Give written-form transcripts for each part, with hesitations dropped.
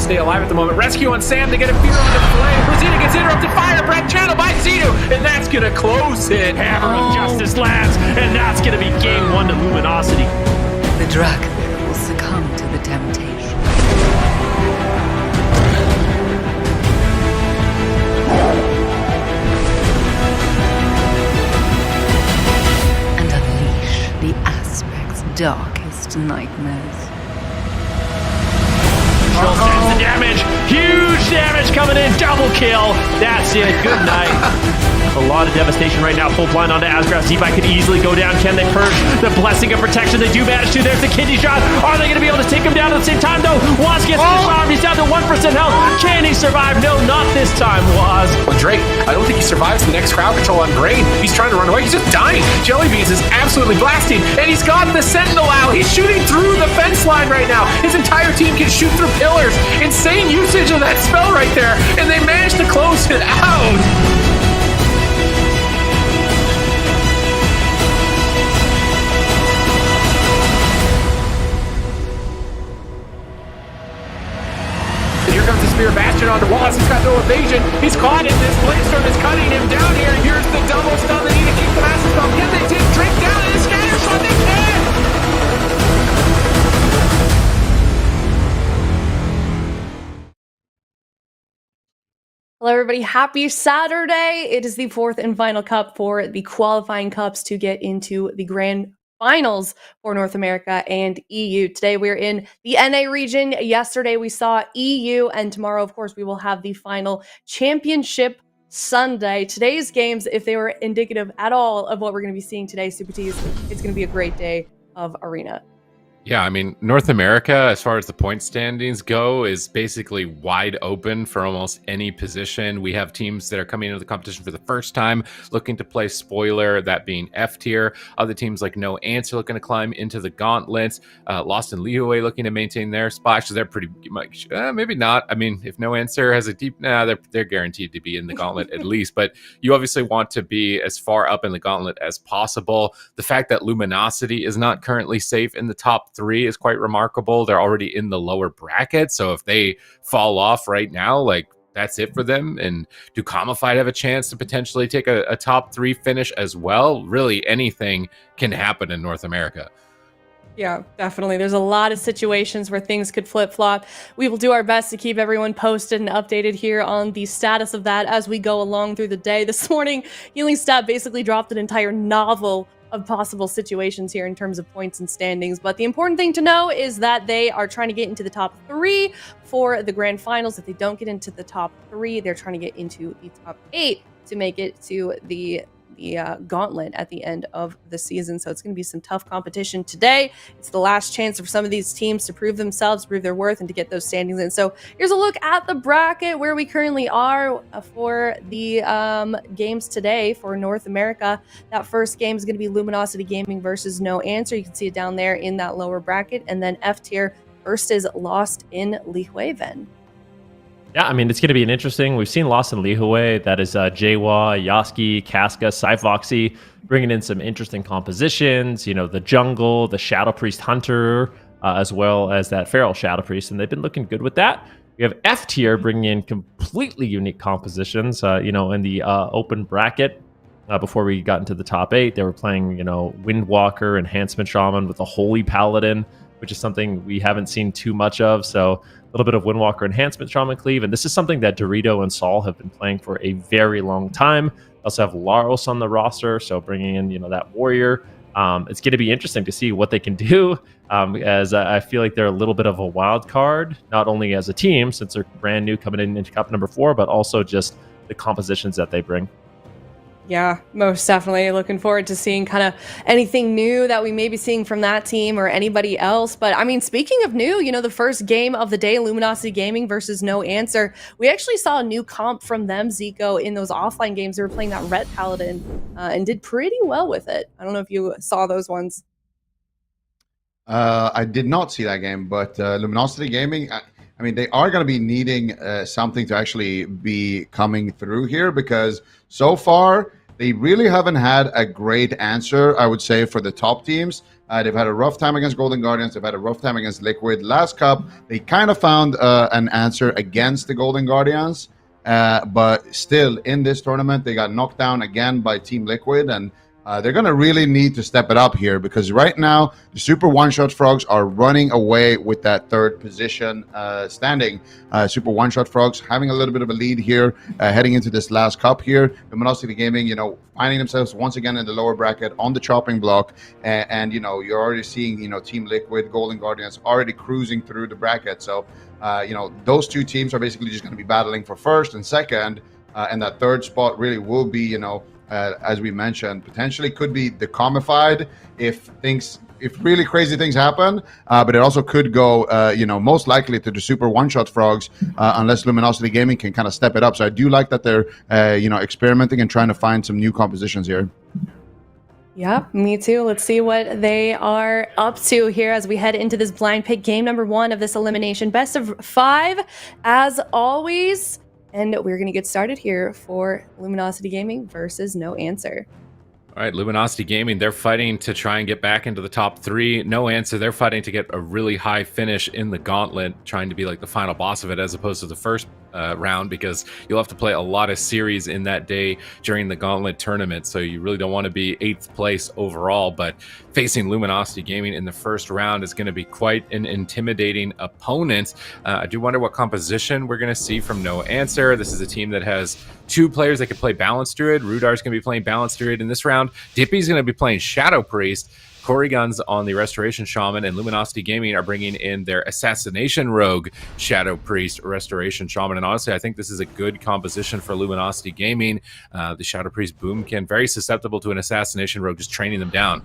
stay alive at the moment. Rescue on Sam to get a fear on the flame. Rosita gets interrupted, fire breath channel by Zito, and that's gonna close it. Hammer of Justice lands, and that's gonna be game 1 to Luminosity. The dragon will succumb to the temptation. And unleash the aspect's darkest nightmares. Control sends the damage. Huge damage coming in. Double kill. That's it. Good night. A lot of devastation right now. Full blind onto Asgraff. Z-Bite could easily go down. Can they purge the blessing of protection? They do manage to. There's the kidney shot. Are they going to be able to take him down at the same time, though? Waz gets disarmed. He's down to 1% health. Can he survive? No, not this time, Waz. Well, Drake, I don't think he survives the next crowd control on Brain. He's trying to run away. He's just dying. Jellybeans is absolutely blasting, and he's got the Sentinel out. He's shooting through the fence line right now. His entire team can shoot through pillars. Insane usage of that spell right there, and they managed to close it out. Here comes the Spear Bastion onto Wallace. He's got no evasion. He's caught in this. Bladestorm is cutting him down here. Here's the double stun. They need to keep the massive spell. Can they take Drake down in a scatter shot? They can! Hello, everybody. Happy Saturday. It is the 4th and final cup for the qualifying cups to get into the grand finals for North America and EU. Today, we're in the NA region. Yesterday, we saw EU, and tomorrow, of course, we will have the final championship Sunday. Today's games, if they were indicative at all of what we're going to be seeing today, Super T's, it's going to be a great day of Arena. Yeah, I mean, North America, as far as the point standings go, is basically wide open for almost any position. We have teams that are coming into the competition for the first time, looking to play spoiler, that being F tier. Other teams like No Answer looking to climb into the gauntlet. Lost and LIHUE looking to maintain their spot. So they're pretty much, maybe not. I mean, if No Answer has a deep, they're guaranteed to be in the gauntlet at least. But you obviously want to be as far up in the gauntlet as possible. The fact that Luminosity is not currently safe in the top 3 is quite remarkable. They're already in the lower bracket, so if they fall off right now, like, that's it for them. And DUKAMIFIED have a chance to potentially take a top 3 finish as well. Really, anything can happen in North America. Yeah, definitely. There's a lot of situations where things could flip-flop. We will do our best to keep everyone posted and updated here on the status of that as we go along through the day. This morning, Healing Stat basically dropped an entire novel of possible situations here in terms of points and standings. But the important thing to know is that they are trying to get into the top 3 for the grand finals. If they don't get into the top 3, they're trying to get into the top 8 to make it to the gauntlet at the end of the season. So it's going to be some tough competition today. It's the last chance for some of these teams to prove themselves, prove their worth, and to get those standings in. So here's a look at the bracket where we currently are for the games today for North America. That first game is going to be Luminosity Gaming versus No Answer. You can see it down there in that lower bracket. And then F tier first is Lost in LIHUE. Yeah, I mean, it's going to be an interesting. We've seen Lost in LIHUE. That is Jawa, Yaski, Casca, Cyfoxy, bringing in some interesting compositions. You know, the jungle, the Shadow Priest Hunter, as well as that Feral Shadow Priest, and they've been looking good with that. We have F tier bringing in completely unique compositions. You know, in the open bracket, before we got into the top 8, they were playing, you know, Windwalker, Enhancement Shaman with a Holy Paladin, which is something we haven't seen too much of. So a little bit of Windwalker Enhancement Shaman Cleave. And this is something that Dorito and Saul have been playing for a very long time. They also have Laros on the roster, so bringing in, you know, that warrior. It's going to be interesting to see what they can do, as I feel like they're a little bit of a wild card, not only as a team, since they're brand new coming into Cup number 4, but also just the compositions that they bring. Yeah, most definitely. Looking forward to seeing kind of anything new that we may be seeing from that team or anybody else. But I mean, speaking of new, you know, the first game of the day, Luminosity Gaming versus No Answer, we actually saw a new comp from them, Zico, in those offline games. They were playing that Ret Paladin and did pretty well with it. I don't know if you saw those ones. I did not see that game, but Luminosity Gaming, I mean, they are going to be needing something to actually be coming through here, because so far they really haven't had a great answer, I would say, for the top teams. They've had a rough time against Golden Guardians. They've had a rough time against Liquid. Last cup, they kind of found an answer against the Golden Guardians. But still, in this tournament, they got knocked down again by Team Liquid, and they're going to really need to step it up here, because right now, the Super One-Shot Frogs are running away with that third position standing. Super One-Shot Frogs having a little bit of a lead here, heading into this last cup here. Luminosity Gaming, finding themselves once again in the lower bracket on the chopping block. And you're already seeing, Team Liquid, Golden Guardians already cruising through the bracket. So, those two teams are basically just going to be battling for first and second. And that third spot really will be, as we mentioned, potentially could be DUKAMIFIED if really crazy things happen, but it also could go, most likely to the Super One-Shot Frogs, unless Luminosity Gaming can kind of step it up. So I do like that they're, experimenting and trying to find some new compositions here. Yeah, me too. Let's see what they are up to here as we head into this blind pick game number 1 of this elimination. Best of 5, as always. And we're going to get started here for Luminosity Gaming versus No Answer. All right, Luminosity Gaming, they're fighting to try and get back into the top 3. No Answer, they're fighting to get a really high finish in the gauntlet, trying to be like the final boss of it as opposed to the first round, because you'll have to play a lot of series in that day during the gauntlet tournament, so you really don't want to be 8th place overall. But facing Luminosity Gaming in the first round is going to be quite an intimidating opponent. I do wonder what composition we're going to see from No Answer. This is a team that has 2 players that can play Balanced Druid. Rudar's going to be playing Balanced Druid in this round. Dippy's going to be playing Shadow Priest. Corrigan's on the Restoration Shaman, and Luminosity Gaming are bringing in their Assassination Rogue, Shadow Priest, Restoration Shaman. And honestly, I think this is a good composition for Luminosity Gaming. The Shadow Priest Boomkin, very susceptible to an Assassination Rogue, just training them down.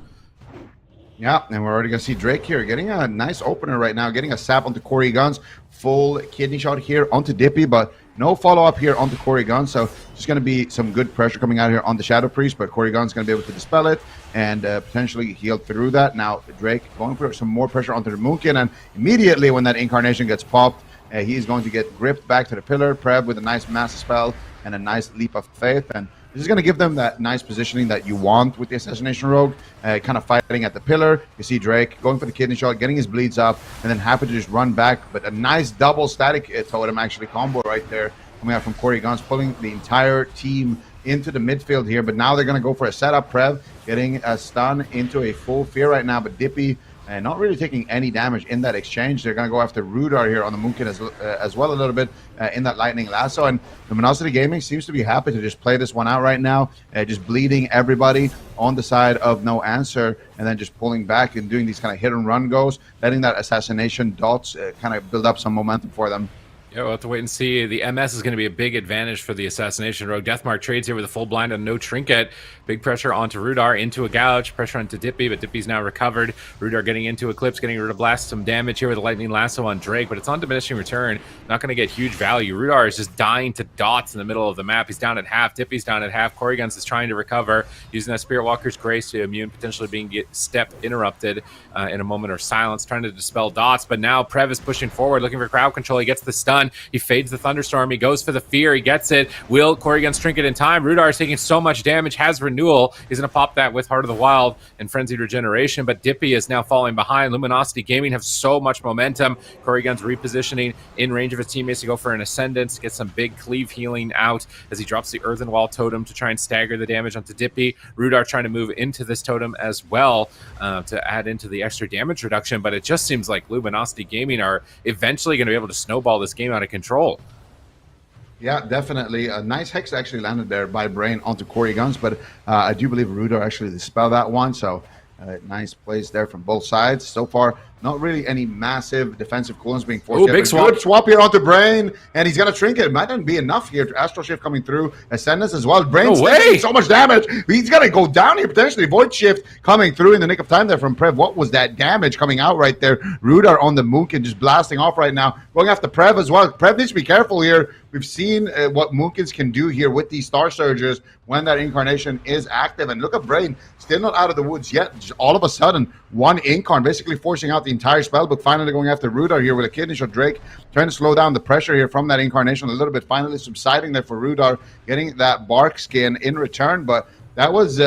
Yeah, and we're already going to see Drake here getting a nice opener right now, getting a sap onto Corrigan's, full kidney shot here onto Dippy, but no follow-up here onto Corrigan, so just going to be some good pressure coming out here on the Shadow Priest, but Corrigan's going to be able to dispel it and potentially heal through that. Now, Drake going for some more pressure onto the Moonkin, and immediately when that Incarnation gets popped, he's going to get gripped back to the pillar. Preb with a nice Master Spell and a nice Leap of Faith, and this is going to give them that nice positioning that you want with the Assassination Rogue, kind of fighting at the pillar. You see Drake going for the kidney shot, getting his bleeds up, and then happy to just run back. But a nice double static totem actually combo right there coming out from Corrigan's, pulling the entire team into the midfield here. But now they're going to go for a setup. Prev getting a stun into a full fear right now, but Dippy not really taking any damage in that exchange. They're going to go after Rudar here on the Moonkin as well a little bit in that Lightning Lasso. And Luminosity Gaming seems to be happy to just play this one out right now, just bleeding everybody on the side of No Answer, and then just pulling back and doing these kind of hit and run goes, letting that assassination dots kind of build up some momentum for them. Yeah, we'll have to wait and see. The MS is going to be a big advantage for the Assassination Rogue. Deathmark trades here with a full blind and no trinket. Big pressure onto Rudar, into a gouge. Pressure onto Dippy, but Dippy's now recovered. Rudar getting into Eclipse, getting rid of blast some damage here with a Lightning Lasso on Drake, but it's on diminishing return. Not going to get huge value. Rudar is just dying to dots in the middle of the map. He's down at half. Dippy's down at half. Corrigan's is trying to recover, using that Spirit Walker's Grace to immune, potentially being step interrupted in a moment of silence, trying to dispel dots. But now Prev is pushing forward, looking for crowd control. He gets the stun. He fades the Thunderstorm. He goes for the fear. He gets it. Will Corrigan's trinket in time. Rudar is taking so much damage, has renewal. He's going to pop that with Heart of the Wild and Frenzied Regeneration, but Dippy is now falling behind. Luminosity Gaming have so much momentum. Corrigan's repositioning in range of his teammates to go for an Ascendance, get some big cleave healing out as he drops the Earthen Wall totem to try and stagger the damage onto Dippy. Rudar trying to move into this totem as well to add into the extra damage reduction, but it just seems like Luminosity Gaming are eventually going to be able to snowball this game out of control. Yeah, definitely. A nice Hex actually landed there by Brain onto Corrigan's, but I do believe Rudar actually dispelled that one, so nice plays there from both sides. So far, not really any massive defensive cooldowns being forced. Big swap. Good swap here onto Brain, and he's got a trinket. It might not be enough here. Astral Shift coming through. Ascendance as well. Brain's taking so much damage. He's going to go down here potentially. Void Shift coming through in the nick of time there from Prev. What was that damage coming out right there? Rudar on the Moonkin just blasting off right now. Going after Prev as well. Prev needs to be careful here. We've seen what Moonkins can do here with these Star Surgers when that Incarnation is active. And look at Brain, still not out of the woods yet. Just all of a sudden, one Incarn basically forcing out the entire spellbook. Finally going after Rudar here with a kidney shot. Drake trying to slow down the pressure here from that Incarnation a little bit. Finally subsiding there for Rudar, getting that bark skin in return. But that was,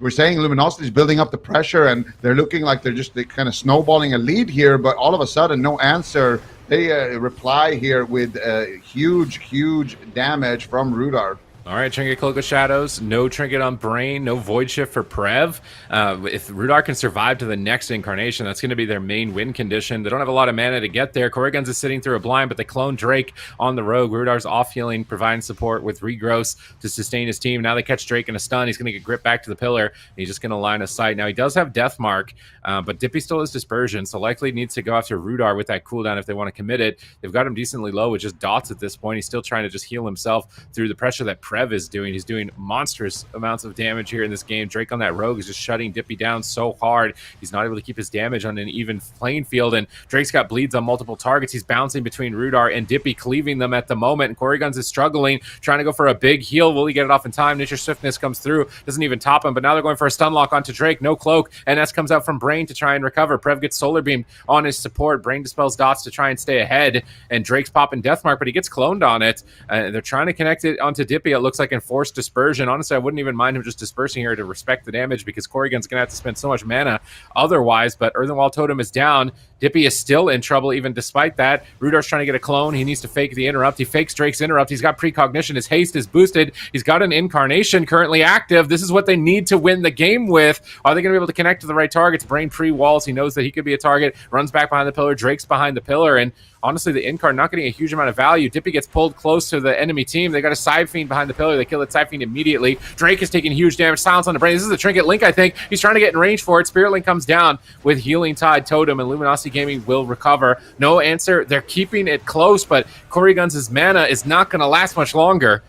we're saying Luminosity is building up the pressure, and they're looking like they're kind of snowballing a lead here, but all of a sudden, no answer. They reply here with huge damage from Rudar. All right, Trinket Cloak of Shadows, no Trinket on Brain, no Void Shift for Prev. If Rudar can survive to the next incarnation, that's going to be their main win condition. They don't have a lot of mana to get there. Corrigan's is sitting through a blind, but they clone Drake on the rogue. Rudar's off healing, providing support with Regross to sustain his team. Now they catch Drake in a stun. He's going to get gripped back to the pillar, and he's just going to line of sight. Now he does have Death Mark, but Dippy still has Dispersion, so likely needs to go after Rudar with that cooldown if they want to commit it. They've got him decently low with just dots at this point. He's still trying to just heal himself through the pressure that Prev is doing. He's doing monstrous amounts of damage here in this game. Drake on that rogue is just shutting Dippy down so hard. He's not able to keep his damage on an even playing field, and Drake's got bleeds on multiple targets. He's bouncing between Rudar and Dippy, cleaving them at the moment, and Corrigans is struggling, trying to go for a big heal. Will he get it off in time? Nature Swiftness comes through, doesn't even top him, but now they're going for a stun lock onto Drake. No cloak, and S comes out from Brain to try and recover. Prev gets Solar Beam on his support. Brain dispels dots to try and stay ahead, and Drake's popping Deathmark, but he gets cloned on it. They're trying to connect it onto Dippy. It looks like enforced dispersion. Honestly, I wouldn't even mind him just dispersing here to respect the damage, because Corrigan's going to have to spend so much mana otherwise, but Earthenwall Totem is down. Dippy is still in trouble even despite that. Rudar's trying to get a clone. He needs to fake the interrupt. He fakes Drake's interrupt. He's got precognition. His haste is boosted. He's got an incarnation currently active. This is what they need to win the game with. Are they going to be able to connect to the right targets? Brain pre-walls. He knows that he could be a target. Runs back behind the pillar. Drake's behind the pillar, and honestly, the Incarn not getting a huge amount of value. Dippy gets pulled close to the enemy team. They got a Side Fiend behind the pillar. They kill the Side Fiend immediately. Drake is taking huge damage. Silence on the Brain. This is a Trinket Link, I think. He's trying to get in range for it. Spirit Link comes down with Healing Tide Totem, and Luminosity Gaming will recover. No answer. They're keeping it close, but Corrigan's mana is not going to last much longer.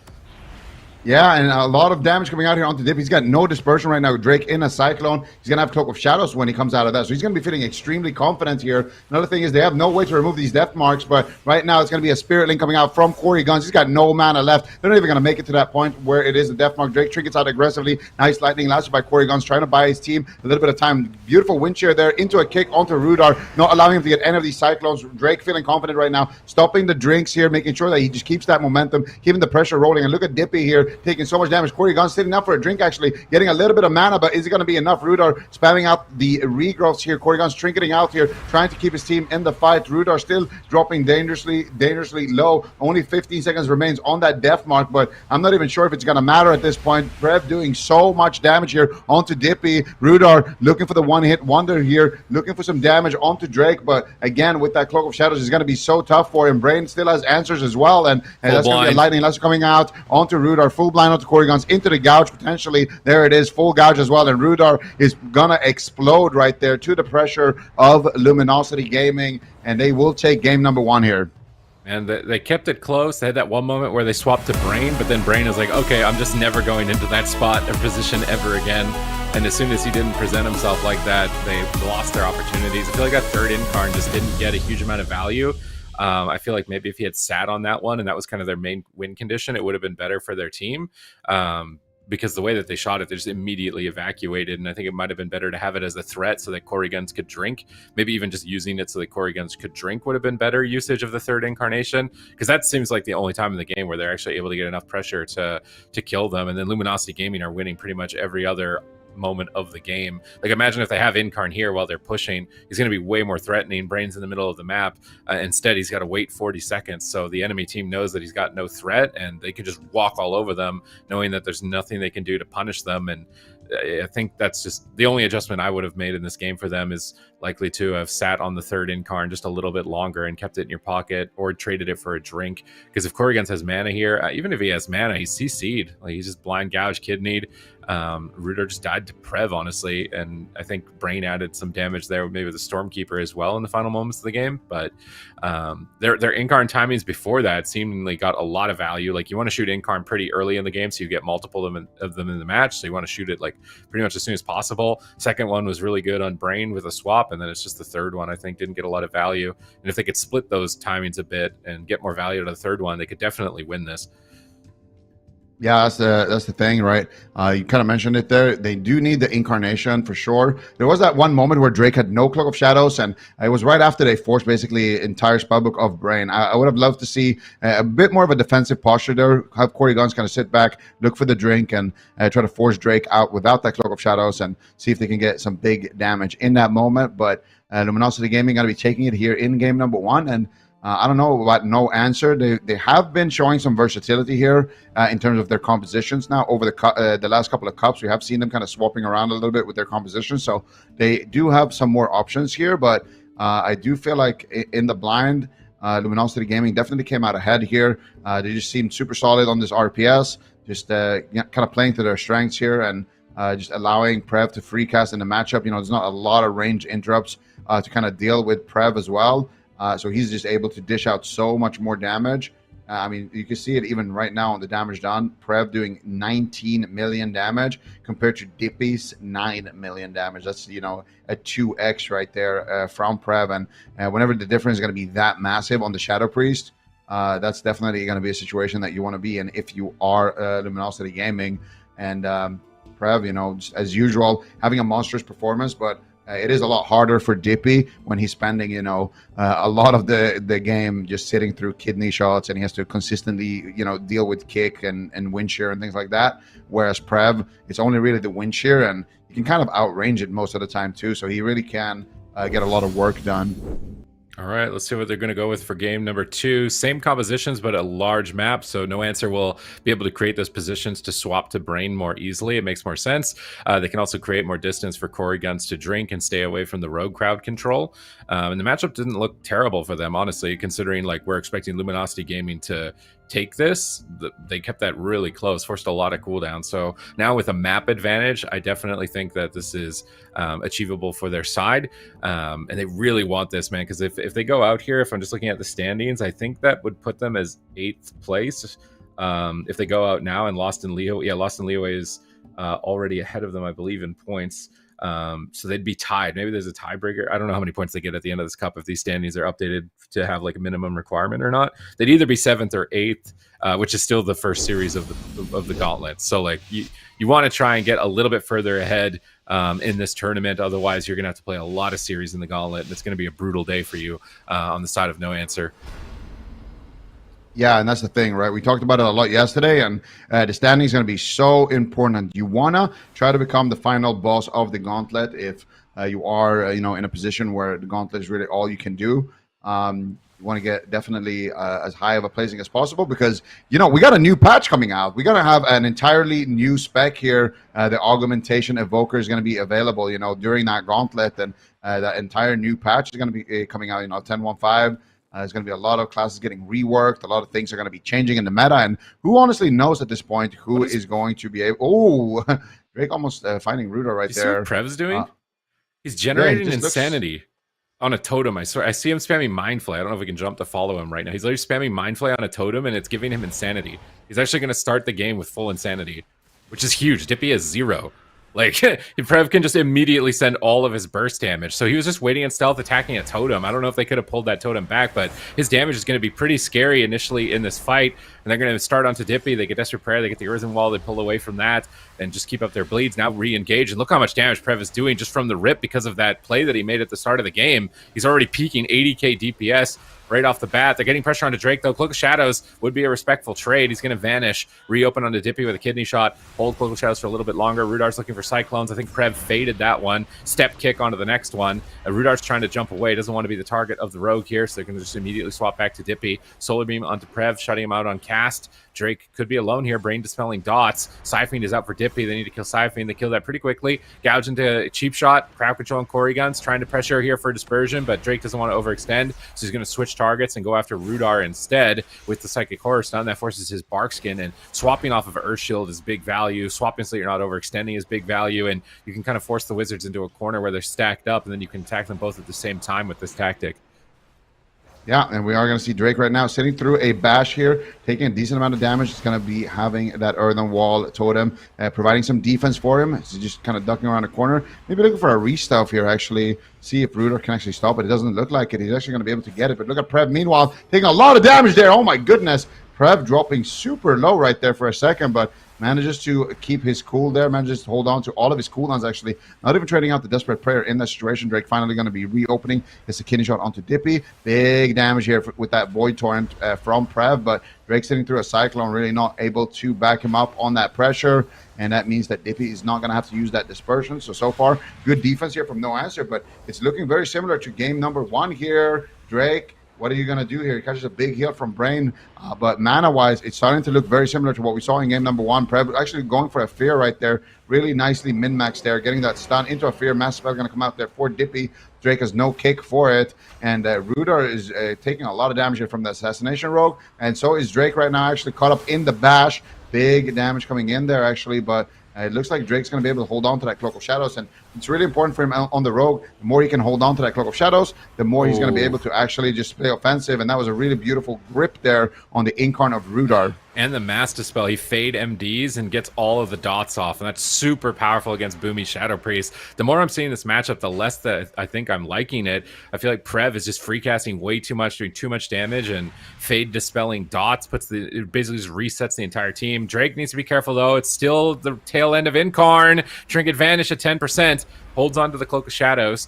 Yeah, and a lot of damage coming out here onto Dip. He's got no dispersion right now with Drake in a Cyclone. He's going to have Cloak of Shadows when he comes out of that, so he's going to be feeling extremely confident here. Another thing is they have no way to remove these death marks, but right now it's going to be a Spirit Link coming out from Corrigans. He's got no mana left. They're not even going to make it to that point where it is a death mark. Drake triggers out aggressively. Nice lightning lasted by Corrigans, trying to buy his team a little bit of time. Beautiful wind shear there into a kick onto Rudar, not allowing him to get any of these Cyclones. Drake feeling confident right now, stopping the drinks here, making sure that he just keeps that momentum, keeping the pressure rolling. And look at Dippy here, taking so much damage. Corrigan's sitting up for a drink, actually, getting a little bit of mana, but is it going to be enough? Rudar spamming out the regrowths here. Corrigan's trinketing out here, trying to keep his team in the fight. Rudar still dropping dangerously low. Only 15 seconds remains on that death mark, but I'm not even sure if it's going to matter at this point. Prev doing so much damage here onto Dippy. Rudar looking for the one-hit wonder here, looking for some damage onto Drake, but again, with that Cloak of Shadows, it's going to be so tough for him. Brain still has answers as well, and that's going to be a lightning lasso coming out onto Rudar. Full blind onto Corrigan, into the gouge potentially. There it is, full gouge as well, and Rudar is gonna explode right there to the pressure of Luminosity Gaming, and they will take game number 1 here. And they kept it close. They had that one moment where they swapped to Brain, but then Brain was like, okay, I'm just never going into that spot or position ever again. And as soon as he didn't present himself like that, they lost their opportunities. I feel like that third Incarn just didn't get a huge amount of value. I feel like maybe if he had sat on that one and that was kind of their main win condition, it would have been better for their team. Because the way that they shot it, they just immediately evacuated. And I think it might have been better to have it as a threat so that Corrigans could drink. Maybe even just using it so that Corrigans could drink would have been better usage of the third incarnation. Because that seems like the only time in the game where they're actually able to get enough pressure to kill them. And then Luminosity Gaming are winning pretty much every other moment of the game. Like, imagine if they have Incarn here while they're pushing, he's going to be way more threatening. Brain's in the middle of the map. Instead, he's got to wait 40 seconds, so the enemy team knows that he's got no threat, and they can just walk all over them, knowing that there's nothing they can do to punish them. And I think that's just the only adjustment I would have made in this game for them, is likely to have sat on the third Incarn just a little bit longer and kept it in your pocket, or traded it for a drink. Because if Corrigans has mana here, even if he has mana, he's CC'd. Like, he's just blind gouge, kidneyed. Rudar just died to Prev, honestly, and I think Brain added some damage there, maybe with the Stormkeeper as well in the final moments of the game. But their Incarn timings before that seemingly got a lot of value. Like, you want to shoot Incarn pretty early in the game so you get multiple of them in the match, so you want to shoot it like pretty much as soon as possible. Second one was really good on Brain with a swap, and then it's just the third one I think didn't get a lot of value. And if they could split those timings a bit and get more value to the third one, they could definitely win this. Yeah, that's the thing, right? You kind of mentioned it there. They do need the incarnation for sure. There was that one moment where Drake had no Cloak of Shadows, and it was right after they forced basically entire spellbook of Brain. I would have loved to see a bit more of a defensive posture there. Have Corey Guns kind of sit back, look for the drink, and try to force Drake out without that Cloak of Shadows, and see if they can get some big damage in that moment. But Luminosity Gaming going to be taking it here in game number 1, and I don't know about no answer. They have been showing some versatility here in terms of their compositions now over the last couple of cups. We have seen them kind of swapping around a little bit with their compositions, so they do have some more options here. But I do feel like in the blind, Luminosity Gaming definitely came out ahead here. They just seemed super solid on this RPS, just kind of playing to their strengths here and just allowing Prev to free cast in the matchup. You know, there's not a lot of range interrupts to kind of deal with Prev as well. So he's just able to dish out so much more damage. I mean, you can see it even right now on the damage done. Prev doing 19 million damage compared to Dippy's 9 million damage. That's, you know, a 2x right there from Prev. And whenever the difference is going to be that massive on the Shadow Priest, that's definitely going to be a situation that you want to be in if you are Luminosity Gaming. And Prev, you know, just as usual, having a monstrous performance, but it is a lot harder for Dippy when he's spending, you know, a lot of the game just sitting through kidney shots, and he has to consistently, you know, deal with kick and wind shear and things like that. Whereas Prev, it's only really the wind shear, and he can kind of outrange it most of the time too. So he really can get a lot of work done. All right, let's see what they're going to go with for game number 2. Same compositions, but a large map, so No Answer will be able to create those positions to swap to Brain more easily. It makes more sense. They can also create more distance for Corey Guns to drink and stay away from the rogue crowd control. And the matchup didn't look terrible for them, honestly, considering like we're expecting Luminosity Gaming to take this. They kept that really close, forced a lot of cooldown. So now with a map advantage, I definitely think that this is achievable for their side. And they really want this, man, because if they go out here, if I'm just looking at the standings, I think that would put them as 8th place. If they go out now and Lost in LIHUE, yeah, Lost in LIHUE is already ahead of them, I believe, in points. So they'd be tied. Maybe there's a tiebreaker. I don't know how many points they get at the end of this cup if these standings are updated to have like a minimum requirement or not. They'd either be 7th or 8th, which is still the first series of the gauntlet. So like you want to try and get a little bit further ahead in this tournament. Otherwise, you're gonna have to play a lot of series in the gauntlet, and it's gonna be a brutal day for you on the side of No Answer. Yeah, and that's the thing, right? We talked about it a lot yesterday, and the standing is going to be so important. You want to try to become the final boss of the gauntlet if you are, you know, in a position where the gauntlet is really all you can do. You want to get definitely as high of a placing as possible because, you know, we got a new patch coming out. We're going to have an entirely new spec here. The Augmentation Evoker is going to be available, you know, during that gauntlet, and that entire new patch is going to be coming out, you know, 10.1.5. There's going to be a lot of classes getting reworked. A lot of things are going to be changing in the meta. And who honestly knows at this point who is going to be able... Oh, Drake almost finding Rudo right there. See what Prev's doing? He's generating insanity on a totem. I swear. I see him spamming Mindflay. I don't know if we can jump to follow him right now. He's literally spamming Mindflay on a totem, and it's giving him insanity. He's actually going to start the game with full insanity, which is huge. Dippy has 0. Like, Prev can just immediately send all of his burst damage. So he was just waiting in stealth, attacking a totem. I don't know if they could have pulled that totem back, but his damage is going to be pretty scary initially in this fight. And they're going to start onto Dippy. They get Desperate Prayer. They get the Earthen Wall. They pull away from that and just keep up their bleeds. Now re-engage. And look how much damage Prev is doing just from the rip because of that play that he made at the start of the game. He's already peaking 80k DPS. Right off the bat. They're getting pressure onto Drake, though. Cloak of Shadows would be a respectful trade. He's going to vanish. Reopen onto Dippy with a kidney shot. Hold Cloak of Shadows for a little bit longer. Rudar's looking for Cyclones. I think Prev faded that one. Step kick onto the next one. Rudar's trying to jump away. Doesn't want to be the target of the rogue here, so they're going to just immediately swap back to Dippy. Solar Beam onto Prev, shutting him out on cast. Drake could be alone here. Brain Dispelling Dots. Cyfiend is out for Dippy. They need to kill Cyfiend. They kill that pretty quickly. Gouge into Cheap Shot. Crowd Control and Corey Guns. Trying to pressure here for Dispersion, but Drake doesn't want to overextend, so he's going to switch targets and go after Rudar instead with the Psychic Horror Stun. That forces his Bark Skin, and swapping off of Earth Shield is big value. Swapping so you're not overextending is big value, and you can kind of force the Wizards into a corner where they're stacked up, and then you can attack them both at the same time with this tactic. Yeah, and we are going to see Drake right now sitting through a bash here, taking a decent amount of damage. It's going to be having that Earthen Wall totem, providing some defense for him. He's just kind of ducking around the corner. Maybe looking for a re-stealth here, actually. See if Ruder can actually stop it. It doesn't look like it. He's actually going to be able to get it. But look at Prev, meanwhile, taking a lot of damage there. Oh, my goodness. Prev dropping super low right there for a second, but manages to keep his cool there, manages to hold on to all of his cooldowns, actually. Not even trading out the Desperate Prayer in that situation. Drake finally going to be reopening. It's a kidney shot onto Dippy. Big damage here with that Void Torrent from Prev, but Drake sitting through a Cyclone, really not able to back him up on that pressure, and that means that Dippy is not going to have to use that Dispersion. So far, good defense here from No Answer, but it's looking very similar to game number 1 here. Drake, what are you going to do here? He catches a big heal from Brain, but mana-wise, it's starting to look very similar to what we saw in game number 1. Prev actually going for a Fear right there. Really nicely min-maxed there, getting that stun into a Fear. Mass Spell going to come out there for Dippy. Drake has no kick for it, and Rudar is taking a lot of damage here from the Assassination Rogue, and so is Drake right now, actually caught up in the bash. Big damage coming in there, actually, but it looks like Drake's going to be able to hold on to that Cloak of Shadows, and it's really important for him on the Rogue. The more he can hold on to that Cloak of Shadows, the more he's going to be able to actually just play offensive, and that was a really beautiful grip there on the Incarn of Rudar. And the Mass Dispel, he fade MDs and gets all of the dots off, and that's super powerful against Boomy Shadow Priest. The more I'm seeing this matchup, the less that I think I'm liking it. I feel like Prev is just free casting way too much, doing too much damage, and fade dispelling dots it basically just resets the entire team. Drake needs to be careful though. It's still the tail end of Incarn. Trinket Vanish at 10%, holds on to the Cloak of Shadows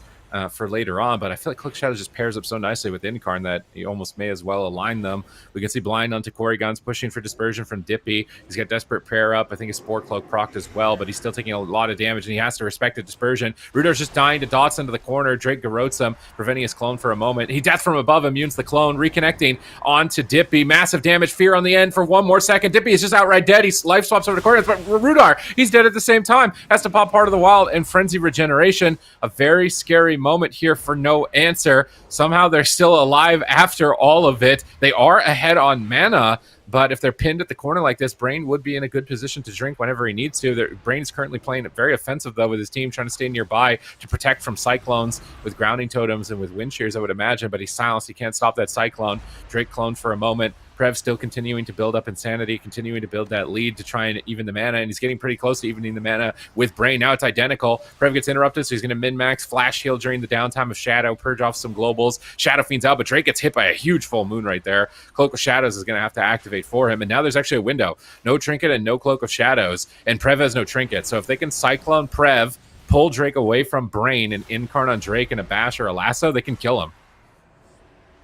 for later on, but I feel like Cloak of Shadows just pairs up so nicely with Incarn that you almost may as well align them. We can see Blind onto Corey Guns, pushing for Dispersion from Dippy. He's got Desperate Prayer up. I think his Spore Cloak procced as well, but he's still taking a lot of damage, and he has to respect the Dispersion. Rudar's just dying to dots into the corner. Drake garrotes him, preventing his clone for a moment. He Death from above immunes the clone, reconnecting onto Dippy. Massive damage, Fear on the end for 1 more second. Dippy is just outright dead. He life swaps over to corners, but Rudar, he's dead at the same time. Has to pop Part of the Wild and Frenzy Regeneration. A very scary moment here for No Answer. Somehow they're still alive after all of it. They are ahead on mana, but if they're pinned at the corner like this, Brain would be in a good position to drink whenever he needs to. Brain's currently playing it very offensive, though, with his team trying to stay nearby to protect from Cyclones with Grounding Totems and with Wind Shears, I would imagine, but he's silenced. He can't stop that Cyclone. Drake cloned for a moment. Prev still continuing to build up Insanity, continuing to build that lead to try and even the mana, and he's getting pretty close to evening the mana with Brain. Now it's identical. Prev gets interrupted, so he's going to min-max, flash heal during the downtime of Shadow, purge off some globals. Shadow Fiend's out, but Drake gets hit by a huge full moon right there. Cloak of Shadows is going to have to activate for him, and now there's actually a window. No Trinket and no Cloak of Shadows, and Prev has no Trinket, so if they can Cyclone Prev, pull Drake away from Brain, and Incarn on Drake and a Bash or a Lasso, they can kill him.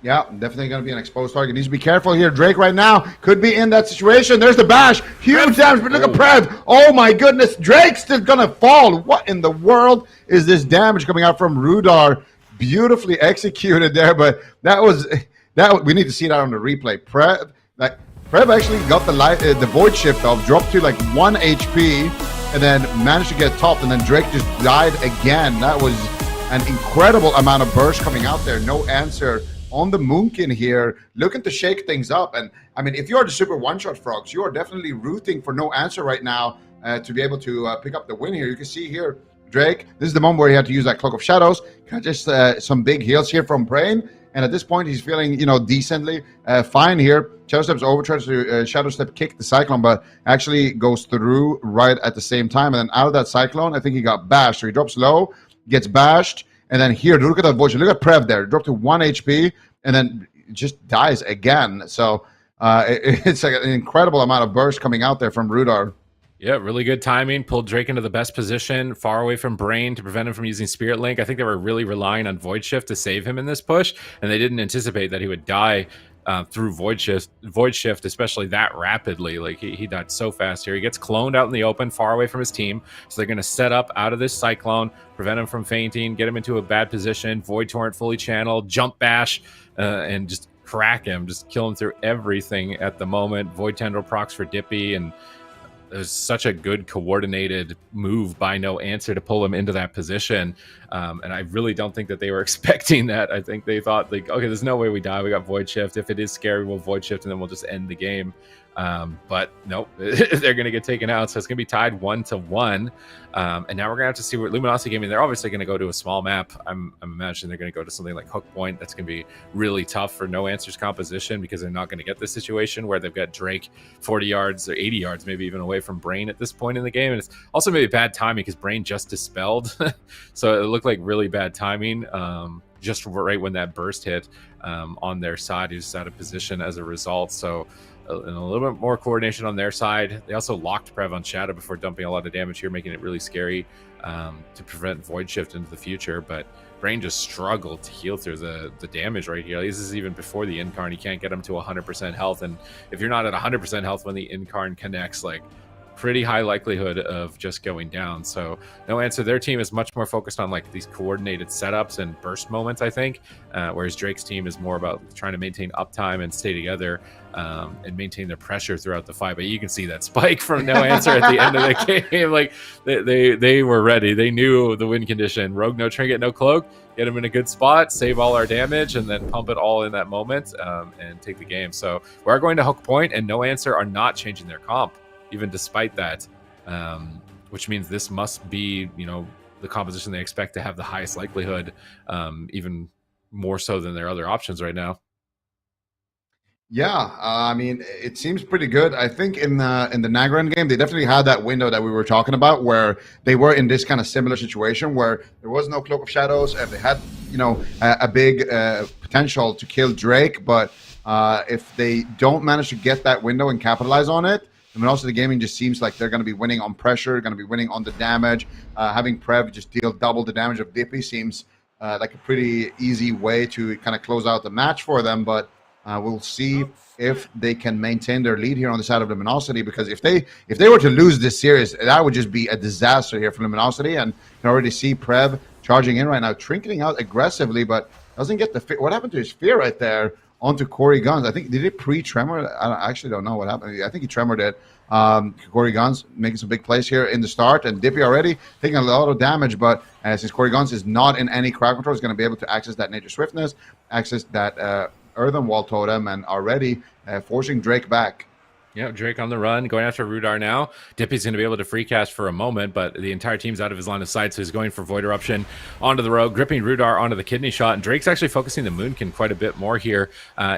Yeah, definitely going to be an exposed target. Needs to be careful here. Drake right now could be in that situation. There's the bash. Huge damage, but look at Prev. Oh my goodness. Drake's still going to fall. What in the world is this damage coming out from Rudar? Beautifully executed there, but that we need to see that on the replay. Prev actually got the Void Shift off, dropped to like 1 HP, and then managed to get topped, and then Drake just died again. That was an incredible amount of burst coming out there. No Answer on the Moonkin here, looking to shake things up. And I mean, if you're the super one-shot frogs, you are definitely rooting for No Answer right now to be able to pick up the win here. You can see here, Drake, this is the moment where he had to use that Cloak of Shadows. Just some big heals here from Brain. And at this point, he's feeling, decently fine here. Shadow Step's over, tries to Shadow Step kick the Cyclone, but actually goes through right at the same time. And then out of that Cyclone, I think he got bashed. So he drops low, gets bashed. And then here, look at that Void. Look at Prev there. Dropped to 1 HP and then just dies again. So it's like an incredible amount of burst coming out there from Rudar. Yeah, really good timing. Pulled Drake into the best position, far away from Brain to prevent him from using Spirit Link. I think they were really relying on Void Shift to save him in this push, and they didn't anticipate that he would die through Void Shift, especially that rapidly. Like he died so fast here. He gets cloned out in the open, far away from his team. So they're going to set up out of this Cyclone, prevent him from fainting, get him into a bad position. Void Torrent fully channeled, jump bash, and just crack him, just kill him through everything at the moment. Void Tendril procs for Dippy, and there's such a good coordinated move by No Answer to pull him into that position. And I really don't think that they were expecting that. I think they thought, like, okay, there's no way we die. We got Void Shift. If it is scary, we'll Void Shift and then we'll just end the game. But nope, they're going to get taken out. So it's going to be tied 1-1. And now we're going to have to see what Luminosity Gaming, they're obviously going to go to a small map. I'm imagining they're going to go to something like Hook Point. That's going to be really tough for No Answer's composition, because they're not going to get this situation where they've got Drake 40 yards or 80 yards, maybe even away from Brain at this point in the game. And it's also maybe bad timing because Brain just dispelled. So it looked like really bad timing. Just right when that burst hit on their side, he was out of position as a result. So and a little bit more coordination on their side. They also locked Prev on Shadow before dumping a lot of damage here, making it really scary to prevent Void Shift into the future. But Brain just struggled to heal through the damage right here. This is even before the Incarn. You can't get him to 100% health. And if you're not at 100% health when the Incarn connects, like, pretty high likelihood of just going down. So no answer. Their team is much more focused on like these coordinated setups and burst moments, I think, whereas Drake's team is more about trying to maintain uptime and stay together and maintain their pressure throughout the fight. But you can see that spike from no answer at the end of the game. Like they were ready. They knew the win condition. Rogue, no trinket, no cloak. Get him in a good spot, save all our damage, and then pump it all in that moment and take the game. So we're going to hook point, and no answer are not changing their comp, even despite that, which means this must be, you know, the composition they expect to have the highest likelihood, even more so than their other options right now. Yeah, I mean, it seems pretty good. I think in the Nagran game, they definitely had that window that we were talking about, where they were in this kind of similar situation where there was no Cloak of Shadows, and they had, you know, a big potential to kill Drake. But if they don't manage to get that window and capitalize on it, I mean, also the gaming just seems like they're going to be winning on pressure, going to be winning on the damage. Having Prev just deal double the damage of Dippy seems like a pretty easy way to kind of close out the match for them. But we'll see if they can maintain their lead here on the side of Luminosity, because if they were to lose this series, that would just be a disaster here for Luminosity. And you can already see Prev charging in right now, trinketing out aggressively, but doesn't get the fear. What happened to his fear right there? Onto Corey Guns. I think, did it pre-tremor? I actually don't know what happened. I think he tremored it. Corey Guns making some big plays here in the start, and Dippy already taking a lot of damage, but since Corey Guns is not in any crowd control, he's going to be able to access that Nature Swiftness, access that Earthen Wall Totem, and already forcing Drake back. Yeah, Drake on the run, going after Rudar now. Dippy's going to be able to free cast for a moment, but the entire team's out of his line of sight, so he's going for Void Eruption onto the Rogue, gripping Rudar onto the Kidney Shot, and Drake's actually focusing the Moonkin quite a bit more here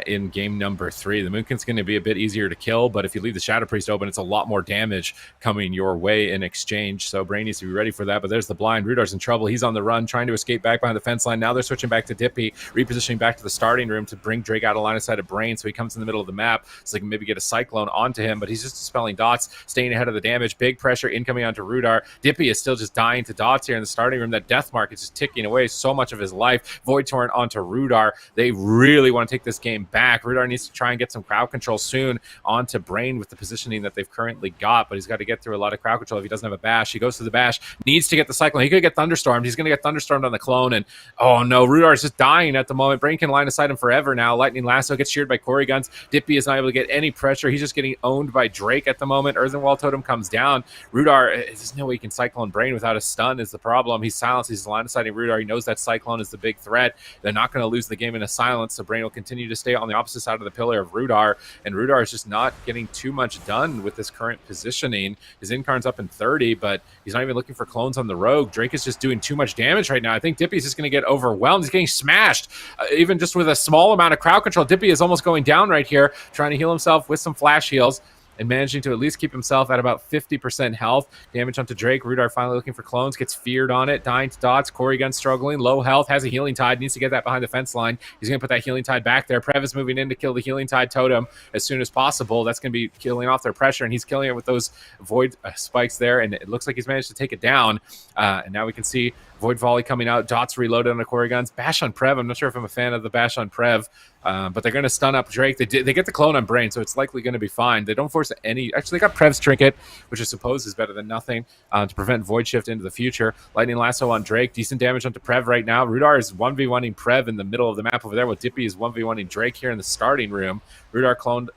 in game number 3. The Moonkin's going to be a bit easier to kill, but if you leave the Shadow Priest open, it's a lot more damage coming your way in exchange, so Brain needs to be ready for that. But there's the blind. Rudar's in trouble. He's on the run, trying to escape back behind the fence line. Now they're switching back to Dippy, repositioning back to the starting room to bring Drake out of line of sight of Brain, so he comes in the middle of the map, so they can maybe get a Cyclone onto him, but he's just dispelling dots, staying ahead of the damage. Big pressure incoming onto Rudar. Dippy is still just dying to dots here in the starting room. That death mark is just ticking away so much of his life. Void Torrent onto Rudar. They really want to take this game back. Rudar needs to try and get some crowd control soon onto Brain with the positioning that they've currently got, but he's got to get through a lot of crowd control if he doesn't have a bash. He goes to the bash, needs to get the Cyclone. He could get Thunderstormed. He's going to get Thunderstormed on the clone, and oh no, Rudar is just dying at the moment. Brain can line aside him forever now. Lightning Lasso gets sheared by Corey Guns. Dippy is not able to get any pressure. He's just getting owned by Drake at the moment. Earthen Wall Totem comes down. Rudar, there's no way he can Cyclone Brain without a stun is the problem. He's silenced. He's line deciding Rudar. He knows that Cyclone is the big threat. They're not going to lose the game in a silence, so Brain will continue to stay on the opposite side of the pillar of Rudar, and Rudar is just not getting too much done with this current positioning. His Incarn's up in 30, but he's not even looking for clones on the Rogue. Drake is just doing too much damage right now. I think Dippy's just going to get overwhelmed. He's getting smashed. Even just with a small amount of crowd control, Dippy is almost going down right here, trying to heal himself with some flash heals and managing to at least keep himself at about 50% health. Damage onto Drake. Rudar finally looking for clones. Gets feared on it. Dying to dots. Corey Gun struggling. Low health. Has a Healing Tide. Needs to get that behind the fence line. He's going to put that Healing Tide back there. Prev is moving in to kill the Healing Tide totem as soon as possible. That's going to be killing off their pressure, and he's killing it with those Void spikes there, and it looks like he's managed to take it down. And now we can see Void Volley coming out. Dots reloaded on the Corey Guns. Bash on Prev. I'm not sure if I'm a fan of the bash on Prev, but they're going to stun up Drake. They get the clone on Brain, so it's likely going to be fine. They don't force any. Actually, they got Prev's Trinket, which I suppose is better than nothing to prevent Void Shift into the future. Lightning Lasso on Drake. Decent damage onto Prev right now. Rudar is 1v1ing Prev in the middle of the map over there, while Dippy is 1v1ing Drake here in the starting room. Rudar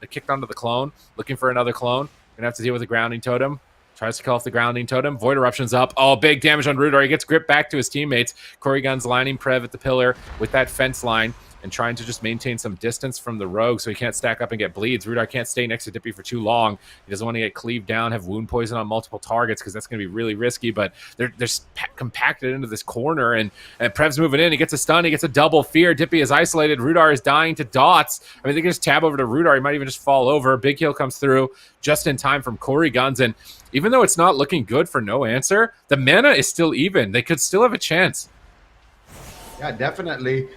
kicked onto the clone, looking for another clone. Going to have to deal with a grounding totem. Tries to kill off the grounding totem. Void Eruption's up. Oh, big damage on Rudar. He gets gripped back to his teammates. Corey Gun's lining Prev at the pillar with that fence line and trying to just maintain some distance from the Rogue so he can't stack up and get bleeds. Rudar can't stay next to Dippy for too long. He doesn't want to get cleaved down, have wound poison on multiple targets, because that's going to be really risky, but they're compacted into this corner, and Prev's moving in. He gets a stun. He gets a double fear. Dippy is isolated. Rudar is dying to dots. I mean, they can just tab over to Rudar. He might even just fall over. Big heal comes through just in time from Corey Guns, and even though it's not looking good for No Answer, the mana is still even. They could still have a chance. Yeah, definitely.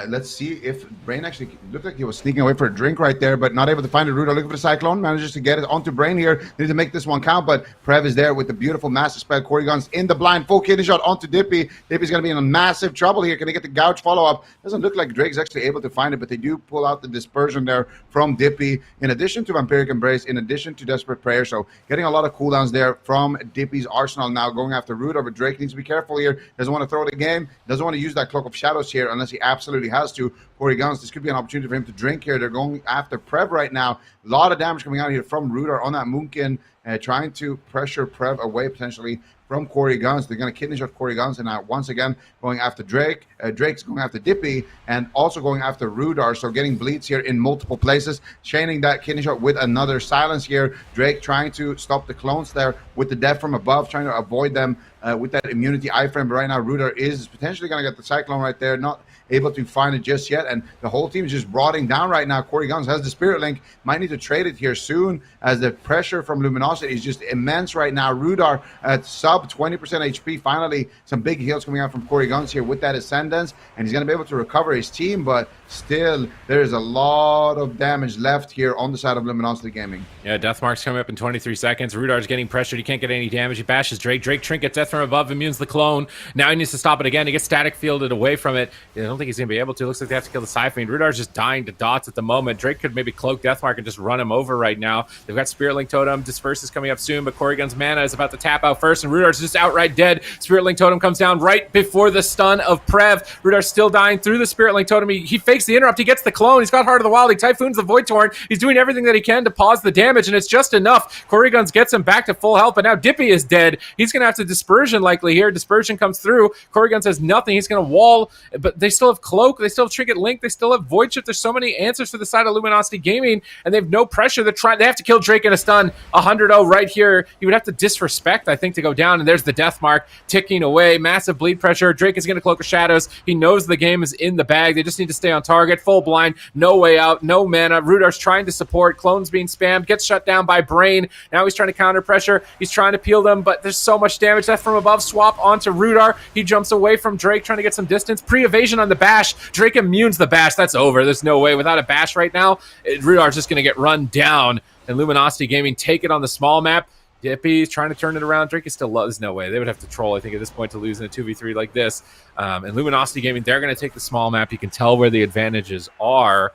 Let's see if Brain actually looked like he was sneaking away for a drink right there, but not able to find a Ruda. Looking for the Cyclone, manages to get it onto Brain here. Need to make this one count, but Prev is there with the beautiful massive spell. Corey Guns in the blind, full kidney shot onto Dippy. Dippy's going to be in massive trouble here. Can he get the gouge follow-up? Doesn't look like Drake's actually able to find it, but they do pull out the dispersion there from Dippy, in addition to Vampiric Embrace, in addition to Desperate Prayer. So getting a lot of cooldowns there from Dippy's arsenal now, going after Ruda, but Drake needs to be careful here. Doesn't want to throw the game, doesn't want to use that Cloak of Shadows here unless he absolutely has to. Corey Guns, this could be an opportunity for him to drink here. They're going after Prev right now. A lot of damage coming out here from Ruda on that Moonkin, trying to pressure Prev away potentially from Corey Guns. They're going to kidney shot Corey Guns, and now once again going after Drake. Drake's going after Dippy and also going after Rudar. So getting bleeds here in multiple places, chaining that kidney shot with another silence here. Drake trying to stop the clones there with the death from above, trying to avoid them with that immunity iframe. But right now Rudar is potentially going to get the Cyclone right there, not able to find it just yet, and the whole team is just broadening down right now. Corey Guns has the Spirit Link, might need to trade it here soon, as the pressure from Luminosity is just immense right now. Rudar at sub 20% HP. Finally, some big heals coming out from Corey Guns here with that Ascendance, and he's going to be able to recover his team, but still, there is a lot of damage left here on the side of Luminosity Gaming. Yeah, Deathmark's coming up in 23 seconds. Rudar's getting pressured. He can't get any damage. He bashes Drake. Drake trinkets Death from above, immunes the clone. Now he needs to stop it again. He gets static fielded away from it. I don't think he's going to be able to. Looks like they have to kill the Siphon. Rudar's just dying to dots at the moment. Drake could maybe cloak Deathmark and just run him over right now. They've got Spirit Link Totem. Disperse is coming up soon, but Corey Gun's mana is about to tap out first, and Rudar's just outright dead. Spirit Link Totem comes down right before the stun of Prev. Rudar's still dying through the Spirit Link Totem. He fakes the interrupt. He gets the clone. He's got Heart of the Wild. He Typhoons the Void Torrent. He's doing everything that he can to pause the damage, and it's just enough. Corey Guns gets him back to full health, but now Dippy is dead. He's going to have to Dispersion likely here. Dispersion comes through. Corey Guns has nothing. He's going to wall, but they still have Cloak. They still have Trinket Link. They still have Void Shift. There's so many answers for the side of Luminosity Gaming, and they have no pressure. They have to kill Drake in a stun. 100-0 right here. He would have to Disrespect, I think, to go down, and there's the death mark ticking away. Massive bleed pressure. Drake is going to Cloak of Shadows. He knows the game is in the bag. They just need to stay on target. Full blind. No way out. No mana. Rudar's trying to support. Clone's being spammed. Gets shut down by Brain. Now he's trying to counter pressure. He's trying to peel them, but there's so much damage. Death from above. Swap onto Rudar. He jumps away from Drake, trying to get some distance. Pre-evasion on the bash. Drake immunes the bash. That's over. There's no way. Without a bash right now, Rudar's just going to get run down. And Luminosity Gaming take it on the small map. Dippy's trying to turn it around. Drake is still low. There's no way. They would have to troll, I think, at this point to lose in a 2v3 like this. And Luminosity Gaming, they're going to take the small map. You can tell where the advantages are.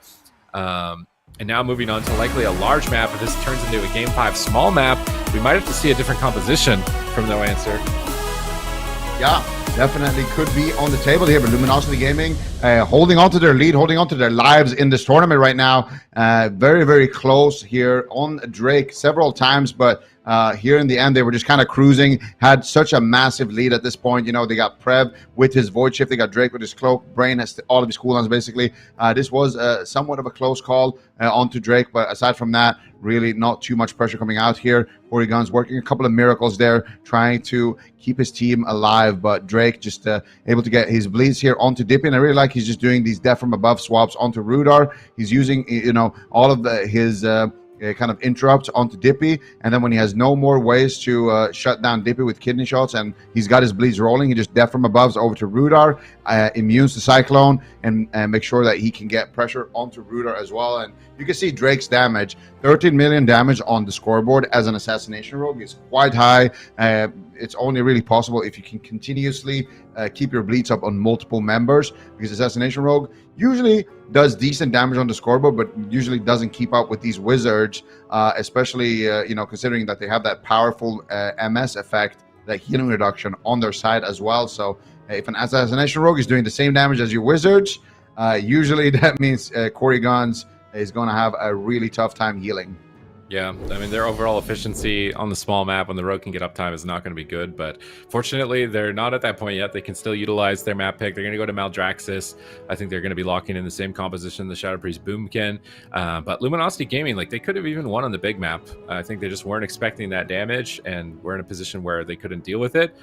And now moving on to likely a large map. If this turns into a Game 5 small map, we might have to see a different composition from No Answer. Yeah, definitely could be on the table here, but Luminosity Gaming holding on to their lead, holding on to their lives in this tournament right now. Very, very close here on Drake several times, but here in the end, they were just kind of cruising, had such a massive lead at this point. You know, they got Prev with his Void Shift, they got Drake with his Cloak, Brain has all of his cooldowns basically. This was somewhat of a close call onto Drake, but aside from that, really not too much pressure coming out here. Corey Guns working a couple of miracles there, trying to keep his team alive, but Drake just able to get his bleeds here onto Dippy, and I really like he's just doing these death from above swaps onto Rudar. He's using, you know, all of his kind of interrupts onto Dippy, and then when he has no more ways to shut down Dippy with kidney shots, and he's got his bleeds rolling, he just death from above over to Rudar, immunes the Cyclone, and make sure that he can get pressure onto Rudar as well. And you can see Drake's damage, 13 million damage on the scoreboard as an assassination rogue is quite high. It's only really possible if you can continuously keep your bleeds up on multiple members, because assassination rogue usually does decent damage on the scoreboard, but usually doesn't keep up with these wizards, especially you know, considering that they have that powerful MS effect, that healing reduction on their side as well. So if an assassination rogue is doing the same damage as your wizards, usually that means Corey Guns is going to have a really tough time healing. Yeah, I mean, their overall efficiency on the small map when the rogue can get uptime is not going to be good, but fortunately, they're not at that point yet. They can still utilize their map pick. They're going to go to Maldraxxus. I think they're going to be locking in the same composition the Shadow Priest Boomkin. But Luminosity Gaming, like, they could have even won on the big map. I think they just weren't expecting that damage, and we're in a position where they couldn't deal with it.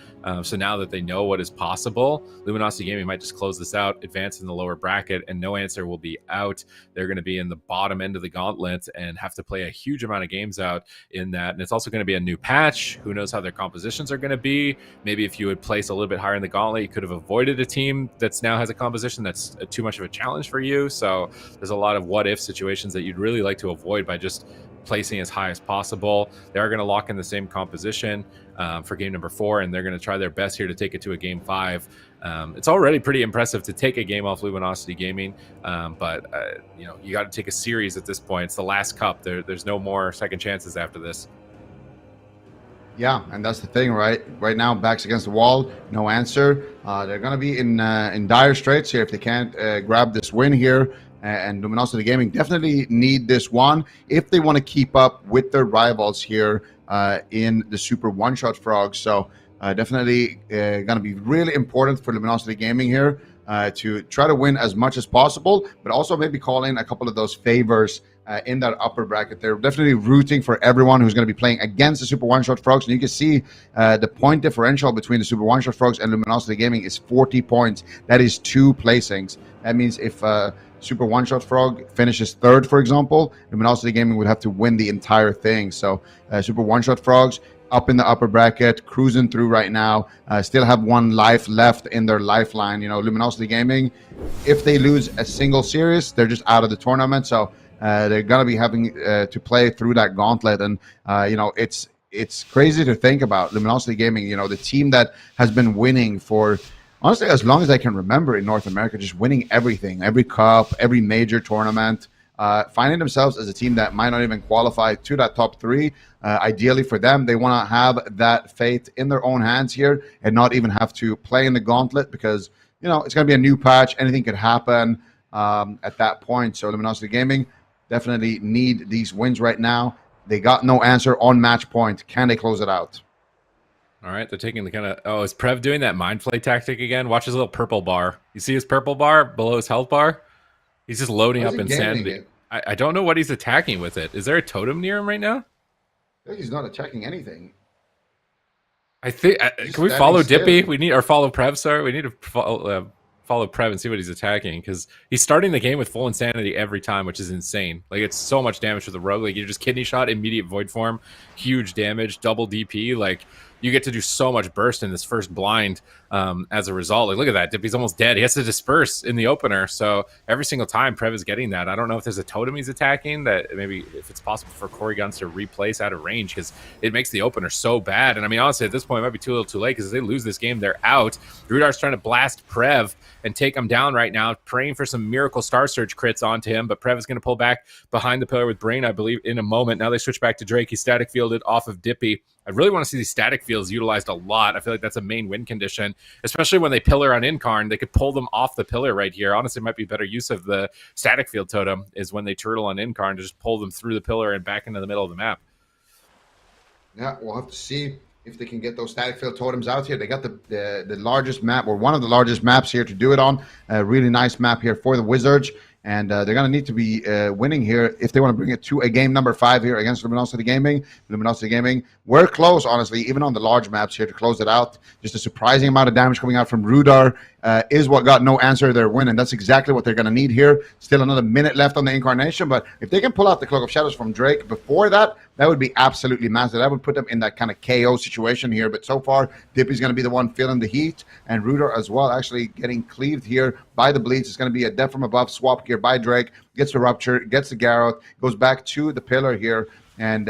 So now that they know what is possible, Luminosity Gaming might just close this out, advance in the lower bracket, and No Answer will be out. They're going to be in the bottom end of the gauntlet and have to play a huge amount amount of games out in that. And it's also going to be a new patch. Who knows how their compositions are going to be? Maybe if you would place a little bit higher in the gauntlet, you could have avoided a team that's now has a composition that's too much of a challenge for you. So there's a lot of what if situations that you'd really like to avoid by just placing as high as possible. They are going to lock in the same composition for game number 4, and they're going to try their best here to take it to a game 5. It's already pretty impressive to take a game off Luminosity Gaming, but you know, you got to take a series at this point. It's the last cup. There's no more second chances after this. Yeah, and that's the thing, right? Right now, backs against the wall, no answer. They're going to be in dire straits here if they can't grab this win here. And Luminosity Gaming definitely need this one if they want to keep up with their rivals here in the Super One-Shot Frogs. So definitely going to be really important for Luminosity Gaming here to try to win as much as possible, but also maybe call in a couple of those favors in that upper bracket. They're definitely rooting for everyone who's going to be playing against the Super One-Shot Frogs. And you can see the point differential between the Super One-Shot Frogs and Luminosity Gaming is 40 points. That is 2 placings. That means if Super One-Shot Frog finishes 3rd, for example, Luminosity Gaming would have to win the entire thing. So Super One-Shot Frogs up in the upper bracket, cruising through right now, still have 1 life left in their lifeline. You know, Luminosity Gaming, if they lose a single series, they're just out of the tournament. So they're going to be having to play through that gauntlet. And, you know, it's crazy to think about. Luminosity Gaming, you know, the team that has been winning for, honestly, as long as I can remember in North America, just winning everything, every cup, every major tournament, finding themselves as a team that might not even qualify to that top 3. Ideally for them, they want to have that fate in their own hands here and not even have to play in the gauntlet because, you know, it's going to be a new patch. Anything could happen at that point. So Luminosity Gaming definitely need these wins right now. They got no answer on match point. Can they close it out? All right, they're taking the kind of... Oh, is Prev doing that mind play tactic again? Watch his little purple bar. You see his purple bar below his health bar? He's just loading up insanity. I don't know what he's attacking with it. Is there a totem near him right now? I think he's not attacking anything. I think... can we follow Dippy? We need... Or follow Prev, sorry. We need to follow Prev and see what he's attacking, because he's starting the game with full insanity every time, which is insane. Like, it's so much damage to the rogue. Like, you just kidney shot, immediate void form, huge damage, double DP. Like, you get to do so much burst in this first blind as a result. Like, look at that. Dippy's almost dead. He has to disperse in the opener. So every single time Prev is getting that. I don't know if there's a totem he's attacking that maybe if it's possible for Corey Guns to replace out of range, because it makes the opener so bad. And I mean, honestly, at this point, it might be too little too late, because if they lose this game, they're out. Rudar's trying to blast Prev and take him down right now, praying for some miracle Star Surge crits onto him. But Prev is going to pull back behind the pillar with Brain, I believe, in a moment. Now they switch back to Drake. He's static fielded off of Dippy. I really want to see these static fields utilized a lot. I feel like that's a main win condition, especially when they pillar on Incarn. They could pull them off the pillar right here. Honestly, it might be better use of the static field totem is when they turtle on Incarn to just pull them through the pillar and back into the middle of the map. Yeah, we'll have to see if they can get those static field totems out here. They got the largest map, or one of the largest maps here to do it on. A really nice map here for the Wizards. And they're going to need to be winning here if they want to bring it to a game number 5 here against Luminosity Gaming. Luminosity Gaming, we're close, honestly, even on the large maps here to close it out. Just a surprising amount of damage coming out from Rudar is what got no answer to their win, and that's exactly what they're going to need here. Still another minute left on the Incarnation, but if they can pull out the Cloak of Shadows from Drake before that, that would be absolutely massive. That would put them in that kind of KO situation here, but so far, Dippy's going to be the one feeling the heat, and Rudar as well, actually getting cleaved here by the Bleeds. It's going to be a Death from Above swap here by Drake, gets the Rupture, gets the Garrote, goes back to the pillar here, and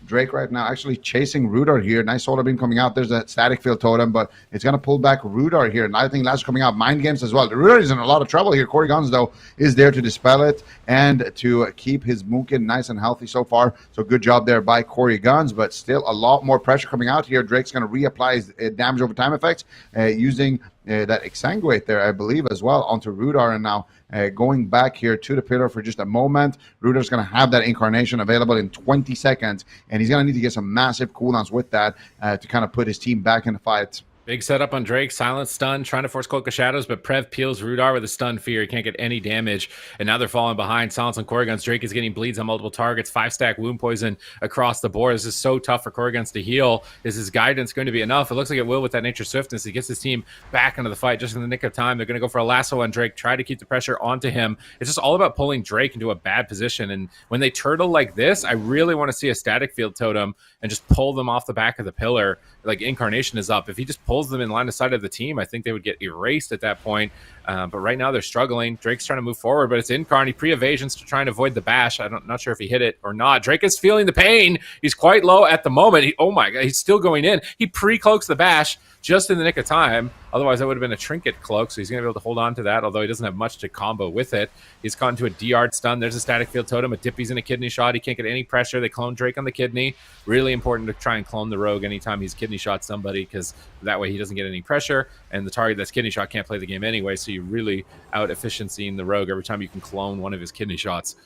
Drake right now actually chasing Rudar here. Nice solar beam coming out. There's a static field totem, but it's going to pull back Rudar here. And I think last coming out, Mind Games as well. Rudar is in a lot of trouble here. Corey Guns, though, is there to dispel it and to keep his Mookin nice and healthy so far. So good job there by Corey Guns, but still a lot more pressure coming out here. Drake's going to reapply his damage over time effects using that Exsanguate there, I believe, as well onto Rudar. And now going back here to the pillar for just a moment. Rudar's going to have that Incarnation available in 20 seconds, and he's going to need to get some massive cooldowns with that to kind of put his team back in the fight. Big setup on Drake, silent stun, trying to force Cloak of Shadows, but Prev peels Rudar with a stun fear. He can't get any damage, and now they're falling behind. Silence on Korrigans. Drake is getting bleeds on multiple targets, 5-stack wound poison across the board. This is so tough for Korrigans to heal. Is his guidance going to be enough? It looks like it will with that Nature Swiftness. He gets his team back into the fight just in the nick of time. They're going to go for a lasso on Drake, try to keep the pressure onto him. It's just all about pulling Drake into a bad position, and when they turtle like this, I really want to see a static field totem and just pull them off the back of the pillar. Like Incarnation is up. If he just pulls them in line of sight of the team, I think they would get erased at that point. But right now they're struggling. Drake's trying to move forward, but it's Incarn. He pre-evasions to try and avoid the bash. Not sure if he hit it or not. Drake is feeling the pain. He's quite low at the moment. Oh my God, he's still going in. He pre-cloaks the bash just in the nick of time. Otherwise, that would have been a trinket cloak, so he's going to be able to hold on to that, although he doesn't have much to combo with it. He's caught into a D-Art stun. There's a static field totem. A Dippy's in a kidney shot. He can't get any pressure. They clone Drake on the kidney. Really important to try and clone the rogue anytime he's kidney shot somebody, because that way he doesn't get any pressure, and the target that's kidney shot can't play the game anyway, so you're really out efficiencying the rogue every time you can clone one of his kidney shots.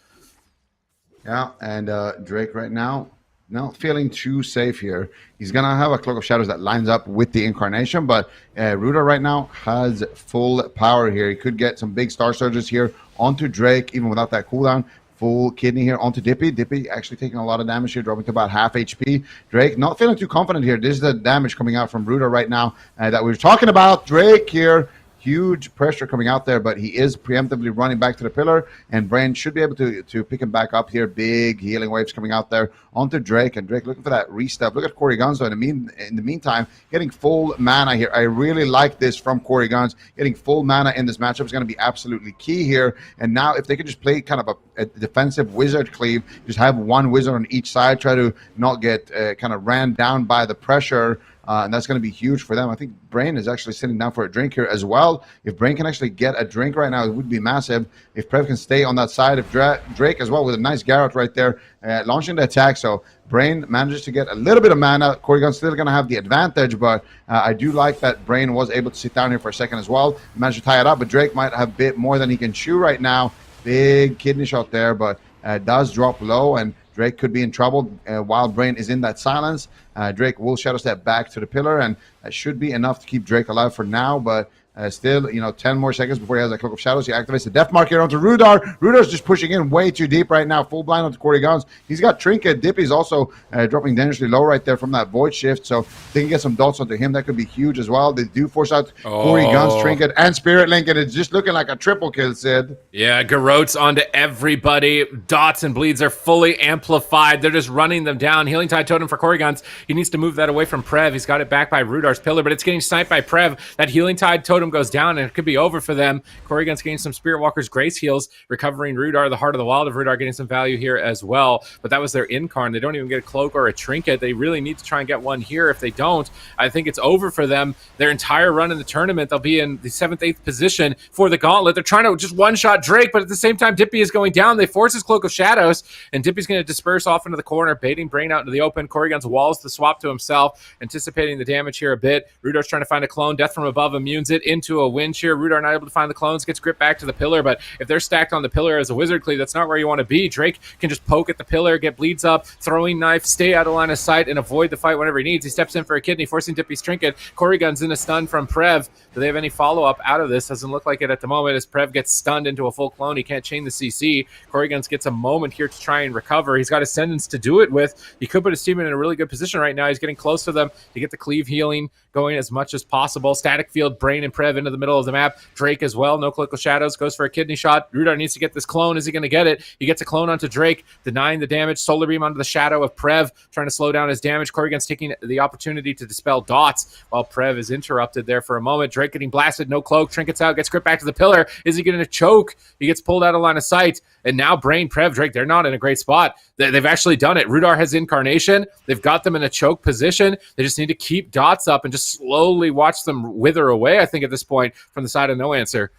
Yeah, and Drake right now, not feeling too safe here. He's going to have a Cloak of Shadows that lines up with the Incarnation, but Rudar right now has full power here. He could get some big Star Surges here onto Drake, even without that cooldown. Full kidney here onto Dippy. Dippy actually taking a lot of damage here, dropping to about half HP. Drake not feeling too confident here. This is the damage coming out from Rudar right now that we were talking about. Drake here. Huge pressure coming out there, but he is preemptively running back to the pillar, and Brain should be able to pick him back up here. Big healing waves coming out there onto Drake, and Drake looking for that re-step. Look at Korrigan's though. In the meantime, getting full mana here. I really like this from Korrigan's. Getting full mana in this matchup is going to be absolutely key here. And now if they could just play kind of a defensive wizard cleave, just have one wizard on each side, try to not get kind of ran down by the pressure. And that's going to be huge for them. I think Brain is actually sitting down for a drink here as well. If Brain can actually get a drink right now, it would be massive. If Prev can stay on that side of Drake as well with a nice Garrote right there, launching the attack. So Brain manages to get a little bit of mana. Korrigan's still going to have the advantage, but I do like that Brain was able to sit down here for a second as well. Managed to tie it up, but Drake might have a bit more than he can chew right now. Big kidney shot there, but does drop low, and Drake could be in trouble while Brain is in that silence. Drake will shadow step back to the pillar, and that should be enough to keep Drake alive for now, but still, 10 more seconds before he has a Cloak of Shadows. He activates the Death Mark here onto Rudar. Rudar's just pushing in way too deep right now. Full blind onto Korrigan's. He's got Trinket. Dippy's also dropping dangerously low right there from that Void Shift. So if they can get some dots onto him, that could be huge as well. They do force out Korrigan's Trinket and Spirit Link, and it's just looking like a triple kill, Sid. Yeah, Garrote's onto everybody. Dots and bleeds are fully amplified. They're just running them down. Healing Tide Totem for Korrigan's. He needs to move that away from Prev. He's got it back by Rudar's Pillar, but it's getting sniped by Prev. That Healing Tide Totem goes down, and it could be over for them. Korrigan's getting some Spirit Walker's Grace Heals, recovering Rudar, the Heart of the Wild of Rudar, getting some value here as well. But that was their Incarn. They don't even get a Cloak or a Trinket. They really need to try and get one here. If they don't, I think it's over for them. Their entire run in the tournament, they'll be in the 7th, 8th position for the Gauntlet. They're trying to just one-shot Drake, but at the same time, Dippy is going down. They force his Cloak of Shadows, and Dippy's going to disperse off into the corner, baiting Brain out into the open. Korrigan's walls the swap to himself, anticipating the damage here a bit. Rudar's trying to find a clone. Death from above immunes it into a wind shear. Rudar not able to find the clones, gets gripped back to the pillar, but if they're stacked on the pillar as a wizard cleave, that's not where you want to be. Drake can just poke at the pillar, get bleeds up, throwing knife, stay out of line of sight, and avoid the fight whenever he needs. He steps in for a kidney, forcing Dippy's Trinket. Korrigan's in a stun from Prev. Do they have any follow-up out of this? Doesn't look like it at the moment, as Prev gets stunned into a full clone. He can't chain the CC. Korrigan's gets a moment here to try and recover. He's got Ascendance to do it with. He could put his team in a really good position right now. He's getting close to them to get the cleave healing going as much as possible. Static field, Brain and Prev into the middle of the map. Drake as well. No Cloak of Shadows. Goes for a kidney shot. Rudar needs to get this clone. Is he going to get it? He gets a clone onto Drake, denying the damage. Solar Beam onto the shadow of Prev, trying to slow down his damage. Korrigan's taking the opportunity to dispel dots while Prev is interrupted there for a moment. Drake getting blasted. No cloak. Trinkets out. Gets gripped back to the pillar. Is he going to choke? He gets pulled out of line of sight. And now Brain, Prev, Drake, they're not in a great spot. They've actually done it. Rudar has Incarnation. They've got them in a choke position. They just need to keep dots up and just slowly watch them wither away, I think, at this point, from the side of No Answer.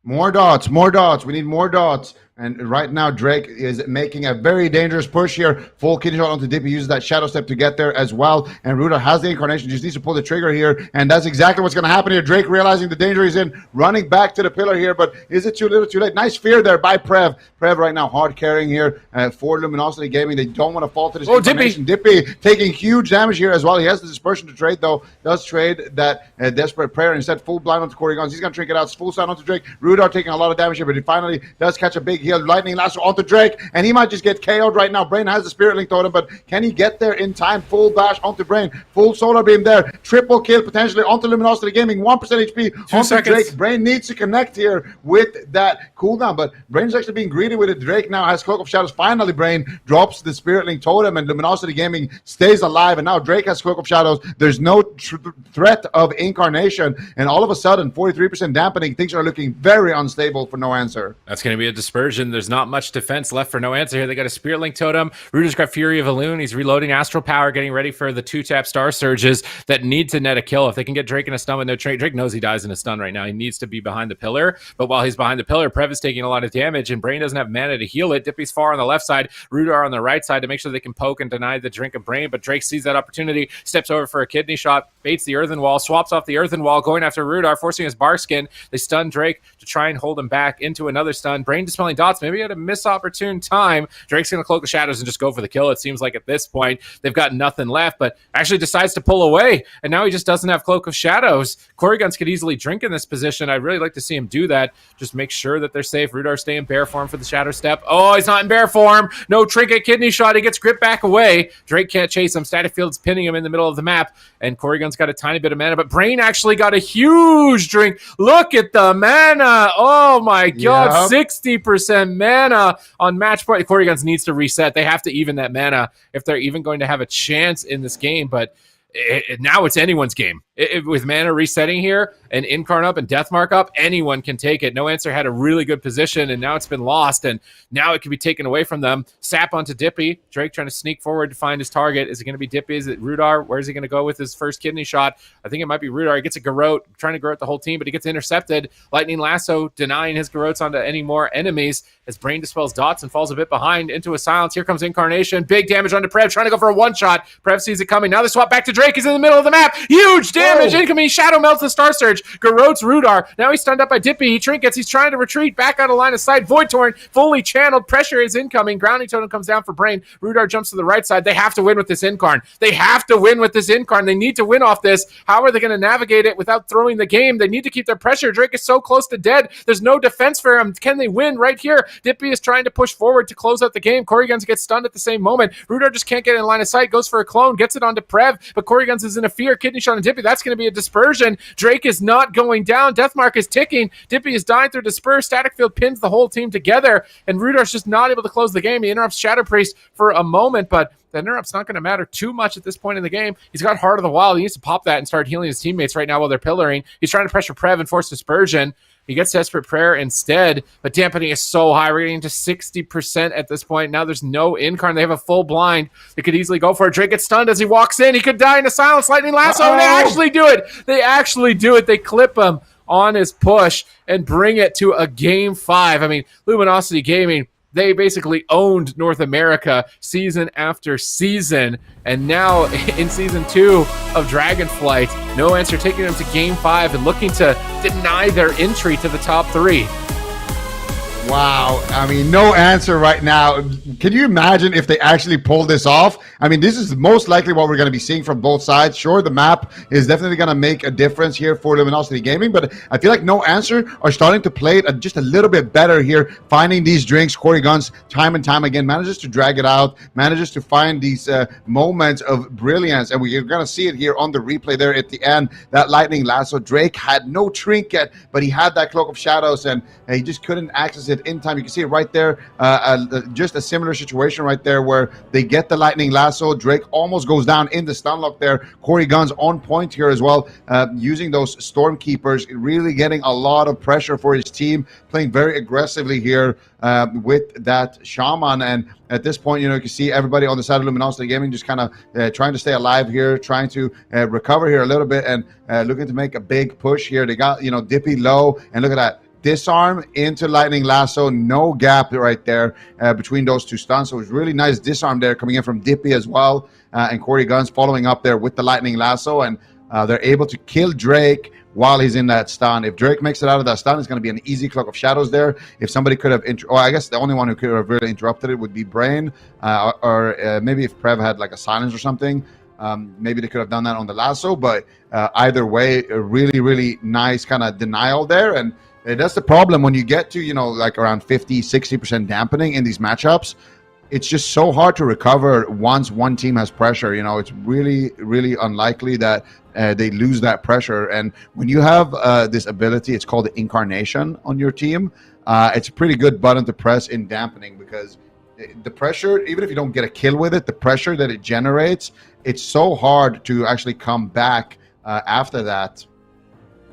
More dots, more dots. We need more dots. And right now, Drake is making a very dangerous push here. Full kidney shot onto Dippy, uses that shadow step to get there as well. And Ruda has the incarnation, just needs to pull the trigger here. And that's exactly what's going to happen here. Drake realizing the danger he's in, running back to the pillar here. But is it too little, too late? Nice fear there by Prev. Prev right now hard carrying here for Luminosity Gaming. They don't want to fall to this incarnation. Dippy taking huge damage here as well. He has the dispersion to trade, though. Does trade that Desperate Prayer. Instead, full blind onto Corey Guns. He's going to trinket out. Full sound onto Drake. Rudar taking a lot of damage here, but he finally does catch a big heal. Lightning lasso onto Drake, and he might just get KO'd right now. Brain has the Spirit Link totem, but can he get there in time? Full bash onto Brain, full solar beam there, triple kill potentially onto Luminosity Gaming, 1% HP onto Drake. Brain needs to connect here with that cooldown, but Brain's actually being greedy with it. Drake now has Cloak of Shadows. Finally, Brain drops the Spirit Link totem, and Luminosity Gaming stays alive, and now Drake has Cloak of Shadows. There's no threat of incarnation, and all of a sudden, 43% dampening. Things are looking very unstable for No Answer. That's going to be a dispersion. There's not much defense left for No Answer here. They got a Spirit Link totem. Ruda's got Fury of Elune. He's reloading Astral Power, getting ready for the 2-tap Star Surges that need to net a kill. If they can get Drake in a stun with no Drake knows he dies in a stun right now. He needs to be behind the pillar. But while he's behind the pillar, Prev is taking a lot of damage, and Brain doesn't have mana to heal it. Dippy's far on the left side, Rudar on the right side to make sure they can poke and deny the drink of Brain. But Drake sees that opportunity, steps over for a kidney shot, baits the earthen wall, swaps off the earthen wall, going after Rudar, forcing his bar skin. They stun Drake to try and hold him back into another stun. Brain dispelling dots, maybe at a misopportune time. Drake's going to Cloak of Shadows and just go for the kill. It seems like at this point they've got nothing left, but actually decides to pull away, and now he just doesn't have Cloak of Shadows. Corey Guns could easily drink in this position. I'd really like to see him do that. Just make sure that they're safe. Rudar stay in bear form for the Shadow Step. Oh, he's not in bear form. No trinket kidney shot. He gets gripped back away. Drake can't chase him. Static Field's pinning him in the middle of the map, and Corey Guns got a tiny bit of mana, but Brain actually got a huge drink. Look at the mana. Oh my God, 60% mana on match point. Corey Guns needs to reset. They have to even that mana if they're even going to have a chance in this game, but now it's anyone's game. With mana resetting here and Incarn up and Deathmark up, anyone can take it. No Answer had a really good position, and now it's been lost, and now it can be taken away from them. Sap onto Dippy. Drake trying to sneak forward to find his target. Is it going to be Dippy? Is it Rudar? Where's he going to go with his first kidney shot? I think it might be Rudar. He gets a Garrote, trying to Garrote the whole team, but he gets intercepted. Lightning Lasso denying his Garrotes onto any more enemies as Brain dispels dots and falls a bit behind into a silence. Here comes Incarnation. Big damage onto Prev, trying to go for a one-shot. Prev sees it coming. Now they swap back to Drake. He's in the middle of the map. Huge damage. Incoming. Shadow melts the Star Surge. Garrotes Rudar. Now he's stunned up by Dippy. He trinkets. He's trying to retreat back out of line of sight. Void Torrent fully channeled. Pressure is incoming. Grounding Totem comes down for Brain. Rudar jumps to the right side. They have to win with this Incarn. They have to win with this Incarn. They need to win off this. How are they going to navigate it without throwing the game? They need to keep their pressure. Drake is so close to dead. There's no defense for him. Can they win right here? Dippy is trying to push forward to close out the game. Corey Guns gets stunned at the same moment. Rudar just can't get in line of sight. Goes for a clone. Gets it onto Prev, but Corey Guns is in a fear. Kidney shot on Dippy. That's going to be a dispersion. Drake is not going down. Deathmark is ticking. Dippy is dying through disperse. Static Field pins the whole team together, and Rudar's just not able to close the game. He interrupts Shadow Priest for a moment, but the interrupt's not going to matter too much at this point in the game. He's got Heart of the Wild. He needs to pop that and start healing his teammates right now while they're pillaring. He's trying to pressure Prev and force dispersion. He gets Desperate Prayer instead, but dampening is so high. We're getting to 60% at this point. Now there's no Incarn. They have a full blind. They could easily go for it. Drake gets stunned as he walks in. He could die in a silence. Lightning Lasso. They actually do it. They actually do it. They clip him on his push and bring it to a game 5. I mean, Luminosity Gaming, they basically owned North America season after season. And now in season 2 of Dragonflight, No Answer taking them to game 5 and looking to deny their entry to the top 3. Wow. I mean, No Answer right now. Can you imagine if they actually pull this off? I mean, this is most likely what we're going to be seeing from both sides. Sure, the map is definitely going to make a difference here for Luminosity Gaming, but I feel like No Answer are starting to play it just a little bit better here, finding these drinks. Corey Guns, time and time again, manages to drag it out, manages to find these moments of brilliance, and we're going to see it here on the replay there at the end. That Lightning Lasso. Drake had no trinket, but he had that Cloak of Shadows, and he just couldn't access it in time. You can see it right there, just a similar situation right there where they get the Lightning Lasso. Drake almost goes down in the stun lock there. Corey Guns on point here as well, using those Stormkeepers, really getting a lot of pressure for his team, playing very aggressively here with that Shaman. And at this point, you know, you can see everybody on the side of Luminosity Gaming just kind of trying to stay alive here, trying to recover here a little bit, and looking to make a big push here. They got, you know, Dippy low, and look at that. disarm into lightning lasso. No gap right there between those two stuns. So it was really nice disarm there coming in from Dippy as well. And Corey Guns following up there with the lightning lasso. And they're able to kill Drake while he's in that stun. If Drake makes it out of that stun, it's going to be an easy cloak of shadows there. If somebody could have, I guess the only one who could have really interrupted it would be Brain, or maybe if Prev had like a silence or something, maybe they could have done that on the lasso. But either way, a really, really nice kind of denial there. And that's the problem when you get to, like around 50, 60% dampening in these matchups. It's just so hard to recover once one team has pressure. It's really, really unlikely that they lose that pressure. And when you have this ability, it's called the Incarnation on your team. It's a pretty good button to press in dampening, because the pressure, even if you don't get a kill with it, the pressure that it generates, it's so hard to actually come back after that.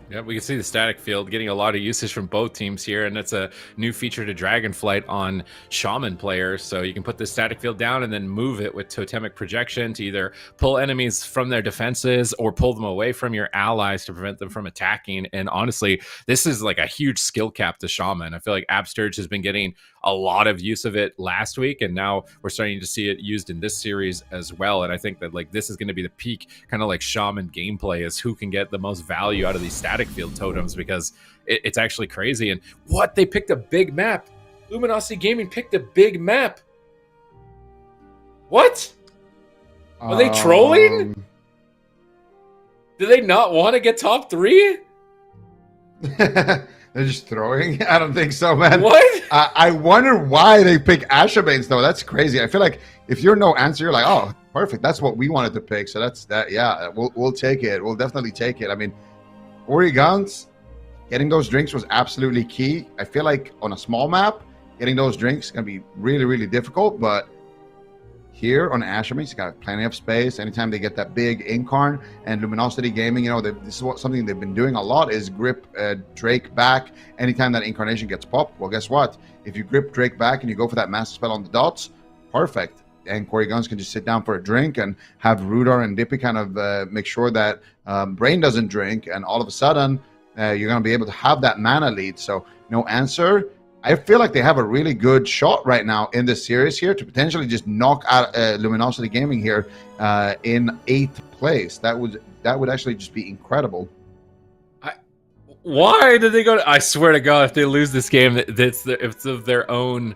Yeah, we can see the static field getting a lot of usage from both teams here, and it's a new feature to Dragonflight on Shaman players. So you can put the static field down and then move it with totemic projection to either pull enemies from their defenses or pull them away from your allies to prevent them from attacking. And honestly, this is like a huge skill cap to Shaman. I feel like Absturge has been getting a lot of use of it last week, and now we're starting to see it used in this series as well. And I think that like this is going to be the peak kind of like Shaman gameplay, is who can get the most value out of these static field totems, because it's actually crazy. And what, they picked a big map. Luminosity Gaming picked a big map. What? Are they trolling? Do they not want to get top 3? They're just throwing? I don't think so, man. What? I wonder why they pick Ashabanes, though. That's crazy. I feel like if you're no answer, you're like, oh, perfect. That's what we wanted to pick. So that's that. Yeah, we'll take it. We'll definitely take it. I mean, Ori Guns, getting those drinks was absolutely key. I feel like on a small map, getting those drinks is going to be really, really difficult. But here on Ashabanes, he's got plenty of space. Anytime they get that big Incarn, and Luminosity Gaming, this is something they've been doing a lot, is grip Drake back anytime that Incarnation gets popped. Well, guess what? If you grip Drake back and you go for that Master Spell on the dots, perfect. And Corey Guns can just sit down for a drink and have Rudar and Dippy kind of make sure that Brain doesn't drink, and all of a sudden you're going to be able to have that mana lead. So no answer. I feel like they have a really good shot right now in this series here to potentially just knock out Luminosity Gaming here in 8th place. That would actually just be incredible. Why did they go to, I swear to God, if they lose this game, it's of their own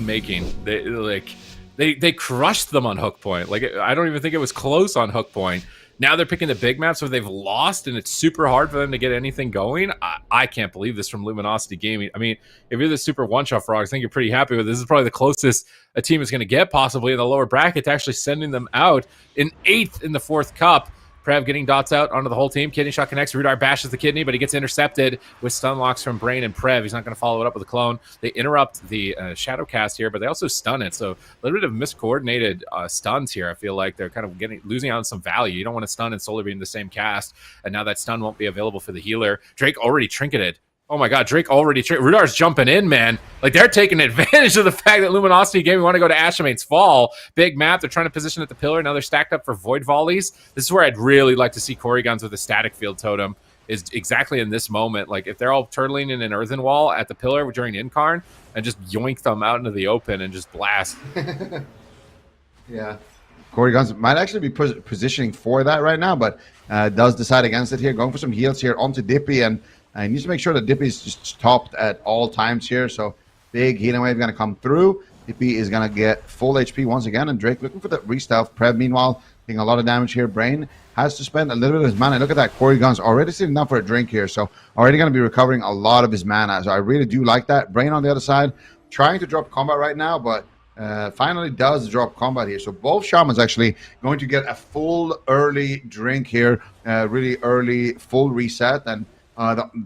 making. They crushed them on Hook Point. Like, I don't even think it was close on Hook Point. Now they're picking the big maps where they've lost, and it's super hard for them to get anything going. I can't believe this from Luminosity Gaming. I mean, if you're the super one-shot frogs, I think you're pretty happy with this. This is probably the closest a team is going to get, possibly in the lower bracket, to actually sending them out in 8th in the 4th cup. Prev getting dots out onto the whole team. Kidney shot connects. Rudar bashes the kidney, but he gets intercepted with stun locks from Brain and Prev. He's not going to follow it up with a clone. They interrupt the shadow cast here, but they also stun it. So a little bit of miscoordinated stuns here. I feel like they're kind of losing out on some value. You don't want to stun and solely be in the same cast, and now that stun won't be available for the healer. Drake already trinketed. Oh my God, Drake already... Rudar's jumping in, man. Like, they're taking advantage of the fact that Luminosity Gaming want to go to Ashamane's Fall. Big map. They're trying to position at the pillar. Now they're stacked up for Void Volleys. This is where I'd really like to see Corey Guns with a static field totem, is exactly in this moment. Like, if they're all turtling in an earthen wall at the pillar during Incarn, and just yoink them out into the open and just blast. Yeah. Corey Guns might actually be positioning for that right now, but does decide against it here. Going for some heals here onto Dippy, and he needs to make sure that Dippy is just stopped at all times here. So big healing wave going to come through. Dippy is going to get full HP once again, and Drake looking for the re-stealth. Prev, meanwhile, taking a lot of damage here. Brain has to spend a little bit of his mana. Look at that. Corey Guns already sitting down for a drink here, so already going to be recovering a lot of his mana. So I really do like that. Brain on the other side, trying to drop combat right now, but finally does drop combat here. So both Shamans actually going to get a full early drink here, really early full reset. And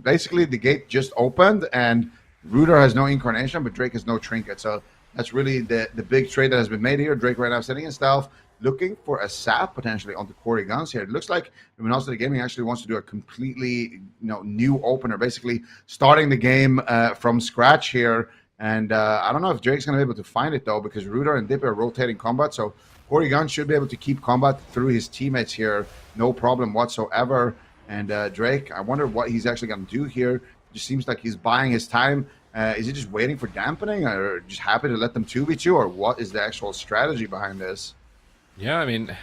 basically the gate just opened, and Rudar has no Incarnation, but Drake has no Trinket. So that's really the big trade that has been made here. Drake right now sitting in stealth, looking for a sap potentially onto Corey Guns here. It looks like Luminosity Gaming actually wants to do a completely new opener, basically starting the game from scratch here. And I don't know if Drake's going to be able to find it, though, because Rudar and Dip are rotating combat. So Corey Guns should be able to keep combat through his teammates here, no problem whatsoever. And Drake, I wonder what he's actually going to do here. Just seems like he's buying his time. Is he just waiting for dampening, or just happy to let them 2v2, or what is the actual strategy behind this? Yeah, I mean,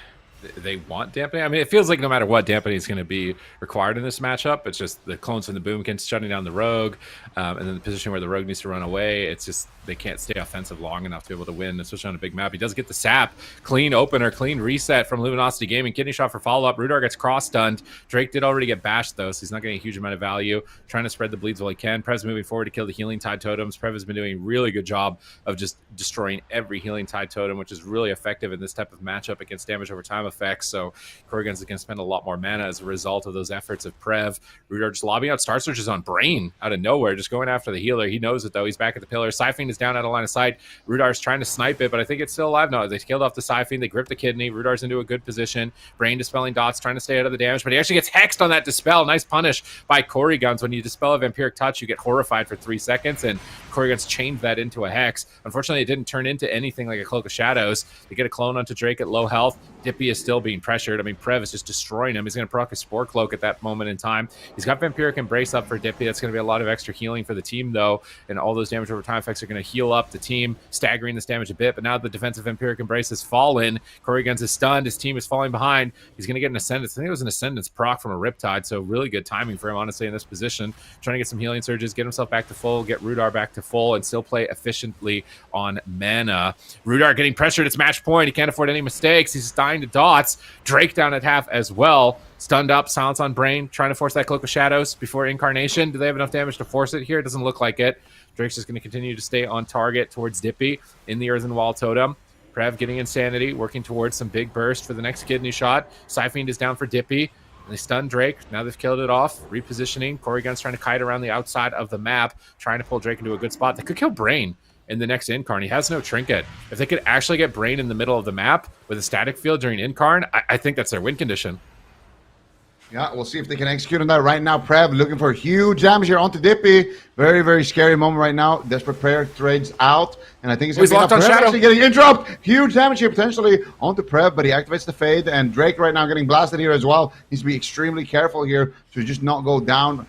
they want dampening. I mean, it feels like no matter what, dampening is going to be required in this matchup. It's just the clones from the Boomkins shutting down the Rogue, and then the position where the Rogue needs to run away. It's just they can't stay offensive long enough to be able to win, especially on a big map. He does get the sap. Clean opener, clean reset from Luminosity Gaming. Kidney shot for follow-up. Rudar gets cross-stunned. Drake did already get bashed, though, so he's not getting a huge amount of value. Trying to spread the bleeds while he can. Prev's moving forward to kill the Healing Tide Totems. Prev has been doing a really good job of just destroying every Healing Tide Totem, which is really effective in this type of matchup against damage over time effects. So Corrigan's going to spend a lot more mana as a result of those efforts of Prev. Rudar just lobbing out Star Searches on Brain out of nowhere, just going after the healer. He knows it, though. He's back at the pillar. Siphon is down out of line of sight. Rudar's trying to snipe it, but I think it's still alive. No, they killed off the Siphon. They gripped the kidney. Rudar's into a good position. Brain dispelling dots, trying to stay out of the damage, but he actually gets hexed on that dispel. Nice punish by Corrigans. When you dispel a Vampiric Touch, you get horrified for 3 seconds, and Corrigans chained that into a hex. Unfortunately, it didn't turn into anything like a Cloak of Shadows. They get a clone onto Drake at low health. Dippy is still being pressured. I mean, Prev is just destroying him. He's going to proc a Spore Cloak at that moment in time. He's got Vampiric Embrace up for Dippy. That's going to be a lot of extra healing for the team, though, and all those damage over time effects are going to heal up the team, staggering this damage a bit. But now the defensive Vampiric Embrace has fallen. Corrigans is stunned. His team is falling behind. He's going to get an Ascendance. I think it was an Ascendance proc from a Riptide, so really good timing for him, honestly, in this position. Trying to get some healing surges, get himself back to full, get Rudar back to full, and still play efficiently on mana. Rudar getting pressured. It's match point. He can't afford any mistakes. He's dying to dots. Drake down at half as well. Stunned up, silence on Brain, trying to force that Cloak of Shadows before Incarnation. Do they have enough damage to force it here? It doesn't look like it. Drake's just going to continue to stay on target towards Dippy in the Earthen Wall Totem. Prev getting Insanity, working towards some big burst for the next kidney shot. Siphon is down for Dippy. They stun Drake. Now they've killed it off. Repositioning. Corrigan's trying to kite around the outside of the map, trying to pull Drake into a good spot. They could kill Brain in the next Incarn. He has no trinket. If they could actually get Brain in the middle of the map with a static field during Incarn, I think that's their win condition. Yeah, we'll see if they can execute on that right now. Prev looking for huge damage here onto Dippy. Very, very scary moment right now. Desperate Prayer trades out, and I think he's going to be locked on Shadow. actually getting interrupt. Huge damage here potentially onto Prev, but he activates the Fade, and Drake right now getting blasted here as well. Needs to be extremely careful here to just not go down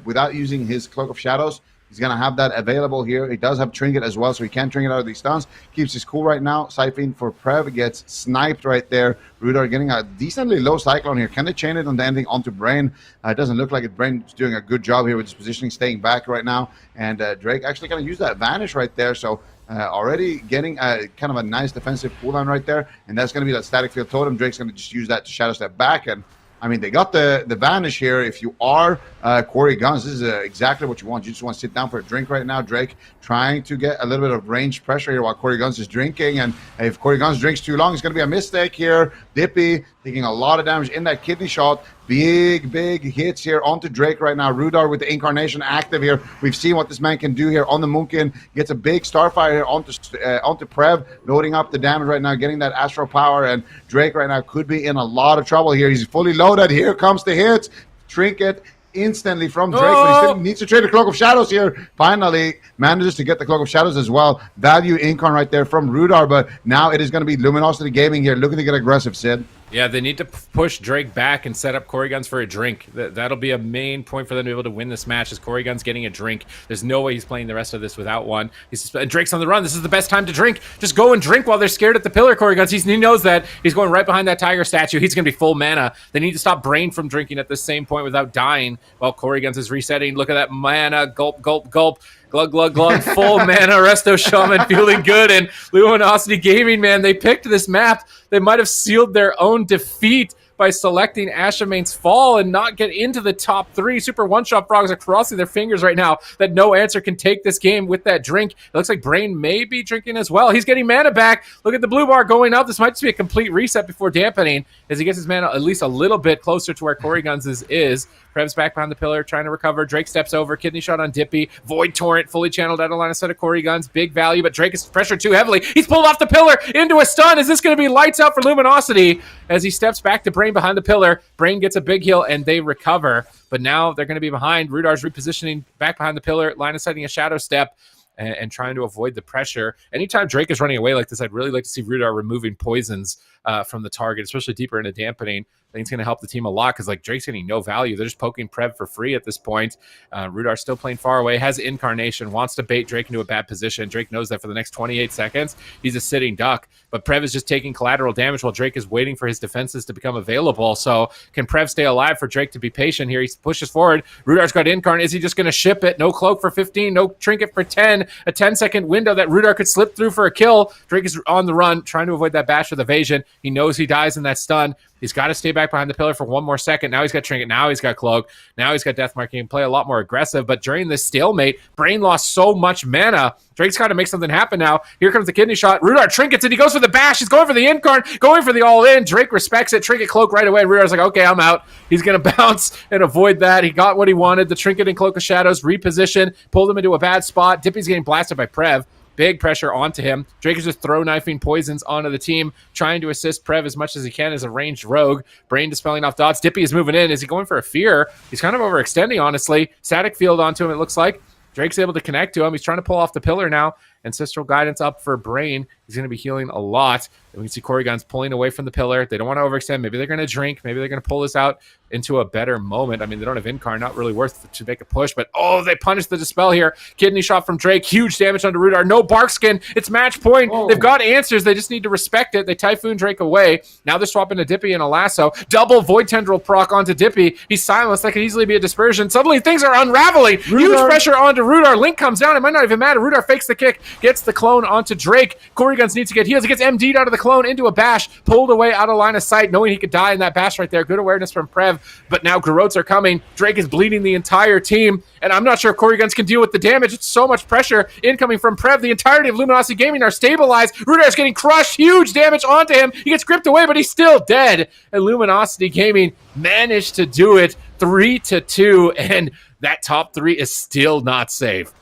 without using his Cloak of Shadows. He's going to have that available here. He does have Trinket as well, so he can Trinket out of these stuns. Keeps his cool right now. Siphon for Prev gets sniped right there. Rudar getting a decently low Cyclone here. Can they chain it on the ending onto Brain? It doesn't look like it. Brain's doing a good job here with his positioning, staying back right now. And Drake actually going to use that Vanish right there. So already getting kind of a nice defensive cooldown right there. And that's going to be that Static Field Totem. Drake's going to just use that to Shadow Step back. And I mean, they got the Vanish here. If you are Corrigans, this is exactly what you want. You just want to sit down for a drink right now. Drake trying to get a little bit of range pressure here while Corrigans is drinking. And if Corrigans drinks too long, it's going to be a mistake here. Dippy taking a lot of damage in that kidney shot. Big hits here onto Drake right now. Rudar with the Incarnation active here. We've seen what this man can do here on the Moonkin. Gets a big Starfire here onto Prev, loading up the damage right now, getting that Astral Power. And Drake right now could be in a lot of trouble here. He's fully loaded. Here comes the hits. Trinket instantly from Drake, but he still needs to trade the Cloak of Shadows here. Finally manages to get the Cloak of Shadows as well. Value Incarn right there from Rudar, but now it is going to be Luminosity Gaming here looking to get aggressive, Sid. Yeah, they need to push Drake back and set up Corrigans for a drink. That'll be a main point for them to be able to win this match, is Corrigans getting a drink. There's no way he's playing the rest of this without one. And Drake's on the run. This is the best time to drink. Just go and drink while they're scared at the pillar, Corrigans. He knows that. He's going right behind that Tiger statue. He's going to be full mana. They need to stop Brain from drinking at the same point without dying while Corrigans is resetting. Look at that mana. Gulp, gulp, gulp. Glug, glug, glug, full mana, Resto Shaman feeling good. And Luminosity Gaming, man, they picked this map. They might have sealed their own defeat by selecting Ashamane's Fall and not get into the top 3. Super one-shot frogs are crossing their fingers right now that no answer can take this game with that drink. It looks like Brain may be drinking as well. He's getting mana back. Look at the blue bar going up. This might just be a complete reset before dampening as he gets his mana at least a little bit closer to where Corrigans is. Prev's back behind the pillar, trying to recover. Drake steps over. Kidney shot on Dippy. Void Torrent fully channeled out of line of sight of Corrigans. Big value, but Drake is pressured too heavily. He's pulled off the pillar into a stun. Is this going to be lights out for Luminosity as he steps back to Brain behind the pillar? Brain gets a big heal and they recover, but now they're going to be behind. Rudar's repositioning back behind the pillar, line of sighting a Shadow Step and trying to avoid the pressure. Anytime Drake is running away like this, I'd really like to see Rudar removing poisons from the target, especially deeper into dampening. I think it's going to help the team a lot because like Drake's getting no value. They're just poking Prev for free at this point. Rudar's still playing far away, has Incarnation, wants to bait Drake into a bad position. Drake knows that for the next 28 seconds, he's a sitting duck. But Prev is just taking collateral damage while Drake is waiting for his defenses to become available. So can Prev stay alive for Drake to be patient here? He pushes forward. Rudar's got Incarn. Is he just going to ship it? No cloak for 15, no trinket for 10. A 10-second window that Rudar could slip through for a kill. Drake is on the run, trying to avoid that bash with evasion. He knows he dies in that stun. He's got to stay back behind the pillar for one more second. Now he's got trinket. Now he's got cloak. Now he's got deathmark. He can play a lot more aggressive. But during this stalemate, Brain lost so much mana. Drake's got to make something happen now. Here comes the kidney shot. Rudar trinkets it. He goes for the bash. He's going for the Incarn, going for the all-in. Drake respects it. Trinket cloak right away. Rudar's like, okay, I'm out. He's going to bounce and avoid that. He got what he wanted. The trinket and cloak of shadows, reposition, pulled him into a bad spot. Dippy's getting blasted by Prev. Big pressure onto him. Drake is just throw knifing poisons onto the team, trying to assist Prev as much as he can as a ranged rogue. Brain dispelling off dots. Dippy is moving in. Is he going for a fear? He's kind of overextending, honestly. Static field onto him, it looks like. Drake's able to connect to him. He's trying to pull off the pillar now. Ancestral Guidance up for Brain. He's going to be healing a lot. And we can see Korrigan's pulling away from the pillar. They don't want to overextend. Maybe they're going to drink. Maybe they're going to pull this out into a better moment. I mean, they don't have Incarn. Not really worth it to make a push. But, oh, they punish the Dispel here. Kidney shot from Drake. Huge damage onto Rudar. No Bark Skin. It's match point. Whoa. They've got answers. They just need to respect it. They Typhoon Drake away. Now they're swapping to Dippy and a lasso. Double Void Tendril proc onto Dippy. He's silenced. That could easily be a dispersion. Suddenly things are unraveling. Huge pressure onto Rudar. Link comes down. It might not even matter. Rudar fakes the kick. Gets the clone onto Drake. Korrigans needs to get heals. He gets MD'd out of the clone into a bash. Pulled away out of line of sight, knowing he could die in that bash right there. Good awareness from Prev. But now Garrotes are coming. Drake is bleeding the entire team. And I'm not sure if Korrigans can deal with the damage. It's so much pressure incoming from Prev. The entirety of Luminosity Gaming are stabilized. Rudar is getting crushed. Huge damage onto him. He gets gripped away, but he's still dead. And Luminosity Gaming managed to do it 3-2. And that top 3 is still not safe.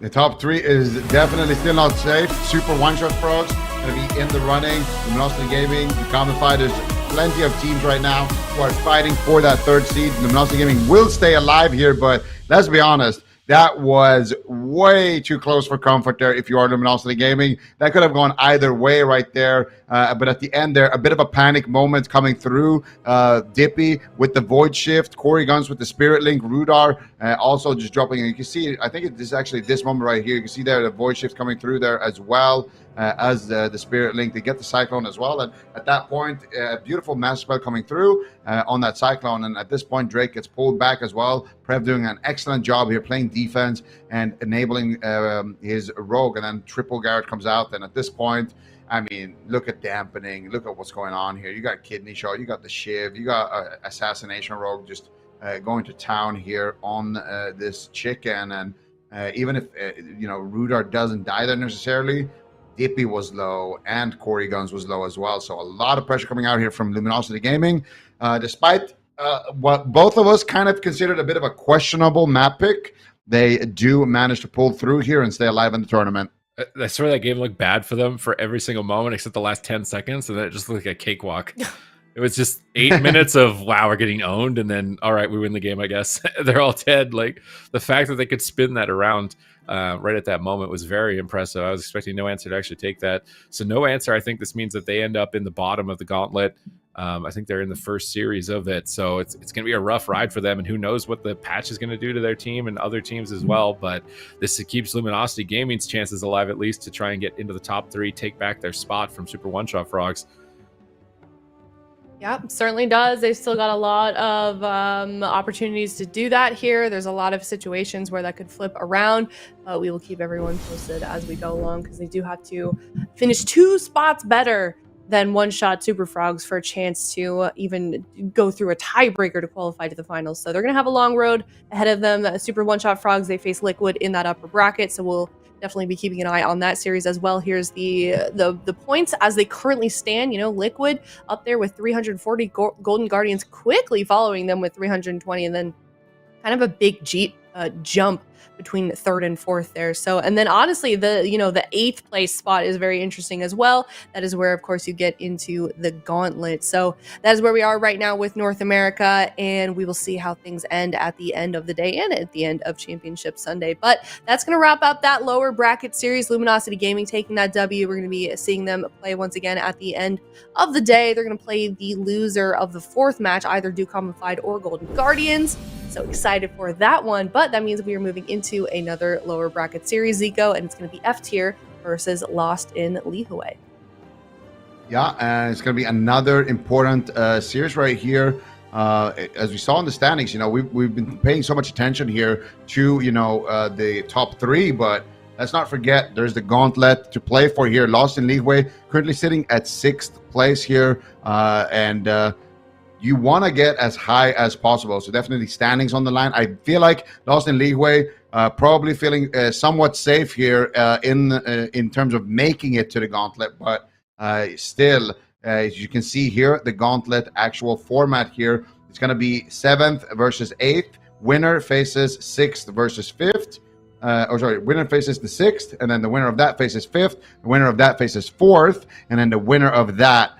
The top 3 is definitely still not safe. Super one-shot frogs going to be in the running. Luminosity Gaming, DUKAMIFIED. There's plenty of teams right now who are fighting for that 3rd seed. Luminosity Gaming will stay alive here, but let's be honest, that was way too close for comfort there if you are Luminosity Gaming. That could have gone either way right there. But at the end there, a bit of a panic moment coming through. Dippy with the Void Shift, Korrigans with the Spirit Link, Rudar also just dropping. And you can see, I think it is actually this moment right here. You can see there the Void Shift coming through there as well. As the Spirit Link. They get the Cyclone as well. And at that point, a beautiful Master Spell coming through on that Cyclone. And at this point, Drake gets pulled back as well. Prev doing an excellent job here, playing defense and enabling his Rogue. And then Triple Garrett comes out. And at this point, I mean, look at dampening. Look at what's going on here. You got Kidney Shot. You got the Shiv. You got Assassination Rogue just going to town here on this chicken. And even if, Rudar doesn't die there necessarily, Dippy was low and Korrigans was low as well. So a lot of pressure coming out here from Luminosity Gaming. Despite what both of us kind of considered a bit of a questionable map pick, they do manage to pull through here and stay alive in the tournament. I swear that game looked bad for them for every single moment except the last 10 seconds. And then it just looked like a cakewalk. It was just 8 minutes of, wow, we're getting owned. And then, all right, we win the game, I guess. They're all dead. Like, the fact that they could spin that around right at that moment was very impressive. I was expecting No Answer to actually take that. So No Answer, I think this means that they end up in the bottom of the gauntlet. I think they're in the first series of it. So it's going to be a rough ride for them. And who knows what the patch is going to do to their team and other teams as well. But this keeps Luminosity Gaming's chances alive, at least, to try and get into the top 3, take back their spot from Super One-Shot Frogs. Yeah, certainly does. They've still got a lot of opportunities to do that here. There's a lot of situations where that could flip around. We will keep everyone posted as we go along because they do have to finish 2 spots better than one-shot Super Frogs for a chance to even go through a tiebreaker to qualify to the finals. So they're going to have a long road ahead of them. Super one-shot Frogs, they face Liquid in that upper bracket, so we'll definitely be keeping an eye on that series as well. Here's the points as they currently stand. Liquid up there with 340, Golden Guardians quickly following them with 320, and then kind of a big jump between third and fourth there. So, and then honestly, the eighth place spot is very interesting as well. That is where, of course, you get into the gauntlet. So that is where we are right now with North America, and we will see how things end at the end of the day and at the end of Championship Sunday. But that's going to wrap up that lower bracket series. Luminosity Gaming taking that W. We're going to be seeing them play once again at the end of the day. They're going to play the loser of the fourth match, either DUKAMIFIED or Golden Guardians. So excited for that one. But that means we are moving into another lower bracket series, Zico, and it's going to be F tier versus Lost in LIHUE. Yeah, and it's going to be another important series right here. As we saw in the standings, we've been paying so much attention here to, the top three, but let's not forget there's the gauntlet to play for here. Lost in LIHUE currently sitting at 6th place here, and you want to get as high as possible. So definitely standings on the line. I feel like Lost in LIHUE probably feeling somewhat safe here in terms of making it to the gauntlet, but still, as you can see here, the gauntlet actual format here, it's going to be 7th versus 8th. Winner faces 6th versus 5th. Winner faces the 6th, and then the winner of that faces 5th. The winner of that faces 4th, and then the winner of that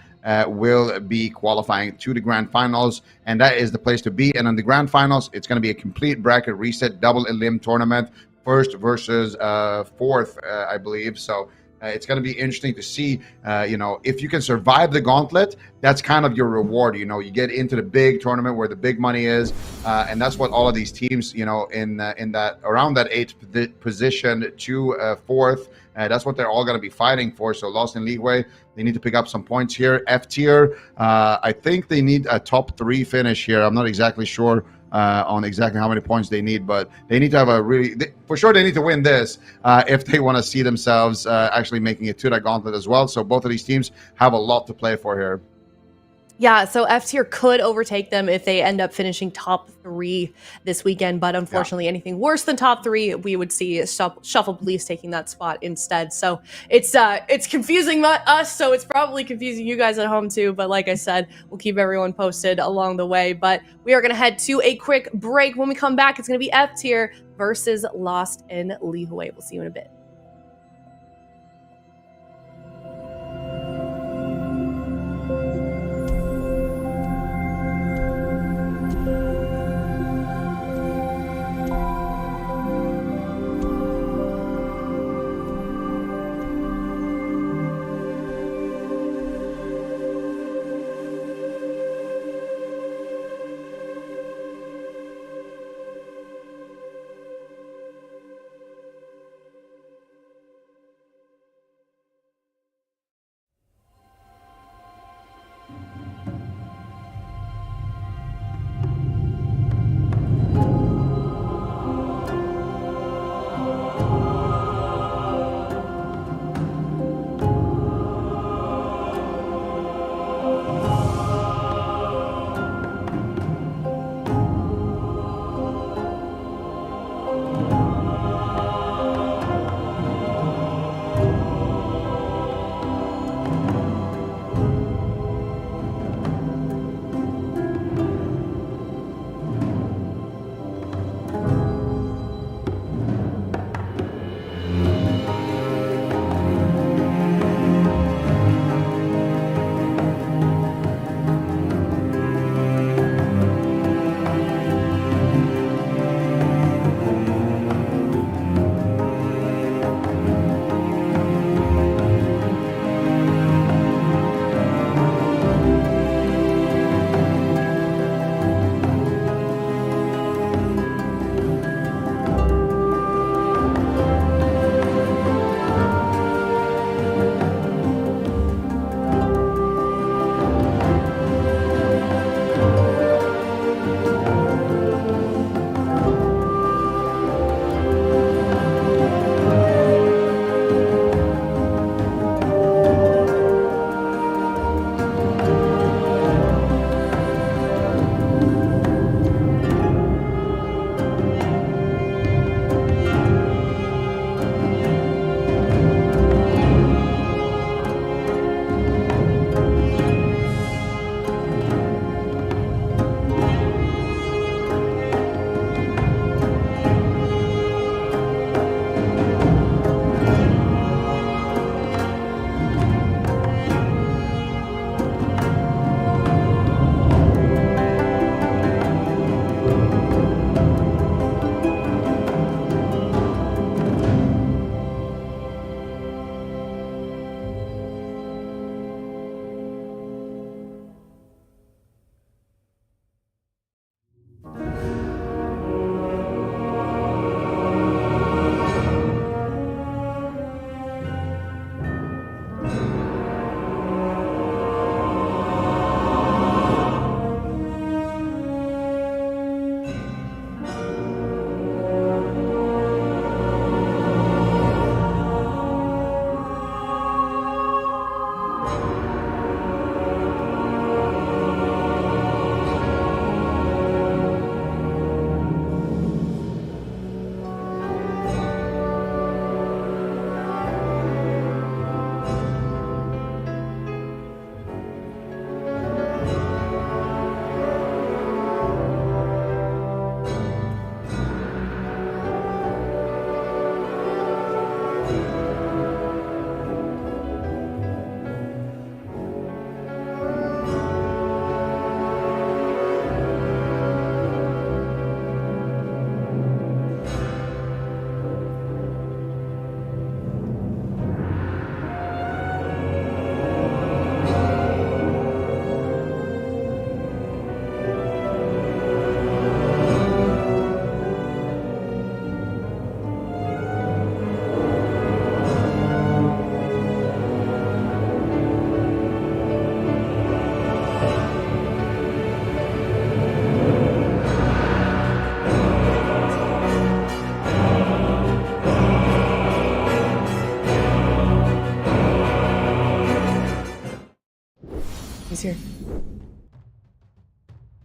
will be qualifying to the grand finals, and that is the place to be. And in the grand finals, it's going to be a complete bracket reset, double elim tournament, 1st versus 4th, I believe. So it's going to be interesting to see, if you can survive the gauntlet, that's kind of your reward. You get into the big tournament where the big money is, and that's what all of these teams, in that around that 8th position to 4th, that's what they're all going to be fighting for. So Lost in LIHUE, they need to pick up some points here. F tier, I think they need a top 3 finish here. I'm not exactly sure on exactly how many points they need, but they need to have for sure they need to win this if they want to see themselves actually making it to that gauntlet as well. So both of these teams have a lot to play for here. Yeah, so F tier could overtake them if they end up finishing top 3 this weekend, but unfortunately, anything worse than top 3, we would see Shuffle Police taking that spot instead. So it's confusing us, so it's probably confusing you guys at home too. But like I said, we'll keep everyone posted along the way. But we are going to head to a quick break. When we come back, it's going to be F tier versus Lost in LIHUE. We'll see you in a bit.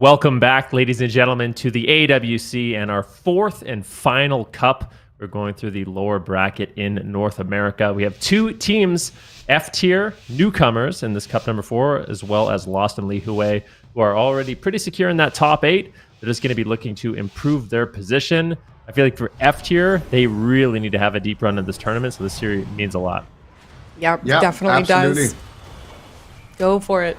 Welcome back, ladies and gentlemen, to the AWC and our fourth and final cup. We're going through the lower bracket in North America. We have two teams, F tier newcomers in this cup number 4, as well as Lost and LIHUE, who are already pretty secure in that top 8. They're just going to be looking to improve their position. I feel like for F tier, they really need to have a deep run in this tournament, so this series means a lot. Yep, definitely absolutely does. Go for it.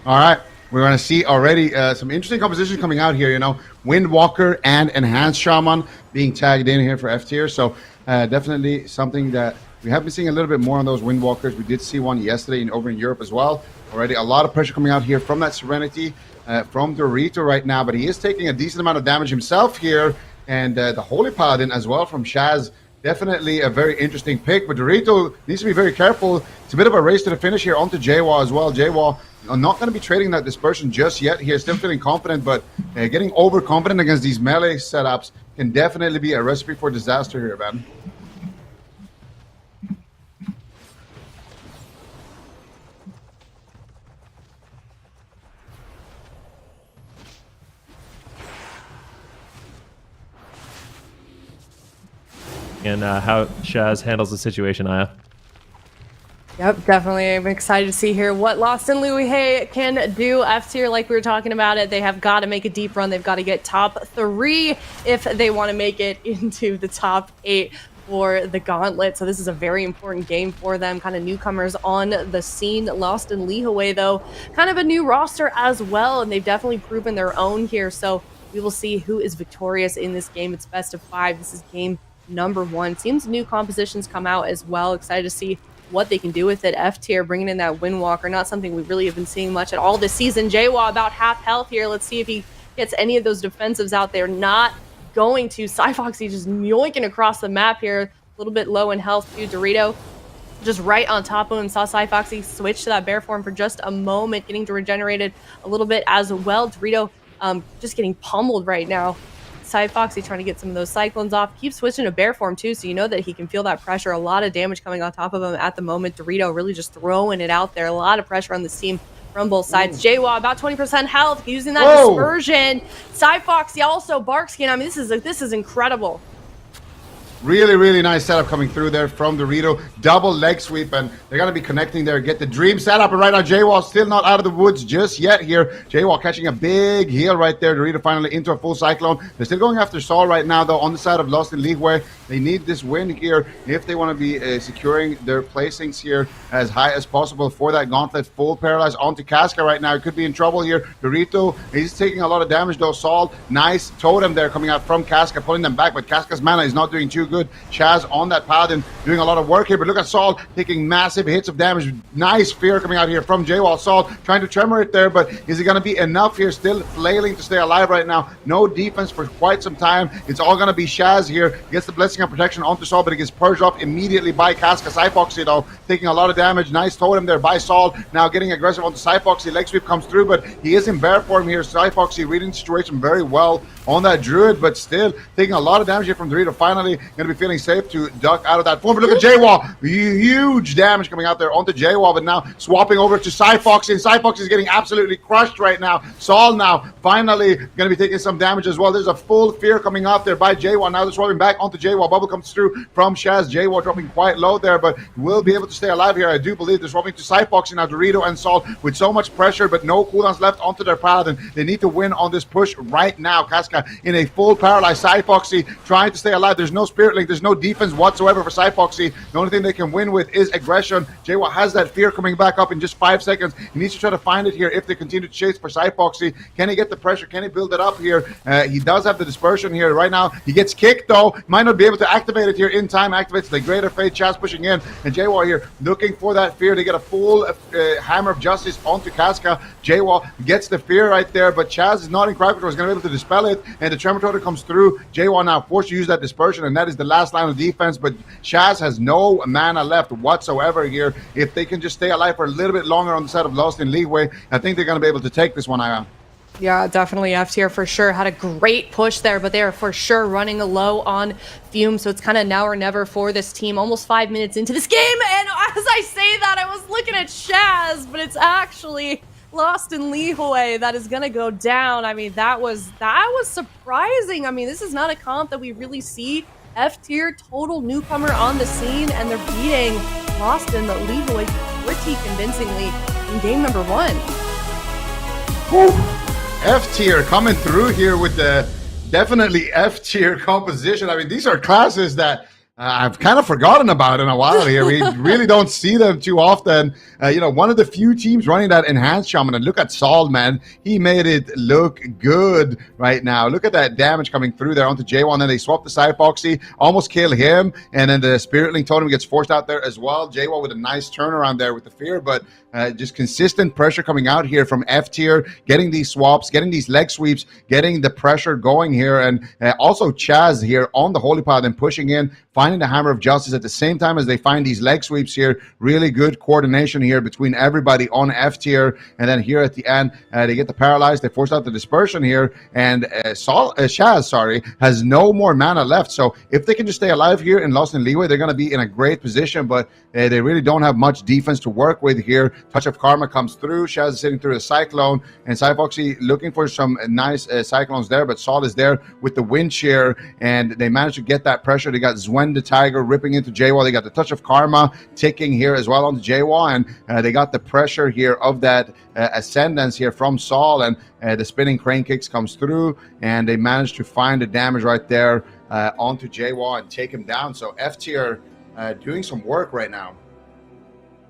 All right. We're going to see already some interesting compositions coming out here, Windwalker and Enhanced Shaman being tagged in here for F tier. So definitely something that we have been seeing a little bit more on those Windwalkers. We did see one yesterday over in Europe as well. Already a lot of pressure coming out here from that Serenity, from Dorito right now, but he is taking a decent amount of damage himself here. And the Holy Paladin as well from Shaz. Definitely a very interesting pick, but Dorito needs to be very careful. It's a bit of a race to the finish here onto JWA as well. JWA not going to be trading that dispersion just yet here, still feeling confident, but getting overconfident against these melee setups can definitely be a recipe for disaster here, man. And how Shaz handles the situation, Aya. Yep, definitely. I'm excited to see here what Lost and LIHUE can do. F tier, like we were talking about it, they have got to make a deep run. They've got to get top 3 if they want to make it into the top 8 for the Gauntlet. So this is a very important game for them. Kind of newcomers on the scene. Lost and LIHUE, though, kind of a new roster as well, and they've definitely proven their own here. So we will see who is victorious in this game. It's best of 5. This is game number 1. Seems new compositions come out as well. Excited to see what they can do with it. F tier bringing in that Windwalker, not something we really have been seeing much at all this season. JWA about half health here. Let's see if he gets any of those defensives out there. Not going to. Cyfoxy just yoinking across the map here. A little bit low in health too. Dorito just right on top of him. Saw Cyfoxy switch to that bear form for just a moment, getting to regenerated a little bit as well. Dorito just getting pummeled right now. Cyfoxy trying to get some of those cyclones off. Keeps switching to bear form too, so you know that he can feel that pressure. A lot of damage coming on top of him at the moment. Dorito really just throwing it out there. A lot of pressure on this team from both sides. JWA about 20% health, using that dispersion. Cyfoxy also Barkskin. I mean, this is incredible. Really, really nice setup coming through there from Dorito. Double leg sweep, and they're going to be connecting there. Get the dream setup, and right now JWA still not out of the woods just yet here. JWA catching a big heal right there. Dorito finally into a full cyclone. They're still going after Saul right now, though, on the side of Lost in LIHUE. They need this win here if they want to be securing their placings here as high as possible for that Gauntlet. Full paralyze onto Casca right now. It could be in trouble here. Dorito, he's taking a lot of damage, though. Saul, nice totem there coming out from Casca, pulling them back, but Casca's mana is not doing too good. Shaz on that Paladin doing a lot of work here, but look at Saul taking massive hits of damage. Nice fear coming out here from JWA. Saul trying to tremor it there, but is it going to be enough here? Still flailing to stay alive right now. No defense for quite some time. It's all going to be Shaz here. Gets the Blessing of Protection onto Saul, but it gets purged off immediately by Casca. Cyfoxy, though, taking a lot of damage. Nice totem there by Saul. Now getting aggressive onto Cyfoxy. Leg sweep comes through, but he is in bear form here. Cyfoxy reading the situation very well on that Druid, but still taking a lot of damage here from Dorito. Finally going to be feeling safe to duck out of that form. But look at JWA. Huge damage coming out there onto JWA, but now swapping over to Cyfoxy, and Cyfoxy is getting absolutely crushed right now. Saul now finally going to be taking some damage as well. There's a full fear coming out there by JWA. Now they're swapping back onto JWA. Bubble comes through from Shaz. JWA dropping quite low there, but will be able to stay alive here. I do believe they're swapping to Cyfoxy now. Dorito and Saul with so much pressure, but no cooldowns left onto their Paladin. They need to win on this push right now. Casca in a full paralyzed. Cyfoxy trying to stay alive. There's no Spirit Link. There's no defense whatsoever for Cyfoxy. The only thing they can win with is aggression. JWA has that fear coming back up in just 5 seconds. He needs to try to find it here if they continue to chase for Cyfoxy. Can he get the pressure? Can he build it up here? He does have the dispersion here right now. He gets kicked, though. Might not be able to activate it here in time. Activates the Greater Fate. Chaz pushing in, and JWA here looking for that fear. They get a full Hammer of Justice onto Casca. JWA gets the fear right there, but Chaz is not in crowd control. He's going to be able to dispel it, and the Tremor Totem comes through. JWA now forced to use that dispersion, and that is the last line of defense, but Shaz has no mana left whatsoever here. If they can just stay alive for a little bit longer on the side of Lost in LIHUE, I think they're going to be able to take this one, Aya. Yeah, definitely. F tier for sure had a great push there, but they are for sure running low on fumes. So it's kind of now or never for this team. Almost 5 minutes into this game, and as I say that, I was looking at Shaz, but it's actually Lost in LIHUE that is gonna go down. I mean, that was surprising. I mean, this is not a comp that we really see. F tier, total newcomer on the scene, and they're beating Lost in the LIHUE pretty convincingly in game number 1. Whew. F tier coming through here with the definitely F tier composition. I mean, these are classes that I've kind of forgotten about in a while here. We really don't see them too often. One of the few teams running that enhanced shaman. And look at Saul, man. He made it look good right now. Look at that damage coming through there onto J1. Then they swap the Cyfoxy, almost kill him. And then the Spirit Link Totem gets forced out there as well. J1 with a nice turnaround there with the fear. But just consistent pressure coming out here from F tier, getting these swaps, getting these leg sweeps, getting the pressure going here. And also Chaz here on the Holy Paladin pushing in, finding the Hammer of Justice at the same time as they find these leg sweeps here. Really good coordination here between everybody on F tier. And then here at the end, they get the Paralyzed. They force out the Dispersion here. And Shaz, has no more mana left. So if they can just stay alive here in Lost in LIHUE, they're going to be in a great position. But they really don't have much defense to work with here. Touch of Karma comes through. Shaz is sitting through a Cyclone. And Cyfoxy looking for some nice Cyclones there. But Saul is there with the Wind Shear. And they managed to get that pressure. They got Zwen the Tiger ripping into Jawa. They got the Touch of Karma ticking here as well onto Jawa. And they got the pressure here of that Ascendance here from Saul. And the Spinning Crane Kicks comes through. And they managed to find the damage right there onto Jawa and take him down. So F tier doing some work right now.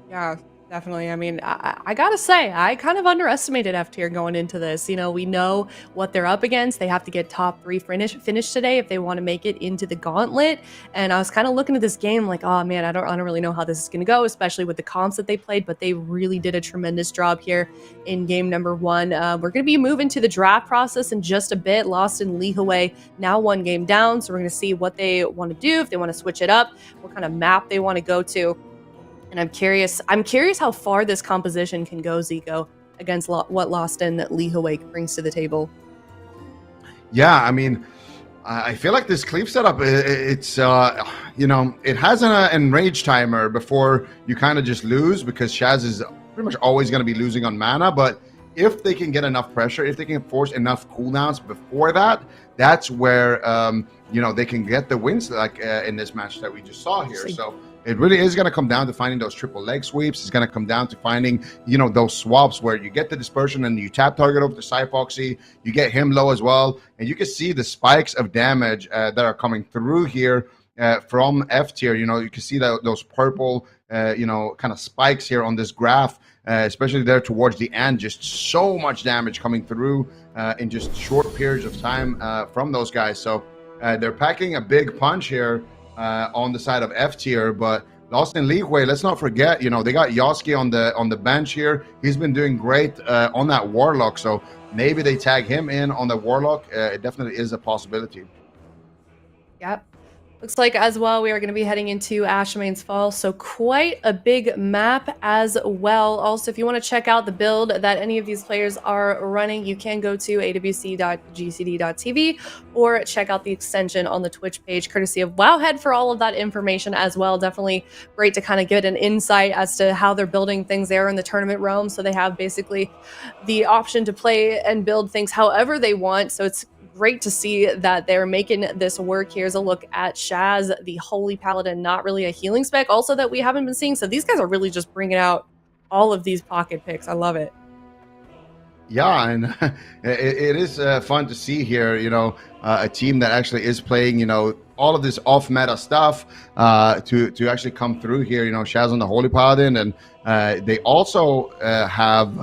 Yeah, definitely. I mean, I gotta say, I kind of underestimated F tier going into this. We know what they're up against. They have to get top 3 finish today if they want to make it into the gauntlet. And I was kind of looking at this game like, oh man, I don't really know how this is going to go, especially with the comps that they played. But they really did a tremendous job here in game number 1. We're going to be moving to the draft process in just a bit. Lost in LIHUE, now 1 game down. So we're going to see what they want to do, if they want to switch it up, what kind of map they want to go to. And I'm curious how far this composition can go, Zico, against what Lost in LIHUE brings to the table. Yeah, I mean, I feel like this cleave setup, it's, it has an enrage timer before you kind of just lose, because Shaz is pretty much always going to be losing on mana. But if they can get enough pressure, if they can force enough cooldowns before that, that's where, they can get the wins, like in this match that we just saw here. So it really is going to come down to finding those triple leg sweeps. It's going to come down to finding, those swaps where you get the dispersion and you tap target over to Cyfoxy. You get him low as well. And you can see the spikes of damage that are coming through here from F tier. You can see those purple, kind of spikes here on this graph, especially there towards the end. Just so much damage coming through in just short periods of time from those guys. So they're packing a big punch here on the side of F tier. But Lost in LIHUE, let's not forget, they got Yoski on the bench here. He's been doing great on that Warlock, so maybe they tag him in on the Warlock. It definitely is a possibility. Yep. Looks like as well we are going to be heading into Ashmane's Fall, so quite a big map as well. Also, if you want to check out the build that any of these players are running, you can go to awc.gcd.tv or check out the extension on the Twitch page, courtesy of Wowhead, for all of that information as well. Definitely great to kind of get an insight as to how they're building things there in the tournament realm. So they have basically the option to play and build things however they want. So it's great to see that they're making this work. Here's a look at Shaz, the Holy Paladin, not really a healing spec also that we haven't been seeing. So these guys are really just bringing out all of these pocket picks. I love it. Yeah, and it is fun to see here, a team that actually is playing, all of this off-meta stuff to actually come through here. Shaz on the Holy Paladin, and they also have,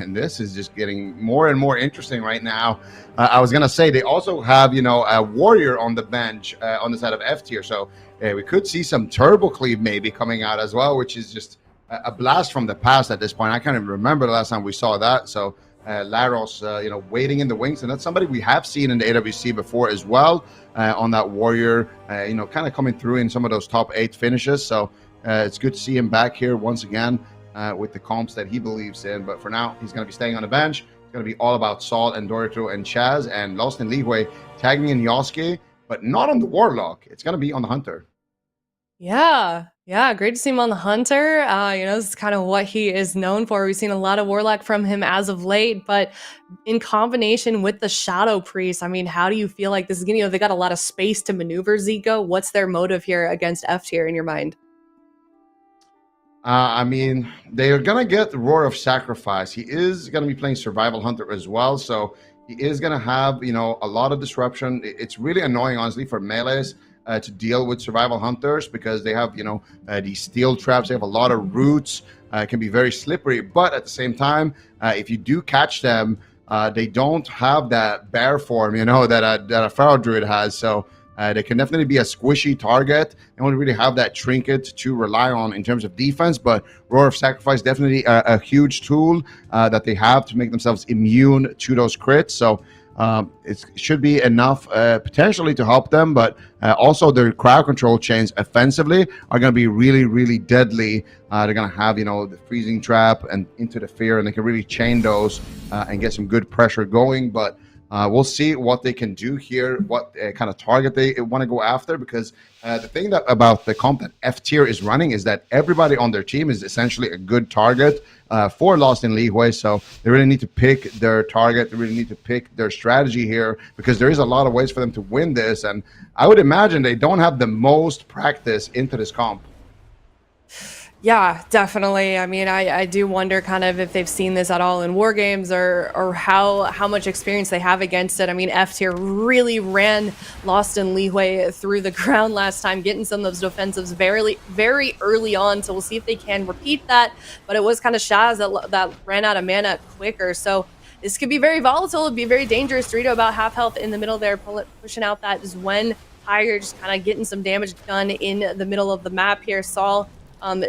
and this is just getting more and more interesting right now. I was going to say they also have, a Warrior on the bench on the side of F tier. So we could see some Turbo Cleave maybe coming out as well, which is just a blast from the past at this point. I can't even remember the last time we saw that. So Laros, waiting in the wings, and that's somebody we have seen in the AWC before as well on that Warrior, kind of coming through in some of those top 8 finishes. So it's good to see him back here once again with the comps that he believes in. But for now, he's going to be staying on the bench. It's going to be all about Saul and Dorito and Chaz, and Lost in LIHUE tagging in Yosuke, but not on the Warlock. It's going to be on the Hunter. Yeah, great to see him on the Hunter. This is kind of what he is known for. We've seen a lot of Warlock from him as of late, but in combination with the Shadow Priest, I mean, how do you feel like this is going to, they got a lot of space to maneuver, Zico. What's their motive here against F tier in your mind? I mean, they are going to get the Roar of Sacrifice. He is going to be playing Survival Hunter as well, so he is going to have, a lot of disruption. It's really annoying, honestly, for melees to deal with Survival Hunters because they have, these steel traps. They have a lot of roots. It can be very slippery, but at the same time, if you do catch them, they don't have that bear form, that a Pharaoh Druid has, so they can definitely be a squishy target. They don't really have that trinket to rely on in terms of defense, but Roar of Sacrifice definitely a huge tool that they have to make themselves immune to those crits. So it should be enough potentially to help them, but also their crowd control chains offensively are going to be really, really deadly. They're going to have, the freezing trap and into the fear, and they can really chain those and get some good pressure going. But we'll see what they can do here, what kind of target they want to go after, because the thing about the comp that F tier is running is that everybody on their team is essentially a good target for Lost in LIHUE, so they really need to pick their target. They really need to pick their strategy here because there is a lot of ways for them to win this, and I would imagine they don't have the most practice into this comp. Yeah, definitely. I mean, I do wonder kind of if they've seen this at all in war games or how much experience they have against it. I mean, F tier really ran Lost in LIHUE through the ground last time, getting some of those defensives very, very early on. So we'll see if they can repeat that. But it was kind of Shaz that ran out of mana quicker. So this could be very volatile. It'd be very dangerous. Dorito about half health in the middle there, pushing out that Zwen Tiger, just kind of getting some damage done in the middle of the map here. Saul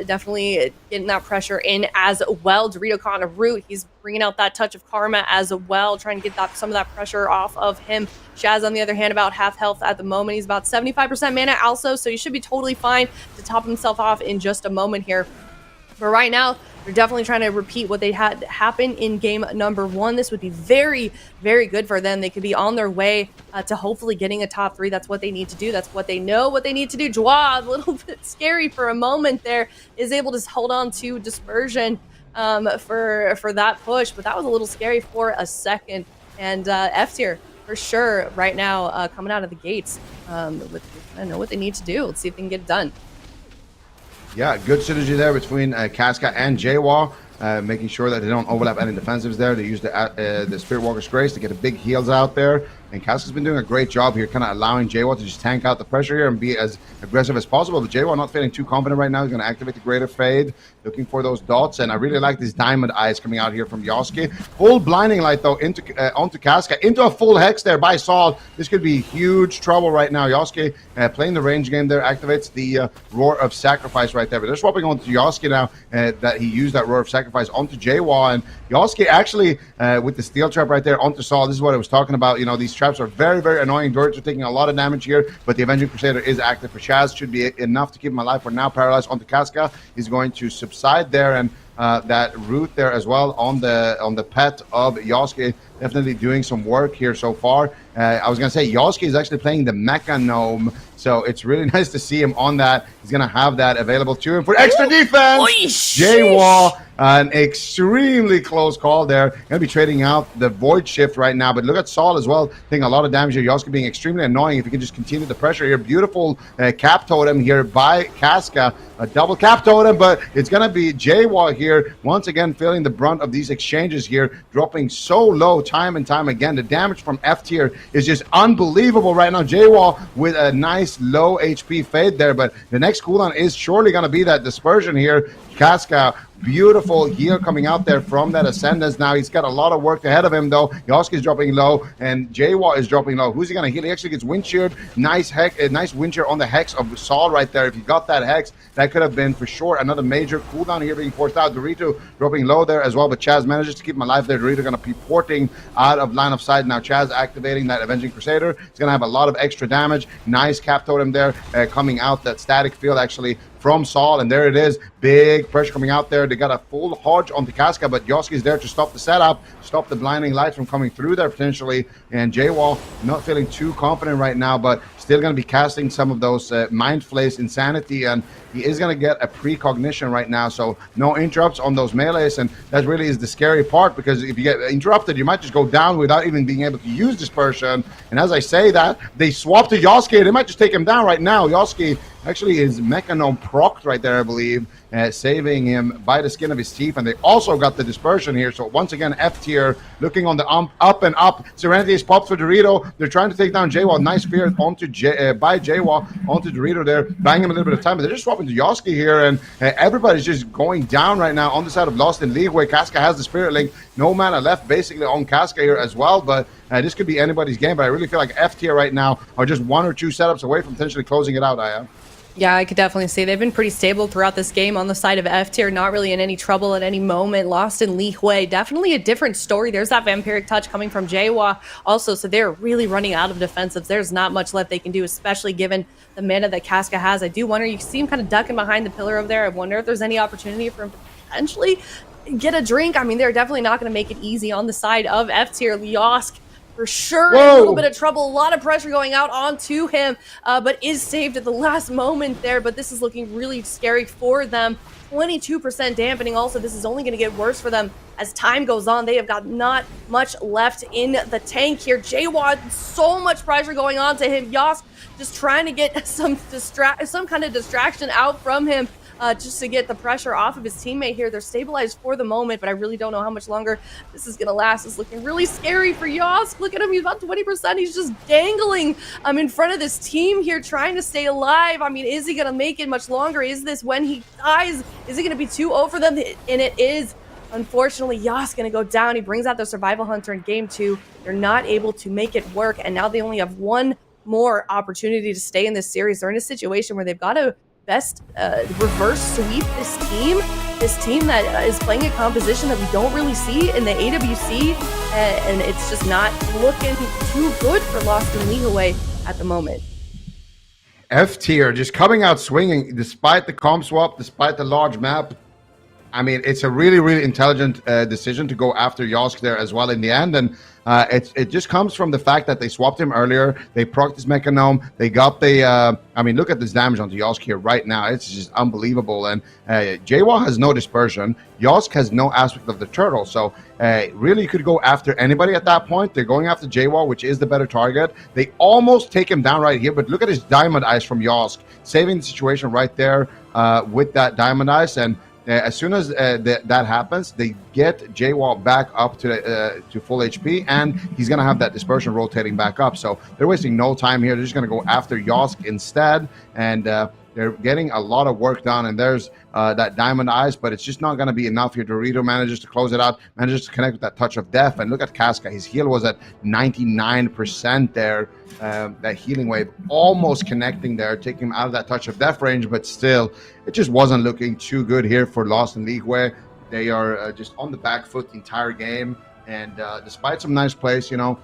definitely getting that pressure in as well. Dorito caught a root. He's bringing out that touch of karma as well, trying to get some of that pressure off of him. Shaz, on the other hand, about half health at the moment. He's about 75% mana also, so he should be totally fine to top himself off in just a moment here. But right now, they're definitely trying to repeat what they had happen in game number 1. This would be very, very good for them. They could be on their way to hopefully getting a top 3. That's what they need to do. That's what they know what they need to do. Jwa, a little bit scary for a moment there, is able to hold on to Dispersion for that push. But that was a little scary for a second. And F tier, for sure, right now, coming out of the gates, I know what they need to do. Let's see if they can get it done. Yeah, good synergy there between Casca and Jwa, making sure that they don't overlap any defensives there. They use the Spirit Walker's Grace to get the big heals out there. And Casca's been doing a great job here, kind of allowing Jwa to just tank out the pressure here and be as aggressive as possible. But Jwa not feeling too confident right now. He's going to activate the Greater Fade, looking for those dots. And I really like these Diamond Eyes coming out here from Yoski. Full Blinding Light, though, onto Casca. Into a full Hex there by Saul. This could be huge trouble right now. Yoski playing the range game there, activates the Roar of Sacrifice right there. But they're swapping onto Yoski now that he used that Roar of Sacrifice onto Jwa. And Yoski actually, with the Steel Trap right there onto Saul, this is what I was talking about. These traps are very, very annoying. Dorits are taking a lot of damage here, but the Avenging Crusader is active for Shaz. Should be enough to keep him alive for now. Paralyzed onto Casca. He's going to subside there, and that root there as well on the pet of Yoski. Definitely doing some work here so far. I was going to say Yoski is actually playing the Mecha Gnome, so it's really nice to see him on that. He's going to have that available to him for extra defense. Jwa, an extremely close call there. Going to be trading out the Void Shift right now, but look at Saul as well, taking a lot of damage here. Yoski being extremely annoying if he can just continue the pressure here. Beautiful cap totem here by Casca. A double cap totem, but it's going to be Jwa here once again feeling the brunt of these exchanges here, dropping so low time and time again. The damage from F tier is just unbelievable right now. Jwa with a nice low HP fade there, but the next cooldown is surely going to be that Dispersion here. Casca, beautiful heal coming out there from that Ascendance. Now he's got a lot of work ahead of him though. Yoski's dropping low and Jwa is dropping low. Who's he going to heal? He actually gets Wind Sheared. Nice Wind Shear on the Hex of Saul right there. If you got that Hex, that could have been for sure another major cooldown here being forced out. Dorito dropping low there as well, but Chaz manages to keep him alive there. Dorito going to be porting out of line of sight. Now Chaz activating that Avenging Crusader. He's going to have a lot of extra damage. Nice cap totem there coming out. That static field actually from Saul, and there it is. Big pressure coming out there. They got a full hodge on the Casca, but Yoski is there to stop the setup, stop the blinding light from coming through there potentially. And JWall not feeling too confident right now, but still going to be casting some of those Mind Flays Insanity, and he is going to get a precognition right now, so no interrupts on those melees, and that really is the scary part, because if you get interrupted, you might just go down without even being able to use dispersion. And as I say that, they swap to Yoski. They might just take him down right now. Yoski actually is Mechanome procced right there, I believe, saving him by the skin of his teeth. And they also got the dispersion here. So once again, F tier looking on the up and up. Serenity is popped for Dorito. They're trying to take down JWall. Nice fear onto by JWall onto Dorito there, buying him a little bit of time. But they're just swapping to Yoski here, and everybody's just going down right now on the side of Lost in LIHUE. Casca has the Spirit Link. No mana left basically on Casca here as well, but this could be anybody's game. But I really feel like F tier right now are just 1 or 2 setups away from potentially closing it out, Aya. Yeah, I could definitely say they've been pretty stable throughout this game on the side of F tier, not really in any trouble at any moment. Lost in LIHUE, definitely a different story. There's that vampiric touch coming from JWall also, so they're really running out of defensives. There's not much left they can do, especially given the mana that Casca has. I do wonder, you see him kind of ducking behind the pillar over there. I wonder if there's any opportunity for him to potentially get a drink. I mean, they're definitely not going to make it easy on the side of F tier. Lyosk for sure, a little bit of trouble, a lot of pressure going out onto him, but is saved at the last moment there. But this is looking really scary for them. 22% dampening also. This is only going to get worse for them as time goes on. They have got not much left in the tank here. JWall, so much pressure going on to him. Yosk just trying to get some kind of distraction out from him, just to get the pressure off of his teammate here. They're stabilized for the moment, but I really don't know how much longer this is going to last. It's looking really scary for Yosk. Look at him. He's about 20%. He's just dangling in front of this team here, trying to stay alive. I mean, is he going to make it much longer? Is this when he dies? Is it going to be 2-0 for them? And it is. Unfortunately, Yosk going to go down. He brings out the Survival Hunter in game 2. They're not able to make it work, and now they only have one more opportunity to stay in this series. They're in a situation where they've got to best reverse sweep this team that is playing a composition that we don't really see in the AWC, and it's just not looking too good for Lost in LIHUE at the moment. F tier just coming out swinging despite the comp swap, despite the large map. I mean, it's a really, really intelligent decision to go after Yosk there as well in the end. And it just comes from the fact that they swapped him earlier. They procced his Mechanome. They got the... I mean, look at this damage onto Yosk here right now. It's just unbelievable. And JWall has no dispersion. Yosk has no aspect of the turtle. So really, you could go after anybody at that point. They're going after JWall, which is the better target. They almost take him down right here. But look at his Diamond Eyes from Yosk, saving the situation right there with that Diamond Eyes. And as soon as that happens, they get JWall back up to full HP, and he's going to have that dispersion rotating back up. So they're wasting no time here. They're just going to go after Yosk instead, and they're getting a lot of work done. And there's that Diamond Eyes, but it's just not going to be enough here. Dorito manages to close it out, manages to connect with that Touch of Death. And look at Casca. His heal was at 99% there. That healing wave almost connecting there, taking him out of that Touch of Death range, but still, it just wasn't looking too good here for Lost in LIHUE. They are just on the back foot the entire game, and despite some nice plays, you know,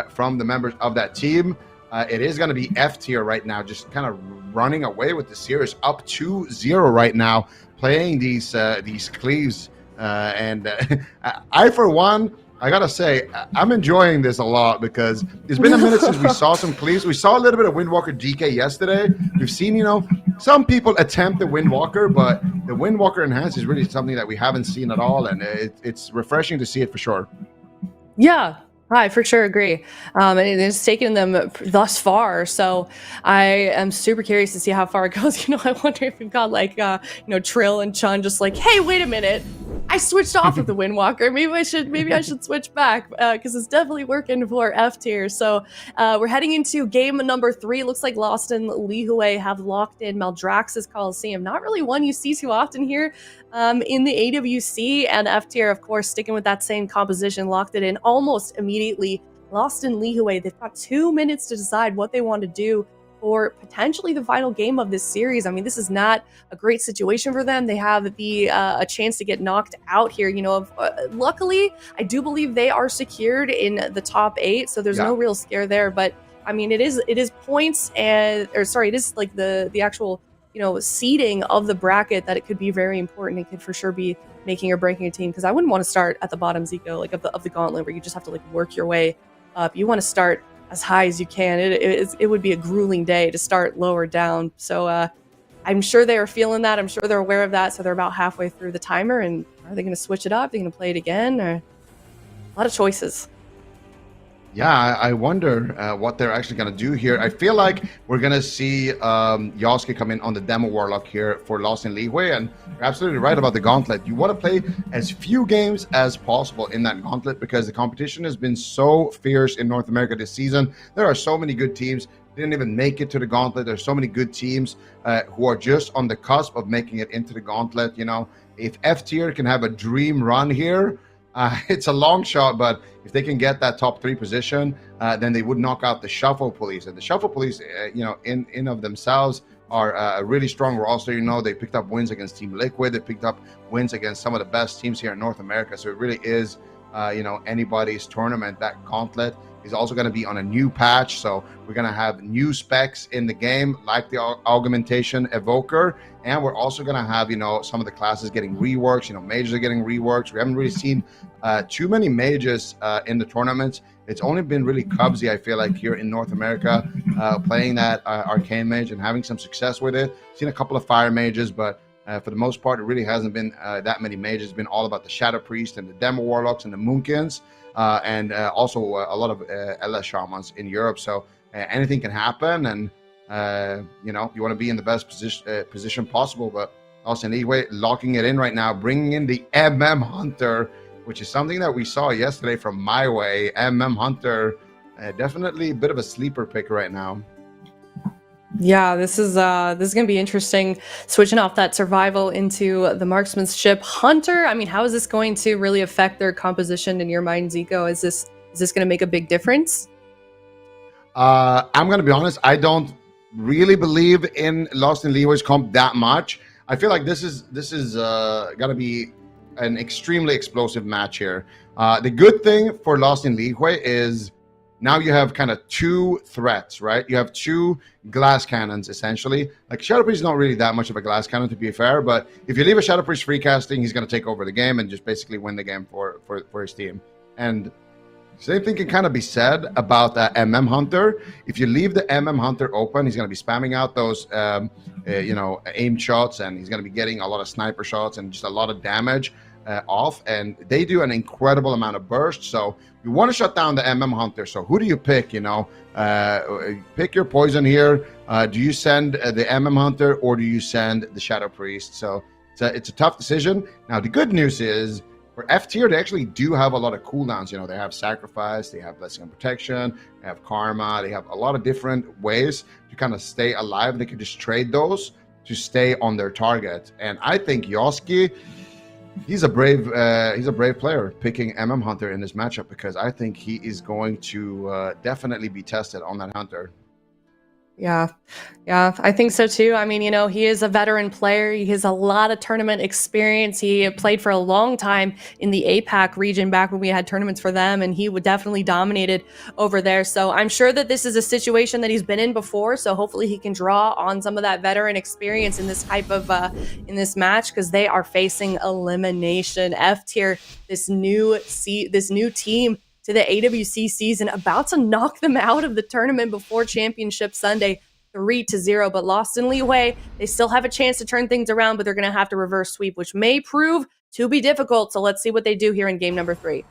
from the members of that team, it is going to be F tier right now, just kind of running away with the series, up 2-0 right now, playing these cleaves, and I, for one, I gotta say, I'm enjoying this a lot because it's been a minute since we saw some cleaves. We saw a little bit of Windwalker DK yesterday. We've seen, you know, some people attempt the Windwalker, but the Windwalker Enhanced is really something that we haven't seen at all, and it's refreshing to see it for sure. Yeah, I for sure agree. And it's taken them thus far, so I am super curious to see how far it goes. You know, I wonder if we've got like, you know, Trill and Chun just like, hey, wait a minute. I switched off of the Windwalker. Maybe I should switch back because it's definitely working for F tier. So we're heading into game number 3. Looks like Lost in LIHUE have locked in Maldraxxus Coliseum. Not really one you see too often here in the AWC, and F tier, of course, sticking with that same composition, locked it in almost immediately. Lost in LIHUE, they've got 2 minutes to decide what they want to do for potentially the final game of this series. I mean, this is not a great situation for them. They have a chance to get knocked out here. You know, luckily, I do believe they are secured in the top 8, so there's no real scare there. But I mean, it is points it is like the actual seeding of the bracket, that it could be very important. It could for sure be making or breaking a team, because I wouldn't want to start at the bottom, Zico, like of the gauntlet, where you just have to like work your way up. You want to start as high as you can. It would be a grueling day to start lower down. So I'm sure they are feeling that. I'm sure they're aware of that. So they're about halfway through the timer. And are they going to switch it up? Are they going to play it again? Or a lot of choices. Yeah, I wonder what they're actually going to do here. I feel like we're going to see Yosuke come in on the Demo Warlock here for Lost in Lihue, and you're absolutely right about the Gauntlet. You want to play as few games as possible in that Gauntlet, because the competition has been so fierce in North America this season. There are so many good teams didn't even make it to the Gauntlet. There's so many good teams who are just on the cusp of making it into the Gauntlet. If F tier can have a dream run here, it's a long shot, but if they can get that top 3 position, then they would knock out the Shuffle Police. And the Shuffle Police, in of themselves are a really strong roster. They picked up wins against Team LIHUE. They picked up wins against some of the best teams here in North America. So it really is, anybody's tournament. That Gauntlet is also going to be on a new patch. So we're going to have new specs in the game, like the Augmentation Evoker. And we're also going to have, some of the classes getting reworks. Mages are getting reworks. We haven't really seen too many mages in the tournaments. It's only been really Cubsy, I feel like, here in North America, playing that Arcane Mage and having some success with it. Seen a couple of Fire Mages, but for the most part, it really hasn't been that many mages. It's been all about the Shadow Priest and the Demo Warlocks and the Moonkins, and also a lot of LS Shamans in Europe. So anything can happen, and you want to be in the best position possible. But also in Lihue, locking it in right now, bringing in the Hunter, which is something that we saw yesterday from My Way. Hunter, definitely a bit of a sleeper pick right now. Yeah, this is gonna be interesting. Switching off that survival into the marksmanship Hunter. I mean, how is this going to really affect their composition in your mind, Zico? Is this gonna make a big difference? I'm gonna be honest. I don't really believe in Lost in Lihue's comp that much. I feel like this is gonna be an extremely explosive match here. The good thing for Lost in Lihue is now you have kind of 2 threats, right? You have 2 glass cannons, essentially. Like, Shadow Priest is not really that much of a glass cannon, to be fair, but if you leave a Shadow Priest free casting, he's going to take over the game and just basically win the game for his team. And same thing can kind of be said about Hunter. If you leave the Hunter open, he's going to be spamming out those, aimed shots, and he's going to be getting a lot of sniper shots and just a lot of damage off, and they do an incredible amount of burst. So you want to shut down the Hunter. So who do you pick? Pick your poison here. Do you send the Hunter, or do you send the Shadow Priest? So it's a tough decision. Now the good news is, for F tier, they actually do have a lot of cooldowns. They have Sacrifice, they have Blessing and Protection, they have Karma, they have a lot of different ways to kind of stay alive. They can just trade those to stay on their target. And I think Yosuke, he's a brave player picking Hunter in this matchup, because I think he is going to definitely be tested on that Hunter. Yeah, I think so too. I mean, he is a veteran player. He has a lot of tournament experience. He played for a long time in the APAC region back when we had tournaments for them, and he would definitely dominated over there. So I'm sure that this is a situation that he's been in before. So hopefully he can draw on some of that veteran experience in this type of in this match, because they are facing elimination. F tier, this new team to the AWC season, about to knock them out of the tournament before Championship Sunday, 3-0. But Lost in Lihue, they still have a chance to turn things around, but they're going to have to reverse sweep, which may prove to be difficult. So let's see what they do here in game number 3.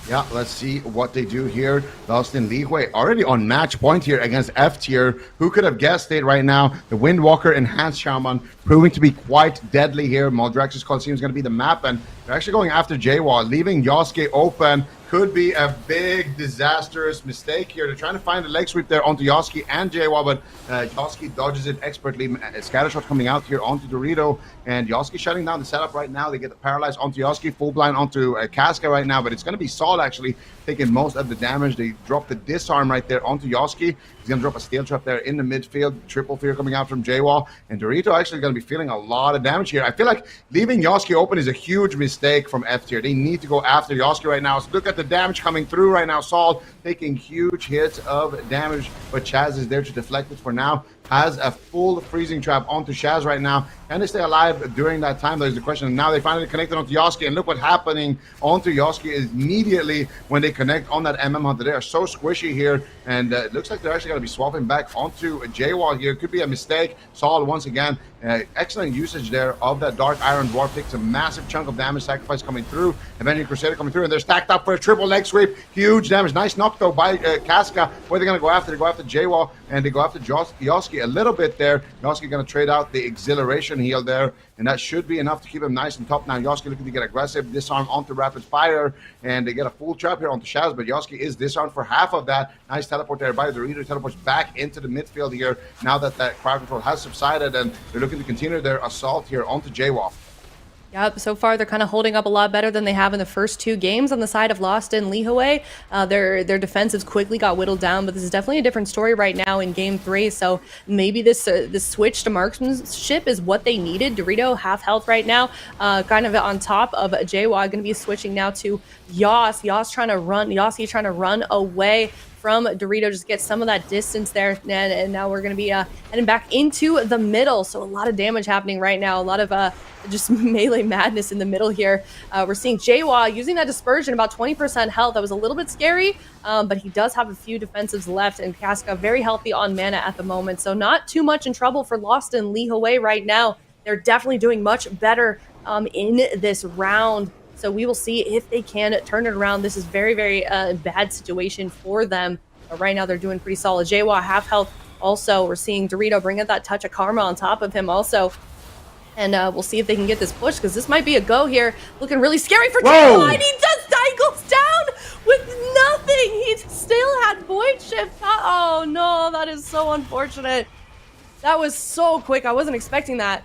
Yeah, let's see what they do here. Lost in Lihue already on match point here against F tier. Who could have guessed it right now? The Windwalker Enhanced Shaman proving to be quite deadly here. Moldrax's Coliseum is going to be the map, and they're actually going after J-Wall, leaving Yosuke open. Could be a big disastrous mistake here. They're trying to find the leg sweep there onto Yosuke and J-Wall, but Yosuke dodges it expertly. Scattershot coming out here onto Dorito, and Yosuke shutting down the setup right now. They get the paralyzed onto Yosuke, full blind onto Casca right now, but it's going to be Saul actually taking most of the damage. They drop the disarm right there onto Yosuke. He's going to drop a steel trap there in the midfield. Triple fear coming out from J-Wall, and Dorito actually going to be feeling a lot of damage here. I feel like leaving Yosuke open is a huge mistake from F tier. They need to go after Yosuke right now. So look at the damage coming through right now. Saul taking huge hits of damage, but Chaz is there to deflect it for now. Has a full freezing trap onto Shaz right now. Can they stay alive during that time? There's the question. And now they finally connected onto Yoski, and look what's happening onto Yoski immediately when they connect on that MM Hunter. They are so squishy here, and it looks like they're actually going to be swapping back onto J-Wall here. Could be a mistake. Saul once again, excellent usage there of that Dark Iron Dwarf. Takes a massive chunk of damage, sacrifice coming through, Avenging Crusader coming through, and they're stacked up for a triple leg sweep. Huge damage. Nice knock though by Casca. What are they going to go after? They go after J-Wall, and they go after Yoski a little bit there. Yoski going to trade out the exhilaration heal there, and that should be enough to keep him nice and top. Now Yoski looking to get aggressive, disarm onto rapid fire, and they get a full trap here onto Shaz, but Yoski is disarmed for half of that. Nice teleport there by Dorito. Teleports back into the midfield here now that that crowd control has subsided, and they're looking to continue their assault here onto J-Wall. Yep, so far they're kind of holding up a lot better than they have in the first two games on the side of Lost and LIHUE. Their defensives quickly got whittled down, but this is definitely a different story right now in Game 3. So maybe this switch to marksmanship is what they needed. Dorito half health right now, kind of on top of J-Wad, going to be switching now to Yas. Yas trying to run. Yoski trying to run away from Dorito, just get some of that distance there, and now we're going to be heading back into the middle. So a lot of damage happening right now, a lot of just melee madness in the middle here. We're seeing J-Wa using that dispersion, about 20% health. That was a little bit scary, but he does have a few defensives left, and Casca very healthy on mana at the moment. So not too much in trouble for Lost and LIHUE right now. They're definitely doing much better in this round. So we will see if they can turn it around. This is very, very bad situation for them. But right now they're doing pretty solid. J-Wa half health also. We're seeing Dorito bring in that touch of karma on top of him also. And we'll see if they can get this push, because this might be a go here. Looking really scary for J-Wa, and he just cycles down with nothing. He still had Void Shift. Oh no, that is so unfortunate. That was so quick. I wasn't expecting that.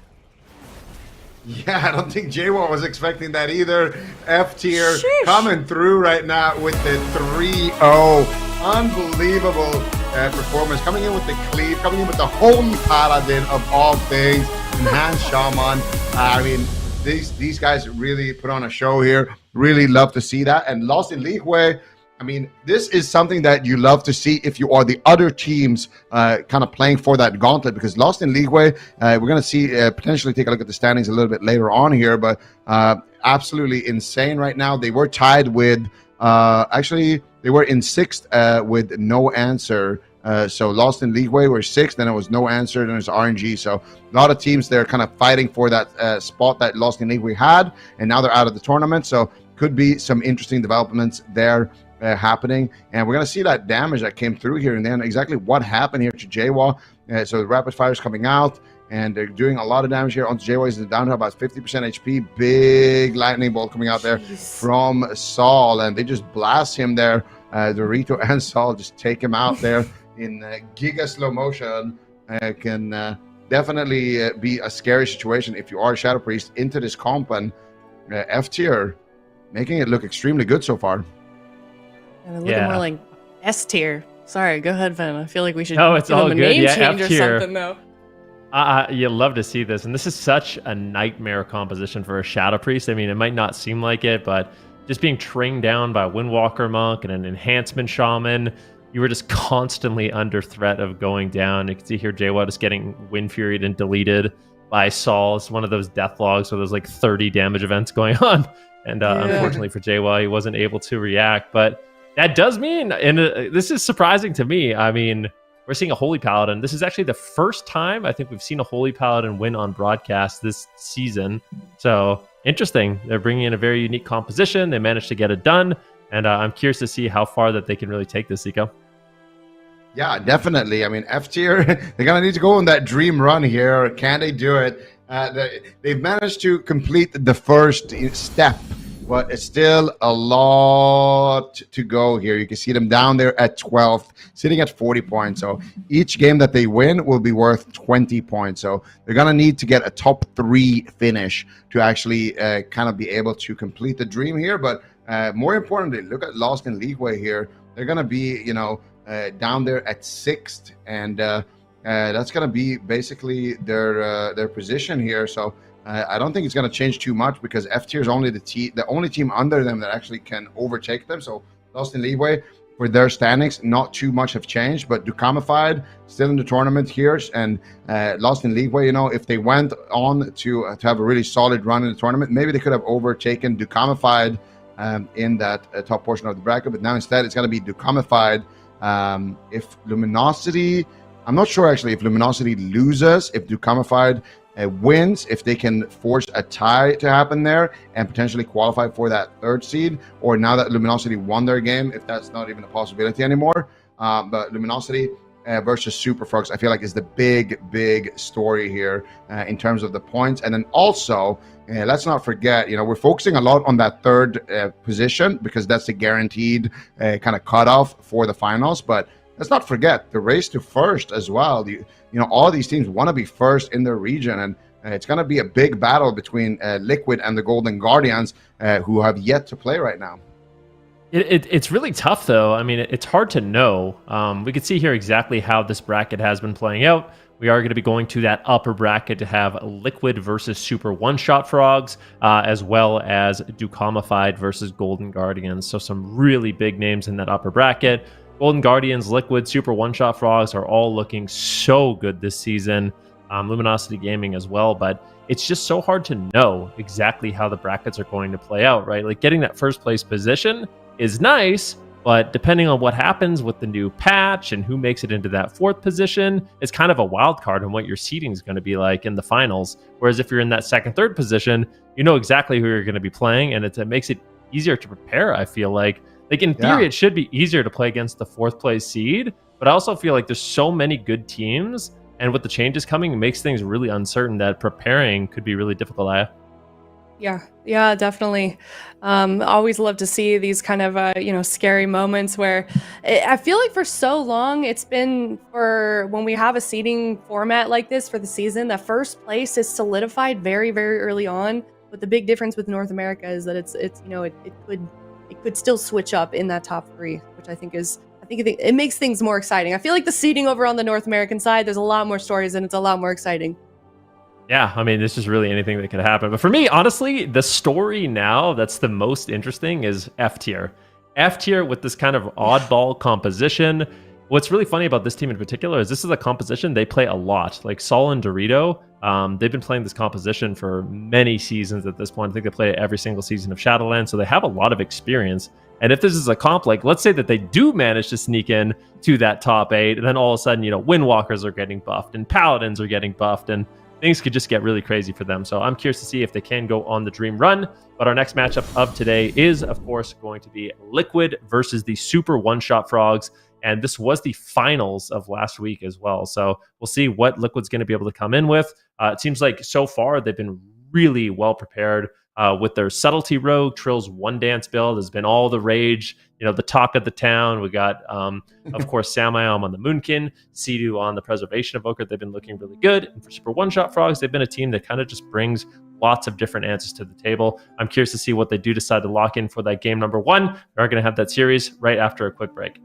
Yeah, I don't think J-Wall was expecting that either. F tier coming through right now with the 3-0. Unbelievable performance. Coming in with the cleave, coming in with the Holy Paladin of all things. Enhanced Shaman. I mean, these guys really put on a show here. Really love to see that. And Lost in LIHUE, I mean, this is something that you love to see if you are the other teams kind of playing for that gauntlet, because Lost in LIHUE, we're going to see potentially take a look at the standings a little bit later on here, but absolutely insane right now. They were tied with, actually, they were in 6th with no answer. So Lost in LIHUE were 6th, then it was no answer, then it was RNG. So a lot of teams there kind of fighting for that spot that Lost in LIHUE had, and now they're out of the tournament. So could be some interesting developments there happening, and we're going to see that damage that came through here, and then exactly what happened here to J-Wall. So the rapid fire is coming out, and they're doing a lot of damage here onto J-Wall. He's down to about 50% HP. Big lightning bolt coming out there from Saul, and they just blast him there. Dorito and Saul just take him out there in giga slow motion. Can definitely be a scary situation if you are Shadow Priest into this comp, and F tier making it look extremely good so far. And looking more like S tier. Sorry, go ahead, Ven. I feel like we should it's give all them a good. name Yeah, change F or tier. something, though. You love to see this, and this is such a nightmare composition for a Shadow Priest. I mean, it might not seem like it, but just being trained down by a Windwalker Monk and an Enhancement Shaman, you were just constantly under threat of going down. You can see here J-Wad is getting Wind Furied and deleted by Saul. It's one of those death logs where there's like 30 damage events going on, and unfortunately for J-Wad, he wasn't able to react, but that does mean, and this is surprising to me, I mean, we're seeing a Holy Paladin. This is actually the first time I think we've seen a Holy Paladin win on broadcast this season. So, interesting. They're bringing in a very unique composition. They managed to get it done, and I'm curious to see how far that they can really take this, Zico. Yeah, definitely. I mean, F tier, they're going to need to go on that dream run here. Can they do it? They've managed to complete the first step, but it's still a lot to go here. You can see them down there at 12th, sitting at 40 points. So each game that they win will be worth 20 points. So they're going to need to get a top 3 finish to actually kind of be able to complete the dream here. But more importantly, look at Lost in LIHUE here. They're going to be, down there at 6th, and that's going to be basically their position here. So I don't think it's going to change too much because F tier is only the only team under them that actually can overtake them. So Lost in Lihue, for their standings, not too much have changed. But DUKAMIFIED still in the tournament here, and Lost in Lihue, you know, if they went on to have a really solid run in the tournament, maybe they could have overtaken DUKAMIFIED in that top portion of the bracket. But now instead, it's going to be DUKAMIFIED. If Luminosity, I'm not sure actually if Luminosity loses, if DUKAMIFIED wins, if they can force a tie to happen there and potentially qualify for that third seed, or now that Luminosity won their game, if that's not even a possibility anymore. But Luminosity versus Super Frogs, I feel like is the big story here in terms of the points. And then also, let's not forget, you know, we're focusing a lot on that third position because that's the guaranteed kind of cutoff for the finals. But let's not forget the race to first as well. You know, all these teams want to be first in their region, and it's going to be a big battle between Liquid and the Golden Guardians, who have yet to play right now. It's really tough, though. I mean, it's hard to know. We can see here exactly how this bracket has been playing out. We are going to be going to that upper bracket to have Liquid versus Super One-Shot Frogs, as well as DUKAMIFIED versus Golden Guardians. So some really big names in that upper bracket. Golden Guardians, Liquid, Super One-Shot Frogs are all looking so good this season. Luminosity Gaming as well, but it's just so hard to know exactly how the brackets are going to play out, right? Like getting that first place position is nice, but depending on what happens with the new patch and who makes it into that fourth position, it's kind of a wild card on what your seeding is going to be like in the finals. Whereas if you're in that second, third position, you know exactly who you're going to be playing, and it makes it easier to prepare, I feel like. Like in theory, it should be easier to play against the fourth place seed, but I also feel like there's so many good teams, and with the changes coming, it makes things really uncertain that preparing could be really difficult. Yeah, definitely. Always love to see these kind of scary moments where I feel like for so long it's been, for when we have a seeding format like this for the season, the first place is solidified very, very early on. But the big difference with North America is that it could still switch up in that top three, which I think it makes things more exciting. I feel like the seeding over on the North American side, there's a lot more stories and it's a lot more exciting. Yeah, I mean, this is really anything that could happen. But for me, honestly, the story now that's the most interesting is F tier. F tier with this kind of oddball composition. What's really funny about this team in particular is this is a composition they play a lot. Like Sol and Dorito, they've been playing this composition for many seasons at this point. I think they play it every single season of Shadowlands, so they have a lot of experience. And if this is a comp, like let's say that they do manage to sneak in to that top 8, and then all of a sudden, you know, Windwalkers are getting buffed and Paladins are getting buffed, and things could just get really crazy for them. So I'm curious to see if they can go on the dream run. But our next matchup of today is, of course, going to be Liquid versus the Super One-Shot Frogs. And this was the finals of last week as well. So we'll see what Liquid's going to be able to come in with. It seems like so far they've been really well prepared with their Subtlety Rogue. Trill's One Dance build has been all the rage, you know, the talk of the town. We got, of course, Samayam on the Moonkin, Sidu on the Preservation Evoker. They've been looking really good. And for Super One-Shot Frogs, they've been a team that kind of just brings lots of different answers to the table. I'm curious to see what they do decide to lock in for that game number 1. We are going to have that series right after a quick break.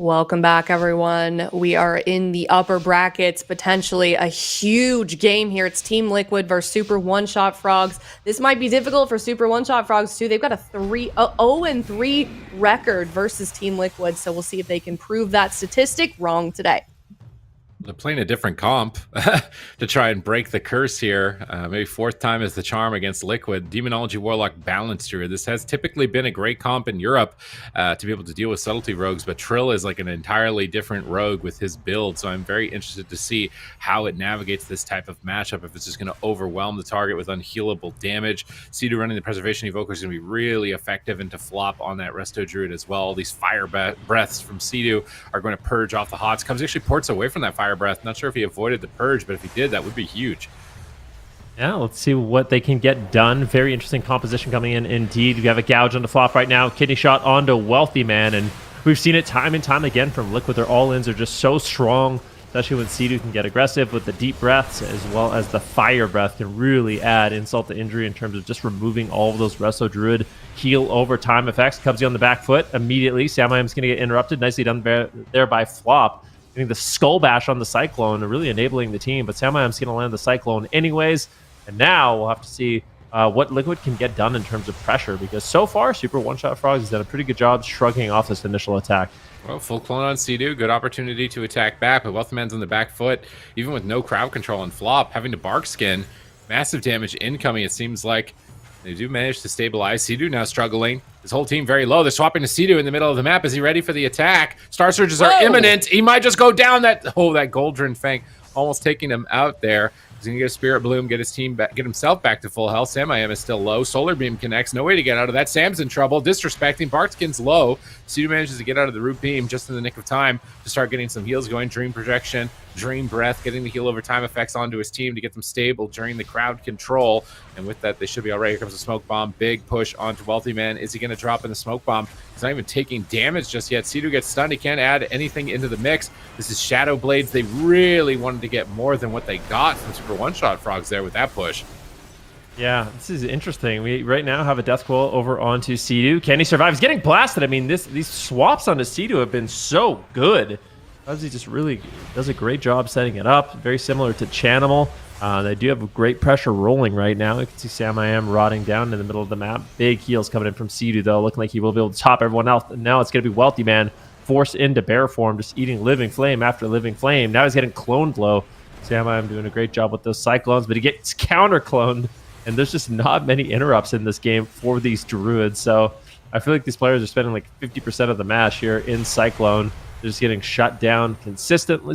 Welcome back, everyone. We are in the upper brackets, potentially a huge game here. It's Team Liquid versus Super One-Shot Frogs. This might be difficult for Super One-Shot Frogs, too. They've got a 0-3 record versus Team Liquid, so we'll see if they can prove that statistic wrong today. They're playing a different comp to try and break the curse here. Maybe fourth time is the charm against Liquid. Demonology Warlock Balance Druid. This has typically been a great comp in Europe to be able to deal with subtlety rogues, but Trill is like an entirely different rogue with his build, so I'm very interested to see how it navigates this type of matchup, if it's just going to overwhelm the target with unhealable damage. Sea-Doo running the Preservation Evoker is going to be really effective into flop on that Resto Druid as well. These fire breaths from Sea-Doo are going to purge off the hots. Cubs actually ports away from that fire breath. Not sure if he avoided the purge, but if he did, that would be huge. Yeah, let's see what they can get done. Very interesting composition coming in indeed. We have a gouge on the flop right now. Kidney shot onto Wealthy Man, and we've seen it time and time again from Liquid. Their all-ins are just so strong, especially when Sea-Doo can get aggressive with the deep breaths, as well as the fire breath can really add insult to injury in terms of just removing all of those Resto Druid heal over time effects. Cubsy on the back foot immediately. Samayam's going to get interrupted. Nicely done there by Flop. Getting the Skull Bash on the Cyclone and really enabling the team, but Samayam's going to land the Cyclone anyways. And now we'll have to see what Liquid can get done in terms of pressure, because so far Super One-Shot Frogs has done a pretty good job shrugging off this initial attack. Well, full clone on Sea-Doo, good opportunity to attack back, but Wealthy Man's on the back foot, even with no crowd control and Flop, having to bark skin. Massive damage incoming, it seems like. They do manage to stabilize. Sea-Doo now struggling. His whole team very low. They're swapping to Sea-Doo in the middle of the map. Is he ready for the attack? Star Surges are imminent. He might just go down. That Goldrin Fang almost taking him out there. He's going to get a Spirit Bloom, get his team back, get himself back to full health. Samayam is still low. Solar Beam connects. No way to get out of that. Sam's in trouble. Disrespecting. Barkskin's low. Sea-Doo manages to get out of the Root Beam just in the nick of time to start getting some heals going. Dream Projection, Dream Breath, getting the heal over time effects onto his team to get them stable during the crowd control. And with that, they should be all right. Here comes the Smoke Bomb. Big push onto Wealthy Man. Is he going to drop in the Smoke Bomb? He's not even taking damage just yet. Sea-Doo gets stunned. He can't add anything into the mix. This is Shadow Blades. They really wanted to get more than what they got from Super One-Shot Frogs there with that push. Yeah, this is interesting. We right now have a Death Coil over onto Sea-Doo. Can he survive? He's getting blasted. I mean, these swaps onto Sea-Doo have been so good. He just really does a great job setting it up. Very similar to Chanimal. They do have great pressure rolling right now. You can see Samayam rotting down in the middle of the map. Big heals coming in from Sea-Doo, though, looking like he will be able to top everyone else. And now it's going to be Wealthy Man forced into bear form, just eating Living Flame after Living Flame. Now he's getting cloned low. Samayam doing a great job with those Cyclones, but he gets counter-cloned, and there's just not many interrupts in this game for these Druids. So I feel like these players are spending like 50% of the match here in Cyclone. They're just getting shut down consistently.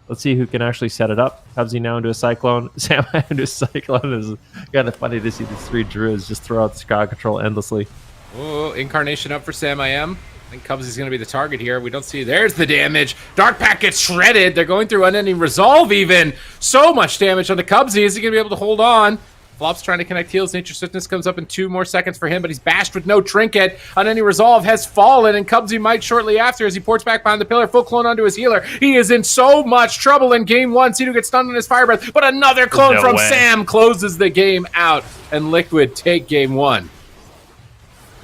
Let's see who can actually set it up. Cubsy now into a Cyclone. Sam into a Cyclone. Is kind of funny to see these three Druids just throw out the crowd control endlessly. Oh, Incarnation up for Samayam. I think Cubsy's going to be the target here. We don't see. There's the damage. Dark Pack gets shredded. They're going through Unending Resolve even. So much damage on the Cubsy. Is he going to be able to hold on? Flop's trying to connect heals. Nature Swiftness comes up in 2 more seconds for him, but he's bashed with no trinket. Unending Resolve has fallen, and Cubsy might shortly after as he ports back behind the pillar. Full clone onto his healer. He is in so much trouble in game 1. Sea-Doo gets stunned on his Fire Breath, but another clone from Sam closes the game out, and Liquid take game 1.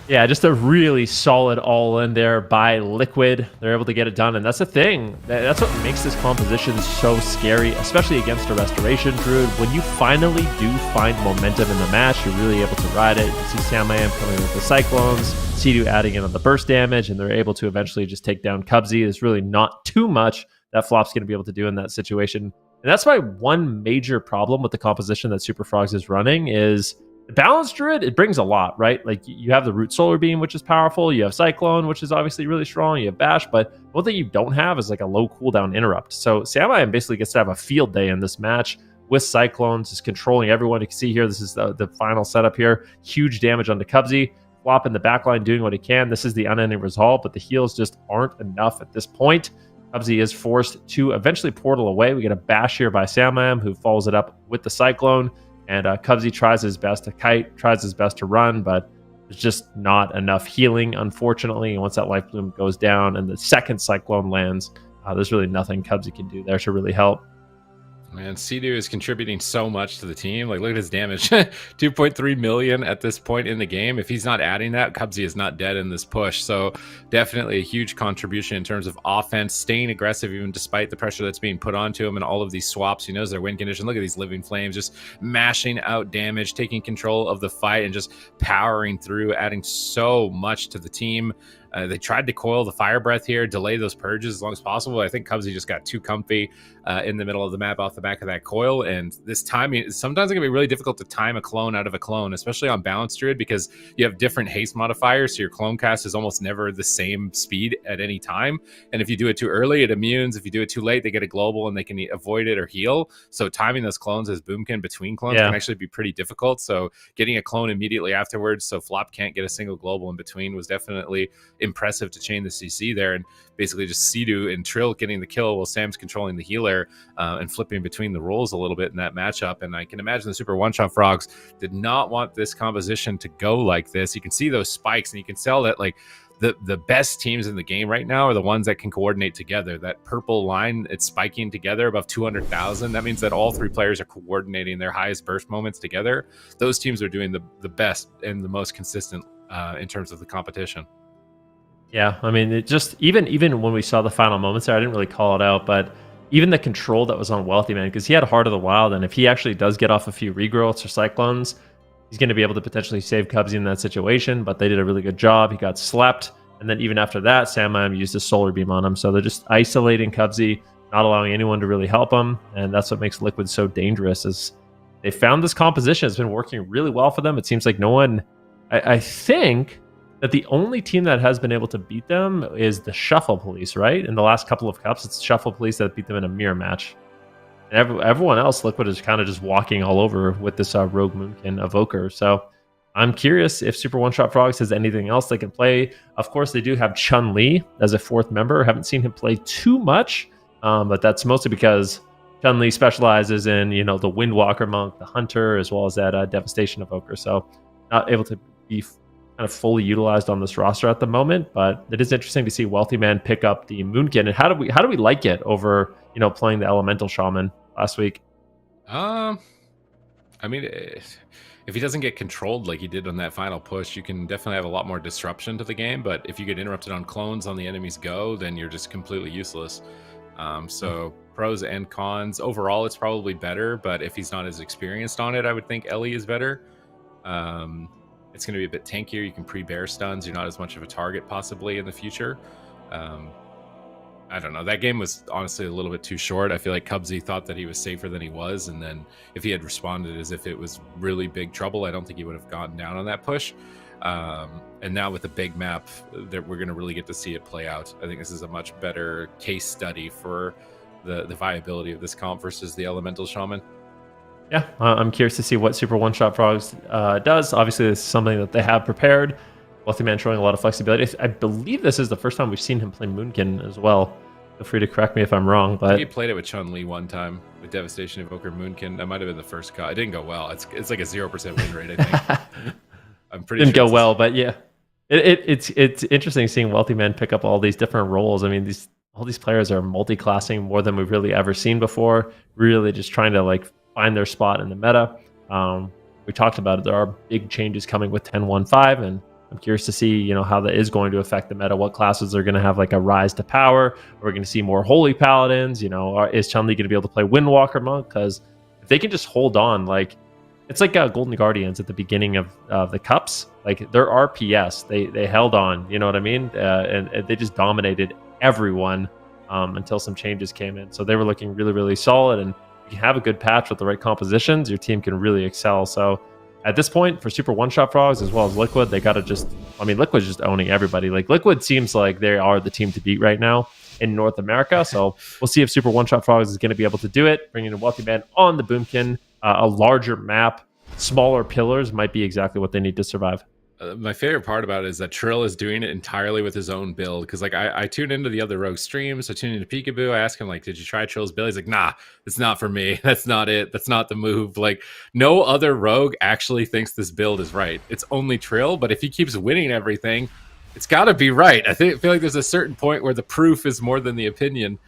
Yeah, just a really solid all-in there by Liquid. They're able to get it done, and that's the thing. That's what makes this composition so scary, especially against a Restoration Druid. When you finally do find momentum in the match, you're really able to ride it. You see Samayam coming with the Cyclones, Sea-Doo adding in on the burst damage, and they're able to eventually just take down Cubsy. There's really not too much that Flop's going to be able to do in that situation. And that's why one major problem with the composition that Super Frogs is running is the Balanced Druid. It brings a lot, right? Like, you have the Root Solar Beam, which is powerful. You have Cyclone, which is obviously really strong. You have Bash, but one thing you don't have is like a low cooldown interrupt. So Samayam basically gets to have a field day in this match with Cyclones, just controlling everyone. You can see here, this is the final setup here. Huge damage onto Cubsy. Flop in the backline doing what he can. This is the Unending Resolve, but the heals just aren't enough at this point. Cubsy is forced to eventually portal away. We get a Bash here by Samayam, who follows it up with the Cyclone. And Cubsy tries his best to kite, tries his best to run, but there's just not enough healing, unfortunately. And once that Life Bloom goes down and the second Cyclone lands, there's really nothing Cubsy can do there to really help. Man, Sea-Doo is contributing so much to the team. Like, look at his damage. 2.3 million at this point in the game. If he's not adding that, Cubsy is not dead in this push. So definitely a huge contribution in terms of offense, staying aggressive even despite the pressure that's being put onto him and all of these swaps. He knows their win condition. Look at these Living Flames just mashing out damage, taking control of the fight, and just powering through, adding so much to the team. They tried to coil the Fire Breath here, delay those purges as long as possible. I think Cubsy just got too comfy in the middle of the map off the back of that coil. And this timing, sometimes it can be really difficult to time a clone out of a clone, especially on Balanced Druid, because you have different haste modifiers. So your clone cast is almost never the same speed at any time. And if you do it too early, it immunes. If you do it too late, they get a global and they can avoid it or heal. So timing those clones as Boomkin between clones can actually be pretty difficult. So getting a clone immediately afterwards so Flop can't get a single global in between was definitely impressive to chain the CC there, and basically just Sea-Doo and Trill getting the kill while Sam's controlling the healer and flipping between the roles a little bit in that matchup. And I can imagine the Super One-Shot Frogs did not want this composition to go like this. You can see those spikes, and you can tell that like the best teams in the game right now are the ones that can coordinate together. That purple line, it's spiking together above 200,000. That means that all three players are coordinating their highest burst moments together. Those teams are doing the best and the most consistent in terms of the competition. Yeah, I mean, it just even when we saw the final moments there, I didn't really call it out, but even the control that was on Wealthy Man, because he had Heart of the Wild, and if he actually does get off a few regrowths or cyclones, he's going to be able to potentially save Cubsy in that situation. But they did a really good job. He got slept, and then even after that, Sam used a solar beam on him. So they're just isolating Cubsy, not allowing anyone to really help him, and that's what makes Liquid so dangerous. Is they found this composition. It's been working really well for them. It seems like no one, I think that the only team that has been able to beat them is the Shuffle Police, right? In the last couple of cups, it's Shuffle Police that beat them in a mirror match. And everyone else, Liquid, is kind of just walking all over with this Rogue Moonkin Evoker. So I'm curious if Super One-Shot Frogs has anything else they can play. Of course, they do have Chun-Li as a fourth member. Haven't seen him play too much, but that's mostly because Chun-Li specializes in, the Windwalker Monk, the Hunter, as well as that Devastation Evoker. So not able to be kind of fully utilized on this roster at the moment, but it is interesting to see Wealthy Man pick up the Moonkin. And how do we like it over playing the Elemental Shaman last week? I mean, if he doesn't get controlled like he did on that final push, you can definitely have a lot more disruption to the game. But if you get interrupted on clones on the enemy's go, then you're just completely useless. So pros and cons. Overall, it's probably better, but if he's not as experienced on it, I would think Ellie is better. It's going to be a bit tankier. You can pre-bear stuns. You're not as much of a target possibly in the future. I don't know. That game was honestly a little bit too short. I feel like Cubsy thought that he was safer than he was. And then if he had responded as if it was really big trouble, I don't think he would have gotten down on that push. And now with the big map, that we're going to really get to see it play out. I think this is a much better case study for the viability of this comp versus the Elemental Shaman. Yeah, I'm curious to see what Super One-Shot Frogs does. Obviously, this is something that they have prepared. Wealthy Man showing a lot of flexibility. I believe this is the first time we've seen him play Moonkin as well. Feel free to correct me if I'm wrong. But he played it with Chun-Li one time with Devastation Evoker Moonkin. That might have been the first cut. It didn't go well. It's like a 0% win rate, I think. I'm pretty didn't sure go well, but yeah, it's interesting seeing Wealthy Man pick up all these different roles. I mean, all these players are multi-classing more than we've really ever seen before. Really, just trying to find their spot in the meta. We talked about it. There are big changes coming with 10.1.5, and I'm curious to see, how that is going to affect the meta. What classes are going to have a rise to power? We're going to see more Holy Paladins. Is Chun-Li going to be able to play Windwalker Monk? Because if they can just hold on, it's like Golden Guardians at the beginning of the cups. Their RPS, they held on. You know what I mean? And they just dominated everyone until some changes came in. So they were looking really, really solid, and you can have a good patch with the right compositions, your team can really excel. So at this point, for Super One-Shot Frogs as well as Liquid, they got to Liquid's just owning everybody. Liquid seems like they are the team to beat right now in North America. So we'll see if Super One-Shot Frogs is going to be able to do it, bringing a Wealthy Man on the Boomkin. A larger map, smaller pillars might be exactly what they need to survive. My favorite part about it is that Trill is doing it entirely with his own build. Because I tune into the other Rogue streams. I tune into Peekaboo. I ask him, did you try Trill's build? He's like, nah, it's not for me. That's not it. That's not the move. No other Rogue actually thinks this build is right. It's only Trill. But if he keeps winning everything, it's got to be right. I feel like there's a certain point where the proof is more than the opinion.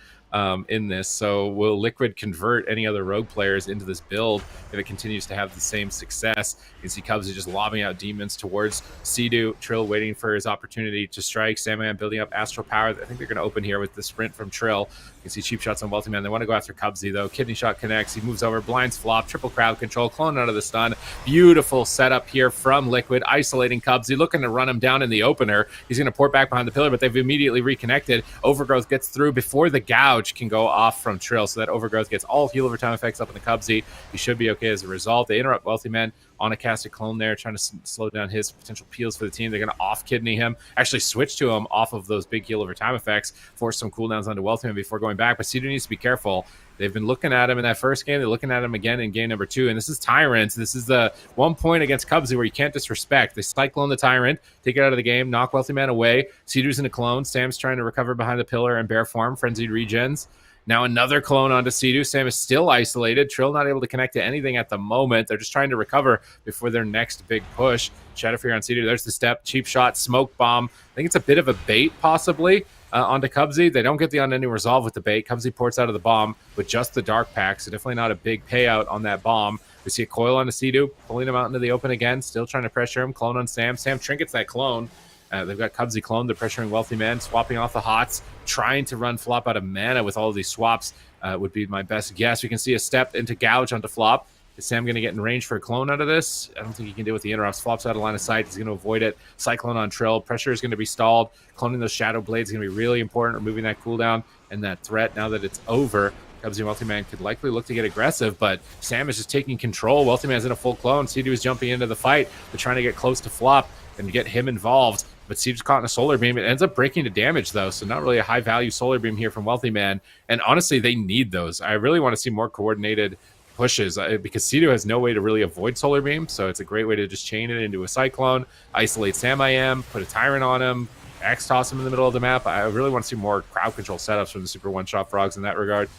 in this. So will Liquid convert any other rogue players into this build if it continues to have the same success? You can see Cubsy just lobbing out demons towards Sea-Doo. Trill waiting for his opportunity to strike. Sandman building up astral power. I think they're going to open here with the sprint from Trill. You can see cheap shots on Wealthy Man. They want to go after Cubsy though. Kidney shot connects. He moves over, blinds flop, triple crowd control, clone out of the stun. Beautiful setup here from Liquid, isolating Cubsy, looking to run him down in the opener. He's going to port back behind the pillar, but they've immediately reconnected. Overgrowth gets through before the gouge can go off from Trill, so that Overgrowth gets all heal over time effects up in the Cubsy. He should be okay as a result. They interrupt Wealthy Man on a casted clone there, trying to slow down his potential peels for the team. They're going to off-kidney him, actually switch to him off of those big heal over time effects, force some cooldowns onto Wealthy Man before going back. But Sea-Doo needs to be careful. They've been looking at him in that first game. They're looking at him again in game number 2. And this is Tyrant. This is the 1 point against Cubsy where you can't disrespect. They cyclone the Tyrant, take it out of the game, knock Wealthy Man away. Sea-Doo's in a clone. Sam's trying to recover behind the pillar and bear farm. Frenzied regens. Now another clone onto Sea-Doo. Sam is still isolated. Trill not able to connect to anything at the moment. They're just trying to recover before their next big push. Shadow Fear on Sea-Doo. There's the step. Cheap shot. Smoke bomb. I think it's a bit of a bait possibly onto Cubsy. They don't get the unending resolve with the bait. Cubsy ports out of the bomb with just the dark pack. So definitely not a big payout on that bomb. We see a coil onto Sea-Doo. Pulling him out into the open again. Still trying to pressure him. Clone on Sam. Sam trinkets that clone. They've got Cubsy clone. They're pressuring Wealthy Man, swapping off the hots, trying to run flop out of mana with all of these swaps would be my best guess. We can see a step into gouge onto flop. Is Sam going to get in range for a clone out of this? I don't think he can deal with the interrupts. Flops out of line of sight. He's going to avoid it. Cyclone on Trill. Pressure is going to be stalled. Cloning those Shadow Blades is going to be really important, removing that cooldown and that threat now that it's over. Cubsy Wealthy Man could likely look to get aggressive, but Sam is just taking control. Wealthy Man's in a full clone. Sea-Doo is jumping into the fight. They're trying to get close to flop and get him involved. But Sea-Doo's caught in a solar beam. It ends up breaking to damage, though, so not really a high-value solar beam here from Wealthy Man. And honestly, they need those. I really want to see more coordinated pushes because Sea-Doo has no way to really avoid solar beam, so it's a great way to just chain it into a Cyclone, isolate Sam IM, put a Tyrant on him, X-toss him in the middle of the map. I really want to see more crowd control setups from the Super One-Shot Frogs in that regard.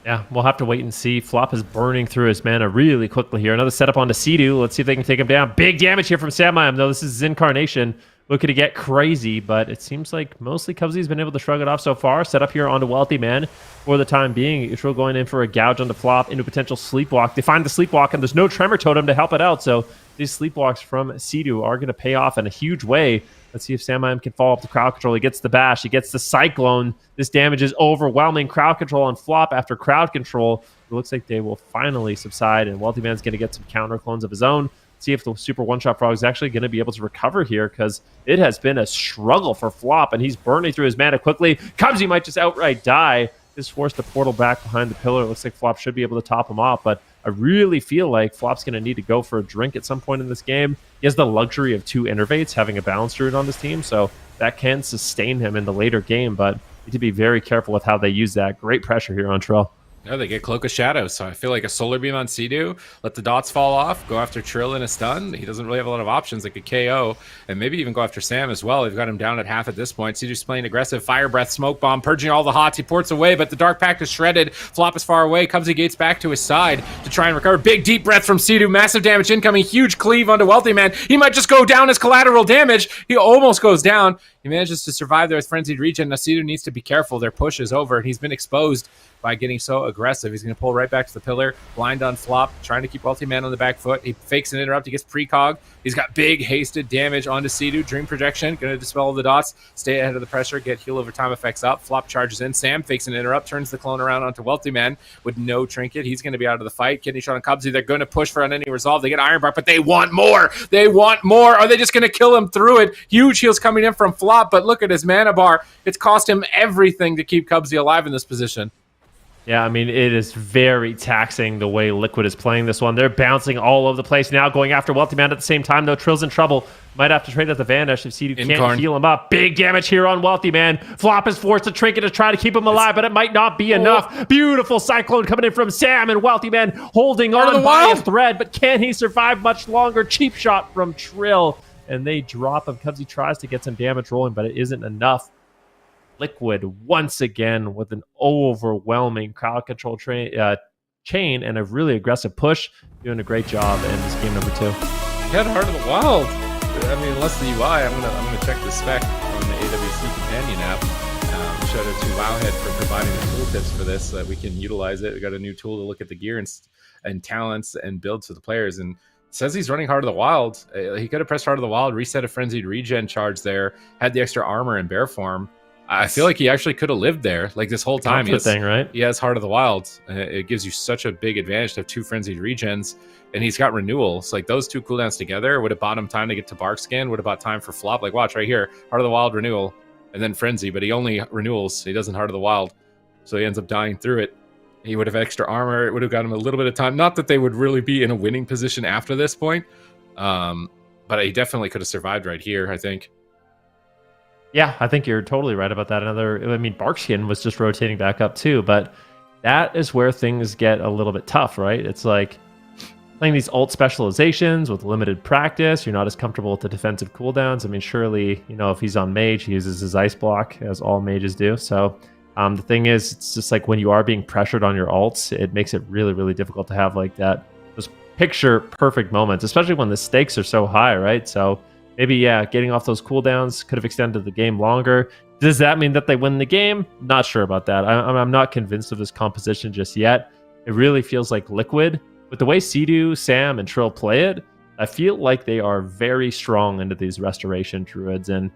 Yeah, we'll have to wait and see. Flop is burning through his mana really quickly here. Another setup onto Sea-Doo. Let's see if they can take him down. Big damage here from Sam-IM, though. This is his incarnation. Looking to get crazy, but it seems like mostly Cubsy's been able to shrug it off so far. Set up here onto Wealthy Man for the time being. Israel going in for a gouge onto flop into potential sleepwalk. They find the sleepwalk, and there's no Tremor Totem to help it out, so these sleepwalks from Sea-Doo are going to pay off in a huge way. Let's see if Sam-IM can follow up the crowd control. He gets the bash. He gets the Cyclone. This damage is overwhelming. Crowd control on flop after crowd control. It looks like they will finally subside, and Wealthy Man's going to get some counter clones of his own. See if the Super One-Shot Frog is actually going to be able to recover here, because it has been a struggle for flop, and he's burning through his mana quickly. Cubsy might just outright die. Just forced the portal back behind the pillar. It looks like flop should be able to top him off, but I really feel like flop's going to need to go for a drink at some point in this game. He has the luxury of 2 Innervates, having a Balance Druid on this team, so that can sustain him in the later game, but need to be very careful with how they use that. Great pressure here on Trill. No, they get Cloak of Shadows, so I feel like a Solar Beam on Sea-Doo, let the dots fall off, go after Trill in a stun. He doesn't really have a lot of options. They could KO, and maybe even go after Sam as well. They've got him down at half at this point. Sea-Doo's playing aggressive. Fire Breath, Smoke Bomb, purging all the hots. He ports away, but the Dark Pact is shredded. Flop is far away. Cubsy gates back to his side to try and recover. Big, deep breath from Sea-Doo. Massive damage incoming. Huge cleave onto Wealthy Man. He might just go down as collateral damage. He almost goes down. He manages to survive there with Frenzied Regen. Now Sea-Doo needs to be careful. Their push is over, and he's been exposed by getting so aggressive. He's going to pull right back to the pillar, blind on flop, trying to keep Wealthy Man on the back foot. He fakes an interrupt. He gets precog. He's got big hasted damage onto Sea-Doo. Dream Projection, going to dispel the dots, stay ahead of the pressure, get heal over time effects up. Flop charges in. Sam fakes an interrupt, turns the clone around onto Wealthy Man with no trinket. He's going to be out of the fight. Kidney shot on Cubsy. They're going to push for unending resolve. They get Iron Bark, but they want more. They want more. Are they just going to kill him through it? Huge heals coming in from flop, but look at his mana bar. It's cost him everything to keep Cubsy alive in this position. Yeah, I mean, it is very taxing the way Liquid is playing this one. They're bouncing all over the place now, going after Wealthy Man at the same time, though. Trill's in trouble. Might have to trade out the Vanish if Sea-Doo can't heal him up. Big damage here on Wealthy Man. Flop is forced to trinket to try to keep him alive, but it might not be enough. Beautiful Cyclone coming in from Sam, and Wealthy Man holding on by a thread, but can he survive much longer? Cheap shot from Trill, and they drop him. Cubsy tries to get some damage rolling, but it isn't enough. Liquid once again with an overwhelming crowd control chain and a really aggressive push, doing a great job in this game number 2. Head Heart of the Wild. I mean, less the UI, I'm gonna check the spec on the AWC companion app. shout out to Wowhead for providing the tooltips for this so that we can utilize it. We got a new tool to look at the gear and talents and builds for the players. And says he's running Heart of the Wild. He could have pressed Heart of the Wild, reset a frenzied regen charge there, had the extra armor in bear form. I feel like he actually could have lived there like this whole time. Right? He has Heart of the Wild. It gives you such a big advantage to have 2 frenzied regens, and he's got renewals. Like those 2 cooldowns together would have bought him time to get to Bark Skin, would have bought time for flop. Like watch right here, Heart of the Wild renewal, and then frenzy, but he only renewals. He doesn't Heart of the Wild, so he ends up dying through it. He would have extra armor. It would have got him a little bit of time. Not that they would really be in a winning position after this point, but he definitely could have survived right here, I think. Yeah, I think you're totally right about that. Barkskin was just rotating back up too, but that is where things get a little bit tough, right? It's like playing these ult specializations with limited practice. You're not as comfortable with the defensive cooldowns. I mean, surely, if he's on mage, he uses his ice block, as all mages do. So the thing is, it's just like when you are being pressured on your ults, it makes it really, really difficult to have like that, those picture perfect moments, especially when the stakes are so high, right? So maybe, yeah, getting off those cooldowns could have extended the game longer. Does that mean that they win the game? Not sure about that. I'm not convinced of this composition just yet. It really feels like Liquid. With the way Sea-Doo, Sam, and Trill play it, I feel like they are very strong into these restoration druids. And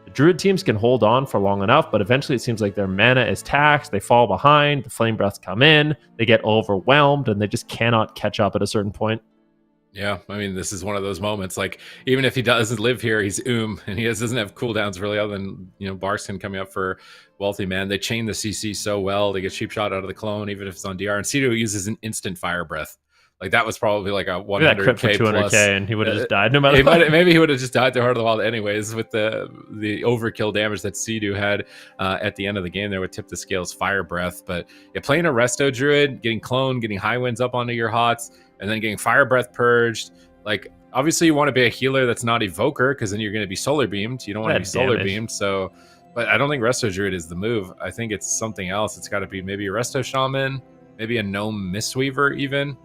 the druid teams can hold on for long enough, but eventually it seems like their mana is taxed. They fall behind. The flame breaths come in. They get overwhelmed, and they just cannot catch up at a certain point. Yeah, I mean, this is one of those moments. Like, even if he doesn't live here, he's and he doesn't have cooldowns really, other than Barskin coming up for Wealthy Man. They chain the CC so well. They get cheap shot out of the clone, even if it's on DR. And Sea-Doo uses an instant fire breath. Like, that was probably like a 100k for 200k plus, and he would have just died no matter what. Maybe he would have just died to Heart of the Wild anyways, with the overkill damage that Sea-Doo had at the end of the game. There would tip the scales fire breath. But yeah, playing a resto druid, getting clone, getting high winds up onto your hots, and then getting fire breath purged. Like, obviously you want to be a healer that's not evoker, because then you're going to be solar beamed. You don't want to be solar beamed. So, but I don't think resto druid is the move. I think it's something else. It's got to be maybe a resto shaman, maybe a gnome mistweaver even.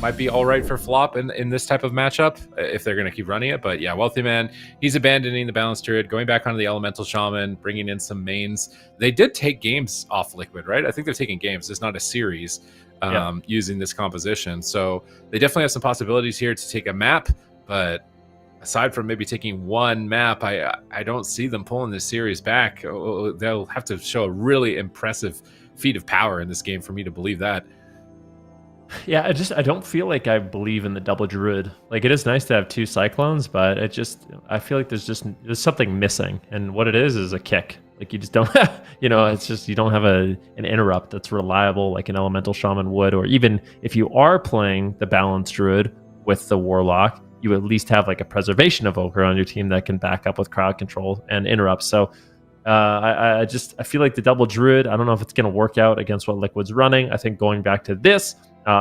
Might be all right for flop in this type of matchup if they're going to keep running it. But yeah, Wealthy Man, he's abandoning the balanced druid, going back onto the elemental shaman, bringing in some mains. They did take games off Liquid, right? I think they're taking games. It's not a series using this composition. So they definitely have some possibilities here to take a map. But aside from maybe taking one map, I don't see them pulling this series back. They'll have to show a really impressive feat of power in this game for me to believe that. Yeah, I don't feel like I believe in the double druid. Like, it is nice to have 2 cyclones, but I feel like there's something missing, and what it is a kick. Like, you just don't have, it's just you don't have an interrupt that's reliable like an elemental shaman would, or even if you are playing the balanced druid with the warlock, you at least have like a preservation evoker on your team that can back up with crowd control and interrupts. So I feel like the double druid, I don't know if it's going to work out against what Liquid's running. I think going back to this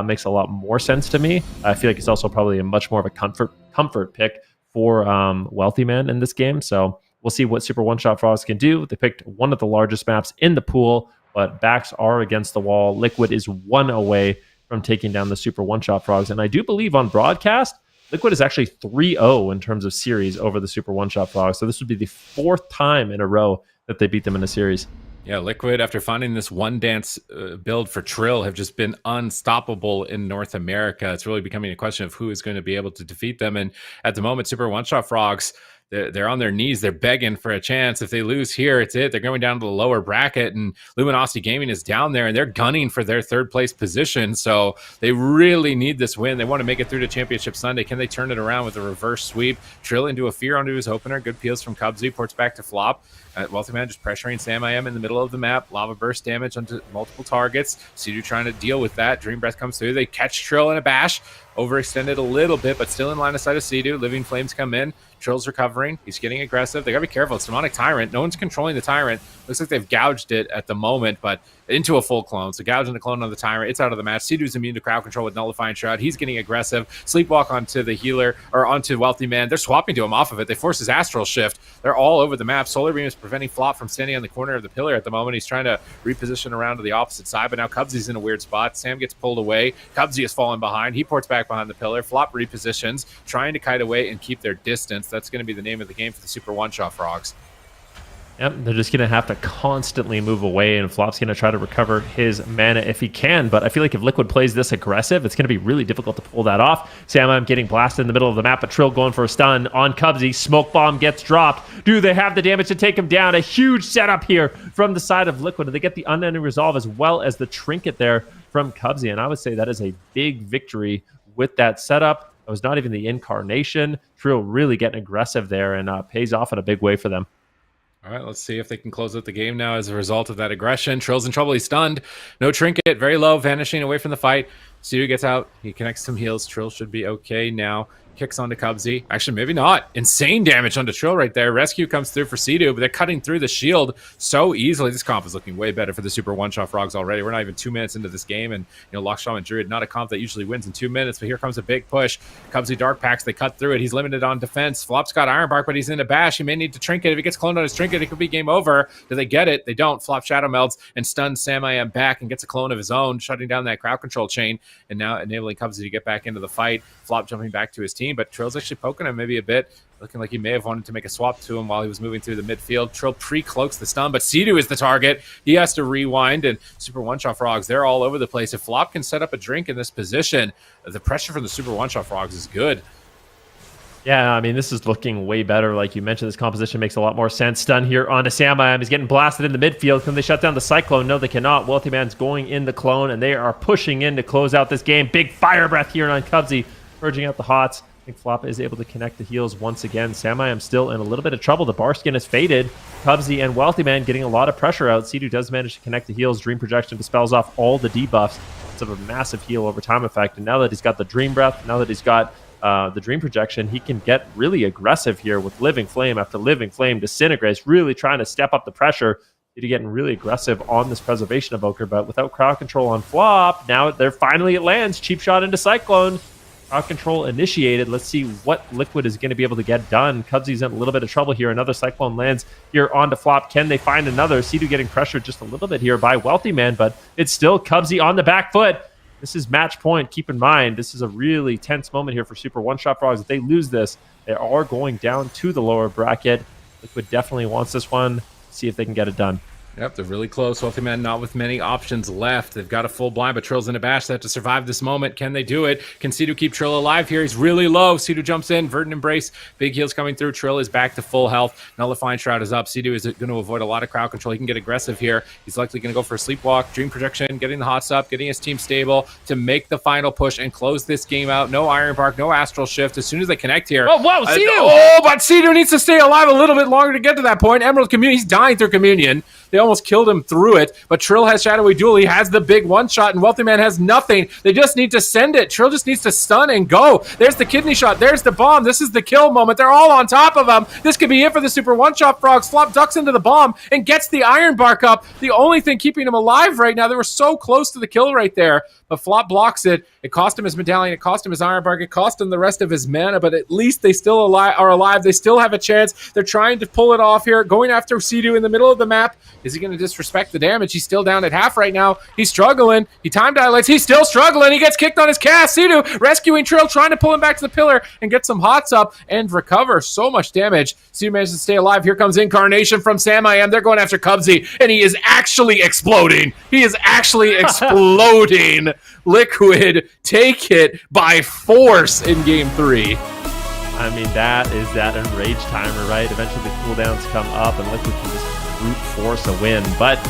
makes a lot more sense to me. I feel like it's also probably a much more of a comfort pick for Wealthy Man in this game. So we'll see what Super One-Shot Frogs can do. They picked one of the largest maps in the pool, but backs are against the wall. Liquid is 1 away from taking down the Super One-Shot Frogs. And I do believe on broadcast, Liquid is actually 3-0 in terms of series over the Super One-Shot Frogs. So this would be the 4th time in a row that they beat them in a series. Yeah, Liquid, after finding this one dance build for Trill, have just been unstoppable in North America. It's really becoming a question of who is going to be able to defeat them. And at the moment, Super One-Shot Frogs, they're on their knees. They're begging for a chance. If they lose here, it's it. They're going down to the lower bracket, and Luminosity Gaming is down there, and they're gunning for their 3rd place position. So they really need this win. They want to make it through to Championship Sunday. Can they turn it around with a reverse sweep? Trill into a fear onto his opener. Good peels from Cubsy. Ports back to flop. Wealthy Man just pressuring Sam I Am in the middle of the map. Lava burst damage onto multiple targets. Sea-Doo trying to deal with that. Dream Breath comes through. They catch Trill in a bash. Overextended a little bit, but still in line of sight of Sea-Doo. Living Flames come in. Trill's recovering. He's getting aggressive. They gotta be careful. It's Demonic Tyrant. No one's controlling the Tyrant. Looks like they've gouged it at the moment, but into a full clone. So gouging the clone on the Tyrant. It's out of the match. Sea-Doo's immune to crowd control with Nullifying Shroud. He's getting aggressive. Sleepwalk onto the healer, or onto Wealthy Man. They're swapping to him off of it. They force his Astral Shift. They're all over the map. Solar Beam is preventing Flop from standing on the corner of the pillar at the moment. He's trying to reposition around to the opposite side, but now Cubsy's in a weird spot. Sam gets pulled away. Cubsy is falling behind. He ports back behind the pillar. Flop repositions, trying to kite away and keep their distance. That's going to be the name of the game for the Super One-Shot Frogs. Yep, they're just going to have to constantly move away, and Flop's going to try to recover his mana if he can. But I feel like if Liquid plays this aggressive, it's going to be really difficult to pull that off. Sam getting blasted in the middle of the map, but Trill going for a stun on Cubsy. Smoke bomb gets dropped. Do they have the damage to take him down? A huge setup here from the side of Liquid. They get the unending resolve as well as the trinket there from Cubsy, and I would say that is a big victory with that setup. It was not even the incarnation. Trill really getting aggressive there and pays off in a big way for them. All right, let's see if they can close out the game now as a result of that aggression. Trill's in trouble. He's stunned. No trinket. Very low. Vanishing away from the fight. Sidu gets out. He connects some heals. Trill should be okay now. Kicks onto Cubsy. Actually, maybe not. Insane damage onto Trill right there. Rescue comes through for Sidu, but they're cutting through the shield so easily. This comp is looking way better for the Super One-Shot Frogs already. We're not even 2 minutes into this game, and Lock Shaman Druid, not a comp that usually wins in 2 minutes, but here comes a big push. Cubsy Dark Packs, they cut through it. He's limited on defense. Flop's got Iron Bark, but he's in a bash. He may need to trinket. If he gets cloned on his trinket, it could be game over. Do they get it? They don't. Flop Shadow Melts and stuns Sam back and gets a clone of his own, shutting down that crowd control chain, and now enabling Cubsy to get back into the fight. Flop jumping back to his team, but Trill's actually poking him maybe a bit, looking like he may have wanted to make a swap to him while he was moving through the midfield. Trill pre-cloaks the stun, but Sidu is the target. He has to rewind, and Super One-Shot Frogs, they're all over the place. If Flop can set up a drink in this position, the pressure from the Super One-Shot Frogs is good. Yeah, I mean, this is looking way better. Like you mentioned, this composition makes a lot more sense. Stun here onto Sam. He's getting blasted in the midfield. Can they shut down the Cyclone? No, they cannot. Wealthy Man's going in the clone, and they are pushing in to close out this game. Big fire breath here on Cubsy, purging out the hots. I think Flop is able to connect the heals once again. Sam still in a little bit of trouble. The Barskin is faded. Cubsy and Wealthy Man getting a lot of pressure out. Sidu does manage to connect the heals. Dream Projection dispels off all the debuffs. It's a massive heal over time effect. And now that he's got the Dream Breath, now that he's got the Dream Projection, he can get really aggressive here with Living Flame after Living Flame disintegrates, really trying to step up the pressure. Sidu getting really aggressive on this Preservation Evoker, but without crowd control on Flop, now they're finally it lands. Cheap shot into Cyclone. Crowd control initiated. Let's see what Liquid is going to be able to get done. Cubsy's in a little bit of trouble here. Another Cyclone lands here onto Flop. Can they find another? Sidu getting pressured just a little bit here by Wealthy Man, but it's still Cubsy on the back foot. This is match point. Keep in mind, this is a really tense moment here for Super One-Shot Frogs. If they lose this, they are going down to the lower bracket. Liquid definitely wants this one. See if they can get it done. Yep, they're really close. Wealthy Man not with many options left. They've got a full blind, but Trill's in a bash. They have to survive this moment. Can they do it? Can Sidu keep Trill alive here? He's really low. Sidu jumps in. Verdant Embrace. Big heals coming through. Trill is back to full health. Nullifying Shroud is up. Sidu is going to avoid a lot of crowd control. He can get aggressive here. He's likely going to go for a sleepwalk. Dream Projection, getting the hots up, getting his team stable to make the final push and close this game out. No Iron Bark, no Astral Shift. As soon as they connect here. Oh, whoa, Sidu! But Sidu needs to stay alive a little bit longer to get to that point. Emerald Communion, he's dying through Communion. They almost killed him through it, but Trill has Shadowy Duel. He has the big one-shot, and Wealthy Man has nothing. They just need to send it. Trill just needs to stun and go. There's the kidney shot. There's the bomb. This is the kill moment. They're all on top of him. This could be it for the Super One-Shot Frogs. Flop ducks into the bomb and gets the Iron Bark up. The only thing keeping him alive right now. They were so close to the kill right there, but Flop blocks it. It cost him his medallion. It cost him his Iron Bark. It cost him the rest of his mana, but at least they still are alive. They still have a chance. They're trying to pull it off here, going after Sidu in the middle of the map. Is he going to disrespect the damage? He's still down at half right now. He's struggling. He time dilates. He's still struggling. He gets kicked on his cast. Sidu rescuing Trill, trying to pull him back to the pillar and get some hots up and recover so much damage. Sidu manages to stay alive. Here comes Incarnation from Sam. They're going after Cubsy, and he is actually exploding. He is actually exploding. Liquid take it by force in game 3. I mean, that is that enrage timer, right? Eventually the cooldowns come up and Liquid can just brute force a win, but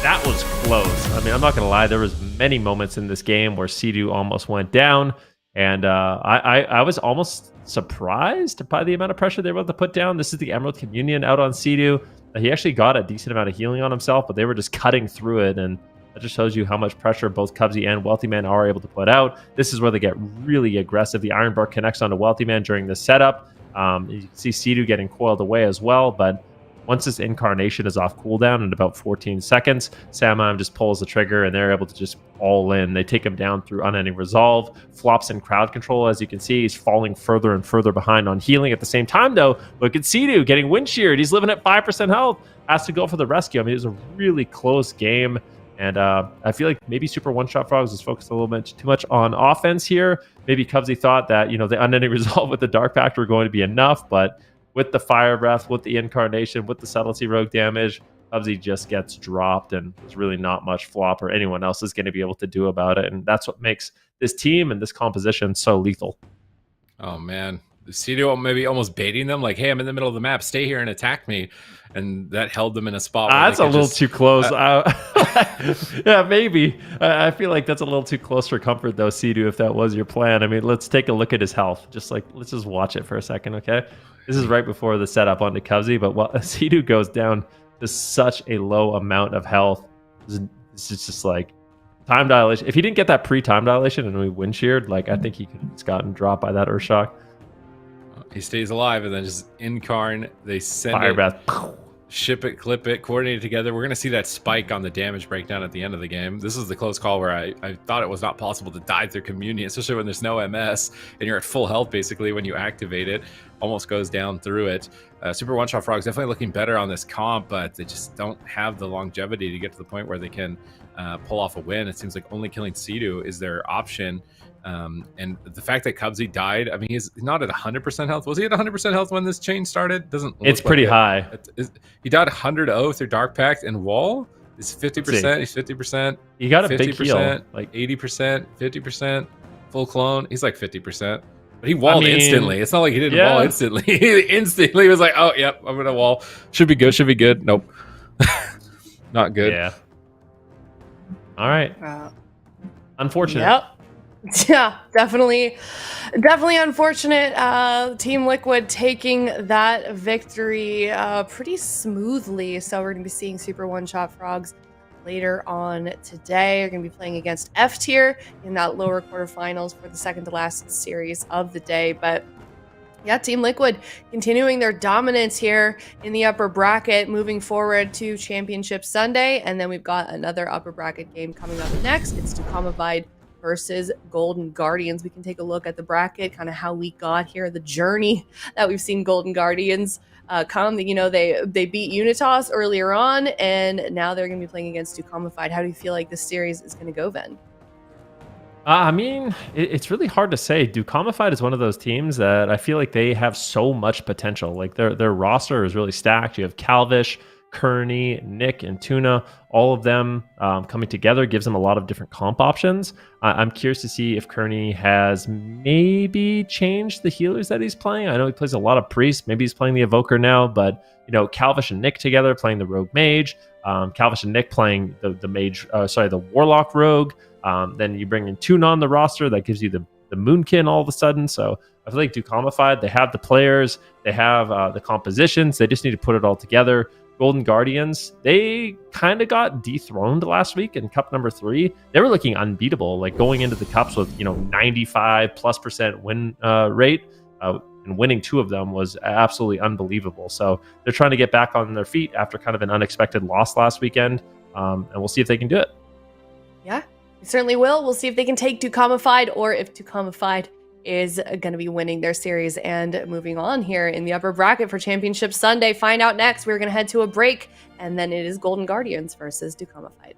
that was close. I mean, I'm not going to lie. There was many moments in this game where Sidu almost went down, and I was almost surprised by the amount of pressure they were able to put down. This is the Emerald Communion out on Sidu. He actually got a decent amount of healing on himself, but they were just cutting through it, and that just shows you how much pressure both Cubsy and Wealthy Man are able to put out. This is where they get really aggressive. The Iron Bark connects onto Wealthy Man during the setup. You can see Sidu getting coiled away as well, but once this Incarnation is off cooldown in about 14 seconds, Sam just pulls the trigger and they're able to just all in. They take him down through Unending Resolve. Flops in crowd control, as you can see. He's falling further and further behind on healing. At the same time, though, look at Sidu getting wind sheared. He's living at 5% health. Has to go for the rescue. I mean, it was a really close game. And I feel like maybe Super One-Shot Frogs was focused a little bit too much on offense here. Maybe Cubsy thought that, the Unending Resolve with the Dark Pact were going to be enough, but with the Fire Breath, with the Incarnation, with the Subtlety Rogue damage, Cubsy just gets dropped, and there's really not much Flop or anyone else is going to be able to do about it. And that's what makes this team and this composition so lethal. Oh, man. Cedo maybe almost baiting them, like, hey, I'm in the middle of the map, stay here and attack me. And that held them in a spot. That's a little too close. Yeah, maybe. I feel like that's a little too close for comfort, though, Cedo, if that was your plan. I mean, let's take a look at his health. Let's just watch it for a second, okay? This is right before the setup onto Cubsy, but Cedo goes down to such a low amount of health. It's just like time dilation. If he didn't get that pre-time dilation and we wind sheared, like, I think he could have gotten dropped by that Urshock. He stays alive, and then just Incarn, they send Fire it, Breath. ship it, clip it, coordinate it together. We're going to see that spike on the damage breakdown at the end of the game. This is the close call where I thought it was not possible to die through Communion, especially when there's no MS, and you're at full health, basically, when you activate it. Almost goes down through it. Super One-Shot Frogs definitely looking better on this comp, but they just don't have the longevity to get to the point where they can pull off a win. It seems like only killing Cedo is their option. And the fact that Cubsy died, I mean, he's not at 100% health. Was he at 100% health when this chain started? It's pretty high. He died 100-0 through Dark Pact and Wall. It's 50%. He's 50%. He got a big heal. Like 80%, 50%. Full clone. He's like 50%. But he walled instantly. It's not like he didn't wall instantly. He instantly was like, oh, yep, I'm going to wall. Should be good. Nope. Not good. Yeah. All right. Unfortunate. Yep. Yeah, definitely unfortunate. Team Liquid taking that victory pretty smoothly. So we're going to be seeing Super One-Shot Frogs later on today. We're going to be playing against F tier in that lower quarterfinals for the second to last series of the day. But yeah, Team Liquid continuing their dominance here in the upper bracket, moving forward to Championship Sunday. And then we've got another upper bracket game coming up next. It's DUKAMIFIED versus Golden Guardians. We can take a look at the bracket, kind of how we got here, the journey that we've seen Golden Guardians come. You know, they beat Unitas earlier on, and now they're going to be playing against DUKAMIFIED. How do you feel like this series is going to go, Ben? I mean, it's really hard to say. DUKAMIFIED is one of those teams that I feel like they have so much potential. Like their roster is really stacked. You have Calvish, Kearney, Nick, and Tuna. All of them coming together gives them a lot of different comp options. I'm curious to see if Kearney has maybe changed the healers that he's playing. I know he plays a lot of Priest. Maybe he's playing the Evoker now, but you know, Calvish and Nick together playing the Rogue Mage. Calvish and Nick playing the Mage. The Warlock Rogue. Then you bring in Tuna on the roster. That gives you the Moonkin all of a sudden. So I feel like DUKAMIFIED, they have the players, they have the compositions. They just need to put it all together. Golden Guardians, they kind of got dethroned last week in Cup number 3. They were looking unbeatable, like going into the Cups with 95+% win rate, and winning 2 of them was absolutely unbelievable. So they're trying to get back on their feet after kind of an unexpected loss last weekend, and we'll see if they can do it. Yeah, we certainly will. We'll see if they can take DUKAMIFIED, or if DUKAMIFIED is going to be winning their series and moving on here in the upper bracket for Championship Sunday. Find out next. We're going to head to a break, and then it is Golden Guardians versus DUKAMIFIED.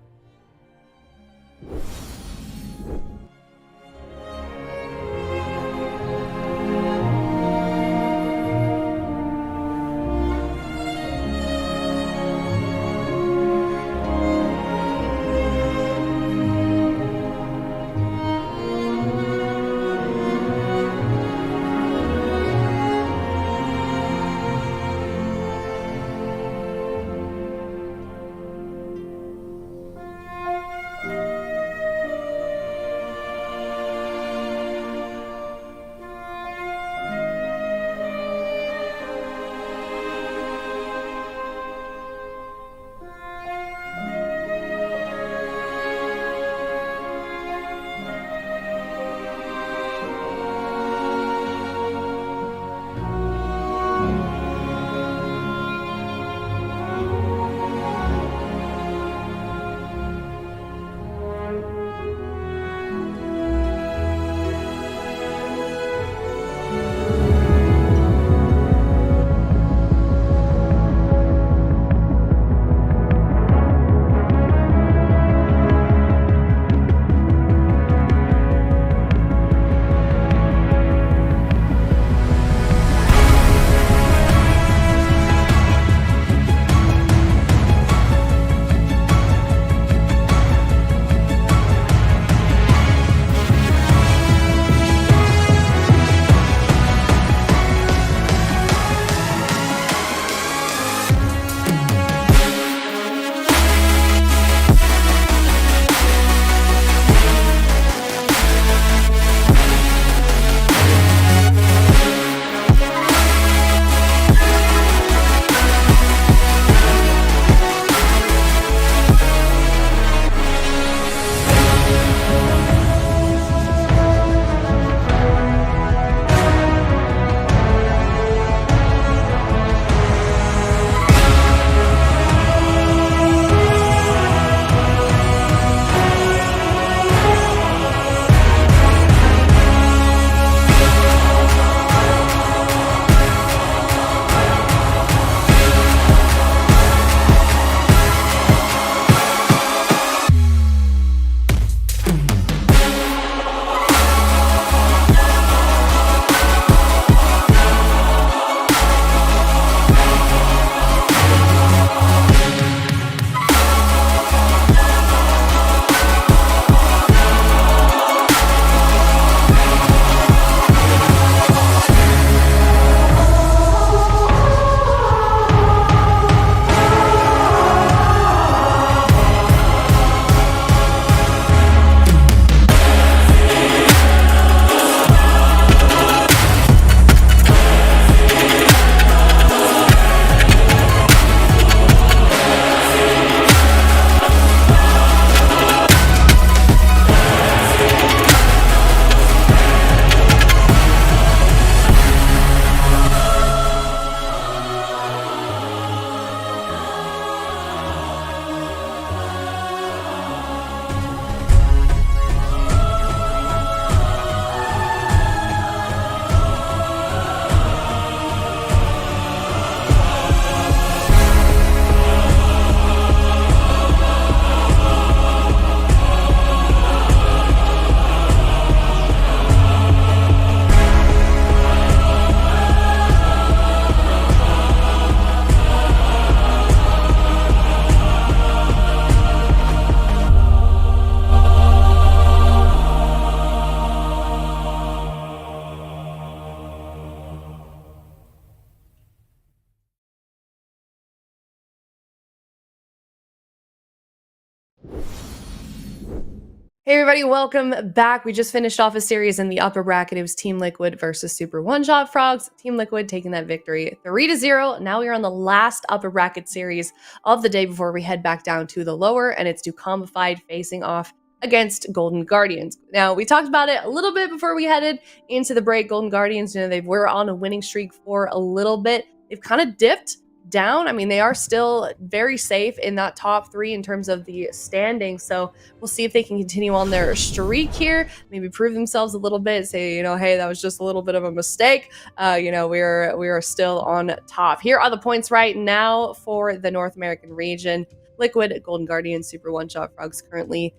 Hey everybody, welcome back. We just finished off a series in the upper bracket. It was Team Liquid versus Super One-Shot Frogs. Team Liquid taking that victory 3-0. Now we are on the last upper bracket series of the day before we head back down to the lower, and it's DUKAMIFIED facing off against Golden Guardians. Now, we talked about it a little bit before we headed into the break. Golden Guardians, they were on a winning streak for a little bit. They've kind of dipped down. I mean, they are still very safe in that top 3 in terms of the standing. So we'll see if they can continue on their streak here, maybe prove themselves a little bit, say, hey, that was just a little bit of a mistake. We are still on top. Here are the points right now for the North American region. Liquid, Golden Guardians, Super One-Shot Frogs currently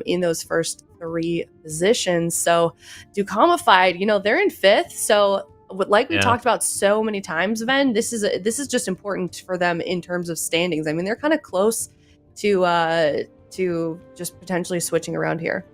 in those first 3 positions. So DUKAMIFIED, they're in 5th. So like we talked about so many times, Ben, this is just important for them in terms of standings. I mean, they're kind of close to just potentially switching around here.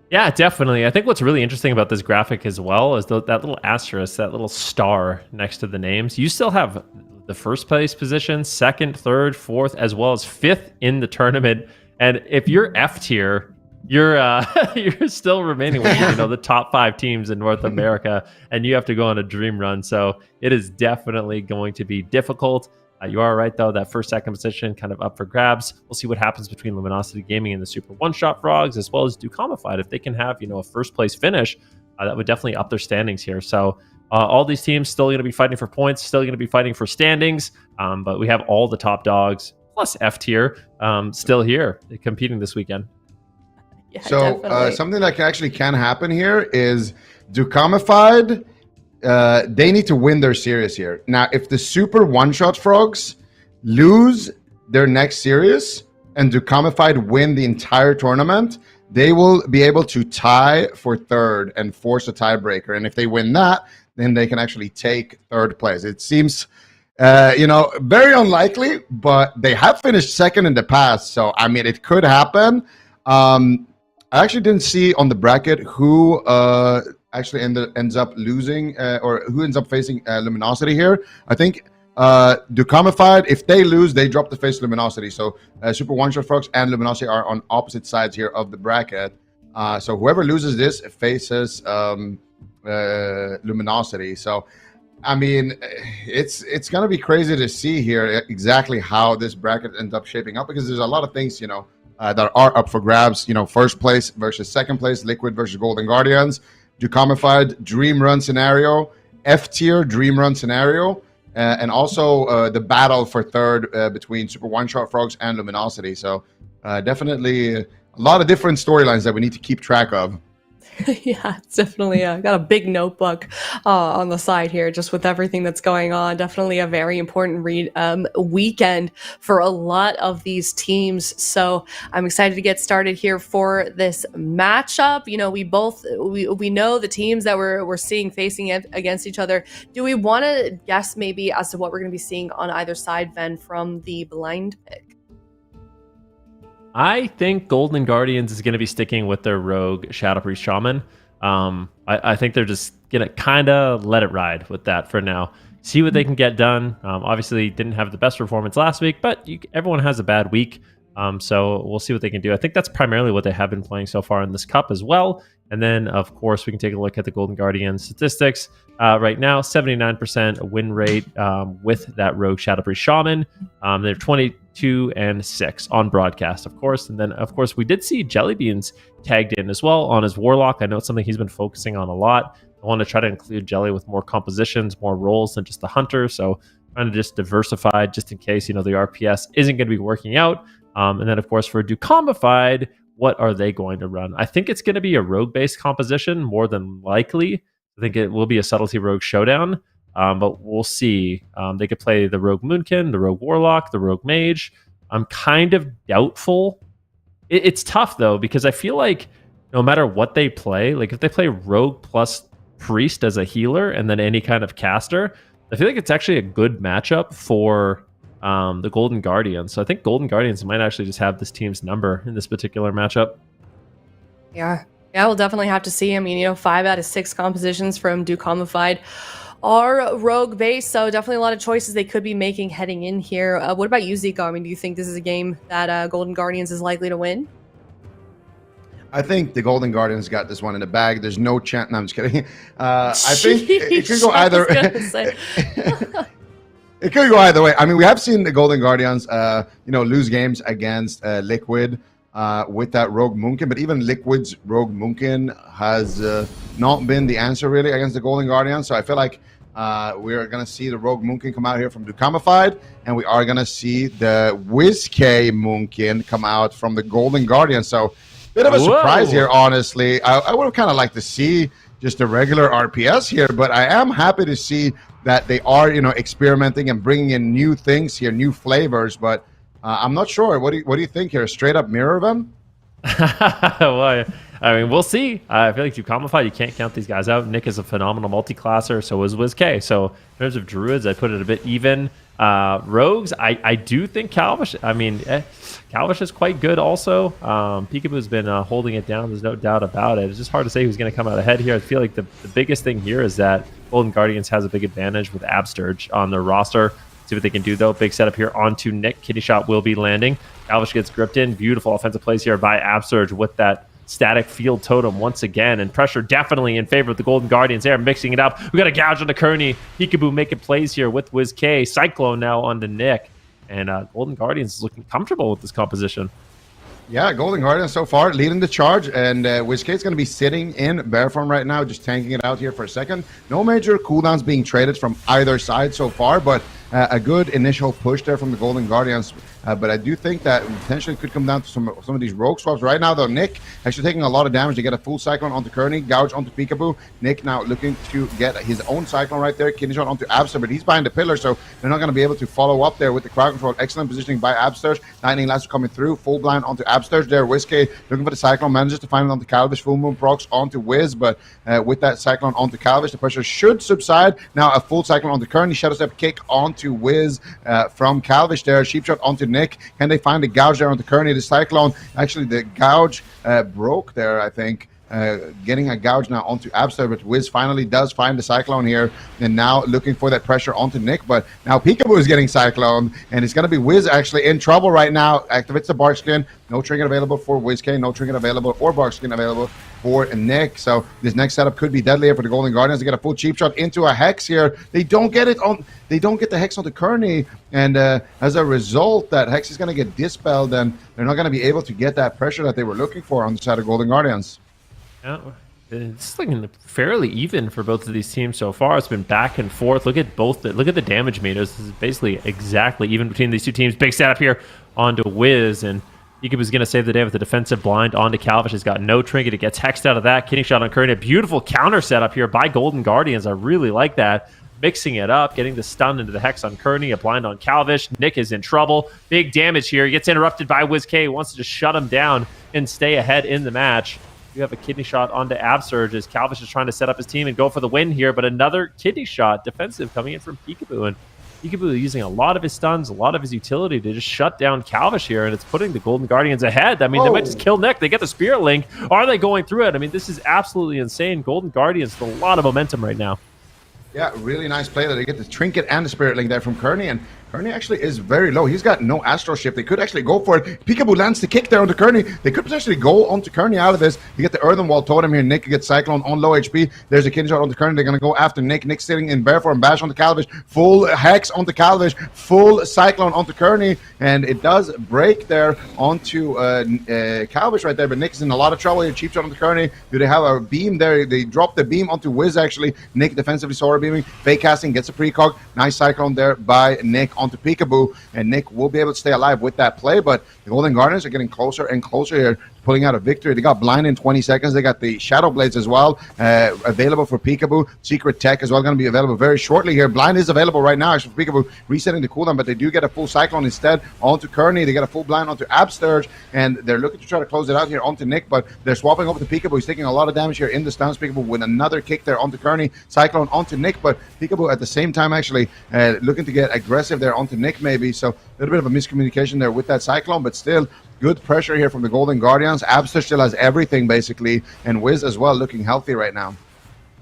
Yeah, definitely. I think what's really interesting about this graphic as well is that little asterisk, that little star next to the names. You still have the first place position, 2nd, 3rd, 4th, as well as 5th in the tournament. And if you're F tier, you're still remaining with the top 5 teams in North America, and you have to go on a dream run. So it is definitely going to be difficult. You are right, though, that first, 2nd position kind of up for grabs. We'll see what happens between Luminosity Gaming and the Super One-Shot Frogs, as well as DUKAMIFIED. If they can have a first place finish, that would definitely up their standings here. So all these teams still going to be fighting for points, still going to be fighting for standings, but we have all the top dogs plus F tier still here competing this weekend. Yeah, so something that can happen here is DUKAMIFIED, they need to win their series here. Now, if the Super One-Shot Frogs lose their next series and DUKAMIFIED win the entire tournament, they will be able to tie for 3rd and force a tiebreaker. And if they win that, then they can actually take 3rd place. It seems very unlikely, but they have finished 2nd in the past. So, I mean, it could happen. I actually didn't see on the bracket who actually ends up losing or who ends up facing Luminosity here. I think DUKAMIFIED, if they lose, they drop to face Luminosity. So Super One-Shot Frogs and Luminosity are on opposite sides here of the bracket. So whoever loses this faces Luminosity. So, I mean, it's going to be crazy to see here exactly how this bracket ends up shaping up, because there's a lot of things, that are up for grabs. First place versus 2nd place, Liquid versus Golden Guardians, DUKAMIFIED dream run scenario, F tier dream run scenario, and also the battle for 3rd between Super One-Shot Frogs and Luminosity. So definitely a lot of different storylines that we need to keep track of. Yeah, it's definitely got a big notebook on the side here, just with everything that's going on. Definitely a very important weekend for a lot of these teams. So I'm excited to get started here for this matchup. We know the teams that we're seeing facing against each other. Do we want to guess maybe as to what we're going to be seeing on either side, Ben, from the blind pick? I think Golden Guardians is going to be sticking with their rogue Shadow Priest Shaman. I think they're just going to kind of let it ride with that for now. See what they can get done. Obviously, didn't have the best performance last week, but everyone has a bad week. So we'll see what they can do. I think that's primarily what they have been playing so far in this cup as well. And then, of course, we can take a look at the Golden Guardians statistics. Right now, 79% win rate with that rogue Shadow Priest Shaman. They're 22-6 on broadcast, of course. And then, of course, we did see Jellybeans tagged in as well on his Warlock. I know it's something he's been focusing on a lot. I want to try to include Jelly with more compositions, more roles than just the Hunter. So trying to just diversify just in case, the RPS isn't going to be working out. And then, of course, for DUKAMIFIED, what are they going to run? I think it's going to be a rogue-based composition, more than likely. I think it will be a Subtlety Rogue Showdown, but we'll see. They could play the Rogue Moonkin, the Rogue Warlock, the Rogue Mage. I'm kind of doubtful. It's tough, though, because I feel like no matter what they play, like if they play Rogue plus Priest as a healer and then any kind of caster, I feel like it's actually a good matchup for the Golden Guardians. So I think Golden Guardians might actually just have this team's number in this particular matchup. Yeah, we'll definitely have to see. I mean, 5 out of 6 compositions from DUKAMIFIED are rogue based, so definitely a lot of choices they could be making heading in here. What about you, Zico? I mean, do you think this is a game that Golden Guardians is likely to win? I think the Golden Guardians got this one in the bag. There's no chance. No, I'm just kidding. I think it could go either. It could go either way. I mean, we have seen the Golden Guardians, lose games against Liquid with that Rogue Moonkin, but even Liquid's Rogue Moonkin has not been the answer really against the Golden Guardians. So I feel like we're going to see the Rogue Moonkin come out here from DUKAMIFIED, and we are going to see the WizK Moonkin come out from the Golden Guardians. So bit of a surprise here, honestly. I would have kind of liked to see just a regular RPS here, but I am happy to see that they are, experimenting and bringing in new things here, new flavors. But I'm not sure. What do you think here? A straight up mirror of them? Well, I mean, we'll see. I feel like DUKAMIFIED, you can't count these guys out. Nick is a phenomenal multi-classer, so is WizK. So in terms of druids, I put it a bit even. Rogues, I do think Calvish. I mean, Calvish is quite good also. Peekaboo's been holding it down. There's no doubt about it. It's just hard to say who's going to come out ahead here. I feel like the biggest thing here is that Golden Guardians has a big advantage with Absturge on their roster. See what they can do, though. Big setup here onto Nick. Kidney shot will be landing. Calvish gets gripped in. Beautiful offensive plays here by Absturge with that static field totem once again, and pressure definitely in favor of the Golden Guardians there, mixing it up. We got a gouge on the Kearney. Peekaboo making plays here with WizK. Cyclone now on the Nick, and Golden Guardians is looking comfortable with this composition. Yeah, Golden Guardians so far leading the charge, and WizK is going to be sitting in bear form right now, just tanking it out here for a second. No major cooldowns being traded from either side so far, but a good initial push there from the Golden Guardians. But I do think that potentially could come down to some of these rogue swaps. Right now, though, Nick actually taking a lot of damage to get a full Cyclone onto Kearney, gouge onto Peekaboo. Nick now looking to get his own Cyclone right there. Kidney shot onto Abster, but he's behind the pillar, so they're not going to be able to follow up there with the crowd control. Excellent positioning by Abster. Lightning Lasso coming through. Full blind onto Abster there. WizK looking for the Cyclone. Manages to find it onto Calvish. Full Moon procs onto Wiz, but with that Cyclone onto Calvish, the pressure should subside. Now a full Cyclone onto Kearney. Shadow Step kick onto Wiz from Calvish there. Sheep shot onto Nick. Can they find the gouge there onto Kearney? The Cyclone, actually the gouge broke there, I think. Getting a gouge now onto Abster, but Wiz finally does find the Cyclone here, and now looking for that pressure onto Nick, but now Peekaboo is getting Cyclone, and it's going to be Wiz actually in trouble right now. Activates the Bark Skin. No trinket available for WizK, no trinket available or Bark Skin available for Nick. So this next setup could be deadly here for the Golden Guardians. They get a full cheap shot into a Hex here. They don't get it on. They don't get the Hex onto Kearney, and as a result, that Hex is going to get dispelled, and they're not going to be able to get that pressure that they were looking for on the side of Golden Guardians. Yeah, it's looking fairly even for both of these teams so far. It's been back and forth. Look at the damage meters. This is basically exactly even between these two teams. Big setup here onto Wiz, and Peekaboo's going to save the day with the defensive blind onto Calvish. He's got no trinket. It gets hexed out of that. Kidney shot on Kearney. A beautiful counter setup here by Golden Guardians. I really like that. Mixing it up, getting the stun into the Hex on Kearney, a blind on Calvish. Nick is in trouble. Big damage here. He gets interrupted by WizK. Wants to just shut him down and stay ahead in the match. You have a kidney shot onto Absurge as Calvish is trying to set up his team and go for the win here, but another kidney shot defensive coming in from Peekaboo, and Peekaboo using a lot of his stuns, a lot of his utility to just shut down Calvish here, and it's putting the Golden Guardians ahead. I mean, they might just kill Nick. They get the Spirit Link. Are they going through it? I mean, this is absolutely insane. Golden Guardians with a lot of momentum right now. Yeah, really nice play that they get the trinket and the Spirit Link there from Kearney, and Kearney actually is very low. He's got no Astral Shift. They could actually go for it. Peekaboo lands the kick there onto Kearney. They could potentially go onto Kearney out of this. You get the Earthen Wall Totem here. Nick gets Cyclone on low HP. There's a kidney shot onto Kearney. They're going to go after Nick. Nick sitting in bear form. Bash onto Calvish. Full Hex onto Calvish. Full Cyclone onto Kearney. And it does break there onto Calvish right there. But Nick is in a lot of trouble here. Cheap shot onto Kearney. Do they have a beam there? They drop the beam onto Wiz actually. Nick defensively Sora beaming. Fake casting. Gets a precog. Nice Cyclone there by Nick onto Peekaboo. And Nick will be able to stay alive with that play, but the Golden Guardians are getting closer and closer here, pulling out a victory. They got blind in 20 seconds. They got the Shadow Blades as well available for Peekaboo. Secret Tech as well going to be available very shortly here. Blind is available right now actually for Peekaboo, resetting the cooldown, but they do get a full Cyclone instead onto Kearney. They get a full blind onto Absturge, and they're looking to try to close it out here onto Nick, but they're swapping over to Peekaboo. He's taking a lot of damage here in the stance. Peekaboo with another kick there onto Kearney. Cyclone onto Nick, but Peekaboo at the same time actually looking to get aggressive there onto Nick maybe, so a little bit of a miscommunication there with that Cyclone, but still good pressure here from the Golden Guardians. Abster still has everything basically, and Wiz as well looking healthy right now.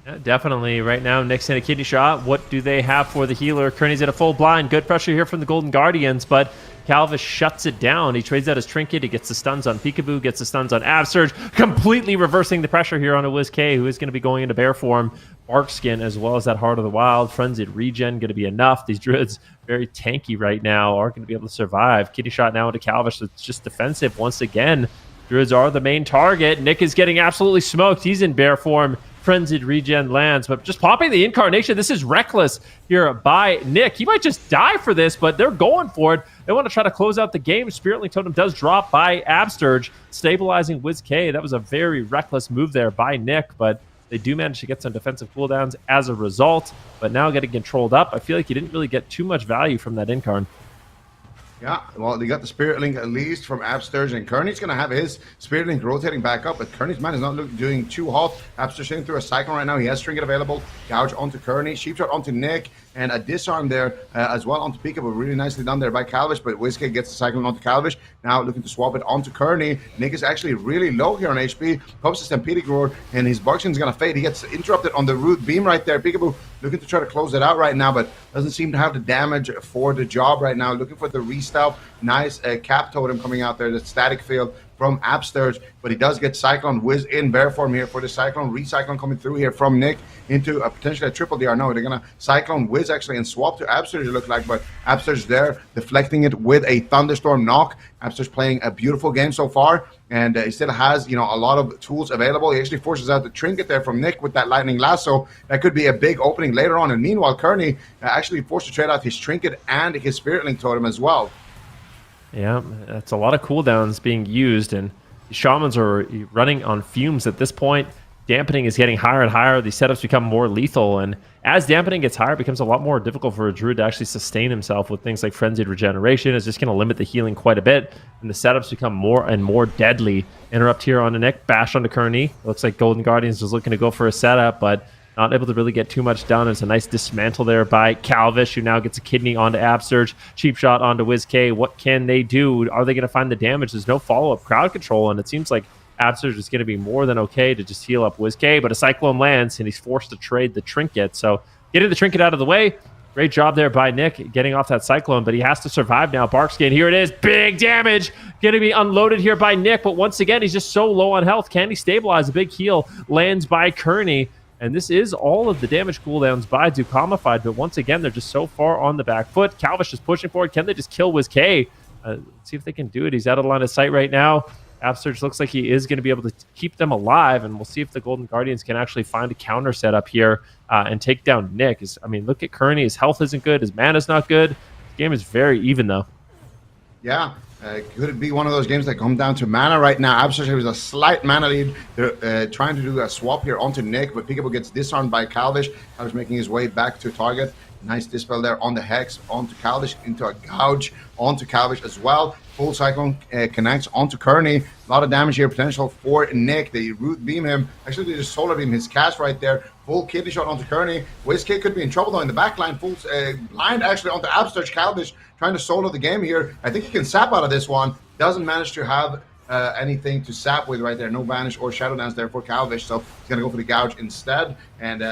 Yeah, definitely. Right now, Nick's in a kidney shot. What do they have for the healer? Kearney's at a full blind. Good pressure here from the Golden Guardians, but Calvis shuts it down. He trades out his trinket. He gets the stuns on Peekaboo, gets the stuns on Avsurge, completely reversing the pressure here on a WizK, who is going to be going into bear form. Barkskin, as well as that Heart of the Wild. Frenzied Regen going to be enough. These Druids, very tanky right now, are going to be able to survive. Kidney shot now into Calvis. It's just defensive once again. Druids are the main target. Nick is getting absolutely smoked. He's in bear form. Frenzied Regen lands, but just popping the Incarnation. This is reckless here by Nick. He might just die for this, but they're going for it. They want to try to close out the game. Spirit Link Totem does drop by Absturge, stabilizing WizK. That was a very reckless move there by Nick, but they do manage to get some defensive cooldowns as a result, but now getting controlled up. I feel like you didn't really get too much value from that Incarn. Yeah, well, they got the Spirit Link at least from Absturge, and Kearney's going to have his Spirit Link rotating back up, but Kearney's man is not doing too hot. Absturge sitting through a Cyclone right now. He has Trinket available. Gouge onto Kearney. Sheepshot onto Nick, and a Disarm there as well onto Peekaboo. Really nicely done there by Calvish, but WizK gets the Cyclone onto Calvish. Now looking to swap it onto Kearney. Nick is actually really low here on HP. Pops the Stampedic Roar, and his Buckskin's going to fade. He gets interrupted on the Root Beam right there. Peekaboo looking to try to close it out right now, but doesn't seem to have the damage for the job right now. Looking for the restyle. Nice Cap Totem coming out there. The Static Field from Absturge, but he does get Cyclone Wiz in bear form here for the Cyclone. Recyclone coming through here from Nick into potentially a triple DR. No, they're going to Cyclone Wiz actually and swap to Absturge, it looked like, but Absturge there deflecting it with a Thunderstorm knock. Absturge playing a beautiful game so far, and he still has, you know, a lot of tools available. He actually forces out the Trinket there from Nick with that Lightning Lasso. That could be a big opening later on, and meanwhile, Kearney actually forced to trade out his Trinket and his Spirit Link Totem as well. Yeah, that's a lot of cooldowns being used, and the Shamans are running on fumes at this point. Dampening is getting higher and higher. These setups become more lethal, and as dampening gets higher, it becomes a lot more difficult for a Druid to actually sustain himself with things like Frenzied Regeneration. It's just going to limit the healing quite a bit, and the setups become more and more deadly. Interrupt here on the Nick, bash onto Kearney. Looks like Golden Guardians is looking to go for a setup, but not able to really get too much done. It's a nice dismantle there by Calvish, who now gets a kidney onto Absurge. Cheap shot onto WizK. What can they do? Are they going to find the damage? There's no follow-up crowd control, and it seems like Absurge is going to be more than okay to just heal up WizK, but a Cyclone lands, and he's forced to trade the Trinket. So getting the Trinket out of the way, great job there by Nick getting off that Cyclone, but he has to survive now. Barkskin, here it is. Big damage going to be unloaded here by Nick, but once again, he's just so low on health. Can he stabilize? A big heal lands by Kearney. And this is all of the damage cooldowns by Dukamified, but once again, they're just so far on the back foot. Calvish is pushing forward. Can they just kill WizK? Let's see if they can do it. He's out of line of sight right now. Absurge looks like he is going to be able to keep them alive, and we'll see if the Golden Guardians can actually find a counter setup here and take down Nick. I mean, look at Kearney. His health isn't good. His mana's not good. The game is very even, though. Yeah. Could it be one of those games that come down to mana right now? Absolutely, was a slight mana lead. They're trying to do a swap here onto Nick, but Peekaboo gets disarmed by Calvish. Calvish making his way back to target. Nice dispel there on the Hex, onto Calvish, into a Gouge, onto Calvish as well. Full Cyclone connects onto Kearney. A lot of damage here, potential for Nick. They root beam him. Actually, they just solar beam his cast right there. Full kidney shot onto Kearney. WizK could be in trouble though in the back line. Full blind actually onto Absturge. Calvish trying to solo the game here. I think he can sap out of this one. Doesn't manage to have anything to sap with right there. No Banish or Shadow Dance there for Calvish. So he's going to go for the Gouge instead. And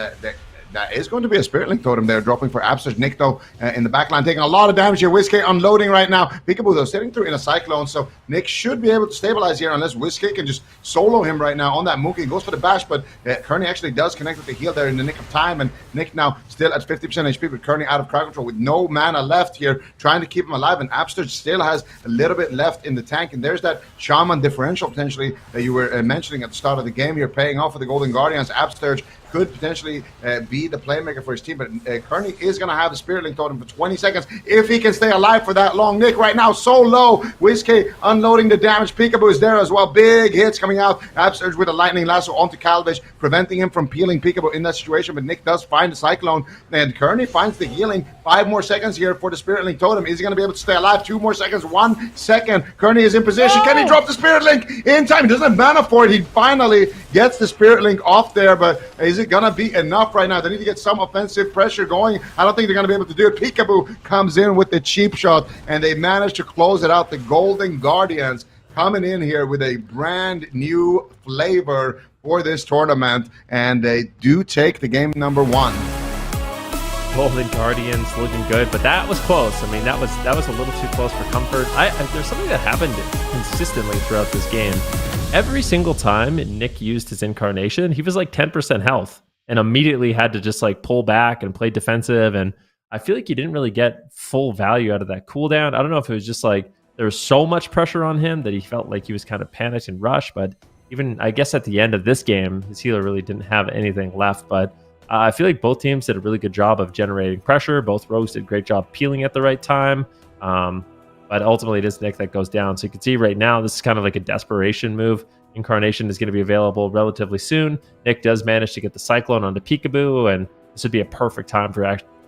that is going to be a Spirit Link Totem there, dropping for Absturge. Nick, though, in the back line, taking a lot of damage here. WizK unloading right now. Peekaboo, though, sitting through in a Cyclone, so Nick should be able to stabilize here unless WizK can just solo him right now on that Mookie. Goes for the bash, but Kearney actually does connect with the heal there in the nick of time, and Nick now still at 50% HP, but Kearney out of crowd control with no mana left here, trying to keep him alive, and Absturge still has a little bit left in the tank, and there's that Shaman differential potentially that you were mentioning at the start of the game here, paying off for the Golden Guardians. Absturge could potentially be the playmaker for his team, but Kearney is going to have the Spirit Link Totem for 20 seconds if he can stay alive for that long. Nick right now so low. WizK unloading the damage. Peekaboo is there as well. Big hits coming out. Absurge with a Lightning Lasso onto Calvish, preventing him from peeling Peekaboo in that situation, but Nick does find the Cyclone, and Kearney finds the healing. 5 more seconds here for the Spirit Link Totem. Is he going to be able to stay alive? 2 more seconds. 1 second. Kearney is in position. Can he drop the Spirit Link in time? He doesn't have mana for it. He finally gets the Spirit Link off there, but is it going to be enough right now? They need to get some offensive pressure going. I don't think they're going to be able to do it. Peekaboo comes in with the cheap shot, and they manage to close it out. The Golden Guardians coming in here with a brand new flavor for this tournament, and they do take the game number 1. Golden Guardians looking good, but that was close. I mean, that was a little too close for comfort. There's something that happened consistently throughout this game. Every single time Nick used his incarnation, he was like 10% health and immediately had to just like pull back and play defensive. And I feel like he didn't really get full value out of that cooldown. I don't know if it was just like there was so much pressure on him that he felt like he was kind of panicked and rushed. But even, I guess, at the end of this game, his healer really didn't have anything left. But I feel like both teams did a really good job of generating pressure. Both rogues did a great job peeling at the right time. But ultimately, it is Nick that goes down. So you can see right now, this is kind of like a desperation move. Incarnation is going to be available relatively soon. Nick does manage to get the Cyclone onto Peekaboo, and this would be a perfect time for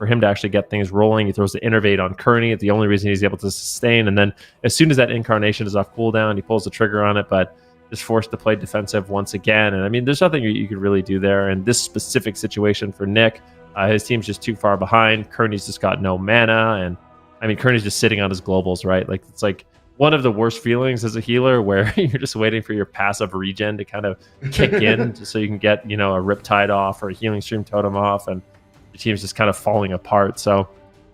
him to actually get things rolling. He throws the Innervate on Kearney. The only reason he's able to sustain. And then as soon as that Incarnation is off cooldown, he pulls the trigger on it, but is forced to play defensive once again. And I mean, there's nothing you could really do there. And this specific situation for Nick, his team's just too far behind. Kearney's just got no mana. And I mean, Kearney's just sitting on his globals, right? Like, it's like one of the worst feelings as a healer where you're just waiting for your passive regen to kind of kick in just so you can get, you know, a Riptide off or a Healing Stream Totem off, and your team's just kind of falling apart. So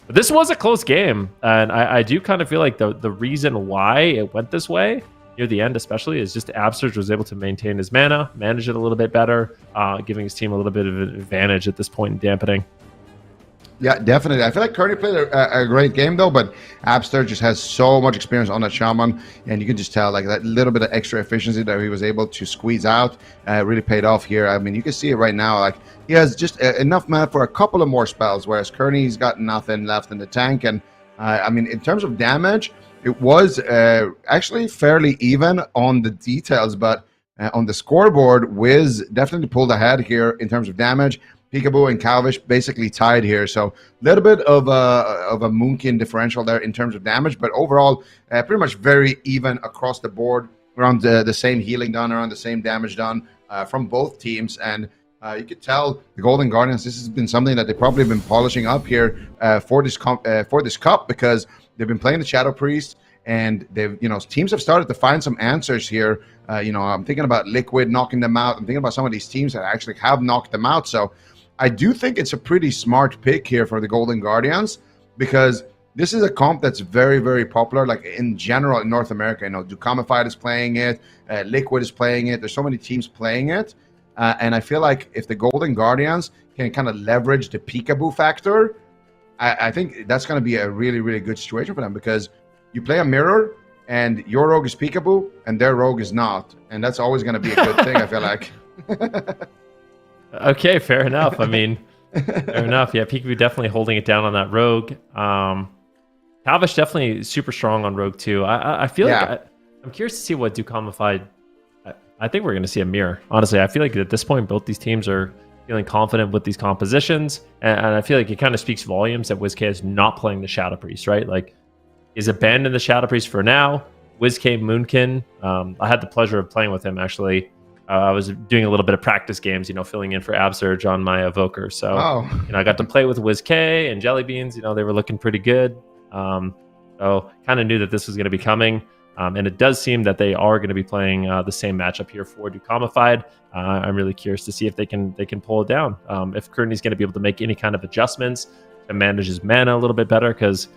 but this was a close game. And I do kind of feel like the reason why it went this way near the end especially is just Absurge was able to maintain his mana, manage it a little bit better, giving his team a little bit of an advantage at this point in dampening. Yeah, definitely. I feel like Kearney played a great game, though, but Abster just has so much experience on that Shaman, and you can just tell, like, that little bit of extra efficiency that he was able to squeeze out really paid off here. I mean, you can see it right now. Like, he has just enough mana for a couple of more spells, whereas Kearney's got nothing left in the tank. And, I mean, in terms of damage, it was actually fairly even on the details, but on the scoreboard, Wiz definitely pulled ahead here in terms of damage. Peekaboo and Calvish basically tied here, so a little bit of a Moonkin differential there in terms of damage, but overall, pretty much very even across the board, around the same healing done, around the same damage done from both teams. And you could tell the Golden Guardians, this has been something that they've probably been polishing up here for this cup, because they've been playing the Shadow Priest, and they've, teams have started to find some answers here. I'm thinking about Liquid knocking them out. I'm thinking about some of these teams that actually have knocked them out. So I do think it's a pretty smart pick here for the Golden Guardians, because this is a comp that's very, very popular, like in general in North America. Dukamified is playing it, Liquid is playing it. There's so many teams playing it. And I feel like if the Golden Guardians can kind of leverage the peekaboo factor, I think that's going to be a really, really good situation for them, because you play a mirror and your rogue is peekaboo and their rogue is not. And that's always going to be a good thing, I feel like. Okay, fair enough. I mean, fair enough. Yeah, Peekaboo definitely holding it down on that rogue. Calvish definitely super strong on rogue too. I feel like I'm curious to see what Dukamified. I think we're going to see a mirror. Honestly, I feel like at this point, both these teams are feeling confident with these compositions, and I feel like it kind of speaks volumes that WizK is not playing the Shadow Priest, right? Like, is abandoned the Shadow Priest for now. WizK Moonkin. I had the pleasure of playing with him actually. I was doing a little bit of practice games, filling in for Absurge on my Evoker. So, I got to play with WizK and Jellybeans. They were looking pretty good. So kind of knew that this was going to be coming. And it does seem that they are going to be playing the same matchup here for Dukamified. I'm really curious to see if they can pull it down. If Kearney's going to be able to make any kind of adjustments to manage his mana a little bit better, because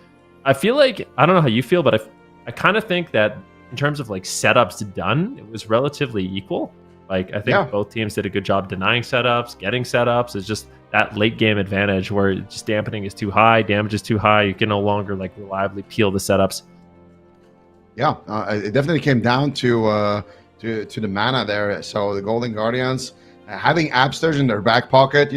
I feel like, I don't know how you feel, but I kind of think that in terms of like setups done, it was relatively equal. Like, I think both teams did a good job denying setups, getting setups. It's just that late game advantage where just dampening is too high, damage is too high. You can no longer like reliably peel the setups. Yeah, it definitely came down to the mana there. So the Golden Guardians having Absters in their back pocket,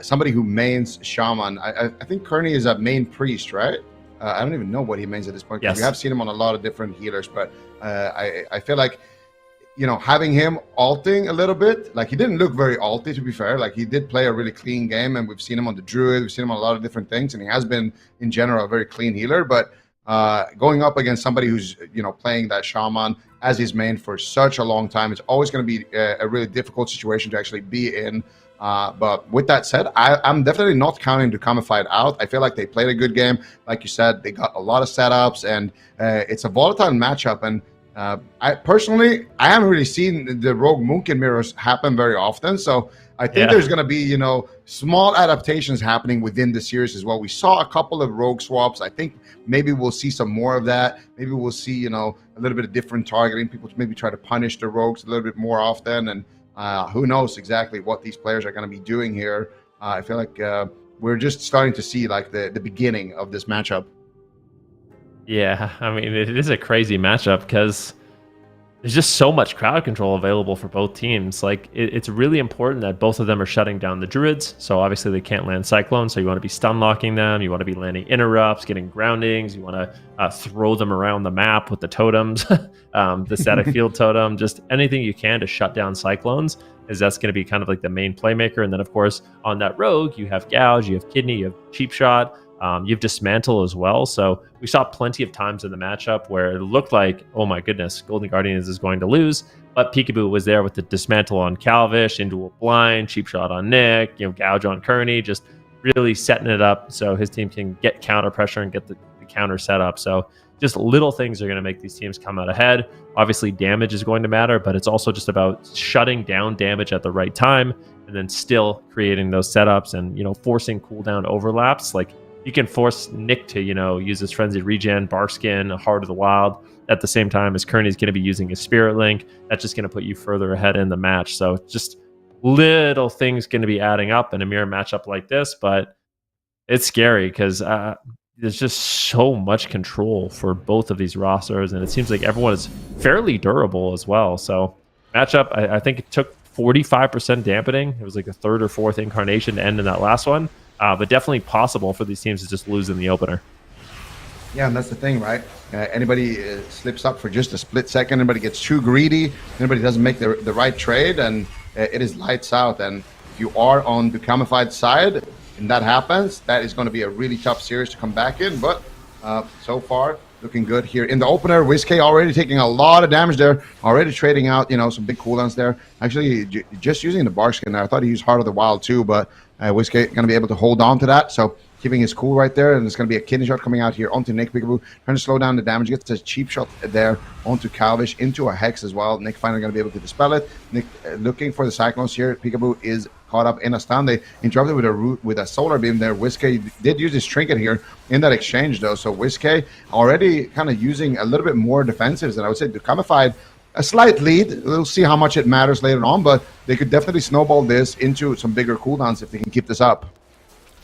somebody who mains Shaman. I think Kearney is a main priest, right? I don't even know what he mains at this point. Yes. We have seen him on a lot of different healers, but I feel like, having him alting a little bit, like, he didn't look very alty, to be fair. Like, he did play a really clean game, and we've seen him on the Druid, we've seen him on a lot of different things, and he has been, in general, a very clean healer. But going up against somebody who's, playing that Shaman as his main for such a long time, it's always going to be a really difficult situation to actually be in. But with that said, I'm definitely not counting Dukamified out. I feel like they played a good game. Like you said, they got a lot of setups, and it's a volatile matchup. And I personally, I haven't really seen the Rogue Moonkin mirrors happen very often, so I think there's going to be, you know, small adaptations happening within the series as well. We saw a couple of Rogue swaps. I think maybe we'll see some more of that. Maybe we'll see, you know, a little bit of different targeting. People maybe try to punish the Rogues a little bit more often, and who knows exactly what these players are going to be doing here. I feel like we're just starting to see like the beginning of this matchup. Yeah, I mean, it is a crazy matchup because there's just so much crowd control available for both teams. Like, it's really important that both of them are shutting down the druids. So obviously they can't land cyclones. So you want to be stun locking them. You want to be landing interrupts, getting groundings. You want to throw them around the map with the totems, the static field totem, just anything you can to shut down cyclones, as that's going to be kind of like the main playmaker. And then of course on that rogue, you have gouge, you have kidney, you have cheap shot. You have dismantle as well. So we saw plenty of times in the matchup where it looked like, oh my goodness, Golden Guardians is going to lose. But Peekaboo was there with the dismantle on Calvish, into a blind, cheap shot on Nick, you know, gouge on Kearney, just really setting it up so his team can get counter pressure and get the counter set up. So just little things are going to make these teams come out ahead. Obviously, damage is going to matter, but it's also just about shutting down damage at the right time and then still creating those setups and, you know, forcing cooldown overlaps. Like, you can force Nick to, you know, use his Frenzied Regen, Barkskin, Heart of the Wild at the same time as Kearney's going to be using his Spirit Link. That's just going to put you further ahead in the match. So just little things going to be adding up in a mirror matchup like this, but it's scary because there's just so much control for both of these rosters, and it seems like everyone is fairly durable as well. So matchup, I think it took 45% dampening. It was like a third or fourth incarnation to end in that last one. But definitely possible for these teams to just lose in the opener. Yeah, and that's the thing, right? Anybody slips up for just a split second, anybody gets too greedy, anybody doesn't make the right trade, and it is lights out. And if you are on Dukamified side and that happens, that is going to be a really tough series to come back in. But so far, looking good here in the opener. WizK already taking a lot of damage there, already trading out, you know, some big cooldowns there. Actually, just using the Barkskin there. I thought he used Heart of the Wild too, but WizK going to be able to hold on to that. So keeping his cool right there, and it's going to be a kidney shot coming out here onto Nick Peekaboo, trying to slow down the damage. Gets a cheap shot there onto Calvish, into a Hex as well. Nick finally going to be able to dispel it. Nick looking for the Cyclones here. Peekaboo is caught up in a stun. They interrupted with a root with a solar beam there. WizK did use his trinket here in that exchange though. So WizK already kind of using a little bit more defensives, and I would say Dukamified a slight lead. We'll see how much it matters later on, but they could definitely snowball this into some bigger cooldowns if they can keep this up.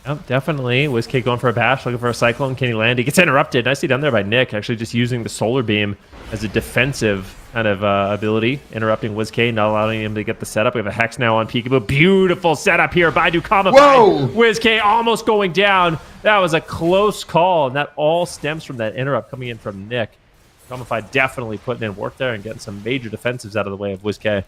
Yep, definitely. WizK going for a bash, looking for a cyclone. Can he land? He gets interrupted. Nicely done there by Nick, actually just using the solar beam as a defensive kind of ability, interrupting WizK, not allowing him to get the setup. We have a Hex now on Peekaboo. Beautiful setup here by Dukamified. Whoa! WizK almost going down. That was a close call, and that all stems from that interrupt coming in from Nick. Dukamified definitely putting in work there and getting some major defensives out of the way of WizK.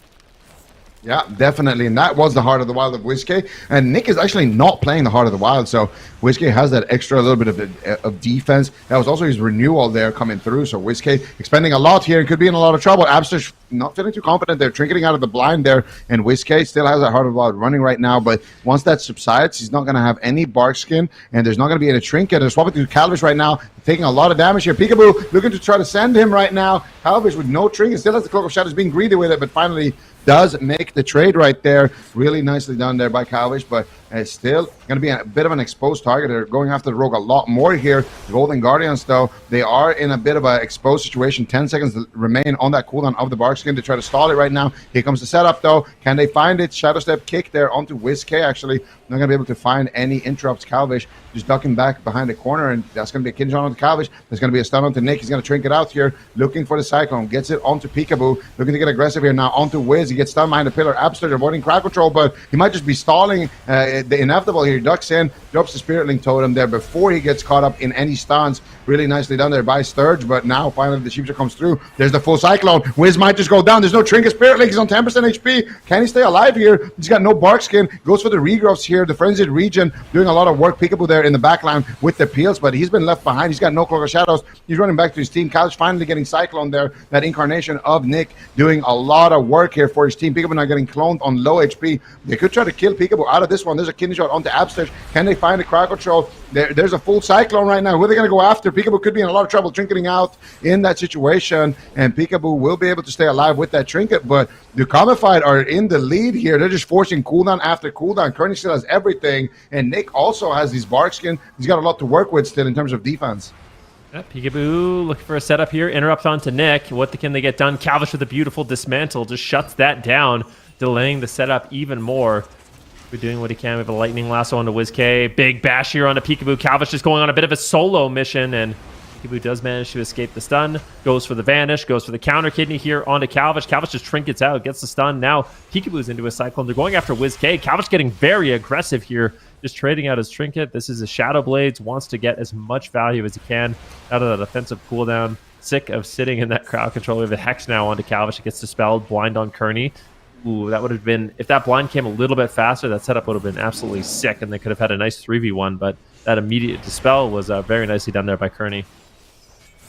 Yeah, definitely, and that was the Heart of the Wild of WizK, and Nick is actually not playing the Heart of the Wild, so WizK has that extra little bit of defense. That was also his renewal there coming through, so WizK expending a lot here and could be in a lot of trouble. Abster not feeling too confident. They're trinketing out of the blind there, and WizK still has that Heart of the Wild running right now, but once that subsides, he's not going to have any Barkskin, and there's not going to be any trinket. They're swapping to Calvish right now, taking a lot of damage here. Peekaboo looking to try to send him right now. Calvish with no trinket, still has the Cloak of Shadows, being greedy with it, but finally does make the trade right there. Really nicely done there by Calvish, but it's still going to be a bit of an exposed target. They're going after the rogue a lot more here. The Golden Guardians, though, they are in a bit of an exposed situation. 10 seconds remain on that cooldown of the Barkskin to try to stall it right now. Here comes the setup, though. Can they find it? Shadow Step kick there onto WizK, actually. Not going to be able to find any interrupts. Calvish just ducking back behind the corner, and that's going to be a kidney shot onto Calvish. There's going to be a stun onto Nick. He's going to trinket out here, looking for the Cyclone. Gets it onto Peekaboo, looking to get aggressive here now onto Wiz. He gets stunned behind the pillar. Abster avoiding crowd control, but he might just be stalling the inevitable here. Ducks in, drops the Spirit Link Totem there before he gets caught up in any stuns. Really nicely done there by Sturge, but now finally the Sheepster comes through. There's the full Cyclone. Wiz might just go down. There's no Trinket Spirit Link. He's on 10% HP. Can he stay alive here? He's got no Barkskin. Goes for the regrowths here. The Frenzied Region doing a lot of work. Peekaboo there in the backline with the peels, but he's been left behind. He's got no Cloak of Shadows. He's running back to his team. Couch finally getting Cyclone there. That incarnation of Nick doing a lot of work here for his team. Peekaboo now getting cloned on low HP. They could try to kill Peekaboo out of this one. There's a kidney shot onto Absters. Can they find the crowd control? There's a full cyclone right now. Who are they going to go after? Peekaboo could be in a lot of trouble trinketing out in that situation, and Peekaboo will be able to stay alive with that trinket, but DUKAMIFIED are in the lead here. They're just forcing cooldown after cooldown. Kearney still has everything, and Nick also has these bark skin. He's got a lot to work with still in terms of defense. Yeah, Peekaboo looking for a setup here. Interrupt onto Nick. What can they get done? Calvish with a beautiful dismantle just shuts that down, delaying the setup even more. We're doing what he can. We have a lightning lasso onto WizK. Big bash here onto Peekaboo. Calvish just going on a bit of a solo mission, and Peekaboo does manage to escape the stun. Goes for the vanish. Goes for the counter kidney here onto Calvish. Calvish just trinkets out, gets the stun. Now Peekaboo's into a cyclone. They're going after WizK. Calvish getting very aggressive here, just trading out his trinket. This is a Shadow Blades. Wants to get as much value as he can out of that offensive cooldown. Sick of sitting in that crowd control. We have a Hex now onto Calvish. It gets dispelled. Blind on Kearney. Ooh, that would have been, if that blind came a little bit faster, that setup would have been absolutely sick, and they could have had a nice 3v1, but that immediate dispel was very nicely done there by Kearney.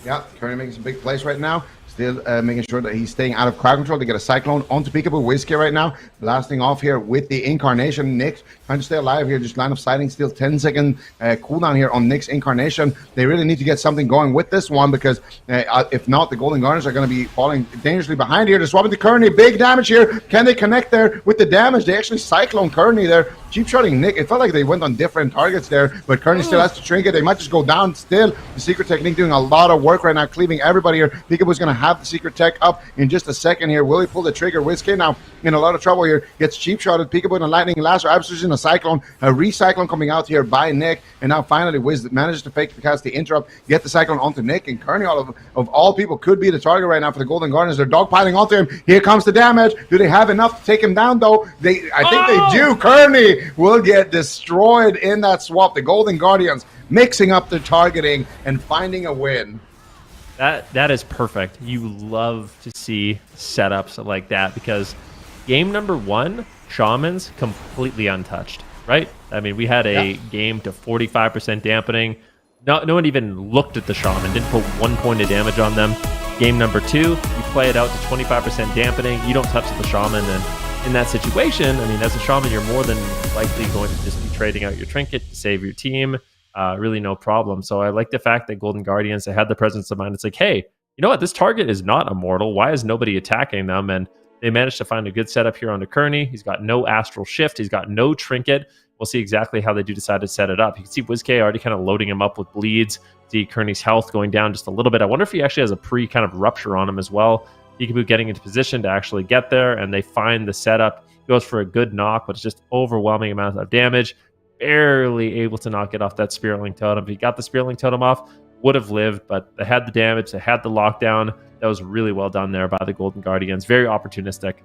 Yeah, Kearney making some big plays right now. Still making sure that he's staying out of crowd control. They get a cyclone onto Peekaboo. WizK right now, blasting off here with the Incarnation. Nick trying to stay alive here, just line of sighting. Still 10-second cooldown here on Nick's Incarnation. They really need to get something going with this one, because if not, the Golden Guardians are going to be falling dangerously behind here. They're swapping to Kearney. Big damage here. Can they connect there with the damage? They actually cyclone Kearney there. Cheap shotting Nick. It felt like they went on different targets there, but Kearney still has to trinket. They might just go down still. The secret technique doing a lot of work right now, cleaving everybody here. Peekaboo's going to have the secret tech up in just a second here. Will he pull the trigger? WizK now in a lot of trouble here. Gets cheap shotted. Peekaboo in a lightning lasso. Absolutely in a cyclone. A recyclone coming out here by Nick. And now finally Wiz manages to fake cast the interrupt. Get the cyclone onto Nick. And Kearney, of all people, could be the target right now for the Golden Guardians. They're dogpiling onto him. Here comes the damage. Do they have enough to take him down though? I think they do. Kearney will get destroyed in that swap. The Golden Guardians mixing up their targeting and finding a win. That is perfect. You love to see setups like that, because game number 1, Shamans completely untouched, right? I mean, we had a game to 45% dampening. No one even looked at the Shaman, didn't put 1 point of damage on them. Game number 2, you play it out to 25% dampening. You don't touch the Shaman, and in that situation, I mean, as a Shaman, you're more than likely going to just be trading out your trinket to save your team. Really no problem. So I like the fact that Golden Guardians, they had the presence of mind. It's like, hey, you know what? This target is not immortal. Why is nobody attacking them? And they managed to find a good setup here onto Kearney. He's got no Astral Shift. He's got no trinket. We'll see exactly how they do decide to set it up. You can see WizK already kind of loading him up with bleeds. See Kearney's health going down just a little bit. I wonder if he actually has a kind of rupture on him as well. Peekaboo getting into position to actually get there, and they find the setup. Goes for a good knock, but it's just overwhelming amount of damage. Barely able to knock it off that Spiritling Totem. If he got the Spiritling Totem off, would have lived, but they had the damage, they had the lockdown. That was really well done there by the Golden Guardians. Very opportunistic.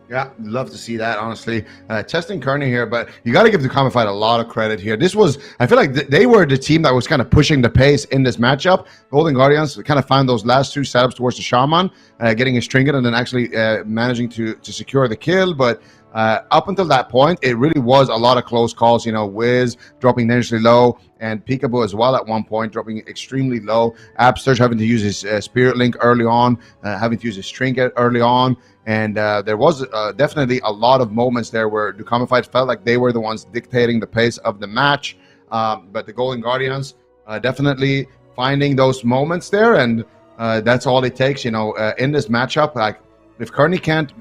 Yeah, love to see that, honestly. Testing Kearney here, but you got to give DUKAMIFIED a lot of credit here. This was, I feel like they were the team that was kind of pushing the pace in this matchup. Golden Guardians kind of found those last 2 setups towards the Shaman, getting his trinket and then actually managing to secure the kill, but up until that point, it really was a lot of close calls. You know, Wiz dropping dangerously low, and Peekaboo as well at one point dropping extremely low. Absterge having to use his Spirit Link early on, having to use his trinket early on. And there was definitely a lot of moments there where DUKAMIFIED felt like they were the ones dictating the pace of the match. But the Golden Guardians definitely finding those moments there, and that's all it takes. You know, in this matchup, like, if Kearney can't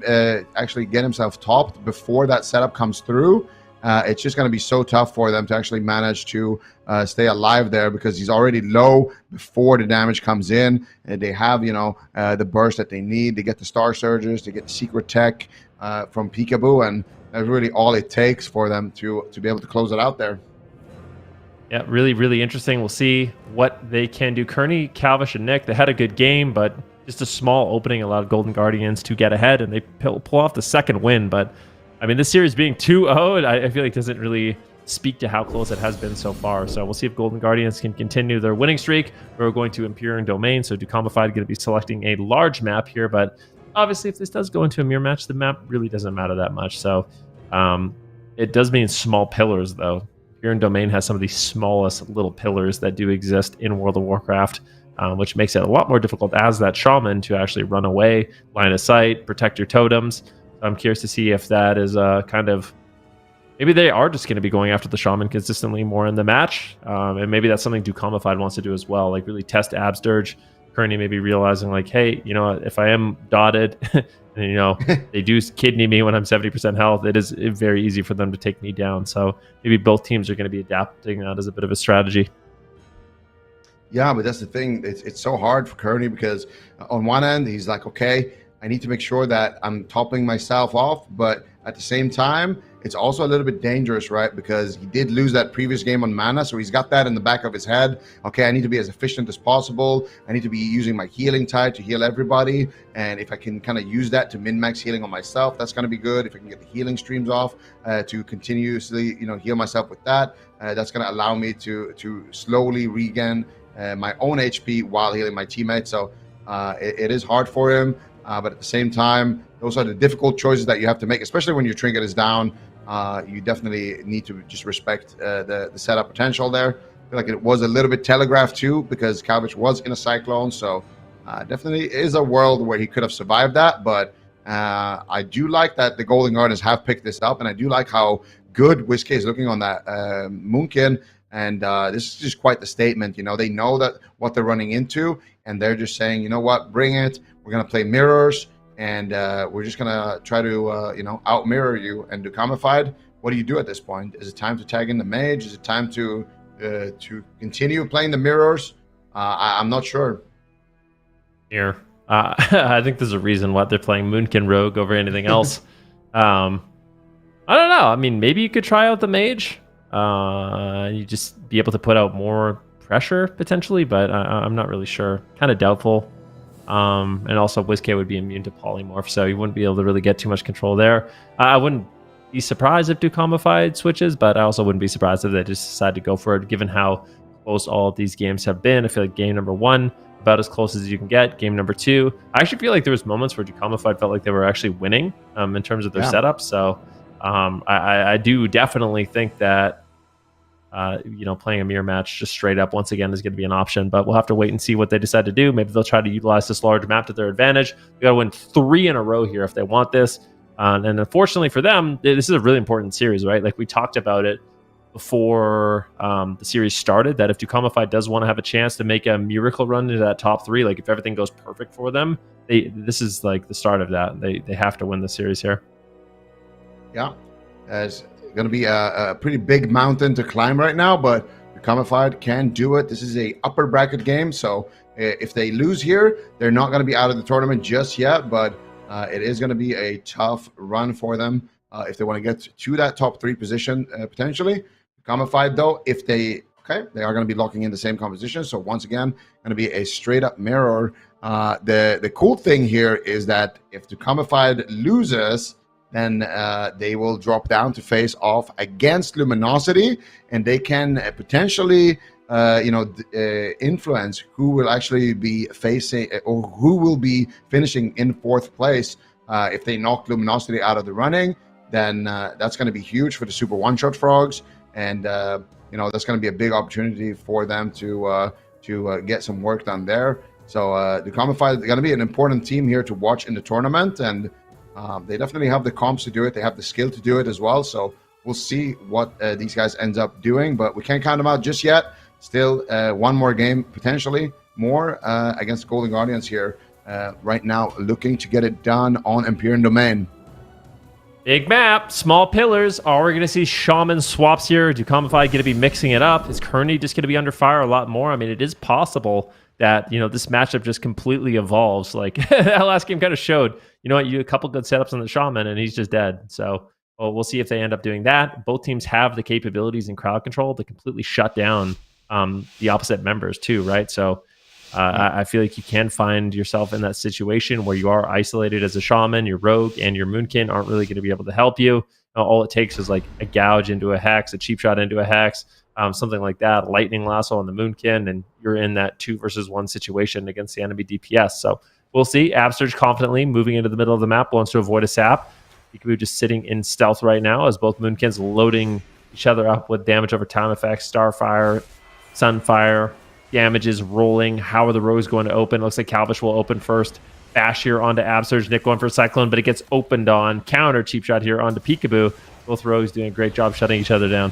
actually get himself topped before that setup comes through, it's just going to be so tough for them to actually manage to stay alive there, because he's already low before the damage comes in. And they have, you know, the burst that they need. They get the Star Surges, they get the secret tech from Peekaboo, and that's really all it takes for them to be able to close it out there. Yeah, really, really interesting. We'll see what they can do. Kearney, Calvish, and Nick, they had a good game, but just a small opening allowed Golden Guardians to get ahead, and they pull off the second win. But, I mean, this series being 2-0, I feel like doesn't really speak to how close it has been so far. So we'll see if Golden Guardians can continue their winning streak. We're going to Empyrean Domain, so DUKAMIFIED going to be selecting a large map here. But obviously, if this does go into a mirror match, the map really doesn't matter that much. So it does mean small pillars, though. Empyrean Domain has some of the smallest little pillars that do exist in World of Warcraft. Which makes it a lot more difficult as that Shaman to actually run away, line of sight, protect your totems. I'm curious to see if that is kind of maybe they are just going to be going after the Shaman consistently more in the match. And maybe that's something Dukamified wants to do as well, like really test Absturge. Kearney maybe realizing like, hey, you know, if I am dotted and, you know, they do kidney me when I'm 70% health, it is very easy for them to take me down. So maybe both teams are going to be adapting that as a bit of a strategy. Yeah, but that's the thing. It's so hard for Kearney because on one end, he's like, okay, I need to make sure that I'm topping myself off. But at the same time, it's also a little bit dangerous, right? Because he did lose that previous game on mana. So he's got that in the back of his head. Okay, I need to be as efficient as possible. I need to be using my healing tide to heal everybody. And if I can kind of use that to min-max healing on myself, that's going to be good. If I can get the healing streams off to continuously, you know, heal myself with that, that's going to allow me to slowly regain my own HP while healing my teammates. So it is hard for him. But at the same time, those are the difficult choices that you have to make, especially when your trinket is down. You definitely need to just respect the setup potential there. I feel like it was a little bit telegraphed too, because Calvich was in a cyclone. So definitely is a world where he could have survived that. But I do like that the Golden Guardians have picked this up. And I do like how good Whiskey is looking on that Moonkin. And this is just quite the statement. You know, they know that what they're running into, and they're just saying, you know what, bring it. We're going to play mirrors, and we're just going to try to, you know, out-mirror you. And Dukamified, what do you do at this point? Is it time to tag in the mage? Is it time to continue playing the mirrors? I'm not sure. Here. I think there's a reason why they're playing Moonkin Rogue over anything else. I don't know. I mean, maybe you could try out the mage. You just be able to put out more pressure potentially, but I'm not really sure. Kind of doubtful. And also Whiskey would be immune to polymorph, so you wouldn't be able to really get too much control there. I wouldn't be surprised if Dukamified switches, but I also wouldn't be surprised if they just decide to go for it, given how close all of these games have been. I feel like game number 1, about as close as you can get. Game number 2, I actually feel like there was moments where Dukamified felt like they were actually winning in terms of their setup. So I do definitely think that you know, playing a mirror match just straight up once again is going to be an option, but we'll have to wait and see what they decide to do. Maybe they'll try to utilize this large map to their advantage. We got to win 3 in a row here if they want this. And unfortunately for them, this is a really important series, right? Like we talked about it before the series started, that if Dukamified does want to have a chance to make a miracle run into that top 3, like if everything goes perfect for them, this is like the start of that. They have to win the series here. Yeah, as going to be a pretty big mountain to climb right now, but Dukamified can do it. This is a upper bracket game, so if they lose here, they're not going to be out of the tournament just yet, but it is going to be a tough run for them if they want to get to that top 3 position potentially. Dukamified, though, if they are going to be locking in the same composition, so once again, going to be a straight up mirror. The cool thing here is that if Dukamified loses, then they will drop down to face off against Luminosity, and they can potentially, influence who will actually be facing or who will be finishing in 4th place. If they knock Luminosity out of the running, then that's going to be huge for the Super One-Shot Frogs, and that's going to be a big opportunity for them to get some work done there. So Dukamified is going to be an important team here to watch in the tournament, and they definitely have the comps to do it. They have the skill to do it as well. So we'll see what these guys end up doing, but we can't count them out just yet. Still one more game, potentially more against Golden Guardians here right now, looking to get it done on Empyrean Domain. Big map, small pillars. Are we going to see Shaman swaps here? Dukamified going to be mixing it up? Is Kearney just going to be under fire a lot more? I mean, it is possible that, this matchup just completely evolves. Like that last game kind of showed, you know what, you a couple good setups on the Shaman and he's just dead. So we'll see if they end up doing that. Both teams have the capabilities in crowd control to completely shut down the opposite members too, right? So I feel like you can find yourself in that situation where you are isolated as a Shaman, your Rogue and your Moonkin aren't really going to be able to help you. All it takes is like a gouge into a Hex, a cheap shot into a Hex, something like that, lightning lasso on the Moonkin, and you're in that 2 versus 1 situation against the enemy DPS. So we'll see. Absturge confidently moving into the middle of the map, wants to avoid a sap. Peekaboo just sitting in stealth right now as both Moonkins loading each other up with damage over time effects, Starfire, Sunfire, damages rolling. How are the rows going to open? Looks like Calvish will open first. Bash here onto Absturge. Nick going for Cyclone, but it gets opened on. Counter cheap shot here onto Peekaboo. Both rogues doing a great job shutting each other down.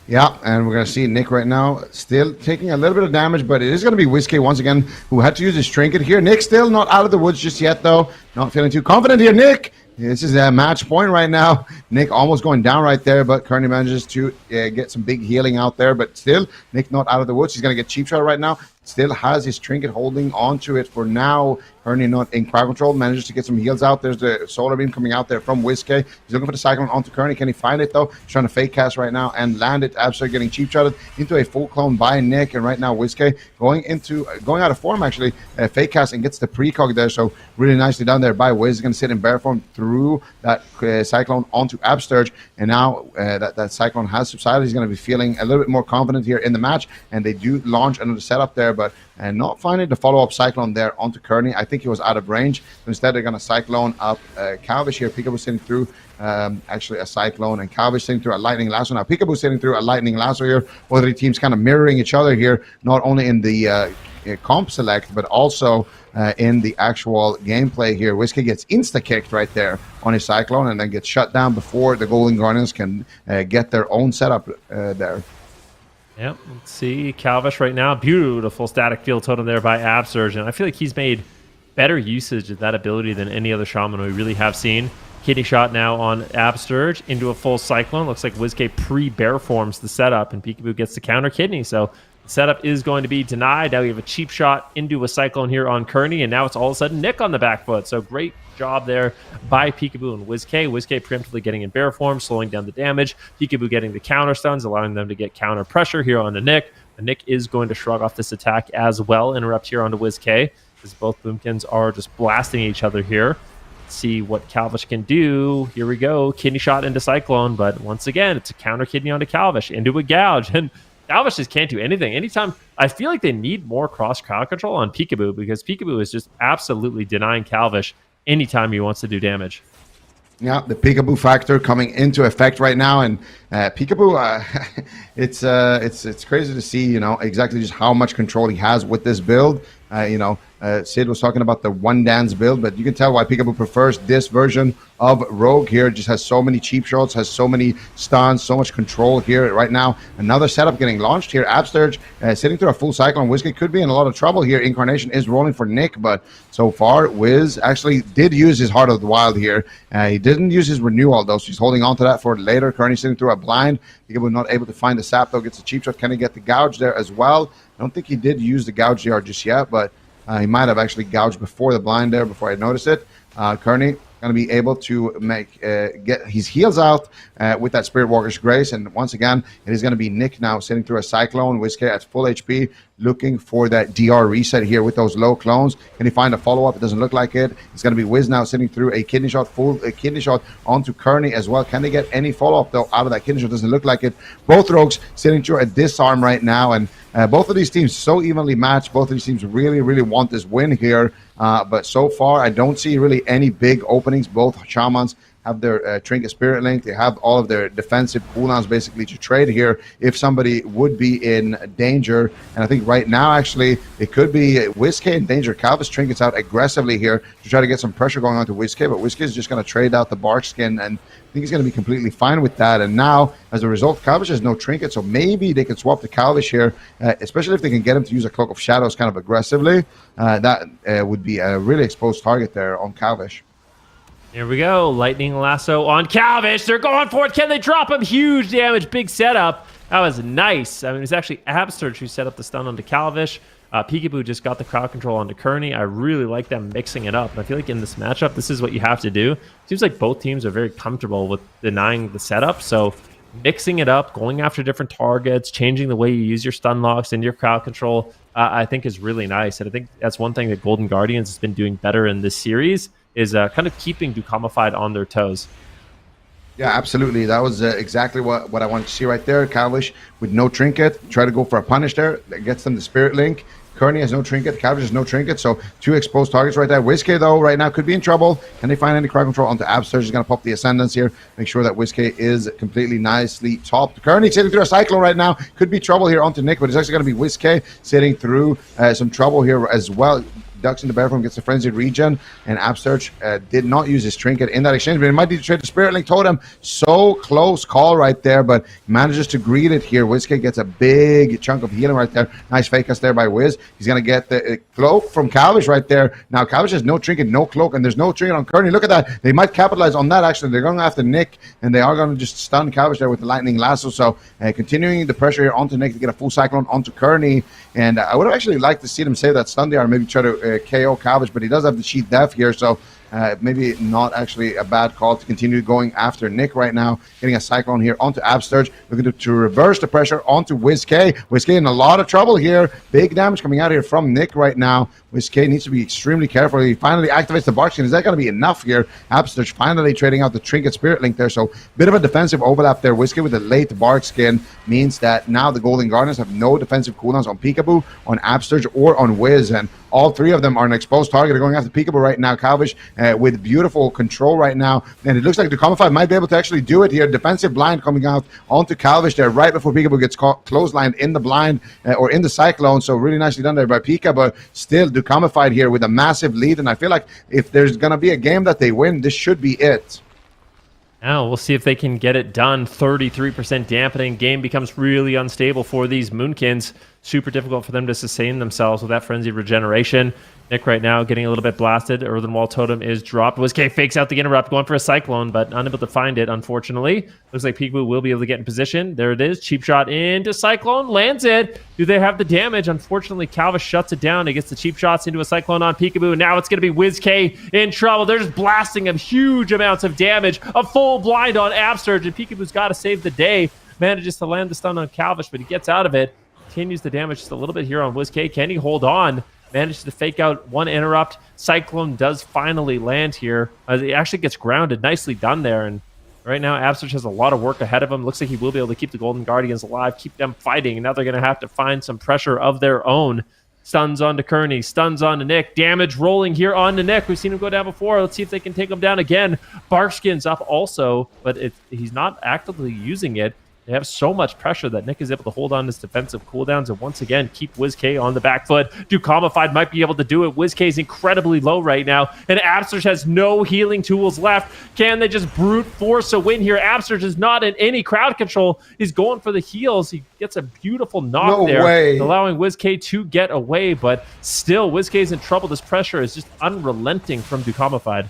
Yeah, and we're going to see Nick right now still taking a little bit of damage, but it is going to be Whiskey once again who had to use his trinket here. Nick still not out of the woods just yet, though. Not feeling too confident here, Nick. This is a match point right now. Nick almost going down right there, but Kearney manages to get some big healing out there. But still, Nick not out of the woods. He's going to get cheap shot right now. Still has his trinket holding onto it for now. Kearney not in crowd control. Manages to get some heals out. There's the solar beam coming out there from Whiskey. He's looking for the cyclone onto Kearney. Can he find it, though? He's trying to fake cast right now and land it. Absolutely getting cheap shotted into a full clone by Nick. And right now, Whiskey going out of form, actually. Fake cast and gets the precog there. So really nicely done there by Wiz. Going to sit in bear form through that cyclone onto Absturge. And now that cyclone has subsided. He's going to be feeling a little bit more confident here in the match. And they do launch another setup there, but not finding the follow-up cyclone there onto Kearney. I think he was out of range. So instead, they're going to cyclone up Calvish here. Peekaboo sitting through actually a cyclone, and Calvish sitting through a lightning lasso. Now, Peekaboo sitting through a lightning lasso here. Both of the teams kind of mirroring each other here, not only in the comp select, but also in the actual gameplay here. Whiskey gets insta-kicked right there on his cyclone and then gets shut down before the Golden Guardians can get their own setup there. Yep, let's see. Calvish right now. Beautiful static field totem there by Absurge. And I feel like he's made better usage of that ability than any other shaman we really have seen. Kidney shot now on Absurge into a full cyclone. Looks like Whiskey pre-bear forms the setup, and Peekaboo gets the counter kidney. So the setup is going to be denied. Now we have a cheap shot into a cyclone here on Kearney, and now it's all of a sudden Nick on the back foot. So great job there by Peekaboo and Whiskey. Whiskey preemptively getting in bear form, slowing down the damage. Peekaboo getting the counter stuns, allowing them to get counter pressure here onto Nick. And Nick is going to shrug off this attack as well. Interrupt here onto Whiskey, because both Boomkins are just blasting each other here. Let's see what Calvish can do. Here we go. Kidney shot into Cyclone, but once again, it's a counter kidney onto Calvish, into a gouge. And Calvish just can't do anything. Anytime, I feel like they need more cross crowd control on Peekaboo, because Peekaboo is just absolutely denying Calvish anytime he wants to do damage. Yeah, the Peekaboo factor coming into effect right now, and Peekaboo, it's crazy to see, exactly just how much control he has with this build. Sid was talking about the one dance build, but you can tell why Peekaboo prefers this version of Rogue here. Just has so many cheap shots, has so many stuns, so much control here right now. Another setup getting launched here. Absturge sitting through a full cycle, and Whiskey could be in a lot of trouble here. Incarnation is rolling for Nick, but so far, Wiz actually did use his Heart of the Wild here. He didn't use his Renewal, though, so he's holding on to that for later. Kearney sitting through a blind. Peekaboo not able to find the sap, though. Gets a cheap shot. Can he get the gouge there as well? I don't think he did use the gouge DR just yet, but he might have actually gouged before the blind there, before I noticed it. Kearney going to be able to get his heals out with that Spirit Walker's Grace. And once again, it is going to be Nick now sitting through a Cyclone. Whiskey at full HP, looking for that DR reset here with those low clones. Can he find a follow-up? It doesn't look like it. It's going to be Wiz now sitting through a kidney shot, kidney shot onto Kearney as well. Can they get any follow-up, though, out of that kidney shot? Doesn't look like it. Both rogues sitting through a disarm right now, and both of these teams so evenly matched. Both of these teams really, really want this win here. But so far, I don't see really any big openings. Both shamans have their Trinket Spirit Link. They have all of their defensive cooldowns basically to trade here if somebody would be in danger. And I think right now, actually, it could be Whiskey in danger. Calvis Trinkets out aggressively here to try to get some pressure going on to Whiskey, but Whiskey is just going to trade out the Bark Skin, and I think he's going to be completely fine with that. And now, as a result, Calvish has no trinket, so maybe they can swap the Calvish here, especially if they can get him to use a Cloak of Shadows kind of aggressively. That would be a really exposed target there on Calvish. Here we go. Lightning Lasso on Calvish. They're going for it. Can they drop him? Huge damage. Big setup. That was nice. I mean, it was actually Absurge who set up the stun onto Calvish. Peekaboo just got the crowd control onto Kearney. I really like them mixing it up. And I feel like in this matchup, this is what you have to do. Seems like both teams are very comfortable with denying the setup. So mixing it up, going after different targets, changing the way you use your stun locks and your crowd control, I think is really nice. And I think that's one thing that Golden Guardians has been doing better in this series, is kind of keeping Dukamified on their toes. Yeah, absolutely. That was exactly what I wanted to see right there. Calvish with no trinket. Try to go for a punish there. That gets them the Spirit Link. Kearney has no trinket. Calvish has no trinket. So two exposed targets right there. Whiskey, though, right now could be in trouble. Can they find any crowd control onto Absurge? He's going to pop the Ascendance here. Make sure that Whiskey is completely nicely topped. Kearney sitting through a Cyclone right now. Could be trouble here onto Nick, but it's actually going to be Whiskey sitting through some trouble here as well. ducks in the bear form, gets the frenzied regen, and Absterge did not use his trinket in that exchange, but he might need to trade the Spirit Link Totem. So close call right there, but manages to greet it here. WizK gets a big chunk of healing right there. Nice fake us there by Wiz. He's going to get the cloak from Calvish right there. Now, Calvish has no trinket, no cloak, and there's no trinket on Kearney. Look at that. They might capitalize on that, actually. They're going after Nick, and they are going to just stun Calvish there with the lightning lasso. So continuing the pressure here onto Nick to get a full cyclone onto Kearney. And I would have actually liked to see them save that stun there and maybe try to KO Calvish, but he does have the Sheet Death here, so maybe not actually a bad call to continue going after Nick right now. Getting a cyclone here onto Absterge, looking to reverse the pressure onto WizK. WizK in a lot of trouble here. Big damage coming out here from Nick right now. WizK needs to be extremely careful. He finally activates the Bark Skin. Is that going to be enough here? Absterge finally trading out the Trinket Spirit Link there, so bit of a defensive overlap there. WizK with a late Bark Skin means that now the Golden Guardians have no defensive cooldowns on Peekaboo, on Absterge, or on Wiz, and all three of them are an exposed target. They're going after Peekaboo right now. Calvish with beautiful control right now. And it looks like DUKAMIFIED might be able to actually do it here. Defensive blind coming out onto Calvish there right before Peekaboo gets clotheslined in the blind or in the cyclone. So really nicely done there by Pika, but still DUKAMIFIED here with a massive lead. And I feel like if there's going to be a game that they win, this should be it. Now we'll see if they can get it done. 33% dampening. Game becomes really unstable for these Moonkins. Super difficult for them to sustain themselves with that frenzied regeneration. Nick right now getting a little bit blasted. Earthen Wall Totem is dropped. WizK fakes out the interrupt, going for a Cyclone, but unable to find it, unfortunately. Looks like Peekaboo will be able to get in position. There it is. Cheap shot into Cyclone. Lands it. Do they have the damage? Unfortunately, Calvish shuts it down. He gets the cheap shots into a Cyclone on Peekaboo. Now it's going to be WizK in trouble. They're just blasting him huge amounts of damage. A full blind on Absterge, and Peekaboo's got to save the day. Manages to land the stun on Calvish, but he gets out of it. Continues the damage just a little bit here on WizK. Can he hold on? Manages to fake out one interrupt. Cyclone does finally land here. It actually gets grounded. Nicely done there. And right now, Absterge has a lot of work ahead of him. Looks like he will be able to keep the Golden Guardians alive, keep them fighting. And now they're going to have to find some pressure of their own. Stuns onto Kearney. Stuns onto Nick. Damage rolling here onto Nick. We've seen him go down before. Let's see if they can take him down again. Barkskin's up also, but he's not actively using it. They have so much pressure that Nick is able to hold on his defensive cooldowns and once again keep WizK on the back foot. DUKAMIFIED might be able to do it. WizK is incredibly low right now, and Absterge has no healing tools left. Can they just brute force a win here? Absterge is not in any crowd control. He's going for the heals. He gets a beautiful knock allowing WizK to get away, but still WizK is in trouble. This pressure is just unrelenting from DUKAMIFIED.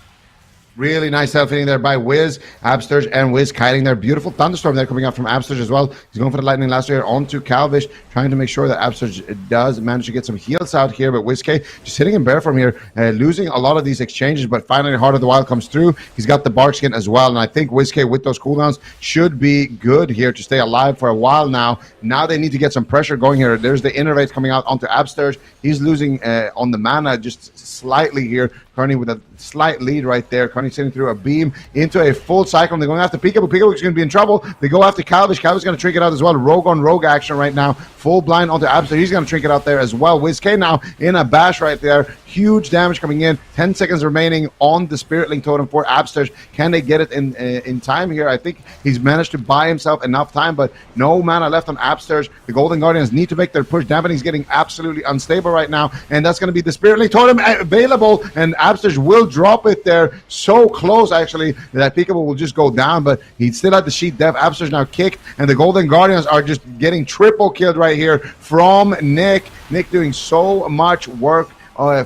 Really nice help hitting there by Wiz, Absterge, and Wiz kiting there. Beautiful thunderstorm there coming out from Absterge as well. He's going for the lightning lasso here onto Calvish, trying to make sure that Absterge does manage to get some heals out here. But WizK just hitting him bare from here, losing a lot of these exchanges, but finally Heart of the Wild comes through. He's got the Bark Skin as well, and I think WizK with those cooldowns should be good here to stay alive for a while now. Now they need to get some pressure going here. There's the Innervate coming out onto Absterge. He's losing on the mana just slightly here. Kearney with a slight lead right there. Kearney sitting through a beam into a full cyclone. They're going after Peekaboo. Peekaboo's going to be in trouble. They go after Calvish. Calvish going to trick it out as well. Rogue on rogue action right now. Full blind onto Absterge. He's going to trick it out there as well. WizK now in a bash right there. Huge damage coming in. 10 seconds remaining on the Spirit Link Totem for Absterge. Can they get it in time here? I think he's managed to buy himself enough time, but no mana left on Absterge. The Golden Guardians need to make their push. Dampening's getting absolutely unstable right now, and that's going to be the Spirit Link Totem available, and Absterge will drop it there. So close, actually, that Peekaboo will just go down, but he still had the Sheet Death. Absterge now kicked, and the Golden Guardians are just getting triple killed right here from Nick. Nick doing so much work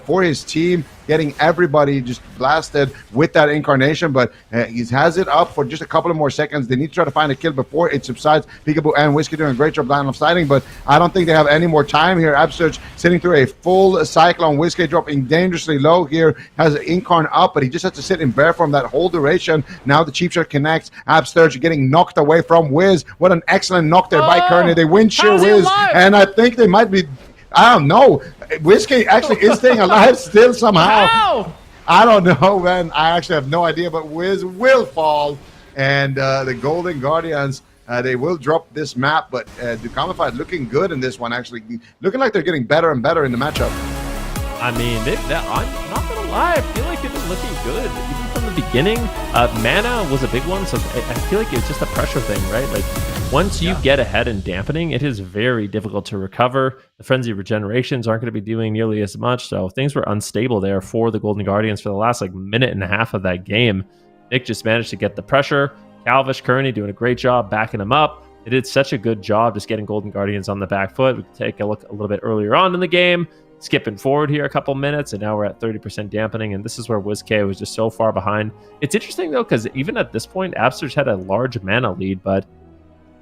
for his team, getting everybody just blasted with that incarnation, but he has it up for just a couple of more seconds. They need to try to find a kill before it subsides. Peekaboo and Whiskey doing a great job line of sighting, but I don't think they have any more time here. Absterge sitting through a full cyclone. Whiskey dropping dangerously low here, has an Incarn up, but he just has to sit in bear form that whole duration. Now the cheap shot connects. Absterge getting knocked away from Wiz. What an excellent knock there by Kearney. They win sheer Wiz, and I think they might be, I don't know. Whiskey actually is staying alive still somehow. Ow! I don't know, man. I actually have no idea, but Wiz will fall, and the Golden Guardians, they will drop this map, but DUKAMIFIED looking good in this one, actually. Looking like they're getting better and better in the matchup. I mean, I'm not going to lie. I feel like they've been looking good. Even from the beginning, mana was a big one, so I feel like it's just a pressure thing, right? Like, once you get ahead in dampening, it is very difficult to recover. The frenzy regenerations aren't going to be doing nearly as much, so things were unstable there for the Golden Guardians for the last minute and a half of that game. Nick just managed to get the pressure. Calvish, Kearney doing a great job backing him up. They did such a good job just getting Golden Guardians on the back foot. We can take a look a little bit earlier on in the game, skipping forward here a couple minutes, and now we're at 30% dampening, and this is where WizK was just so far behind. It's interesting, though, because even at this point, Absterge had a large mana lead, but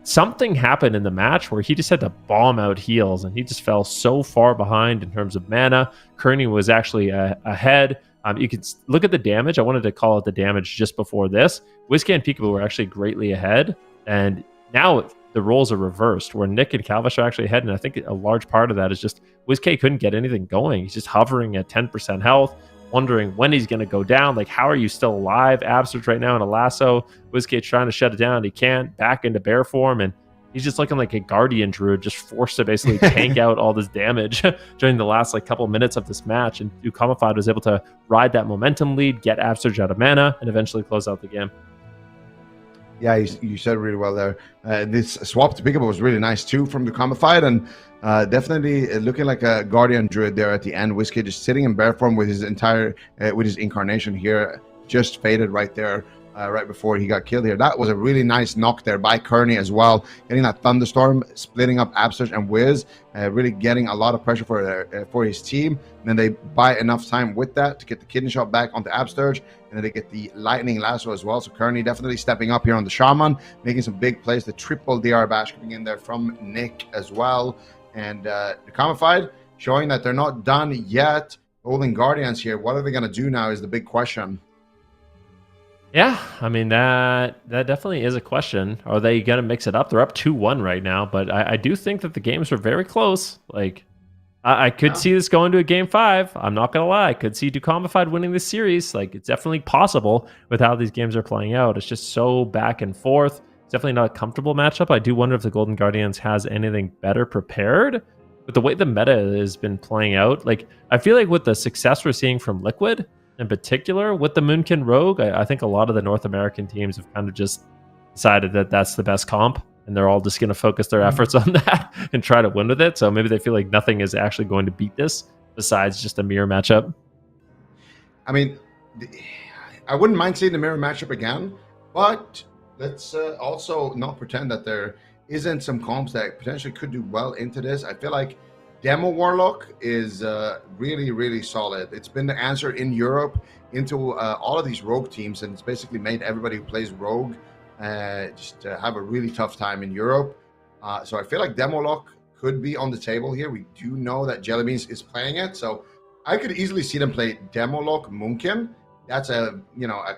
something happened in the match where he just had to bomb out heals, and he just fell so far behind in terms of mana. Kearney was actually ahead. You can look at the damage. I wanted to call it the damage just before this. WizK and Peekaboo were actually greatly ahead, and now the roles are reversed, where Nick and Calvish are actually ahead, and I think a large part of that is just WizK couldn't get anything going. He's just hovering at 10% health, wondering when he's going to go down. Like, how are you still alive? Absterge right now in a lasso. WizK trying to shut it down. He can't. Back into bear form, and he's just looking like a Guardian Druid, just forced to basically tank out all this damage during the last couple minutes of this match. And DUKAMIFIED was able to ride that momentum lead, get Absterge out of mana, and eventually close out the game. Yeah, you said really well there. This swap to Peekaboo was really nice too from DUKAMIFIED, and definitely looking like a Guardian Druid there at the end. WizK just sitting in bear form with his incarnation here, just faded right there, right before he got killed here. That was a really nice knock there by Kearney as well, getting that thunderstorm, splitting up Absterge and Wiz, really getting a lot of pressure for his team. And then they buy enough time with that to get the kidney shot back onto Absterge, and then they get the lightning lasso as well. So Kearney definitely stepping up here on the Shaman, making some big plays. The triple DR bash coming in there from Nick as well. And DUKAMIFIED showing that they're not done yet. Golden Guardians here, what are they going to do now is the big question. Yeah, I mean, that definitely is a question. Are they going to mix it up? They're up 2-1 right now, but I do think that the games were very close. Like, I could see this going to a game 5. I'm not going to lie. I could see DUKAMIFIED winning this series. Like, it's definitely possible with how these games are playing out. It's just so back and forth. It's definitely not a comfortable matchup. I do wonder if the Golden Guardians has anything better prepared. But the way the meta has been playing out, like, I feel like with the success we're seeing from Liquid, in particular, with the Moonkin Rogue, I think a lot of the North American teams have kind of just decided that that's the best comp, and they're all just going to focus their efforts on that and try to win with it. So maybe they feel like nothing is actually going to beat this besides just a mirror matchup. I mean, I wouldn't mind seeing the mirror matchup again, but let's also not pretend that there isn't some comps that potentially could do well into this. I feel like Demo Warlock is really, really solid. It's been the answer in Europe into all of these Rogue teams, and it's basically made everybody who plays Rogue just have a really tough time in Europe. So I feel like Demo Lock could be on the table here. We do know that Jellybeans is playing it, so I could easily see them play Demo Lock Moonkin. That's a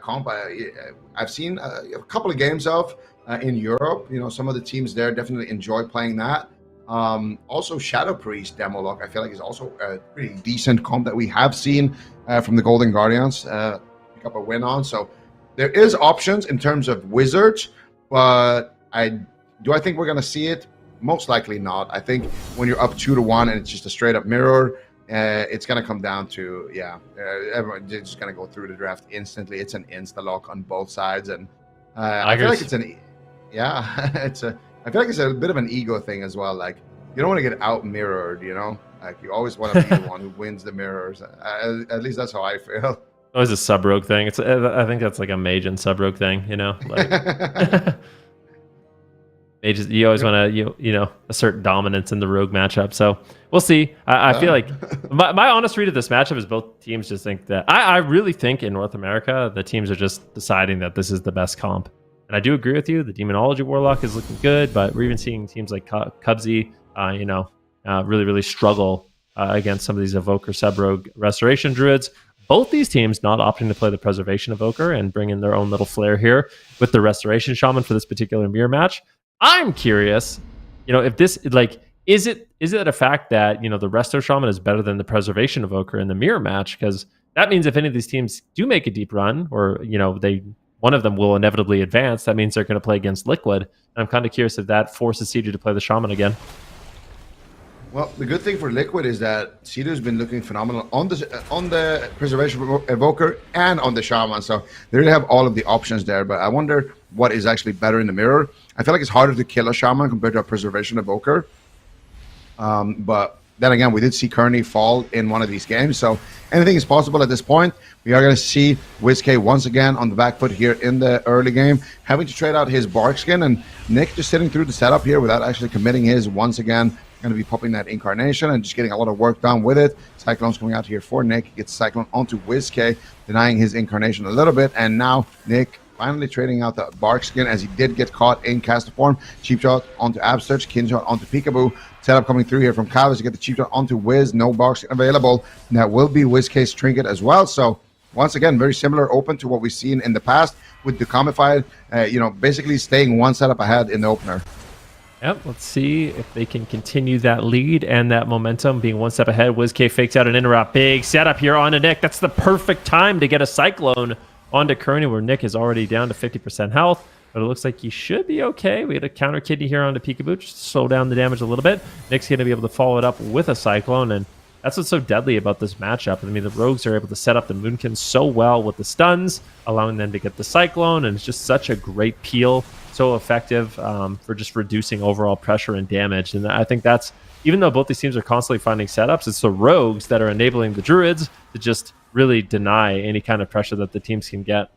comp I've seen a couple of games of in Europe. Some of the teams there definitely enjoy playing that. Also Shadow Priest Demo Lock I feel like is also a pretty decent comp that we have seen from the Golden Guardians pick up a win on. So there is options in terms of Wizards, but I think we're going to see it? Most likely not. I think when you're up 2-1 and it's just a straight up mirror, it's going to come down to everyone's just going to go through the draft instantly. It's an insta lock on both sides, and I feel like it's I feel like it's a bit of an ego thing as well. Like, you don't want to get out mirrored, Like, you always want to be the one who wins the mirrors. At least that's how I feel. Always a sub rogue thing. I think that's like a mage and sub rogue thing, Like, mages, you always want to assert dominance in the rogue matchup. So we'll see. I feel like my honest read of this matchup is both teams just think that I really think in North America the teams are just deciding that this is the best comp. And I do agree with you. The Demonology Warlock is looking good, but we're even seeing teams like Cubsy, really, really struggle against some of these Evoker Sub-Rogue Restoration Druids. Both these teams not opting to play the Preservation Evoker and bring in their own little flair here with the Restoration Shaman for this particular mirror match. I'm curious, if this, is it a fact that, the Resto Shaman is better than the Preservation Evoker in the mirror match? Because that means if any of these teams do make a deep run, or, one of them will inevitably advance, that means they're going to play against Liquid. And I'm kind of curious if that forces CG to play the Shaman again. Well, the good thing for Liquid is that Cito's been looking phenomenal on the Preservation Evoker and on the Shaman, so they really have all of the options there. But I wonder what is actually better in the mirror. I feel like it's harder to kill a Shaman compared to a Preservation Evoker. But then again, we did see Kearney fall in one of these games, so anything is possible at this point. We are going to see WizK once again on the back foot here in the early game, having to trade out his Bark Skin, and Nick just sitting through the setup here without actually committing his once again. Going to be popping that Incarnation and just getting a lot of work done with it. Cyclone's coming out here for Nick. He gets Cyclone onto WizK, denying his Incarnation a little bit, and now Nick finally trading out the Bark Skin as he did get caught in caster form. Cheap shot onto Absurge, kin shot onto Peekaboo. Setup coming through here from Calvis to get the cheap shot onto Wiz. No Bark Skin available. And that will be WizK's Trinket as well. So once again, very similar open to what we've seen in the past with Dukamified, basically staying one setup ahead in the opener. Yep, let's see if they can continue that lead and that momentum, being one step ahead. WizK fakes out an interrupt. Big setup here onto Nick. That's the perfect time to get a Cyclone onto Kearney, where Nick is already down to 50% health. But it looks like he should be okay. We had a counter kidney here onto Peekaboo, just to slow down the damage a little bit. Nick's going to be able to follow it up with a Cyclone, and that's what's so deadly about this matchup. I mean, the Rogues are able to set up the Moonkins so well with the stuns, allowing them to get the Cyclone, and it's just such a great peel, so effective for just reducing overall pressure and damage. And I think that's, even though both these teams are constantly finding setups, it's the Rogues that are enabling the Druids to just really deny any kind of pressure that the teams can get.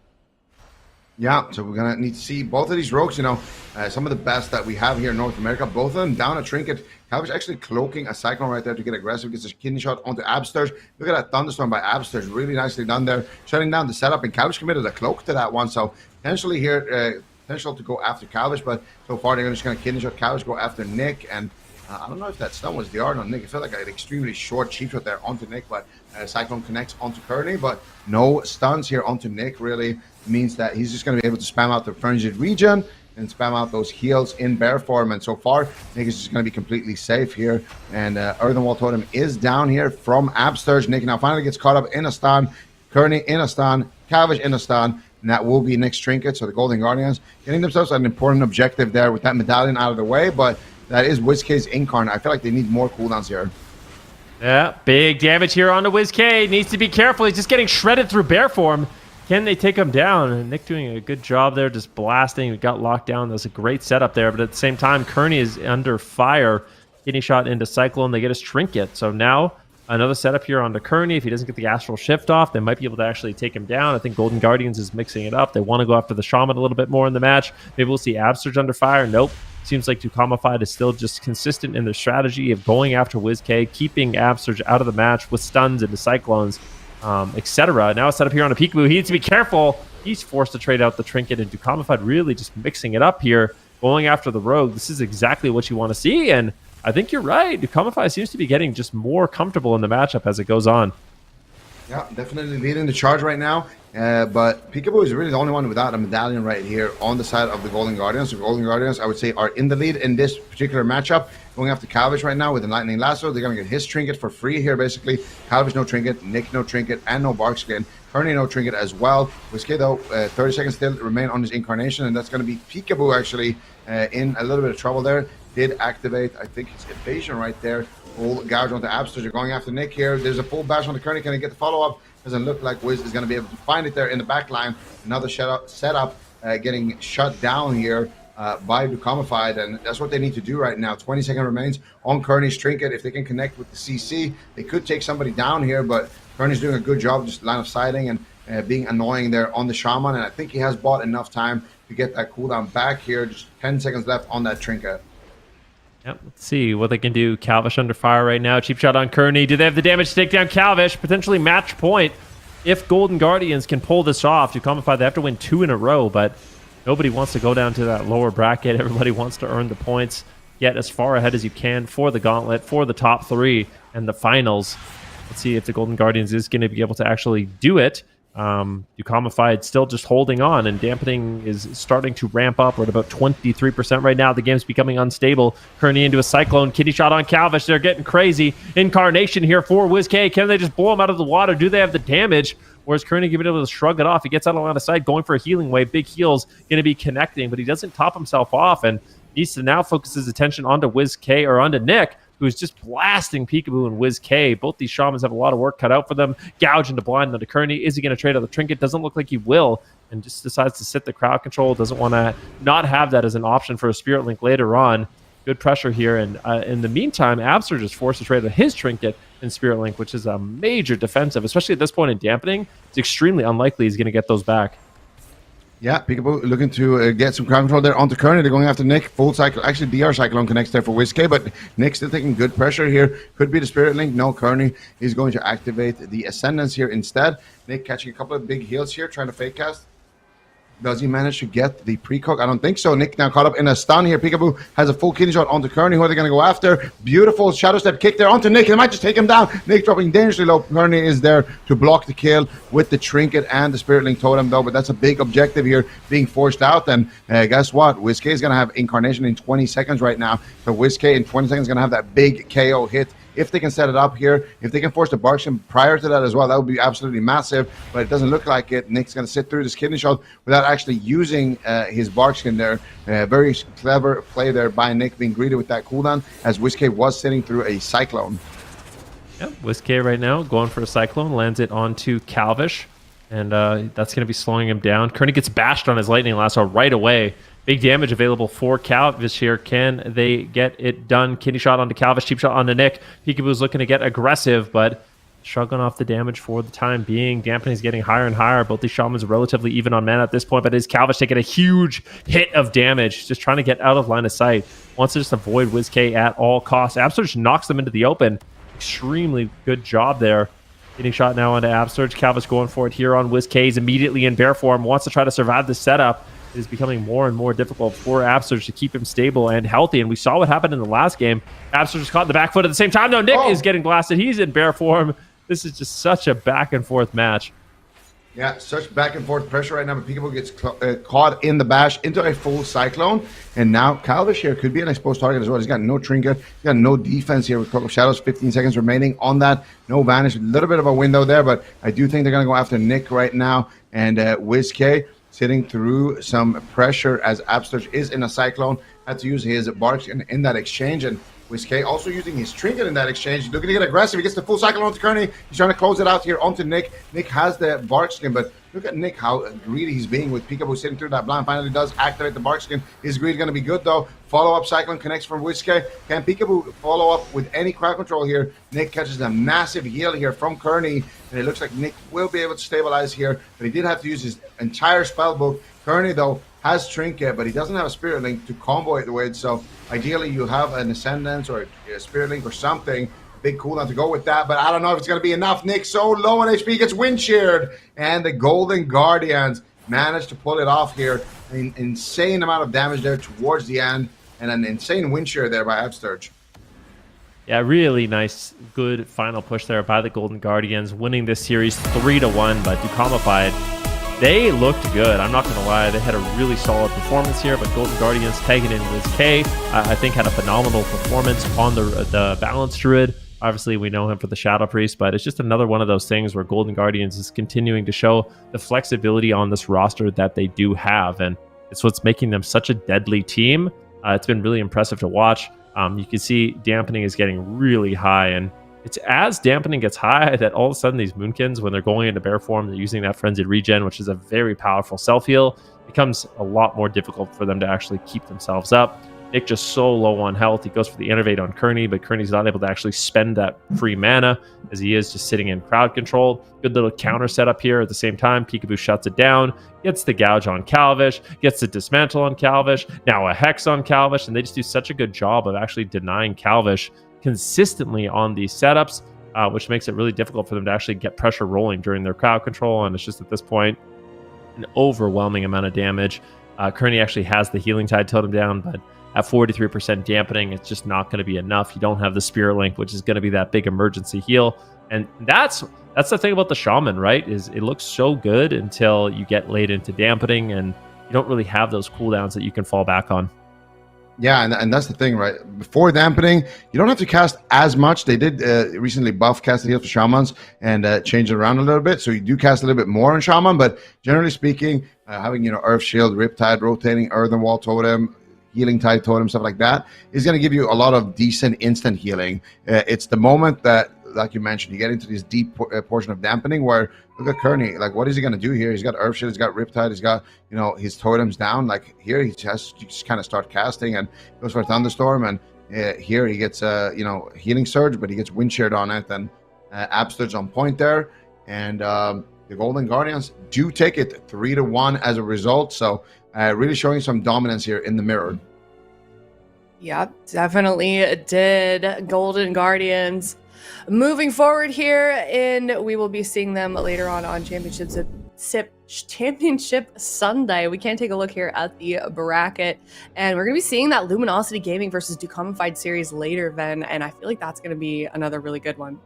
Yeah, so we're going to need to see both of these Rogues, some of the best that we have here in North America, both of them down a Trinket. Calvish actually cloaking a Cyclone right there to get aggressive, gets a kidney shot onto Absturge. Look at that Thunderstorm by Absturge, really nicely done there, shutting down the setup, and Calvish committed a cloak to that one, so potentially here, potential to go after Calvish, but so far they're just going to kidney shot Calvish, go after Nick, and I don't know if that stun was the art on Nick. It felt like an extremely short cheap shot there onto Nick, but Cyclone connects onto Kearney, but no stuns here onto Nick really means that he's just going to be able to spam out the frenzied region and spam out those heals in bear form. And so far, Nick is just going to be completely safe here. And Earthenwall Totem is down here from Absturge. Nick now finally gets caught up in a stun. Kearney in a stun. Calvish in a stun. And that will be Nick's Trinket. So the Golden Guardians getting themselves an important objective there with that medallion out of the way. But that is WizK's Incarnate. I feel like they need more cooldowns here. Yeah, big damage here onto WizK. Needs to be careful. He's just getting shredded through bear form. Can they take him down? And Nick doing a good job there, just blasting. He got locked down. That was a great setup there. But at the same time, Kearney is under fire. Kidney shot into Cyclone. They get his Trinket. So now another setup here onto Kearney. If he doesn't get the Astral Shift off, they might be able to actually take him down. I think Golden Guardians is mixing it up. They want to go after the Shaman a little bit more in the match. Maybe we'll see Absurge under fire. Nope. Seems like Dukamified is still just consistent in their strategy of going after WizK, keeping Absurge out of the match with stuns into Cyclones, etc. Now it's set up here on a Peekaboo. He needs to be careful. He's forced to trade out the Trinket, and Dukamified really just mixing it up here, going after the Rogue. This is exactly what you want to see, and I think you're right. Dukamified seems to be getting just more comfortable in the matchup as it goes on. Yeah, definitely leading the charge right now. But Peekaboo is really the only one without a medallion right here on the side of the Golden Guardians. The Golden Guardians, I would say, are in the lead in this particular matchup. Going after Calvish right now with the Lightning Lasso. They're going to get his Trinket for free here, basically. Calvish, no Trinket. Nick, no Trinket. And no Bark Skin. Kearney, no Trinket as well. WizK, though, 30 seconds still remain on his Incarnation. And that's going to be Peekaboo, actually, in a little bit of trouble there. Did activate, I think, his evasion right there. Full gouge onto Absturge. They're going after Nick here. There's a full bash on the Kearney. Can he get the follow-up? Doesn't look like Wiz is going to be able to find it there in the back line. Another setup getting shut down here by Dukamified, and that's what they need to do right now. 20 seconds remains on Kearney's Trinket. If they can connect with the CC, they could take somebody down here, but Kearney's doing a good job just line of sighting and being annoying there on the Shaman, and I think he has bought enough time to get that cooldown back here. Just 10 seconds left on that Trinket. Yep, let's see what they can do. Calvish under fire right now. Cheap shot on Kearney. Do they have the damage to take down Calvish? Potentially match point. If Golden Guardians can pull this off, Dukamified, they have to win 2 in a row, but nobody wants to go down to that lower bracket. Everybody wants to earn the points, get as far ahead as you can for the gauntlet, for the top 3 and the finals. Let's see if the Golden Guardians is going to be able to actually do it. Dukamified still just holding on, and dampening is starting to ramp up. We're at about 23% right now. The game's becoming unstable. Kearney into a Cyclone. Kidney shot on Calvish. They're getting crazy. Incarnation here for WizK. Can they just blow him out of the water? Do they have the damage? Or is Kearney going to be able to shrug it off? He gets out of line of sight, going for a healing wave. Big heals, going to be connecting, but he doesn't top himself off and needs to now focus his attention onto WizK or onto Nick. who is just blasting Peekaboo and WizK. Both these Shamans have a lot of work cut out for them. Gouge into blind onto Kearney. Is he going to trade out the trinket? Doesn't look like he will, and just decides to sit the crowd control. Doesn't want to not have that as an option for a Spirit Link later on. Good pressure here, and in the meantime, Abster just forced to trade out his trinket in Spirit Link, which is a major defensive, especially at this point in dampening. It's extremely unlikely he's going to get those back. Yeah, Peekaboo looking to get some crowd control there onto Kearney. They're going after Nick. Full cycle. Actually, DR Cyclone connects there for WizK, but Nick's still taking good pressure here. Could be the Spirit Link. No, Kearney is going to activate the Ascendance here instead. Nick catching a couple of big heals here, trying to fake cast. Does he manage to get the precog? I don't think so. Nick now caught up in a stun here. Peekaboo has a full kidney shot onto Kearney. Who are they going to go after? Beautiful shadow step kick there onto Nick. They might just take him down. Nick dropping dangerously low. Kearney is there to block the kill with the trinket and the Spirit Link totem, though. But that's a big objective here being forced out. And guess what? WizK is going to have Incarnation in 20 seconds right now. So WizK in 20 seconds is going to have that big KO hit. If they can set it up here, if they can force the Barkskin prior to that as well, that would be absolutely massive, but it doesn't look like it. Nick's going to sit through this kidney shot without actually using his Barkskin there. Very clever play there by Nick, being greedy with that cooldown, as WizK was sitting through a Cyclone. Yeah, WizK right now going for a Cyclone, lands it onto Calvish, and that's going to be slowing him down. Kearney gets bashed on his Lightning Lasso right away. Big damage available for Calvish here. Can they get it done? Kidney shot onto Calvish, cheap shot onto Nick. Peekaboo's looking to get aggressive, but struggling off the damage for the time being. Dampening is getting higher and higher. Both these Shamans are relatively even on mana at this point, but is Calvish taking a huge hit of damage, just trying to get out of line of sight. Wants to just avoid WizK at all costs. Absurge knocks them into the open. Extremely good job there. Getting shot now onto Absurge. Calvish going for it here on WizK. He's immediately in bear form. Wants to try to survive the setup. It is becoming more and more difficult for Absurge to keep him stable and healthy. And we saw what happened in the last game. Absurge was caught in the back foot at the same time. No, Nick is getting blasted. He's in bear form. This is just such a back and forth match. Yeah, such back and forth pressure right now, but Peekaboo gets caught in the bash into a full Cyclone. And now Calvish here could be an exposed target as well. He's got no trinket. He's got no defense here with Cloak of Shadows. 15 seconds remaining on that. No vanish. A little bit of a window there, but I do think they're going to go after Nick right now. And WizK sitting through some pressure as Absurge is in a Cyclone. Had to use his Barks in that exchange. And WizK also using his trinket in that exchange. Looking to get aggressive. He gets the full cycle onto Kearney. He's trying to close it out here onto Nick. Nick has the Barkskin, but look at Nick, how greedy he's being with Peekaboo sitting through that blind. Finally does activate the Barkskin. His greed going to be good, though. Follow-up Cyclone connects from WizK. Can Peekaboo follow up with any crowd control here? Nick catches a massive heal here from Kearney, and it looks like Nick will be able to stabilize here, but he did have to use his entire spell book. Kearney, though, has Trinket, but he doesn't have a Spirit Link to combo it with, so ideally you have an Ascendance or a Spirit Link or something, big cooldown to go with that, but I don't know if it's going to be enough. Nick so low on HP, gets wind sheared, and the Golden Guardians managed to pull it off here. An insane amount of damage there towards the end, and an insane wind shear there by Absturge. Yeah, really nice, good final push there by the Golden Guardians, winning this series 3-1, but DUKAMIFIED, they looked good. I'm not going to lie. They had a really solid performance here, but Golden Guardians tagging in WizK, I think had a phenomenal performance on the Balance Druid. Obviously, we know him for the Shadow Priest, but it's just another one of those things where Golden Guardians is continuing to show the flexibility on this roster that they do have, and it's what's making them such a deadly team. It's been really impressive to watch. You can see dampening is getting really high, and it's as dampening gets high that all of a sudden these Moonkins, when they're going into bear form, they're using that frenzied regen, which is a very powerful self-heal, becomes a lot more difficult for them to actually keep themselves up. Nick just so low on health. He goes for the Innervate on Kearney, but Kearney's not able to actually spend that free mana as he is just sitting in crowd control. Good little counter setup here. At the same time, Peekaboo shuts it down, gets the Gouge on Calvish, gets the Dismantle on Calvish, now a Hex on Calvish, and they just do such a good job of actually denying Calvish consistently on these setups, which makes it really difficult for them to actually get pressure rolling during their crowd control, and it's just at this point an overwhelming amount of damage. Kearney actually has the Healing Tide totem down, but at 43% dampening, it's just not going to be enough. You don't have the Spirit Link, which is going to be that big emergency heal. And that's the thing about the Shaman, right? Is it looks so good until you get late into dampening, and you don't really have those cooldowns that you can fall back on. Yeah, and that's the thing, right? Before dampening, you don't have to cast as much. They did recently buff cast the heal for Shamans and change it around a little bit. So you do cast a little bit more on Shaman, but generally speaking, having, Earth Shield, Riptide, rotating Earthen Wall Totem, healing type totem, stuff like that, is going to give you a lot of decent instant healing. It's the moment that, like you mentioned, you get into this deep portion of dampening where, look at Kearney, like what is he going to do here? He's got Earth Shield, he's got Riptide, he's got, you know, his totems down. Like here he has to just kind of start casting and goes for a Thunderstorm, and here he gets you know, Healing Surge, but he gets Wind Sheared on it, and Absolute's on point there, and the Golden Guardians do take it 3-1 as a result, so really showing some dominance here in the mirror. Yep, definitely did. Golden Guardians moving forward here, and we will be seeing them later on Championship Sunday. We can take a look here at the bracket, and we're going to be seeing that Luminosity Gaming versus DUKAMIFIED series later, then, and I feel like that's going to be another really good one.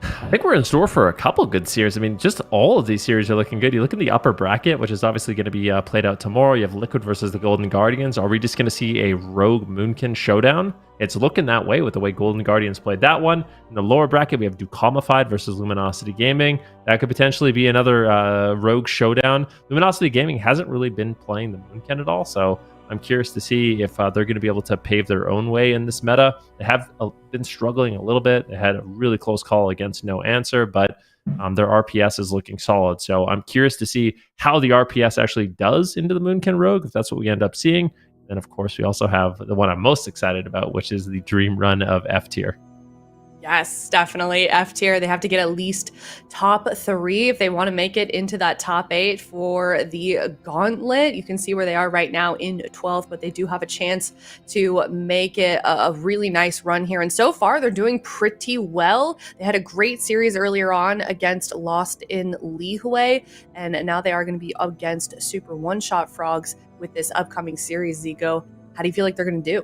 I think we're in store for a couple good series. I mean, just all of these series are looking good. You look at the upper bracket, which is obviously going to be played out tomorrow. You have Liquid versus the Golden Guardians. Are we just going to see a Rogue Moonkin showdown? It's looking that way with the way Golden Guardians played that one. In the lower bracket, we have DUKAMIFIED versus Luminosity Gaming. That could potentially be another Rogue showdown. Luminosity Gaming hasn't really been playing the Moonkin at all, so I'm curious to see if they're going to be able to pave their own way in this meta. They have been struggling a little bit. They had a really close call against No Answer, but their RPS is looking solid. So I'm curious to see how the RPS actually does into the Moonkin Rogue, if that's what we end up seeing. And of course, we also have the one I'm most excited about, which is the dream run of F tier. Yes, definitely. F tier. They have to get at least top 3 if they want to make it into that top 8 for the gauntlet. You can see where they are right now in 12th, but they do have a chance to make it a really nice run here. And so far, they're doing pretty well. They had a great series earlier on against Lost in LIHUE, and now they are going to be against Super One-Shot Frogs with this upcoming series. Zico, how do you feel like they're going to do?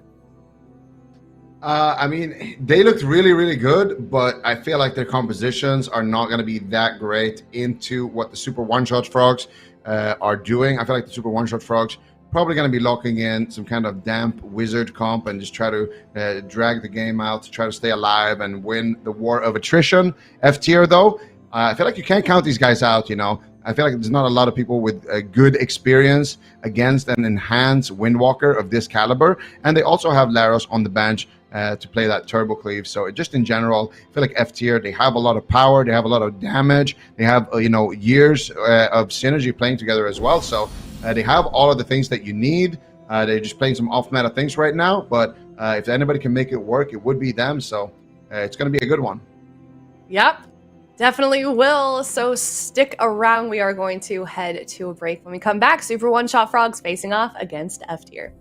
I mean, they looked really, really good, but I feel like their compositions are not going to be that great into what the Super One-Shot Frogs are doing. I feel like the Super One-Shot Frogs probably going to be locking in some kind of damp wizard comp and just try to drag the game out to try to stay alive and win the war of attrition. F tier, though, I feel like you can't count these guys out, you know. I feel like there's not a lot of people with a good experience against an enhanced Windwalker of this caliber. And they also have Laros on the bench to play that Turbo Cleave. So just in general, I feel like F tier, they have a lot of power, they have a lot of damage, they have, you know, years of synergy playing together as well. So they have all of the things that you need. They're just playing some off-meta things right now. But if anybody can make it work, it would be them. So it's going to be a good one. Yep. Definitely will. So stick around. We are going to head to a break. When we come back, Super One-Shot Frogs facing off against F tier.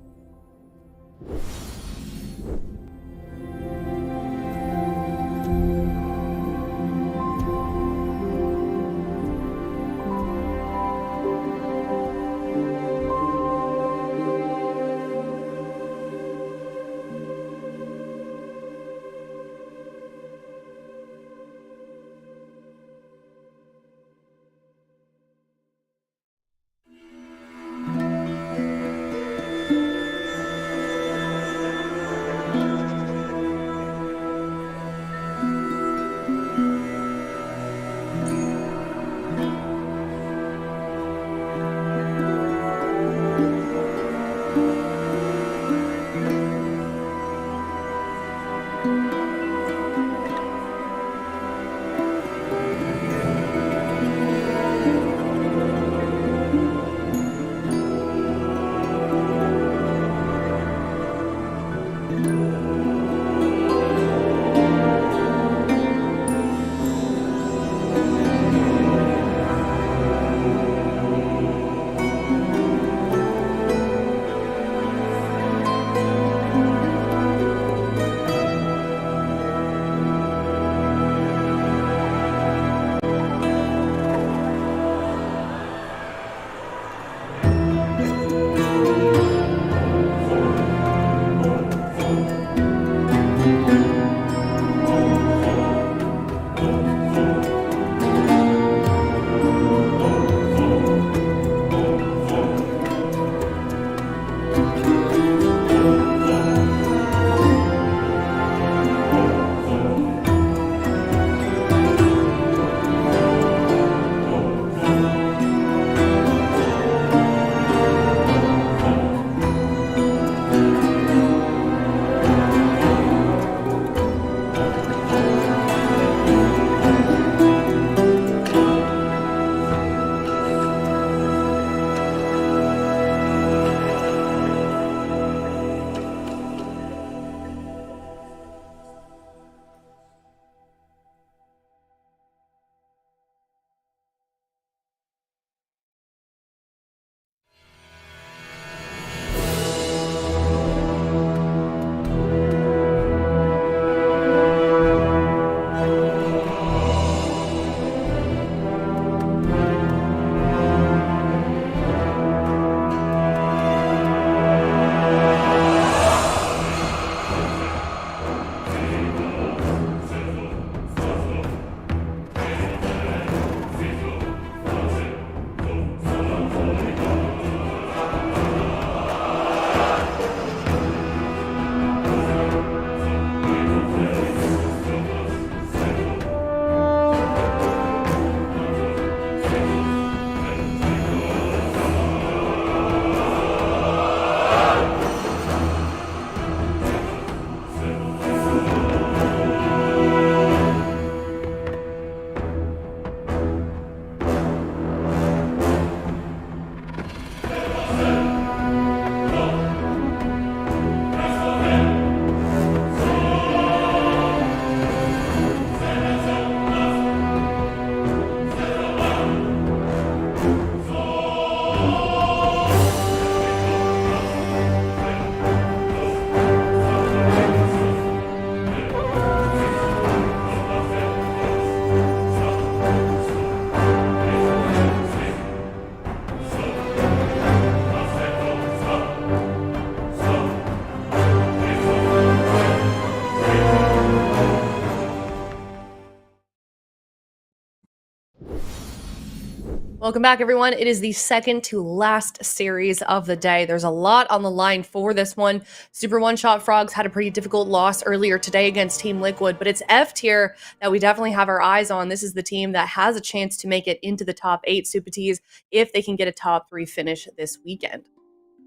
Welcome back, everyone. It is the second to last series of the day. There's a lot on the line for this one. Super One-Shot Frogs had a pretty difficult loss earlier today against Team Liquid, but it's F tier that we definitely have our eyes on. This is the team that has a chance to make it into the top 8 Super Ts if they can get a top 3 finish this weekend.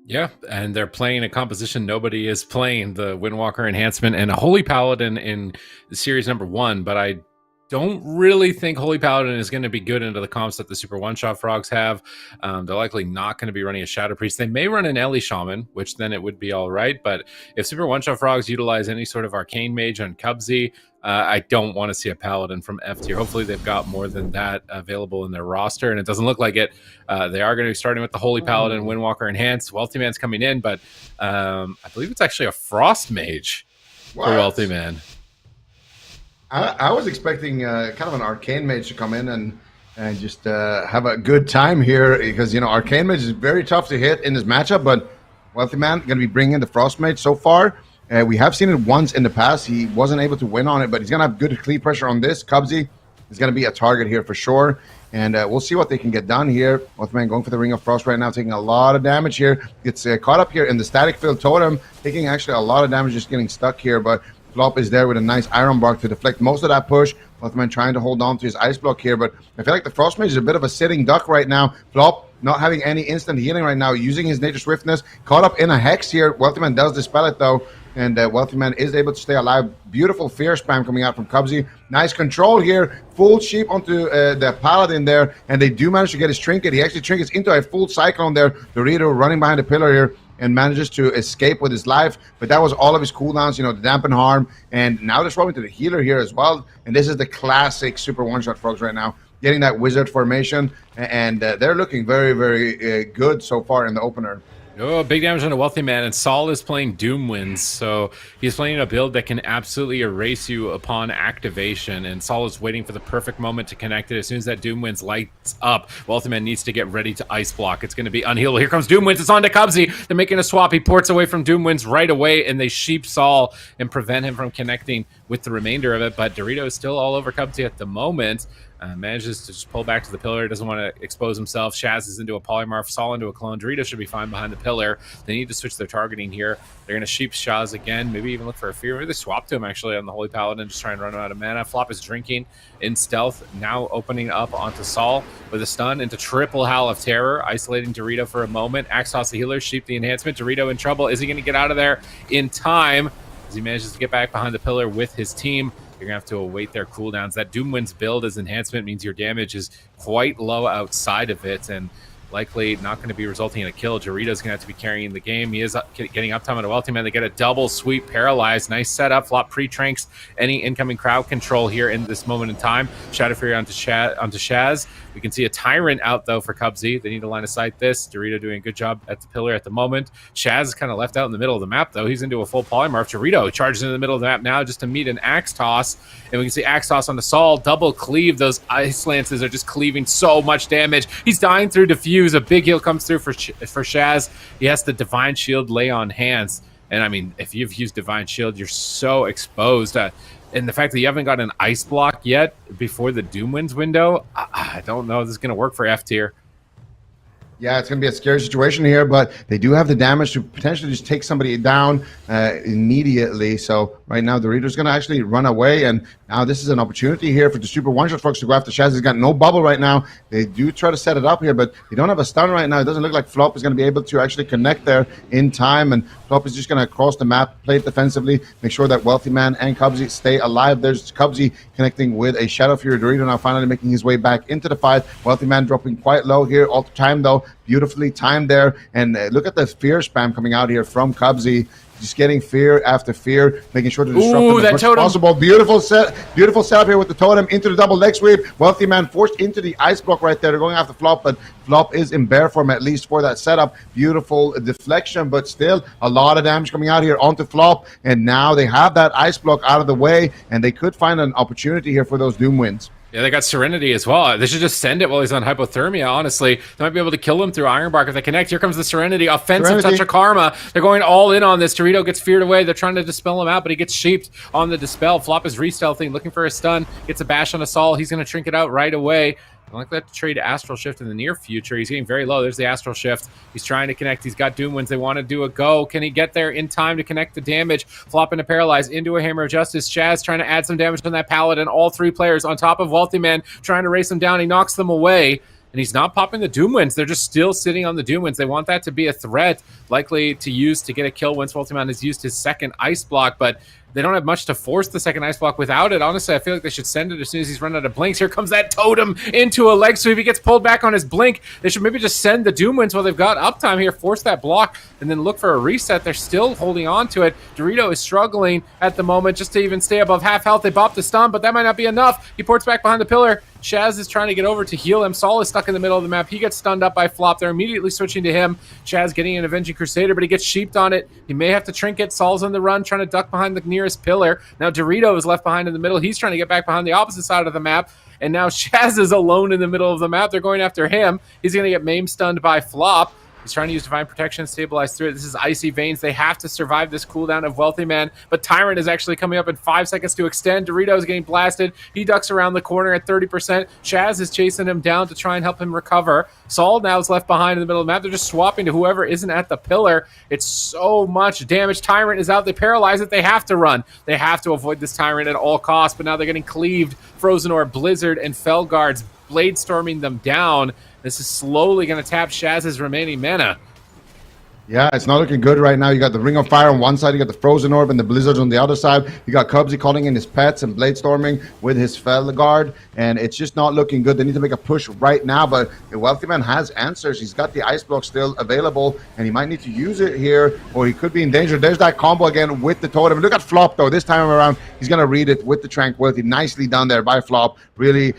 Yeah, and they're playing a composition nobody is playing, the Windwalker enhancement and a Holy Paladin in series number 1, but I don't really think Holy Paladin is going to be good into the comps that the Super One-Shot Frogs have. They're likely not going to be running a Shadow Priest. They may run an Ellie Shaman, which then it would be all right. But if Super One-Shot Frogs utilize any sort of Arcane Mage on Cubsy, I don't want to see a Paladin from F tier. Hopefully they've got more than that available in their roster, and it doesn't look like it. They are going to be starting with the Holy Paladin, Windwalker Enhanced. Wealthy Man's coming in, but I believe it's actually a Frost Mage for Wealthy Man. I was expecting kind of an Arcane Mage to come in and just have a good time here because, you know, Arcane Mage is very tough to hit in this matchup, but Wealthy Man going to be bringing in the Frost Mage so far. We have seen it once in the past. He wasn't able to win on it, but he's going to have good cleave pressure on this. Cubsy is going to be a target here for sure, and we'll see what they can get done here. Wealthy Man going for the Ring of Frost right now, taking a lot of damage here. Gets caught up here in the Static Field Totem, taking actually a lot of damage, just getting stuck here, but Flop is there with a nice Iron Bark to deflect most of that push. Wealthy Man trying to hold on to his Ice Block here, but I feel like the Frost Mage is a bit of a sitting duck right now. Flop not having any instant healing right now, using his Nature Swiftness. Caught up in a Hex here. Wealthy Man does dispel it though, and Wealthy Man is able to stay alive. Beautiful Fear Spam coming out from Cubsy. Nice control here. Full sheep onto the Paladin there, and they do manage to get his Trinket. He actually trinkets into a full Cyclone there. Dorito running behind the pillar here and manages to escape with his life, but that was all of his cooldowns, you know, the dampen harm, and now they're swapping to the healer here as well, and this is the classic Super One-Shot Frogs right now, getting that wizard formation, and they're looking very, very good so far in the opener. Oh, big damage on a Wealthy Man, and Saul is playing Doom Winds, so he's playing a build that can absolutely erase you upon activation, and Saul is waiting for the perfect moment to connect it. As soon as that Doom Winds lights up, Wealthy Man needs to get ready to Ice Block. It's going to be unhealable. Here comes Doom Winds. It's on to Cubsy. They're making a swap. He ports away from Doom Winds right away, and they sheep Saul and prevent him from connecting with the remainder of it, but Dorito is still all over Cubsy at the moment. Manages to just pull back to the pillar, doesn't want to expose himself. Shaz is into a polymorph, Saul into a clone. Dorito should be fine behind the pillar. They need to switch their targeting here. They're going to sheep Shaz again, maybe even look for a fear. Maybe they swap to him actually on the Holy Paladin, just try and run him out of mana. Flop is drinking in stealth, now opening up onto Saul with a stun into triple Howl of Terror, isolating Dorito for a moment. Axe toss the healer, sheep the enhancement. Dorito in trouble. Is he going to get out of there in time as he manages to get back behind the pillar with his team? You're going to have to await their cooldowns. That Doom Winds build as enhancement means your damage is quite low outside of it, and likely not going to be resulting in a kill. Dorito's going to have to be carrying the game. He is getting uptime on a Wealthy Man. They get a double sweep, paralyzed. Nice setup. Flop pre-tranks any incoming crowd control here in this moment in time. Shadow Fury onto Shaz. We can see a Tyrant out, though, for Cubsy. They need to line of sight this. Dorito doing a good job at the pillar at the moment. Shaz is kind of left out in the middle of the map, though. He's into a full polymorph. Dorito charges into the middle of the map now just to meet an Axe Toss. And we can see Axe Toss on the Saul. Double cleave. Those Ice Lances are just cleaving so much damage. He's dying through Diffuse. A big heal comes through for Shaz. He has the Divine Shield lay on hands. And, I mean, if you've used Divine Shield, you're so exposed. And the fact that you haven't got an Ice Block yet before the Doom Winds window, I don't know if this is going to work for F tier. Yeah, it's going to be a scary situation here, but they do have the damage to potentially just take somebody down immediately. So right now, Dorito's going to actually run away, and now this is an opportunity here for the Super One-Shot Frogs to go after Shaz. He's got no bubble right now. They do try to set it up here, but they don't have a stun right now. It doesn't look like Flop is going to be able to actually connect there in time, and Flop is just going to cross the map, play it defensively, make sure that Wealthy Man and Cubsy stay alive. There's Cubsy connecting with a Shadow Fury. Dorito now finally making his way back into the fight. Wealthy Man dropping quite low here all the time, though. Beautifully timed there, and look at the fear spam coming out here from Cubsy, just getting fear after fear, making sure to disrupt them as much as possible. Beautiful setup here with the totem into the double leg sweep. Wealthy Man forced into the Ice Block right there. They're going after Flop, but Flop is in bear form at least for that setup. Beautiful deflection, but still a lot of damage coming out here onto Flop, and now they have that Ice Block out of the way, and they could find an opportunity here for those Doom Winds. Yeah, they got Serenity as well. They should just send it while he's on hypothermia, honestly. They might be able to kill him through Iron Bark if they connect. Here comes the Serenity. Offensive touch of Karma. They're going all in on this. Dorito gets feared away. They're trying to dispel him out, but he gets sheeped on the dispel. Flop is re-stealthing, looking for a stun. Gets a bash on a Saul. He's going to trinket out right away. I like that to trade Astral Shift in the near future. He's getting very low. There's the Astral Shift. He's trying to connect. He's got Doom Winds. They want to do a go. Can he get there in time to connect the damage? Flop into Paralyze, into a Hammer of Justice. Chaz trying to add some damage on that Paladin. All three players on top of Wealthy Man trying to race him down. He knocks them away. And he's not popping the Doom Winds. They're just still sitting on the Doom Winds. They want that to be a threat, likely to use to get a kill once Wealthy Man has used his second Ice Block. But they don't have much to force the second Ice Block without it. Honestly, I feel like they should send it as soon as he's run out of blinks. Here comes that totem into a leg sweep. He gets pulled back on his blink. They should maybe just send the Doom Winds while they've got uptime here, force that block, and then look for a reset. They're still holding on to it. Dorito is struggling at the moment just to even stay above half health. They bop the stun, but that might not be enough. He ports back behind the pillar. Chaz is trying to get over to heal him. Saul is stuck in the middle of the map. He gets stunned up by Flop. They're immediately switching to him. Chaz getting an Avenging Crusader, but he gets sheeped on it. He may have to trinket. Saul's on the run, trying to duck behind the nearest pillar. Now Dorito is left behind in the middle. He's trying to get back behind the opposite side of the map. And now Chaz is alone in the middle of the map. They're going after him. He's going to get maim stunned by Flop. He's trying to use Divine Protection, stabilize through it. This is Icy Veins. They have to survive this cooldown of Wealthy Man. But Tyrant is actually coming up in 5 seconds to extend. Dorito is getting blasted. He ducks around the corner at 30%. Chaz is chasing him down to try and help him recover. Saul now is left behind in the middle of the map. They're just swapping to whoever isn't at the pillar. It's so much damage. Tyrant is out. They paralyze it. They have to run. They have to avoid this Tyrant at all costs. But now they're getting cleaved. Frozen Orb, Blizzard, and Fell Guards blade storming them down. This is slowly going to tap Shaz's remaining mana. Yeah, it's not looking good right now. You got the Ring of Fire on one side, you got the Frozen Orb and the Blizzards on the other side. You got Cubsy calling in his pets and Blade Storming with his Felguard, and it's just not looking good. They need to make a push right now, but the Wealthy Man has answers. He's got the Ice Block still available, and he might need to use it here, or he could be in danger. There's that combo again with the Totem. Look at Flop, though. This time around, he's going to read it with the Tranquility. Nicely done there by Flop. Really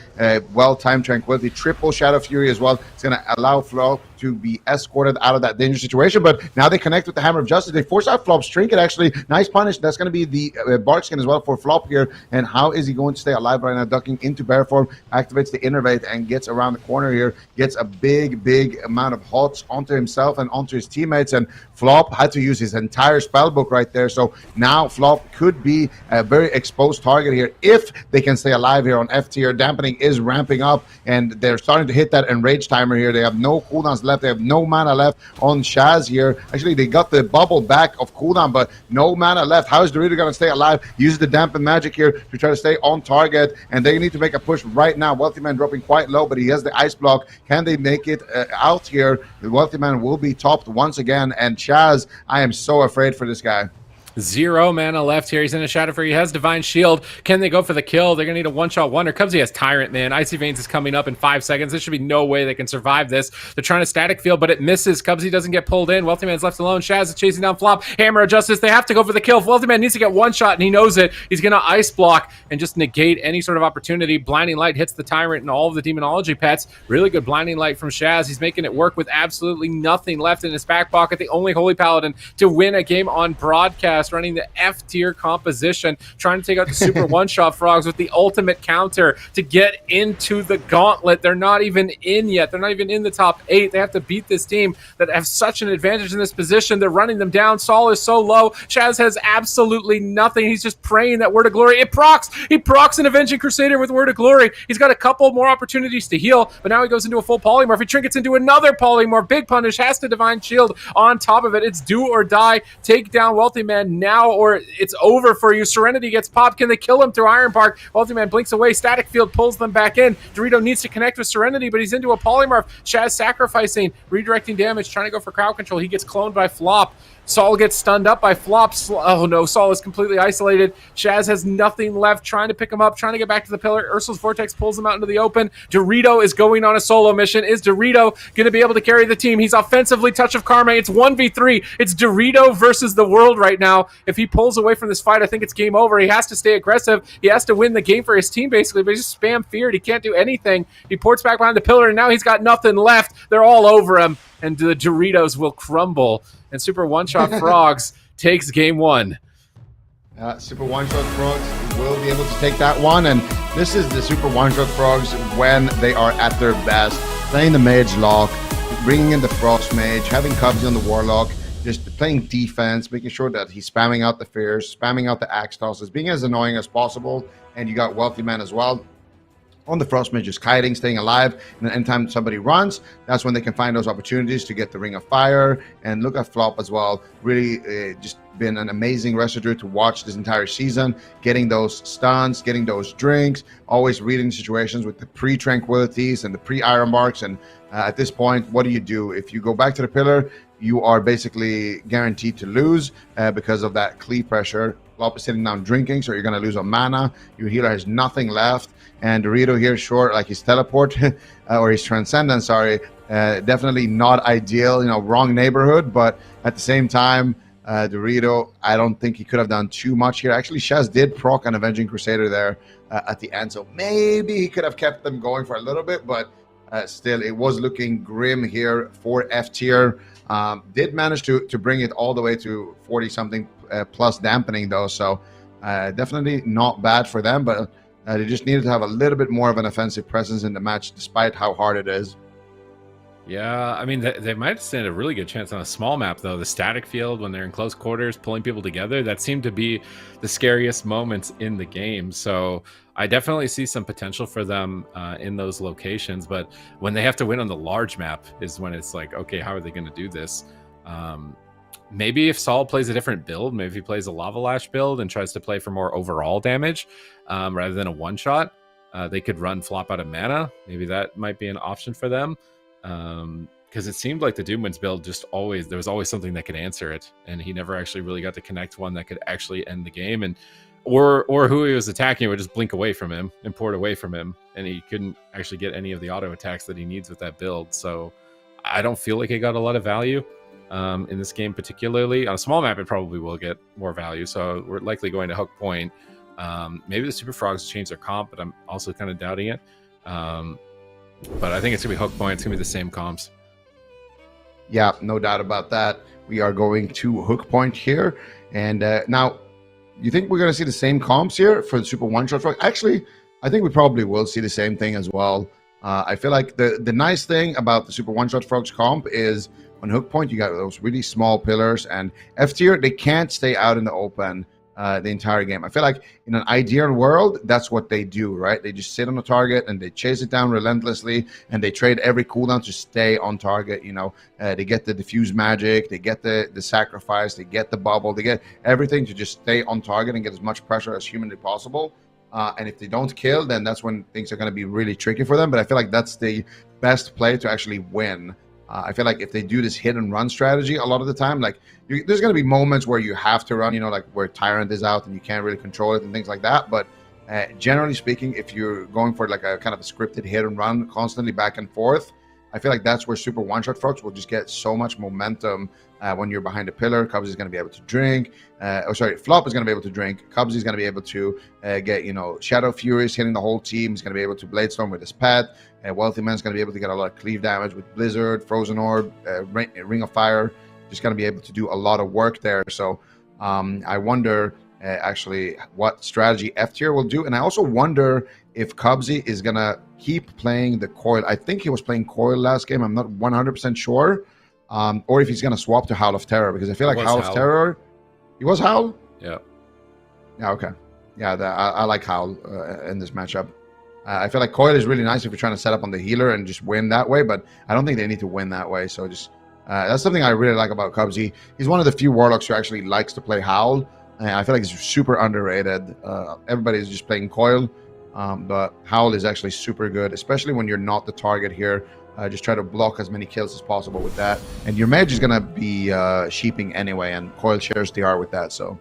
well-timed Tranquility. Triple Shadow Fury as well. It's going to allow Flop to be escorted out of that dangerous situation, but now they connect with the Hammer of Justice. They force out Flop's trinket, actually. Nice punish. That's going to be the Bark Skin as well for Flop here. And how is he going to stay alive right now? Ducking into bear form, activates the Innervate and gets around the corner here. Gets a big amount of hots onto himself and onto his teammates. And Flop had to use his entire spell book right there. So now Flop could be a very exposed target here if they can stay alive here on F tier. Dampening is ramping up, and they're starting to hit that enrage timer here. They have no cooldowns left. They have no mana left on Shaz here. Actually, they got the bubble back of cooldown, but no mana left. How is Dorito going to stay alive? Use the dampen magic here to try to stay on target, and they need to make a push right now. Wealthy Man dropping quite low, but he has the Ice Block. Can they make it out here? The Wealthy Man will be topped once again, and Chaz, I am so afraid for this guy. 0 mana left here. He's in a Shadow Fury. He has Divine Shield. Can they go for the kill? They're going to need a one-shot wonder. Cubsy has Tyrant, man. Icy Veins is coming up in 5 seconds. There should be no way they can survive this. They're trying to static field, but it misses. Cubsy doesn't get pulled in. Wealthy Man's left alone. Shaz is chasing down Flop. Hammer of Justice. They have to go for the kill. Wealthy Man needs to get one shot, and he knows it. He's going to Ice Block and just negate any sort of opportunity. Blinding Light hits the Tyrant and all of the Demonology pets. Really good Blinding Light from Shaz. He's making it work with absolutely nothing left in his back pocket. The only Holy Paladin to win a game on broadcast, running the F-tier composition, trying to take out the super one-shot frogs with the ultimate counter to get into the gauntlet. They're not even in yet. They're not even in the top 8. They have to beat this team that have such an advantage in this position. They're running them down. Saul is so low. Shaz has absolutely nothing. He's just praying that Word of Glory. It procs. He procs an Avenging Crusader with Word of Glory. He's got a couple more opportunities to heal, but now he goes into a full polymorph. He trinkets into another polymorph. Big punish. Has to Divine Shield on top of it. It's do or die. Take down Wealthy Man now, or it's over for you. Serenity gets popped. Can they kill him through Iron Bark? Wealthy Man blinks away. Static Field pulls them back in. Dorito needs to connect with Serenity, but he's into a polymorph. Shaz sacrificing, redirecting damage, trying to go for crowd control. He gets cloned by Flop. Saul gets stunned up by Flop. Oh no, Saul is completely isolated. Shaz has nothing left, trying to pick him up, trying to get back to the pillar. Ursul's Vortex pulls him out into the open. Dorito is going on a solo mission. Is Dorito going to be able to carry the team? He's offensively Touch of Karma. It's 1v3. It's Dorito versus the world right now. If he pulls away from this fight, I think it's game over. He has to stay aggressive. He has to win the game for his team, basically, but he's just spam feared. He can't do anything. He ports back behind the pillar, and now he's got nothing left. They're all over him, and the Doritos will crumble. And Super One-Shot Frogs takes game 1. Super One-Shot Frogs will be able to take that one, and this is the Super One-Shot Frogs when they are at their best. Playing the Mage Lock, bringing in the Frost Mage, having Cubsy on the Warlock, just playing defense, making sure that he's spamming out the Fears, spamming out the Axe Tosses, being as annoying as possible, and you got Wealthy Man as well. on the Frost Mage, just kiting, staying alive. And then anytime somebody runs, that's when they can find those opportunities to get the Ring of Fire. And look at Flop as well. Really just been an amazing wrestler to watch this entire season, getting those stuns, getting those drinks, always reading situations with the pre-tranquilities and the pre-iron marks. And at this point, what do? If you go back to the pillar, you are basically guaranteed to lose because of that cleave pressure. Flop is sitting down drinking, so you're going to lose on mana. Your healer has nothing left. And Dorito here, short, like his teleport or his transcendence, sorry, definitely not ideal, wrong neighborhood. But at the same time, Dorito, I don't think he could have done too much here. Actually, Shaz did proc an Avenging Crusader there at the end, so maybe he could have kept them going for a little bit, but still, it was looking grim here for F tier. Did manage to bring it all the way to 40-something plus dampening, though, so definitely not bad for them, but they just needed to have a little bit more of an offensive presence in the match, despite how hard it is. Yeah, I mean, they might stand a really good chance on a small map, though. The static field, when they're in close quarters, pulling people together, that seemed to be the scariest moments in the game. So I definitely see some potential for them in those locations. But when they have to win on the large map is when it's like, okay, how are they going to do this? Maybe if Saul plays a different build, maybe if he plays a Lava Lash build and tries to play for more overall damage rather than a one-shot, they could run Flop out of mana. Maybe that might be an option for them. Because it seemed like the Doomwinds build there was always something that could answer it, and he never actually really got to connect one that could actually end the game, and or who he was attacking would just blink away from him and port away from him, and he couldn't actually get any of the auto attacks that he needs with that build. So I don't feel like it got a lot of value in this game, particularly on a small map. It probably will get more value, so we're likely going to Hook Point. Maybe the Super Frogs change their comp, but I'm also kind of doubting it. But I think it's going to be Hook Point. It's going to be the same comps. Yeah, no doubt about that. We are going to Hook Point here. And now, you think we're going to see the same comps here for the Super One-Shot Frog? Actually, I think we probably will see the same thing as well. I feel like the nice thing about the Super One-Shot Frogs comp is on Hook Point, you got those really small pillars. And F tier, they can't stay out in the open the entire game. I feel like in an ideal world, that's what they do, right? They just sit on the target and they chase it down relentlessly, and they trade every cooldown to stay on target. They get the diffuse magic, they get the sacrifice, they get the bubble, they get everything to just stay on target and get as much pressure as humanly possible. And if they don't kill, then that's when things are going to be really tricky for them. But I feel like that's the best play to actually win. I feel like if they do this hit and run strategy a lot of the time, there's going to be moments where you have to run, like where Tyrant is out and you can't really control it and things like that. But generally speaking, if you're going for like a kind of a scripted hit and run constantly back and forth, I feel like that's where Super One-Shot Frogs will just get so much momentum when you're behind a pillar. Cubs is going to be able to drink. Flop is going to be able to drink. Cubs is going to be able to get, Shadow Furies hitting the whole team. He's going to be able to Bladestorm with his pet. Wealthy Man's going to be able to get a lot of cleave damage with Blizzard, Frozen Orb, Ring of Fire. Just going to be able to do a lot of work there. So I wonder actually what strategy F tier will do. And I also wonder if Cubsy is going to keep playing the Coil. I think he was playing Coil last game. I'm not 100% sure. Or if he's going to swap to Howl of Terror, because I feel like Howl of Terror... He was Howl? Yeah. Yeah, okay. Yeah, I like Howl in this matchup. I feel like Coil is really nice if you're trying to set up on the healer and just win that way, but I don't think they need to win that way. So just that's something I really like about Cubsy. He's one of the few Warlocks who actually likes to play Howl. I feel like he's super underrated. Everybody's just playing Coil, but Howl is actually super good, especially when you're not the target here. Just try to block as many kills as possible with that. And your mage is going to be sheeping anyway, and Coil shares the R with that. So,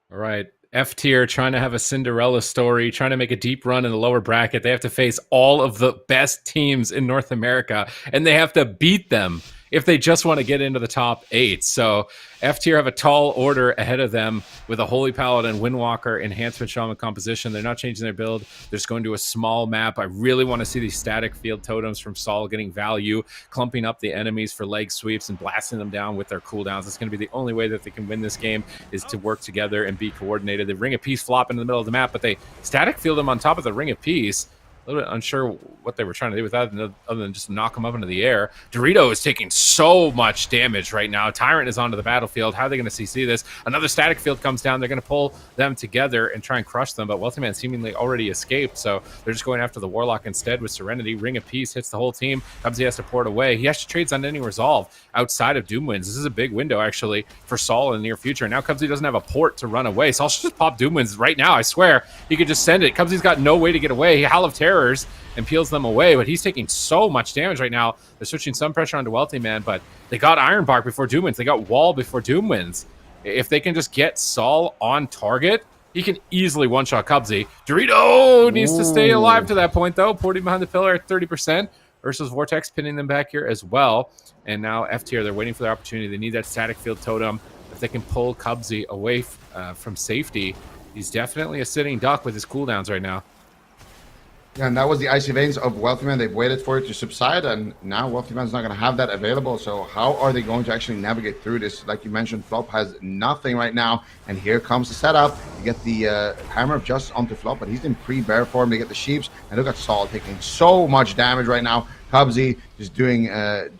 all right. F tier, trying to have a Cinderella story, trying to make a deep run in the lower bracket. They have to face all of the best teams in North America, and they have to beat them if they just want to get into the top 8. So F tier have a tall order ahead of them with a Holy Paladin, Windwalker, Enhancement Shaman composition. They're not changing their build. They're just going to a small map. I really want to see these static field totems from Saul getting value, clumping up the enemies for leg sweeps and blasting them down with their cooldowns. It's going to be the only way that they can win this game, is to work together and be coordinated. They Ring of Peace flop into the middle of the map, but they static field them on top of the Ring of Peace. a little bit unsure what they were trying to do with that other than just knock him up into the air. Dorito is taking so much damage right now. Tyrant is onto the battlefield. How are they going to CC this? Another static field comes down. They're going to pull them together and try and crush them, but Wealthy Man seemingly already escaped, so they're just going after the Warlock instead with Serenity. Ring of Peace hits the whole team. Cubsy has to port away. He actually trades Unending Resolve outside of Doomwinds. This is a big window, actually, for Saul in the near future. Now Cubsy doesn't have a port to run away. Saul should just pop Doomwinds right now, I swear. He could just send it. Cubsy's got no way to get away. He Howl of Terrors and peels them away, but he's taking so much damage right now. They're switching some pressure onto Wealthy Man, but they got Ironbark before Doomwinds. They got Wall before Doomwinds. If they can just get Saul on target, he can easily one-shot Cubsy. Dorito needs to stay alive to that point, though. Porting behind the pillar at 30%. Versus Vortex pinning them back here as well. And now F tier, they're waiting for their opportunity. They need that static field totem. If they can pull Cubsy away from safety, he's definitely a sitting duck with his cooldowns right now. Yeah, and that was the Icy Veins of Wealthy Man. They've waited for it to subside, and now Wealthy Man's not going to have that available. So how are they going to actually navigate through this? Like you mentioned, Flop has nothing right now, and here comes the setup. You get the Hammer of Justice onto Flop, but he's in pre-bear form. They get the Sheeps, and look at Saul taking so much damage right now. Cubsy just doing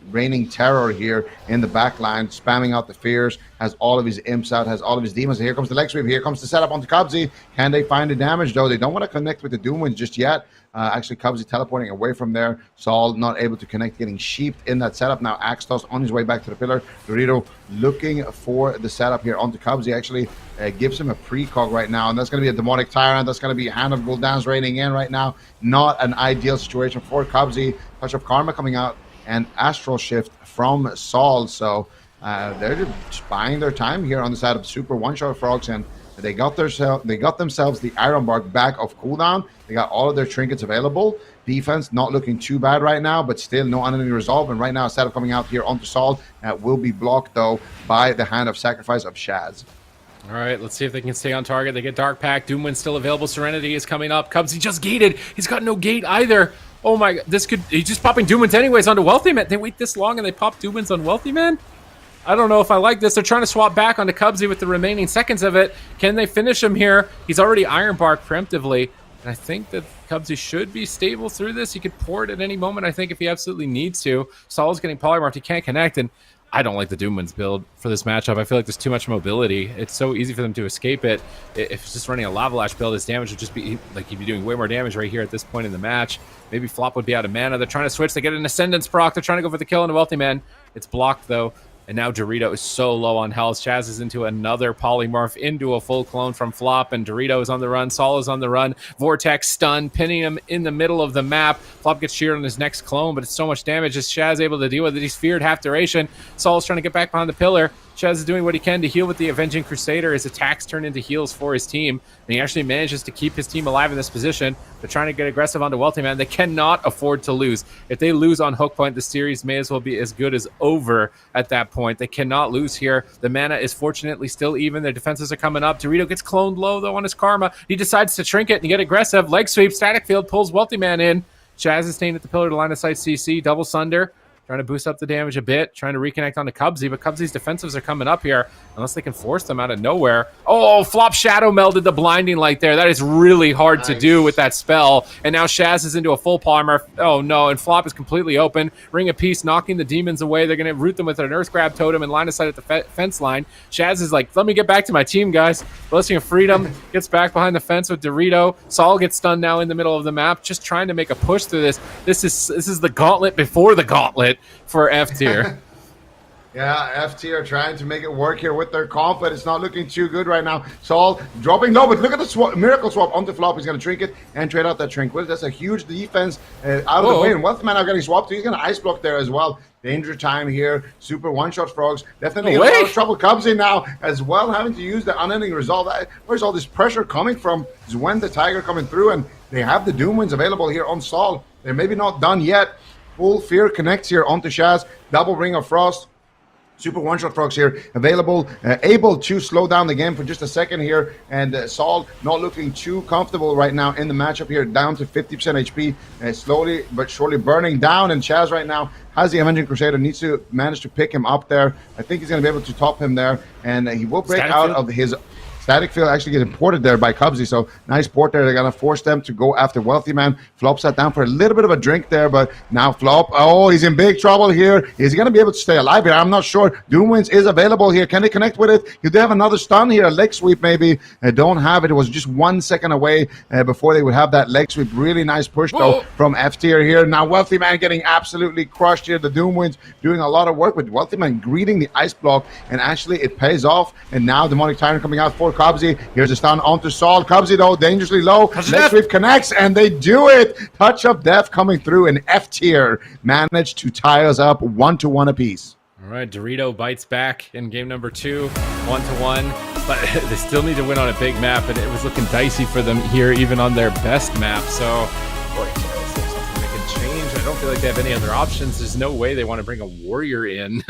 raining terror here in the back line, spamming out the fears, has all of his imps out, has all of his demons. And here comes the leg sweep. Here comes the setup onto Cubsy. Can they find the damage, though? They don't want to connect with the Doomwinds just yet. Actually, Cubsy teleporting away from there. Saul not able to connect, getting sheeped in that setup. Now Axtos on his way back to the pillar. Dorito looking for the setup here onto Cubsy. Actually gives him a precog right now, and that's going to be a Demonic Tyrant. That's going to be Hand of Gul'dan's raining in right now. Not an ideal situation for Cubsy. Touch of Karma coming out, and Astral Shift from Saul. So they're just buying their time here on the side of Super One-Shot Frogs, and they got themselves the Ironbark back of cooldown. They got all of their trinkets available. Defense not looking too bad right now, but still no Unending Resolve. And right now, a setup coming out here onto Saul will be blocked, though, by the Hand of Sacrifice of Shaz. All right, let's see if they can stay on target. They get Dark Pack. Doomwind's still available. Serenity is coming up. Cubsy just gated. He's got no gate either. Oh my god, he's just popping Doomwinds anyways onto Wealthy Man. They wait this long and they pop Doomwinds on Wealthy Man? I don't know if I like this. They're trying to swap back onto Cubsy with the remaining seconds of it. Can they finish him here? He's already Ironbark preemptively. And I think that Cubsy should be stable through this. He could port at any moment, I think, if he absolutely needs to. Saul's getting polymorphed. He can't connect. And I don't like the Doomwinds build for this matchup. I feel like there's too much mobility. It's so easy for them to escape it. If it's just running a Lava Lash build, his damage would just be, like, he'd be doing way more damage right here at this point in the match. Maybe Flop would be out of mana. They're trying to switch. They get an Ascendance proc. They're trying to go for the kill on the Wealthy Man. It's blocked, though. And now Dorito is so low on health. Chaz is into another polymorph, into a full clone from Flop, and Dorito is on the run. Saul is on the run. Vortex stun, pinning him in the middle of the map. Flop gets sheared on his next clone, but it's so much damage. Is Chaz able to deal with it? He's feared half duration. Saul's trying to get back behind the pillar. Chaz is doing what he can to heal with the Avenging Crusader. His attacks turn into heals for his team, and he actually manages to keep his team alive in this position. They're trying to get aggressive onto Wealthy Man. They cannot afford to lose. If they lose on Hook Point, the series may as well be as good as over at that point. They cannot lose here. The mana is fortunately still even. Their defenses are coming up. Dorito gets cloned low, though, on his Karma. He decides to trinket and get aggressive. Leg sweep, static field, pulls Wealthy Man in. Chaz is staying at the pillar to line of sight CC. Double Sunder. Trying to boost up the damage a bit, trying to reconnect onto Cubsy, but Cubsy's defensives are coming up here, unless they can force them out of nowhere. Oh, Flop Shadow melded the Blinding Light there. That is really hard to do with that spell. And now Shaz is into a full polymer. Oh no, and Flop is completely open. Ring of Peace knocking the demons away. They're going to root them with an Earth Grab Totem and line of sight at the fence line. Shaz is like, let me get back to my team, guys. Blessing of Freedom gets back behind the fence with Dorito. Saul gets stunned now in the middle of the map, just trying to make a push through this. This is the gauntlet before the gauntlet for F tier. Yeah, F tier trying to make it work here with their comp, but it's not looking too good right now. Saul dropping low, but look at the miracle swap onto Flop. He's going to trinket and trade out that trinket. That's a huge defense out of the way. And Wealthy Man now getting swapped. He's going to ice block there as well. Danger time here. Super one-shot Frogs. Definitely in a lot of trouble. Cubsy now as well, having to use the Unending Resolve. Where's all this pressure coming from? Is when the Tiger coming through, and they have the Doomwinds available here on Saul. They're maybe not done yet. Full Fear connects here onto Shaz. Double Ring of Frost. Super one-shot Frogs here available, able to slow down the game for just a second here, and Saul not looking too comfortable right now in the matchup here, down to 50% HP, slowly but surely burning down, and Chaz right now has the Avenging Crusader, needs to manage to pick him up there. I think he's going to be able to top him there, and he will break out of his Static Field actually gets imported there by Cubsy, so nice port there. They're going to force them to go after Wealthy Man. Flop sat down for a little bit of a drink there, but now Flop, oh, he's in big trouble here. Is he going to be able to stay alive here? I'm not sure. Doomwinds is available here. Can they connect with it? You do have another stun here, a leg sweep maybe. Don't have it. It was just 1 second away before they would have that leg sweep. Really nice push, though, from F tier here. Now Wealthy Man getting absolutely crushed here. The Doomwinds doing a lot of work with Wealthy Man greeting the ice block, and actually it pays off. And now Demonic Tyrant coming out for Cubsy. Here's a stun onto Saul. Cubsy, though, dangerously low. Leg sweep connects, and they do it. Touch of Death coming through, and F tier managed to tie us up 1-1 apiece. All right, Dorito bites back in game number 2, 1-1, but they still need to win on a big map, and it was looking dicey for them here, even on their best map. So, boy, is there something they can change? I don't feel like they have any other options. There's no way they want to bring a warrior in,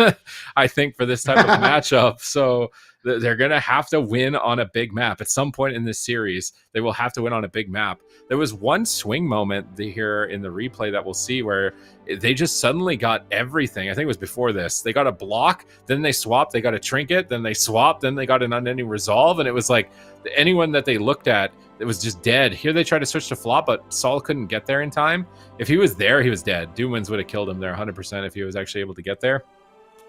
I think, for this type of matchup. So they're going to have to win on a big map. At some point in this series, they will have to win on a big map. There was one swing moment here in the replay that we'll see where they just suddenly got everything. I think it was before this. They got a block, then they swapped, they got a trinket, then they swapped, then they got an unending resolve, and it was like anyone that they looked at, it was just dead. Here they tried to switch to flop, but Saul couldn't get there in time. If he was there, he was dead. Doomwinds would have killed him there 100% if he was actually able to get there.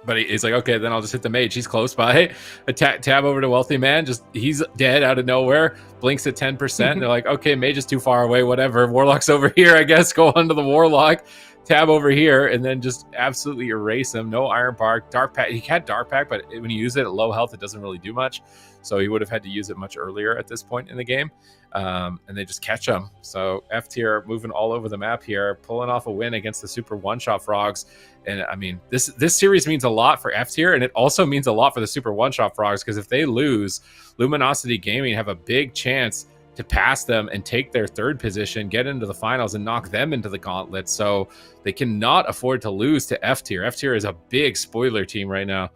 But he's like, okay, then I'll just hit the mage. He's close by. Tab over to Wealthy Man. Just he's dead out of nowhere. Blinks at 10%. And they're like, okay, mage is too far away. Whatever. Warlock's over here, I guess. Go on to the Warlock. Tab over here, and then just absolutely erase him. No Iron Bark. Dark Pack. He had Dark Pack, but when you use it at low health, it doesn't really do much. So he would have had to use it much earlier at this point in the game. And they just catch him. So F tier moving all over the map here, pulling off a win against the Super One-Shot Frogs. And I mean, this series means a lot for F tier, and it also means a lot for the Super One-Shot Frogs, because if they lose, Luminosity Gaming have a big chance to pass them and take their third position, get into the finals, and knock them into the gauntlet. So they cannot afford to lose to F tier. F tier is a big spoiler team right now.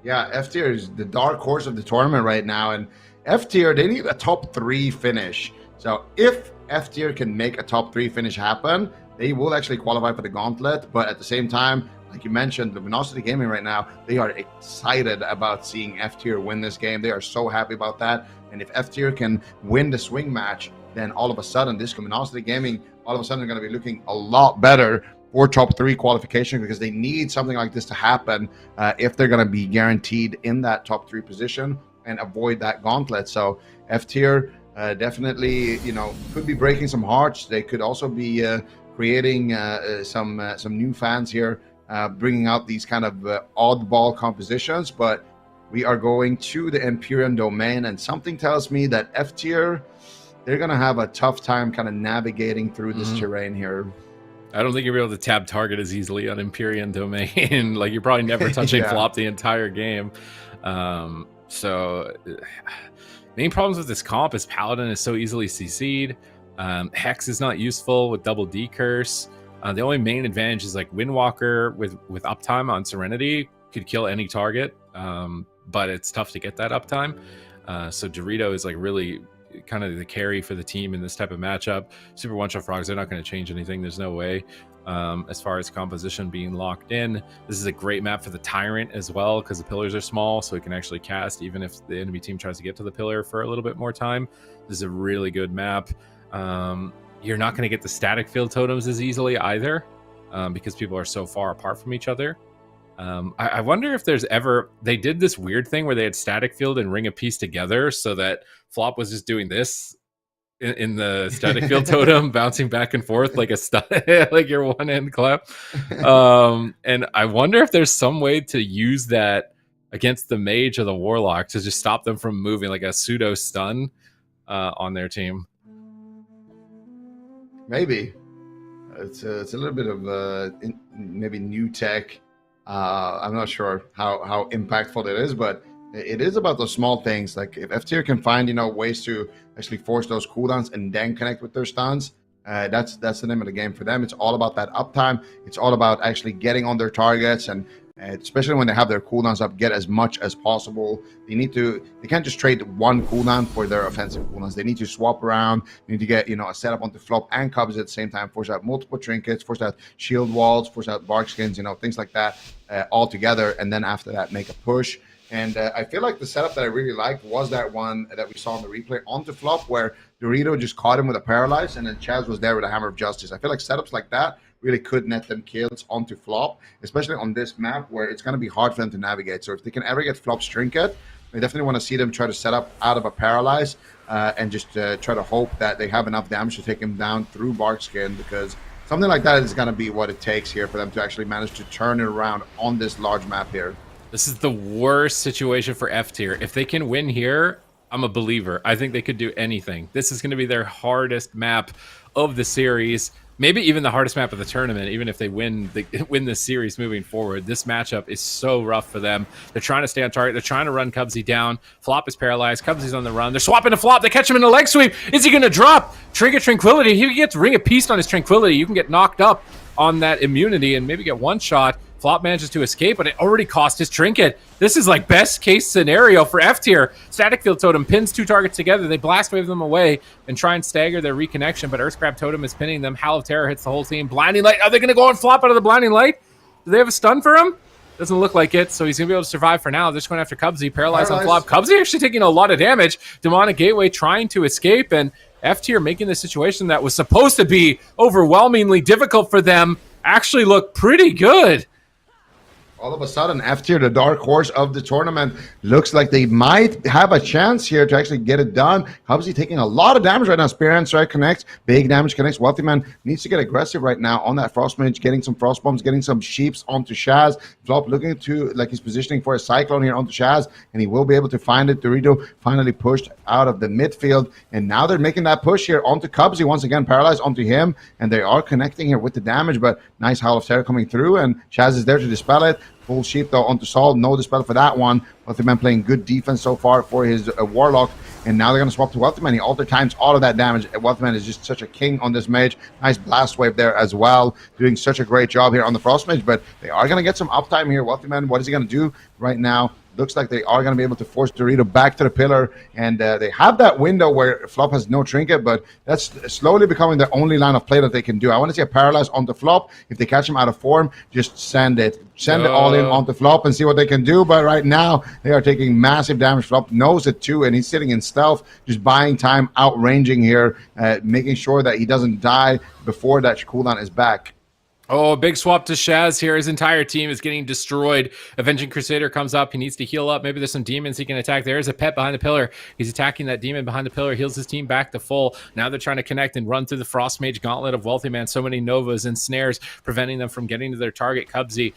Yeah, F tier is the dark horse of the tournament right now, and F tier, they need a top 3 finish. So if F tier can make a top 3 finish happen, they will actually qualify for the gauntlet. But at the same time, like you mentioned, Luminosity Gaming right now, they are excited about seeing F tier win this game. They are so happy about that. And if F tier can win the swing match, then all of a sudden, this Luminosity Gaming, all of a sudden, are going to be looking a lot better for top 3 qualification, because they need something like this to happen if they're going to be guaranteed in that top 3 position and avoid that gauntlet. So F tier definitely, could be breaking some hearts. They could also be creating some new fans here, bringing out these kind of oddball compositions. But we are going to the Empyrean domain, and something tells me that F tier, they're going to have a tough time kind of navigating through this terrain here. I don't think you'll be able to tab target as easily on Empyrean domain. Like, you're probably never touching flop the entire game. So main problems with this comp is Paladin is so easily CC'd. Hex is not useful with double D curse. The only main advantage is like Windwalker with uptime on Serenity could kill any target, but it's tough to get that uptime. So Dorito is like really kind of the carry for the team in this type of matchup. Super One-Shot Frogs, they're not going to change anything. There's no way. As far as composition being locked in, this is a great map for the Tyrant as well, because the pillars are small, so he can actually cast even if the enemy team tries to get to the pillar for a little bit more time. This is a really good map. You're not going to get the static field totems as easily either, because people are so far apart from each other. I wonder if there's ever, they did this weird thing where they had static field and ring a piece together, so that Flop was just doing this in the static field totem, bouncing back and forth like a like your one hand clap. And I wonder if there's some way to use that against the mage or the warlock to just stop them from moving, like a pseudo stun on their team. Maybe it's a little bit of maybe new tech. I'm not sure how impactful it is, but it is about those small things. Like if F tier can find ways to actually force those cooldowns and then connect with their stuns, that's the name of the game for them. It's all about that uptime. It's all about actually getting on their targets, and especially when they have their cooldowns up, get as much as possible. They can't just trade one cooldown for their offensive cooldowns. They need to swap around. They need to get a setup onto flop and cubs at the same time, force out multiple trinkets, force out shield walls, force out bark skins, things like that all together, and then after that make a push. And I feel like the setup that I really liked was that one that we saw in the replay onto flop, where Dorito just caught him with a paralyze, and then Chaz was there with a hammer of justice. I feel like setups like that really could net them kills onto flop, especially on this map where it's going to be hard for them to navigate. So if they can ever get flop's trinket, I definitely want to see them try to set up out of a paralyze and just try to hope that they have enough damage to take him down through Barkskin, because something like that is going to be what it takes here for them to actually manage to turn it around on this large map here. This is the worst situation for F tier. If they can win here, I'm a believer. I think they could do anything. This is going to be their hardest map of the series. Maybe even the hardest map of the tournament, even if they win this series moving forward. This matchup is so rough for them. They're trying to stay on target. They're trying to run Cubsy down. Flop is paralyzed. Cubsy's on the run. They're swapping to Flop. They catch him in a leg sweep. Is he going to drop? Trinket Tranquility. He gets Ring of Peace on his Tranquility. You can get knocked up on that immunity and maybe get one shot. Flop manages to escape, but it already cost his Trinket. This is like best case scenario for F tier. Static Field Totem pins two targets together. They blast wave them away and try and stagger their reconnection, but Earth Grab Totem is pinning them. Howl of Terror hits the whole team. Blinding Light. Are they going to go and Flop out of the Blinding Light? Do they have a stun for him? Doesn't look like it, so he's going to be able to survive for now. They're just going after Cubsy. Paralyzed on Flop. Cubsy actually taking a lot of damage. Demonic Gateway trying to escape, and F tier making the situation that was supposed to be overwhelmingly difficult for them actually look pretty good. All of a sudden, F tier, the dark horse of the tournament, looks like they might have a chance here to actually get it done. Cubsy taking a lot of damage right now. Spear and Strike connects. Big damage connects. Wealthy Man needs to get aggressive right now on that Frost Mage, getting some Frost Bombs, getting some Sheeps onto Shaz. Flop looking to, like he's positioning for a Cyclone here onto Shaz, and he will be able to find it. Dorito finally pushed out of the midfield, and now they're making that push here onto Cubsy. Once again, paralyzed onto him, and they are connecting here with the damage, but nice Howl of Terror coming through, and Shaz is there to dispel it. Full sheep though onto Sol, no dispel for that one. Wealthy Man playing good defense so far for his Warlock, and now they're going to swap to Wealthy Man. He alter times all of that damage. Wealthy Man is just such a king on this mage. Nice blast wave there as well, doing such a great job here on the Frost Mage, but they are going to get some uptime here. Wealthy Man, what is he going to do right now? Looks like they are going to be able to force Dorito back to the pillar, and they have that window where Flop has no trinket, but that's slowly becoming the only line of play that they can do. I want to see a paralyze onto Flop. If they catch him out of form, just send it all in onto Flop and see what they can do. But right now, they are taking massive damage. Flop knows it too, and he's sitting in stealth, just buying time, outranging here, making sure that he doesn't die before that cooldown is back. Oh, big swap to Shaz here. His entire team is getting destroyed. Avenging Crusader comes up. He needs to heal up. Maybe there's some demons he can attack. There's a pet behind the pillar. He's attacking that demon behind the pillar. Heals his team back to full. Now they're trying to connect and run through the Frost Mage gauntlet of Wealthy Man. So many Novas and snares preventing them from getting to their target, Cubsy,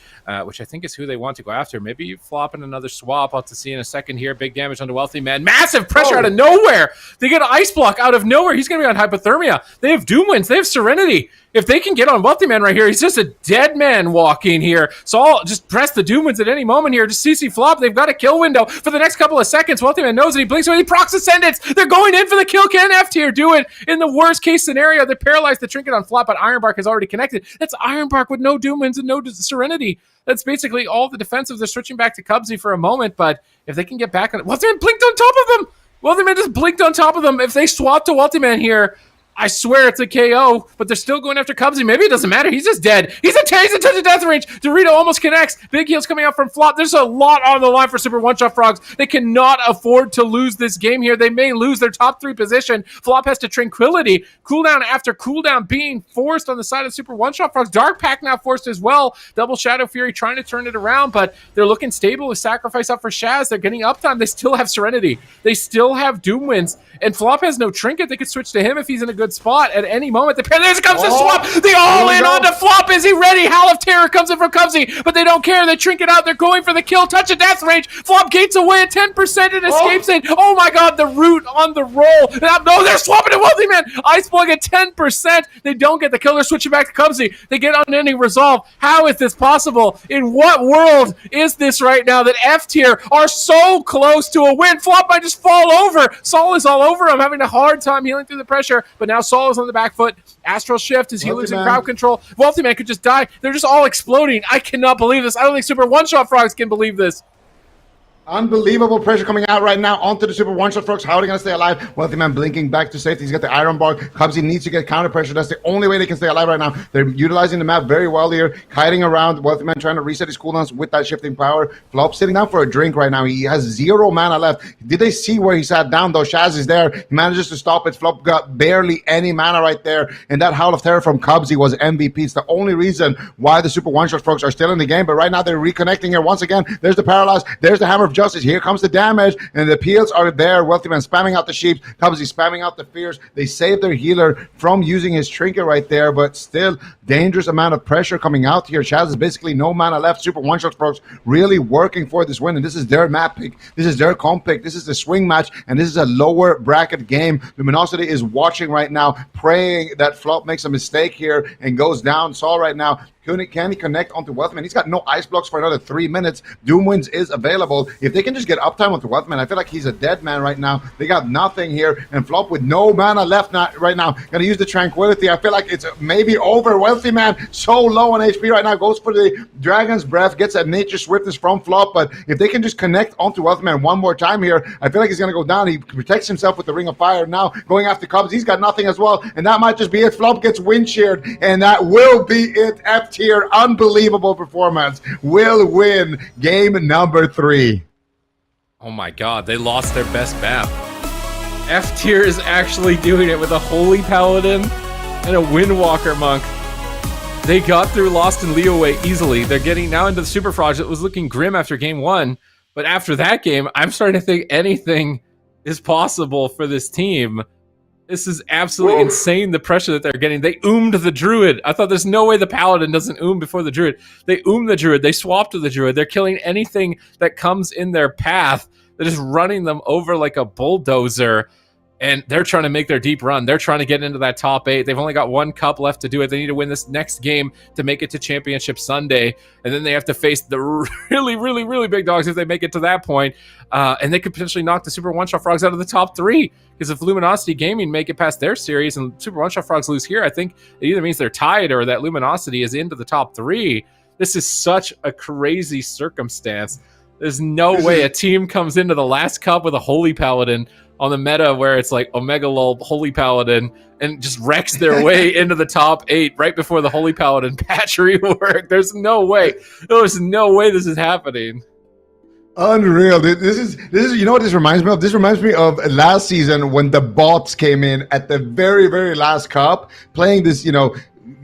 which I think is who they want to go after. Maybe flopping another swap. I'll have to see in a second here. Big damage onto Wealthy Man. Massive pressure out of nowhere. They get an ice block out of nowhere. He's going to be on hypothermia. They have Doom Winds. They have Serenity. If they can get on Wealthy Man right here, he's just a dead man walking here. So I'll just press the Doom Winds at any moment here. Just CC Flop. They've got a kill window for the next couple of seconds. Wealthy Man knows it. He blinks away. He procs Ascendance. They're going in for the kill. Can F tier do it? In the worst case scenario, they paralyze the Trinket on Flop, but Ironbark has already connected. That's Ironbark with no Doom Winds and no Serenity. That's basically all the defensive. They're switching back to Cubsy for a moment, but if they can get back on it. Wealthy Man blinked on top of them. Wealthy Man just blinked on top of them. If they swap to Wealthy Man here, I swear it's a KO, but they're still going after Cubsy. Maybe it doesn't matter. He's just dead. He's a touch of death range. Dorito almost connects. Big heals coming out from Flop. There's a lot on the line for Super One-Shot Frogs. They cannot afford to lose this game here. They may lose their top 3 position. Flop has to Tranquility. Cooldown after cooldown being forced on the side of Super One-Shot Frogs. Dark Pack now forced as well. Double Shadow Fury trying to turn it around, but they're looking stable with Sacrifice up for Shaz. They're getting uptime. They still have Serenity. They still have Doom Winds. And Flop has no Trinket. They could switch to him if he's in a good spot at any moment. There comes the swap. They all in onto Flop. Is he ready? Howl of Terror comes in from Cubsy, but they don't care. They Trinket out. They're going for the kill. Touch of death range. Flop gates away at 10% and escapes it. Oh my god, the root on the roll. No, they're swapping to Wealthy Man. Ice Plug at 10%. They don't get the kill. They're switching back to Cubsy. They get unending resolve. How is this possible? In what world is this right now that F tier are so close to a win? Flop might just fall over. Sol is all over him, having a hard time healing through the pressure, but now Sol is on the back foot. Astral Shift as he losing crowd control. Wealthy Man could just die. They're just all exploding. I cannot believe this. I don't think Super One-Shot Frogs can believe this. Unbelievable pressure coming out right now onto the Super One-Shot Frogs. How are they going to stay alive? Wealthy Man blinking back to safety. He's got the Iron Bar. Cubsy needs to get counter pressure. That's the only way they can stay alive right now. They're utilizing the map very well here, kiting around. Wealthy Man trying to reset his cooldowns with that shifting power. Flop sitting down for a drink right now. He has 0 mana left. Did they see where he sat down though? Shaz is there. He manages to stop it. Flop got barely any mana right there. And that Howl of Terror from Cubsy was MVP. It's the only reason why the Super One-Shot Frogs are still in the game. But right now they're reconnecting here once again. There's the Paralyze. There's the Hammer of Justice. Here comes the damage, and the peels are there. Wealthy Man spamming out the sheep. Cubsy spamming out the fears. They save their healer from using his trinket right there, but still dangerous amount of pressure coming out here. Chaz has basically no mana left. Super One-Shot Frogs really working for this win, and this is their map pick. This is their comp pick. This is the swing match, and this is a lower bracket game. Luminosity is watching right now, praying that Flop makes a mistake here and goes down. Saul right now, can he connect onto Wealthman? He's got no ice blocks for another 3 minutes. Doomwinds is available. If they can just get uptime onto Wealthman, I feel like he's a dead man right now. They got nothing here, and Flop with no mana left right now. Gonna use the Tranquility. I feel like it's maybe over. Wealthy Man so low on HP right now. Goes for the Dragon's Breath, gets a Nature Swiftness from Flop, but if they can just connect onto Wealthman one more time here, I feel like he's gonna go down. He protects himself with the Ring of Fire. Now going after Cubs, he's got nothing as well, and that might just be it. Flop gets wind sheared, and that will be it. F tier, unbelievable performance. Will win game number 3. Oh my god, they lost their best map. F tier is actually doing it with a Holy Paladin and a Windwalker Monk. They got through Lost and LIHUE easily. They're getting now into the Super Frogs. It was looking grim after game 1, but after that game, I'm starting to think anything is possible for this team. This is absolutely insane, the pressure that they're getting. They oomed the Druid. I thought there's no way the Paladin doesn't oom before the Druid. They oomed the Druid. They swapped to the Druid. They're killing anything that comes in their path. They're just running them over like a bulldozer. And they're trying to make their deep run. They're trying to get into that top 8. They've only got 1 cup left to do it. They need to win this next game to make it to Championship Sunday. And then they have to face the really, really, really big dogs if they make it to that point. And they could potentially knock the Super One-Shot Frogs out of the top 3. Because if Luminosity Gaming make it past their series and Super One-Shot Frogs lose here, I think it either means they're tied or that Luminosity is into the top 3. This is such a crazy circumstance. There's no way a team comes into the last cup with a Holy Paladin on the meta where it's like Omega Lol Holy Paladin and just wrecks their way into the top 8 right before the Holy Paladin patch rework. There's no way. There's no way this is happening. Unreal. This is you know what this reminds me of? This reminds me of last season when the bots came in at the very, very last cup playing this,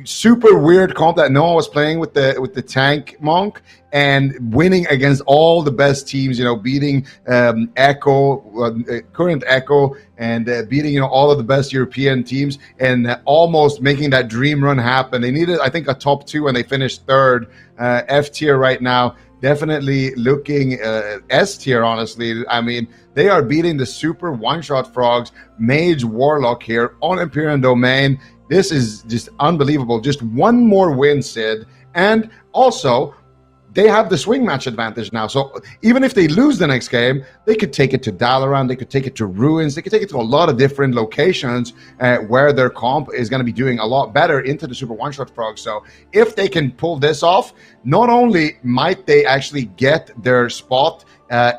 super weird comp that no one was playing with the tank monk and winning against all the best teams, beating Echo, current Echo, and beating all of the best European teams and almost making that dream run happen. They needed, I think, a top 2 and they finished 3rd. F tier right now. Definitely looking S tier, honestly. I mean, they are beating the Super One-Shot Frogs, Mage Warlock here on Empyrean Domain. This is just unbelievable. Just one more win, Sid. And also, they have the swing match advantage now. So even if they lose the next game, they could take it to Dalaran, they could take it to Ruins, they could take it to a lot of different locations where their comp is going to be doing a lot better into the Super One-Shot Frog. So if they can pull this off, not only might they actually get their spot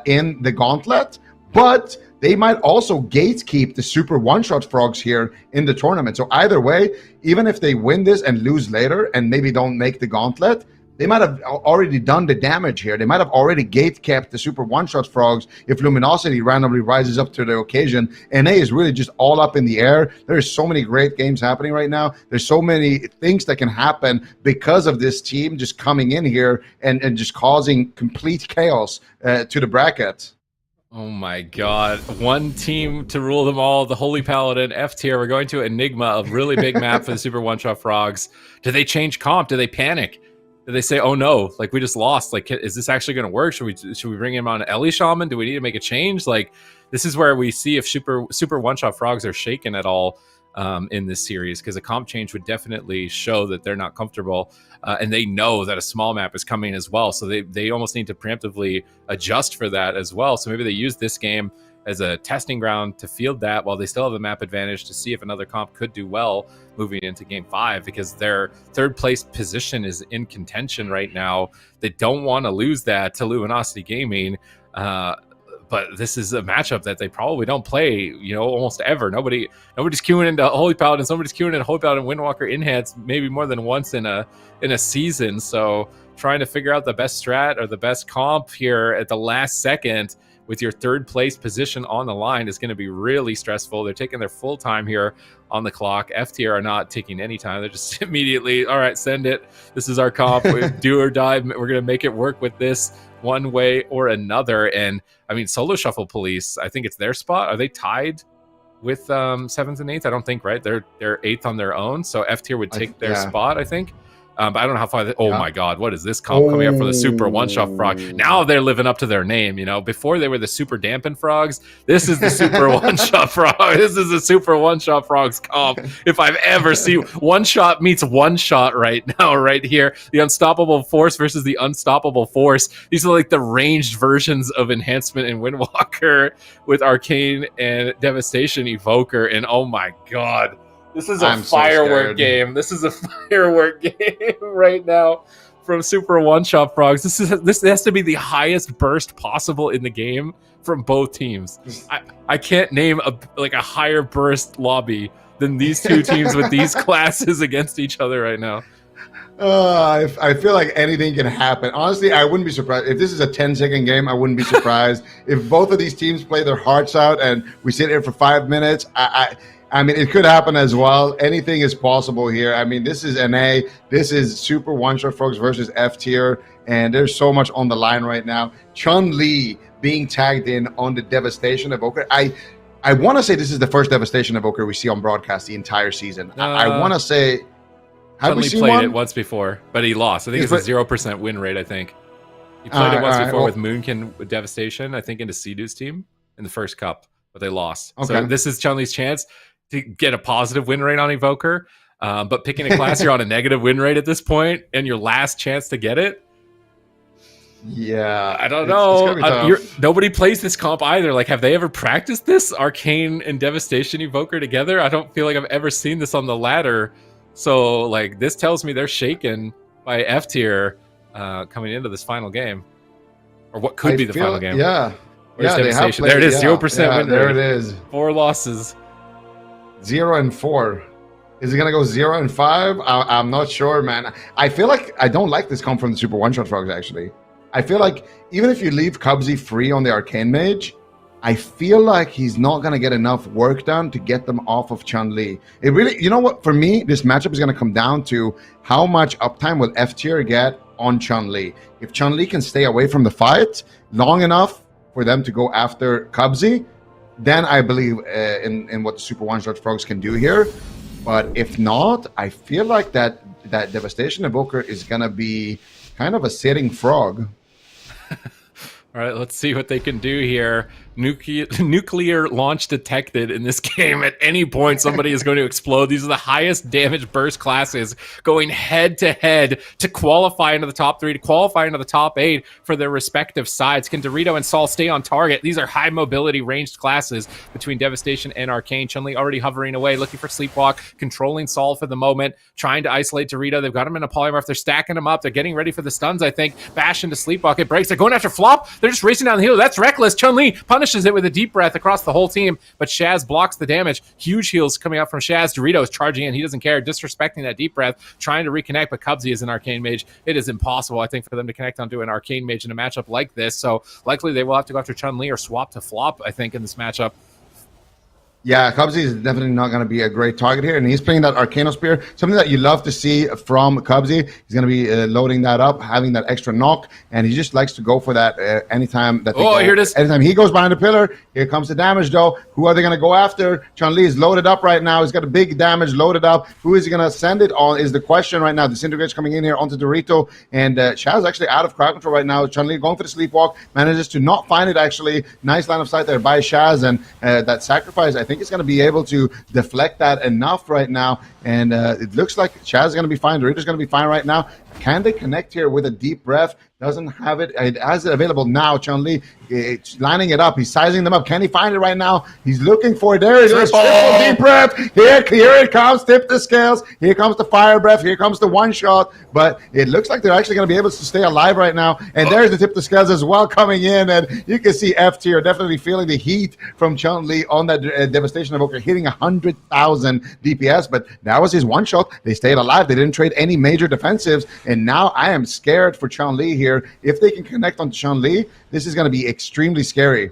in the gauntlet, but they might also gatekeep the Super One-Shot Frogs here in the tournament. So either way, even if they win this and lose later and maybe don't make the gauntlet, they might have already done the damage here. They might have already gate-kept the Super One-Shot Frogs if Luminosity randomly rises up to the occasion. NA is really just all up in the air. There's so many great games happening right now. There's so many things that can happen because of this team just coming in here and just causing complete chaos to the bracket. Oh my god. One team to rule them all, the Holy Paladin, F tier. We're going to Enigma, a really big map for the Super One-Shot Frogs. Do they change comp? Do they panic? Do they say, oh no, like we just lost? Like, is this actually going to work? Should we bring him on Ellie Shaman? Do we need to make a change? Like, this is where we see if Super One-Shot Frogs are shaken at all in this series, because a comp change would definitely show that they're not comfortable, and they know that a small map is coming as well. So they almost need to preemptively adjust for that as well. So maybe they use this game as a testing ground to field that while they still have the map advantage to see if another comp could do well moving into game 5, because their 3rd place position is in contention right now. They don't want to lose that to Luminosity Gaming. But this is a matchup that they probably don't play, you know, almost ever. Nobody's queuing into Holy Paladin. Somebody's queuing into Holy Paladin Windwalker Enhance maybe more than once in a season. So trying to figure out the best strat or the best comp here at the last second with your third place position on the line is going to be really stressful. They're taking their full time here on the clock. F tier are not taking any time. They're just immediately, all right, send it. This is our comp. Do or die. We're going to make it work with this one way or another. And I mean, Solo Shuffle Police, I think it's their spot. Are they tied with 7th and 8th? I don't think, right? They're 8th on their own. So F tier would take their spot, I think. But I don't know how far. Oh my God, what is this comp coming up for the Super One-Shot Frog? Now they're living up to their name. You know, before they were the Super Dampen Frogs. This is the Super One-Shot Frog. This is the Super One-Shot Frogs comp. If I've ever seen One-Shot meets One-Shot right now, right here. The Unstoppable Force versus the Unstoppable Force. These are like the ranged versions of Enhancement and Windwalker with Arcane and Devastation Evoker. And oh my God. This is a firework game. This is a firework game right now from Super One-Shot Frogs. This has to be the highest burst possible in the game from both teams. I can't name a higher burst lobby than these two teams with these classes against each other right now. I feel like anything can happen. Honestly, I wouldn't be surprised. If this is a 10-second game, I wouldn't be surprised. If both of these teams play their hearts out and we sit here for 5 minutes, I mean, it could happen as well. Anything is possible here. I mean, this is NA. This is Super One-Shot Frogs versus F tier, and there's so much on the line right now. Chun-Li being tagged in on the Devastation Evoker. I want to say this is the first Devastation Evoker we see on broadcast the entire season. I want to say... Have we seen played it once before, but he lost. I think it's a 0% win rate, I think. He played it once before with Moonkin with Devastation, I think, into Sea-Doo's team in the first cup, but they lost. Okay. So this is Chun-Li's chance to get a positive win rate on Evoker, but picking a class, you're on a negative win rate at this point, and your last chance to get it. Yeah, I don't know. Nobody plays this comp either. Like, have they ever practiced this Arcane and Devastation Evoker together? I don't feel like I've ever seen this on the ladder. So, like, this tells me they're shaken by F tier coming into this final game, or what could be the final game. Yeah, Devastation. There it is, 0% win rate. There it is. 4 losses. 0-4. Is it gonna go 0-5? I'm not sure, man. I feel like I don't like this comp from the Super One-Shot Frogs. Actually, I feel like even if you leave Cubsy free on the Arcane Mage, I feel like he's not going to get enough work done to get them off of Chun-Li. It really, you know what, for me, this matchup is going to come down to how much uptime will F tier get on Chun-Li. If Chun-Li can stay away from the fight long enough for them to go after Cubsy, then I believe in what the Super One-Shot Frogs can do here. But if not, I feel like that Devastation Evoker is going to be kind of a sitting frog. All right, let's see what they can do here. Nuclear launch detected in this game. At any point, somebody is going to explode. These are the highest damage burst classes going head-to-head to qualify into the top 3, to qualify into the top 8 for their respective sides. Can Dorito and Saul stay on target? These are high-mobility ranged classes between Devastation and Arcane. Chun-Li already hovering away, looking for Sleepwalk, controlling Saul for the moment, trying to isolate Dorito. They've got him in a polymorph. They're stacking him up. They're getting ready for the stuns, I think. Bash into Sleepwalk. It breaks. They're going after Flop. They're just racing down the hill. That's reckless. Chun-Li punishes it with a deep breath across the whole team, but Shaz blocks the damage. Huge heals coming out from Shaz. Dorito is charging in. He doesn't care, disrespecting that deep breath, trying to reconnect, but Cubsy is an Arcane Mage. It is impossible, I think, for them to connect onto an Arcane Mage in a matchup like this, so likely they will have to go after Chun-Li or swap to Flop, I think, in this matchup. Yeah, Cubsy is definitely not going to be a great target here, and he's playing that Arcano Spear, something that you love to see from Cubsy. He's going to be loading that up, having that extra knock, and he just likes to go for that anytime that here it is. Anytime he goes behind the pillar, here comes the damage, though. Who are they going to go after? Chun-Li is loaded up right now. He's got a big damage loaded up. Who is he going to send it on is the question right now. Disintegrate's coming in here onto Dorito, and Shaz actually out of crowd control right now. Chun-Li going for the Sleepwalk, manages to not find it, actually. Nice line of sight there by Shaz, and that sacrifice, I think it's going to be able to deflect that enough right now, and it looks like Chaz is going to be fine. Dorito's going to be fine right now. Can they connect here with a deep breath? doesn't have it. It has it available now. Chun-Li lining it up. He's sizing them up. Can he find it right now? He's looking for it. There it is. Triple deep breath. Here it comes. Tip the scales. Here comes the fire breath. Here comes the one shot. But it looks like they're actually going to be able to stay alive right now. And there's the tip the scales as well coming in. And you can see F tier definitely feeling the heat from Chun-Li on that devastation evoker, hitting 100,000 DPS. But that was his one shot. They stayed alive. They didn't trade any major defensives. And now I am scared for Chun-Li here. If they can connect on Chun-Li, this is going to be extremely scary.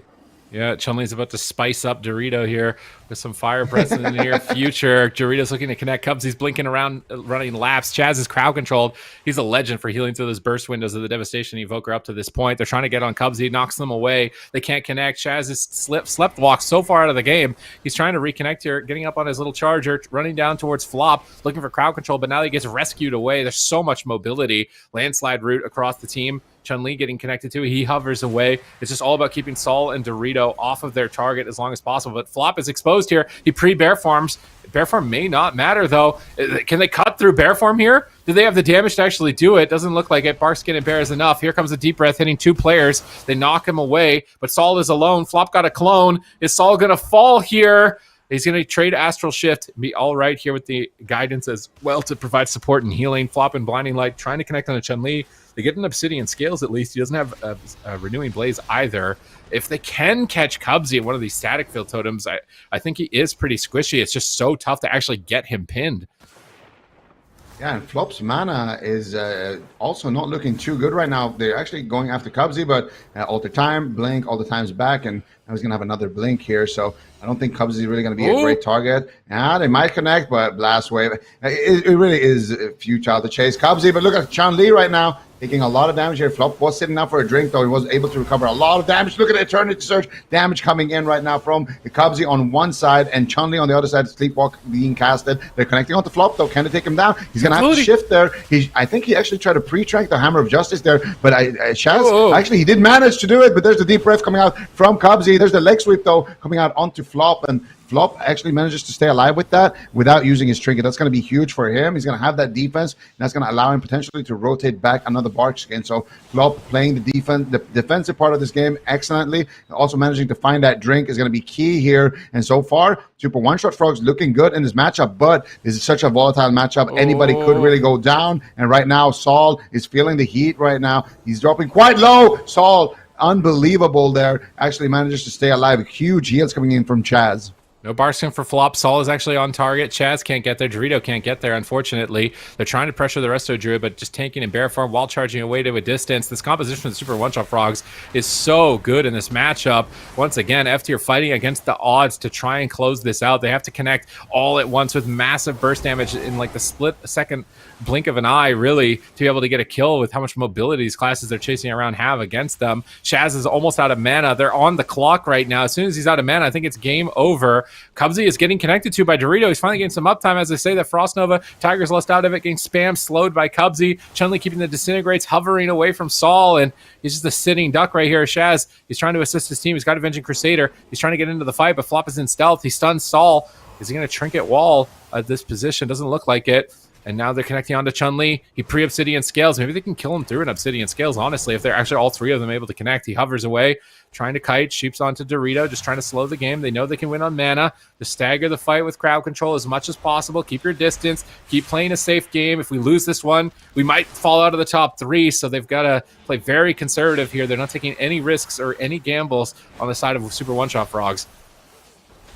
Yeah, Chun-Li's about to spice up Dorito here with some fire breaths in the near future. Dorito's looking to connect Cubs. He's blinking around, running laps. Chaz is crowd controlled. He's a legend for healing through those burst windows of the Devastation Evoker up to this point. They're trying to get on Cubs. He knocks them away. They can't connect. Chaz is slept walk so far out of the game. He's trying to reconnect here, getting up on his little charger, running down towards Flop, looking for crowd control, but now he gets rescued away. There's so much mobility. Landslide route across the team. Chun-Li getting connected to. He hovers away. It's just all about keeping Sol and Dorito off of their target as long as possible. But Flop is exposed here. He pre-bear farms. Bear farm may not matter, though. Can they cut through bear farm here? Do they have the damage to actually do it? Doesn't look like it. Barkskin and Bear is enough. Here comes a deep breath hitting two players. They knock him away, but Sol is alone. Flop got a clone. Is Sol going to fall here? He's going to trade Astral Shift and be all right here with the guidance as well to provide support and healing. Flop and Blinding Light trying to connect on a Chun-Li. They get an Obsidian Scales at least. He doesn't have a Renewing Blaze either. If they can catch Cubsy at one of these Static Field Totems, I think he is pretty squishy. It's just so tough to actually get him pinned. Yeah, and Flop's mana is also not looking too good right now. They're actually going after Cubsy, but Alter Time, Blink, all the times back, and I was going to have another Blink here, so I don't think Cubsy is really going to be a great target. Yeah, they might connect, but Blast Wave, it really is futile to chase Cubsy. But look at Chun-Li right now, taking a lot of damage here. Flop was sitting out for a drink, though. He was able to recover a lot of damage. Look at Eternity Surge damage coming in right now from the Cubsy on one side and Chun-Li on the other side. Sleepwalk being casted. They're connecting onto Flop, though. Can they take him down? He's going to have to shift there. I think he actually tried to pre-trank the Hammer of Justice there, but Shaz, actually, he did manage to do it, but there's the deep breath coming out from Cubsy. There's the leg sweep, though, coming out onto Flop, and Flop actually manages to stay alive with that without using his trinket. That's going to be huge for him. He's going to have that defense, and that's going to allow him potentially to rotate back another Barkskin. So Flop playing the defensive part of this game excellently. Also managing to find that drink is going to be key here. And so far, Super One-Shot Frogs looking good in this matchup, but this is such a volatile matchup. Anybody could really go down. And right now, Sol is feeling the heat right now. He's dropping quite low. Sol, unbelievable there. Actually manages to stay alive. Huge heals coming in from Chaz. No Barkskin for Flop. Sol is actually on target. Chaz can't get there. Dorito can't get there, unfortunately. They're trying to pressure the rest of Druid, but just tanking and Bear Farm while charging away to a distance. This composition of the Super One-Shot Frogs is so good in this matchup. Once again, F tier fighting against the odds to try and close this out. They have to connect all at once with massive burst damage in like the split second blink of an eye, really, to be able to get a kill with how much mobility these classes they're chasing around have against them. Shaz is almost out of mana. They're on the clock right now. As soon as he's out of mana, I think it's game over. Cubsy is getting connected to by Dorito. He's finally getting some uptime. As I say, that Frost Nova, Tiger's Lust out of it, getting spammed, slowed by Cubsy. Chun-Li keeping the Disintegrates, hovering away from Sol, and he's just a sitting duck right here. Shaz, he's trying to assist his team. He's got Avenging Crusader. He's trying to get into the fight, but Flop is in stealth. He stuns Sol. Is he going to trinket wall at this position? Doesn't look like it. And now they're connecting onto Chun-Li. He pre-Obsidian Scales. Maybe they can kill him through an Obsidian Scales, honestly, if they're actually all three of them able to connect. He hovers away, trying to kite, sheeps onto Dorito, just trying to slow the game. They know they can win on mana. Just stagger the fight with crowd control as much as possible. Keep your distance. Keep playing a safe game. If we lose this one, we might fall out of the top three, so they've got to play very conservative here. They're not taking any risks or any gambles on the side of Super One-Shot Frogs.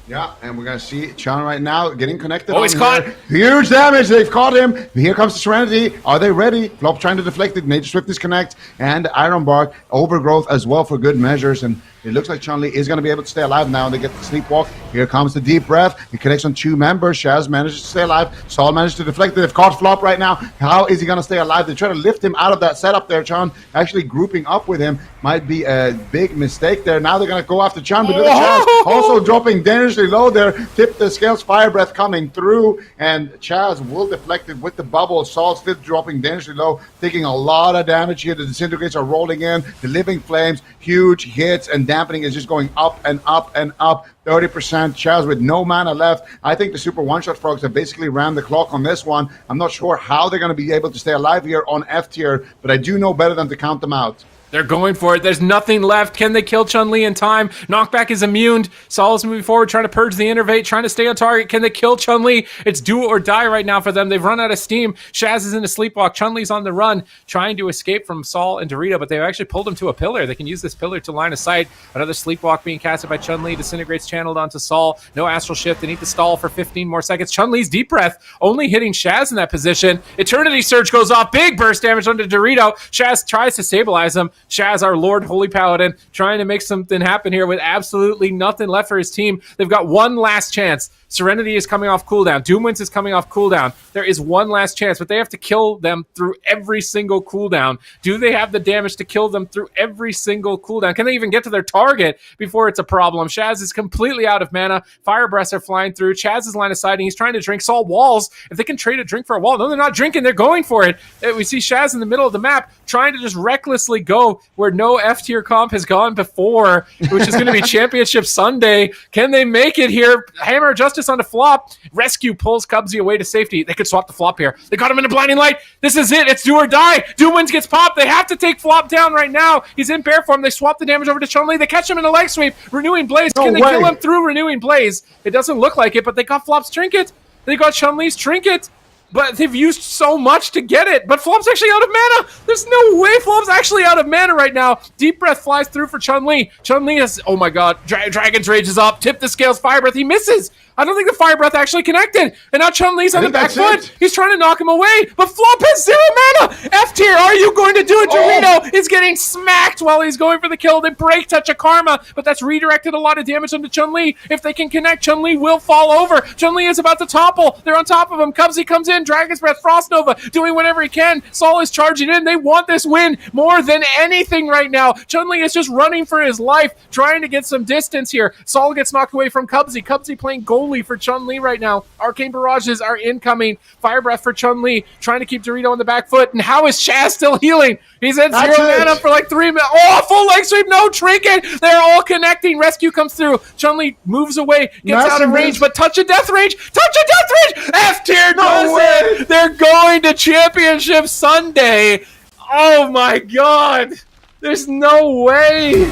Yeah, and we're going to see Chun right now getting connected. Oh, he's caught. Huge damage. They've caught him. Here comes the Serenity. Are they ready? Flop trying to deflect it. Nature Swift disconnect. And Iron Bark. Overgrowth as well for good measures. And it looks like Chun-Li is going to be able to stay alive now. They get the Sleepwalk. Here comes the Deep Breath. It connects on two members. Shaz manages to stay alive. Sol manages to deflect it. They've caught Flop right now. How is he going to stay alive? They try to lift him out of that setup there. Chun actually grouping up with him might be a big mistake there. Now they're going to go after Chun. But look at Chaz also dropping damage dangerously low there. Tip the scales, fire breath coming through, and Chaz will deflect it with the bubble. Saul still dropping dangerously low, taking a lot of damage here. The disintegrates are rolling in. The living flames, huge hits, and dampening is just going up and up and up. 30%. Chaz with no mana left. I think the super one-shot frogs have basically ran the clock on this one. I'm not sure how they're going to be able to stay alive here on F tier, but I do know better than to count them out. They're going for it. There's nothing left. Can they kill Chun-Li in time? Knockback is immune. Sol is moving forward, trying to purge the innervate, trying to stay on target. Can they kill Chun-Li? It's do or die right now for them. They've run out of steam. Shaz is in a sleepwalk. Chun-Li's on the run, trying to escape from Sol and Dorito, but they've actually pulled him to a pillar. They can use this pillar to line of sight. Another sleepwalk being casted by Chun-Li. Disintegrates channeled onto Sol. No astral shift. They need to stall for 15 more seconds. Chun-Li's deep breath only hitting Shaz in that position. Eternity Surge goes off. Big burst damage onto Dorito. Shaz tries to stabilize him. Shaz, our Lord Holy Paladin, trying to make something happen here with absolutely nothing left for his team. They've got one last chance. Serenity is coming off cooldown. Doomwinds is coming off cooldown. There is one last chance, but they have to kill them through every single cooldown. Do they have the damage to kill them through every single cooldown? Can they even get to their target before it's a problem? Shaz is completely out of mana. Fire breaths are flying through. Chaz's line of sight, and he's trying to drink. Saul walls. If they can trade a drink for a wall. No, they're not drinking. They're going for it. We see Shaz in the middle of the map trying to just recklessly go where no F-tier comp has gone before, which is going to be Championship Sunday. Can they make it here? Hammer of Justice on the flop. Rescue pulls Cubsy away to safety. They could swap the flop here. They got him in a blinding light. This is it. It's do or die. Doomwinds gets popped. They have to take flop down right now. He's in bear form. They swap the damage over to Chun-Li. They catch him in a leg sweep. Renewing Blaze. Can they kill him through Renewing Blaze? It doesn't look like it, but they got Flop's trinket. They got Chun-Li's trinket. But they've used so much to get it. But Flop's actually out of mana. There's no way Flop's actually out of mana right now. Deep Breath flies through for Chun-Li. Chun-Li has, oh my god, Dragon's Rage is up. Tip the scales, Fire Breath. He misses. I don't think the Fire Breath actually connected. And now Chun-Li's on the back foot. He's trying to knock him away. But Flop has 0 mana. F tier, are you going to do it? Dorito is getting smacked while he's going for the kill. They break Touch of Karma, but that's redirected a lot of damage onto Chun-Li. If they can connect, Chun-Li will fall over. Chun-Li is about to topple. They're on top of him. Cubsy comes in. Dragon's Breath, Frost Nova, doing whatever he can. Saul is charging in. They want this win more than anything right now. Chun-Li is just running for his life, trying to get some distance here. Saul gets knocked away from Cubsy. Cubsy playing goalie for Chun-Li right now. Arcane Barrages are incoming. Fire Breath for Chun-Li, trying to keep Dorito on the back foot. And how is Shaz still healing? He's at 0 mana for like 3 minutes. Oh, full leg sweep, no trinket. They're all connecting. Rescue comes through. Chun-Li moves away, gets out of range, but Touch of Death Range. Touch of Death Range. F tier does it. They're going to Championship Sunday. Oh my god. There's no way.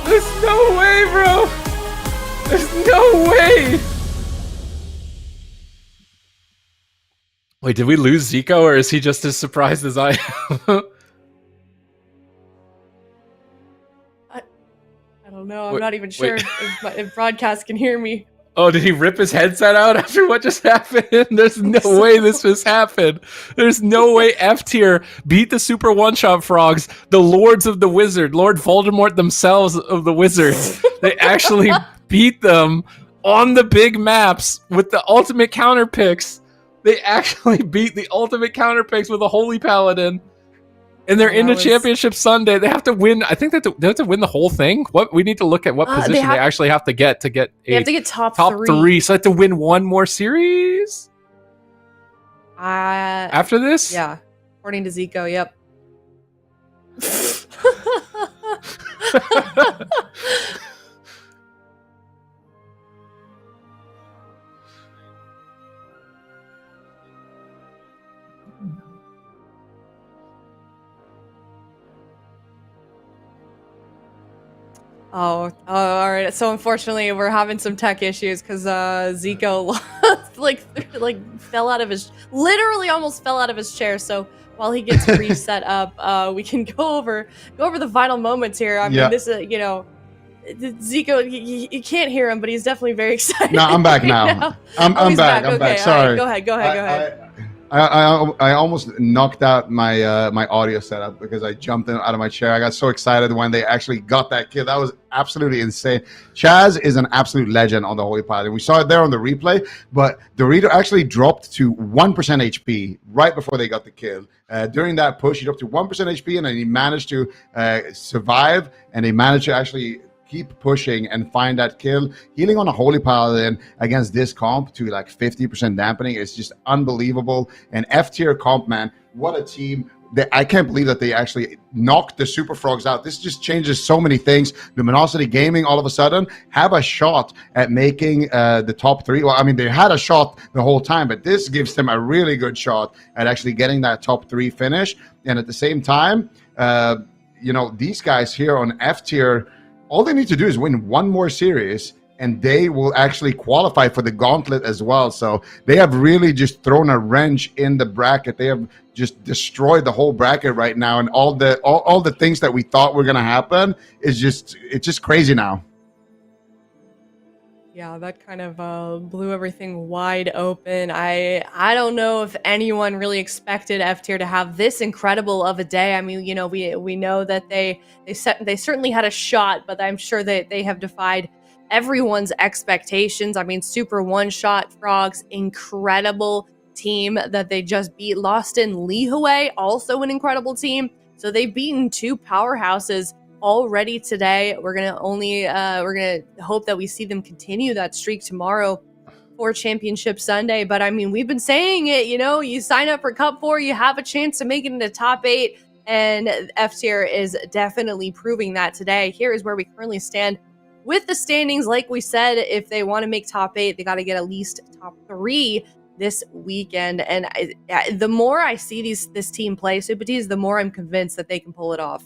There's no way, bro. There's no way. Wait, did we lose Zico, or is he just as surprised as I am? I don't know. I'm not even sure if broadcast can hear me. Oh, did he rip his headset out after what just happened? There's no way this has happened. There's no way F tier beat the Super One-Shot Frogs, the Lords of the Wizard, Lord Voldemort themselves of the Wizards. They actually beat them on the big maps with the ultimate counter picks. They actually beat the ultimate counter picks with a Holy Paladin. And they're in the Championship Sunday. They have to win. I think they have to win the whole thing. What we need to look at what position they actually have to get They have to get top three. So they have to win one more series after this. Yeah, according to Zico. Yep. Oh, all right. So unfortunately, we're having some tech issues because Zico literally almost fell out of his chair. So while he gets reset up, we can go over the final moments here. I mean, this is Zico. You can't hear him, but he's definitely very excited. No, I'm back now. I'm back. I'm back. Sorry. Right, go ahead. I almost knocked out my my audio setup because I jumped out of my chair. I got so excited when they actually got that kill. That was absolutely insane. Chaz is an absolute legend on the Holy Paladin. We saw it there on the replay, but Dorito actually dropped to 1% HP right before they got the kill. During that push, he dropped to 1% HP, and then he managed to survive, and he managed to actually keep pushing and find that kill. Healing on a Holy Paladin against this comp to like 50% dampening is just unbelievable. And F tier comp, man, what a team. I can't believe that they actually knocked the Super Frogs out. This just changes so many things. Luminosity Gaming all of a sudden have a shot at making the top 3. Well, I mean, they had a shot the whole time, but this gives them a really good shot at actually getting that top 3 finish. And at the same time, you know, these guys here on F tier, all they need to do is win one more series, and they will actually qualify for the gauntlet as well. So they have really just thrown a wrench in the bracket. They have just destroyed the whole bracket right now, and all the things that we thought were going to happen is it's just crazy now. Yeah, that kind of blew everything wide open. I don't know if anyone really expected F tier to have this incredible of a day. I mean, you know, we know that they certainly had a shot, but I'm sure that they have defied everyone's expectations. I mean, super one-shot Frogs, incredible team that they just beat. Lost in LIHUE, also an incredible team. So they've beaten 2 powerhouses already today. We're gonna hope that we see them continue that streak tomorrow for Championship Sunday. But I mean, we've been saying it, you know, you sign up for Cup 4, you have a chance to make it into top 8, and F tier is definitely proving that today. Here is where we currently stand with the standings. Like we said, if they want to make top 8, they got to get at least top 3 this weekend. And the more I see this team play Super T's, the more I'm convinced that they can pull it off.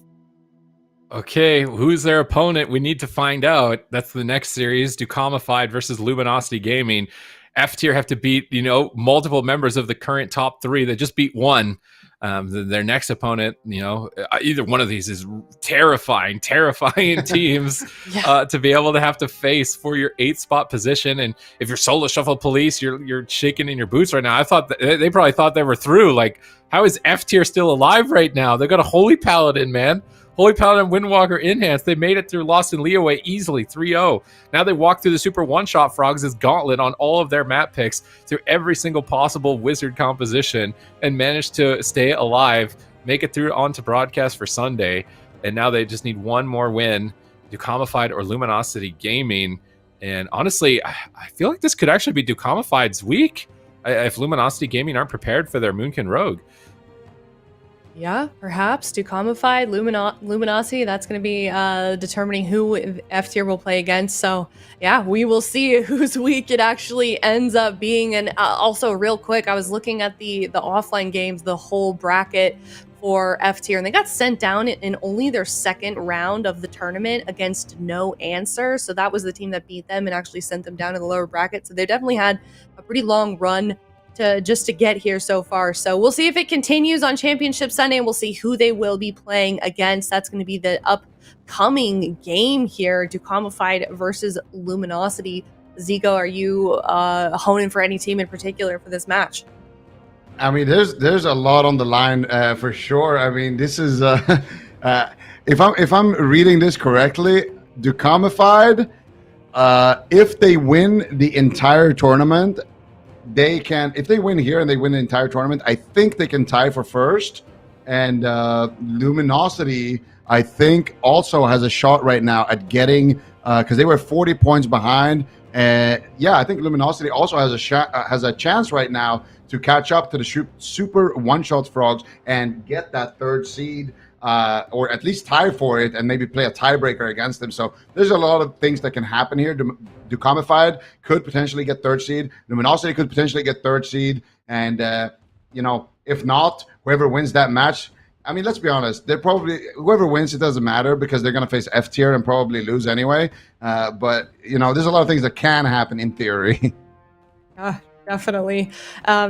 Okay, who's their opponent? We need to find out. That's the next series, Dukamified versus Luminosity Gaming. F tier have to beat, you know, multiple members of the current top 3. They just beat one. Their next opponent, you know, either one of these is terrifying teams to be able to have to face for your 8th spot position. And if you're Solo Shuffle Police, you're shaking in your boots right now. I thought they probably thought they were through. Like, how is F tier still alive right now? They got a Holy Paladin, man. Holy Paladin, Windwalker, Enhanced. They made it through Lost in LIHUE easily, 3-0. Now they walk through the Super One-Shot Frogs' gauntlet on all of their map picks through every single possible wizard composition and managed to stay alive, make it through onto broadcast for Sunday. And now they just need one more win, Dukamified or Luminosity Gaming. And honestly, I feel like this could actually be Dukamified's week if Luminosity Gaming aren't prepared for their Moonkin Rogue. Yeah, perhaps Dukamified, Luminosity. That's going to be determining who F tier will play against. So yeah, we will see whose week it actually ends up being. And also, real quick, I was looking at the offline games, the whole bracket for F tier, and they got sent down in only their 2nd round of the tournament against No Answer. So that was the team that beat them and actually sent them down to the lower bracket. So they definitely had a pretty long run to get here so far. So we'll see if it continues on Championship Sunday, and we'll see who they will be playing against. That's going to be the upcoming game here, Dukamified versus Luminosity. Zico, are you honing for any team in particular for this match? I mean, there's a lot on the line for sure. I mean, this is if I'm reading this correctly, Dukamified, if they win the entire tournament, they can, if they win here and they win the entire tournament, I think they can tie for 1st. And Luminosity, I think, also has a shot right now at getting, because they were 40 points behind. Yeah, I think Luminosity also has a chance right now to catch up to the Super One-Shot Frogs and get that 3rd seed, or at least tie for it and maybe play a tiebreaker against them. So there's a lot of things that can happen here. Dukamified could potentially get 3rd seed. Luminosity could potentially get 3rd seed. And, you know, if not, whoever wins that match, I mean, let's be honest, they're probably, whoever wins, it doesn't matter because they're going to face F tier and probably lose anyway. But, you know, there's a lot of things that can happen in theory. Definitely.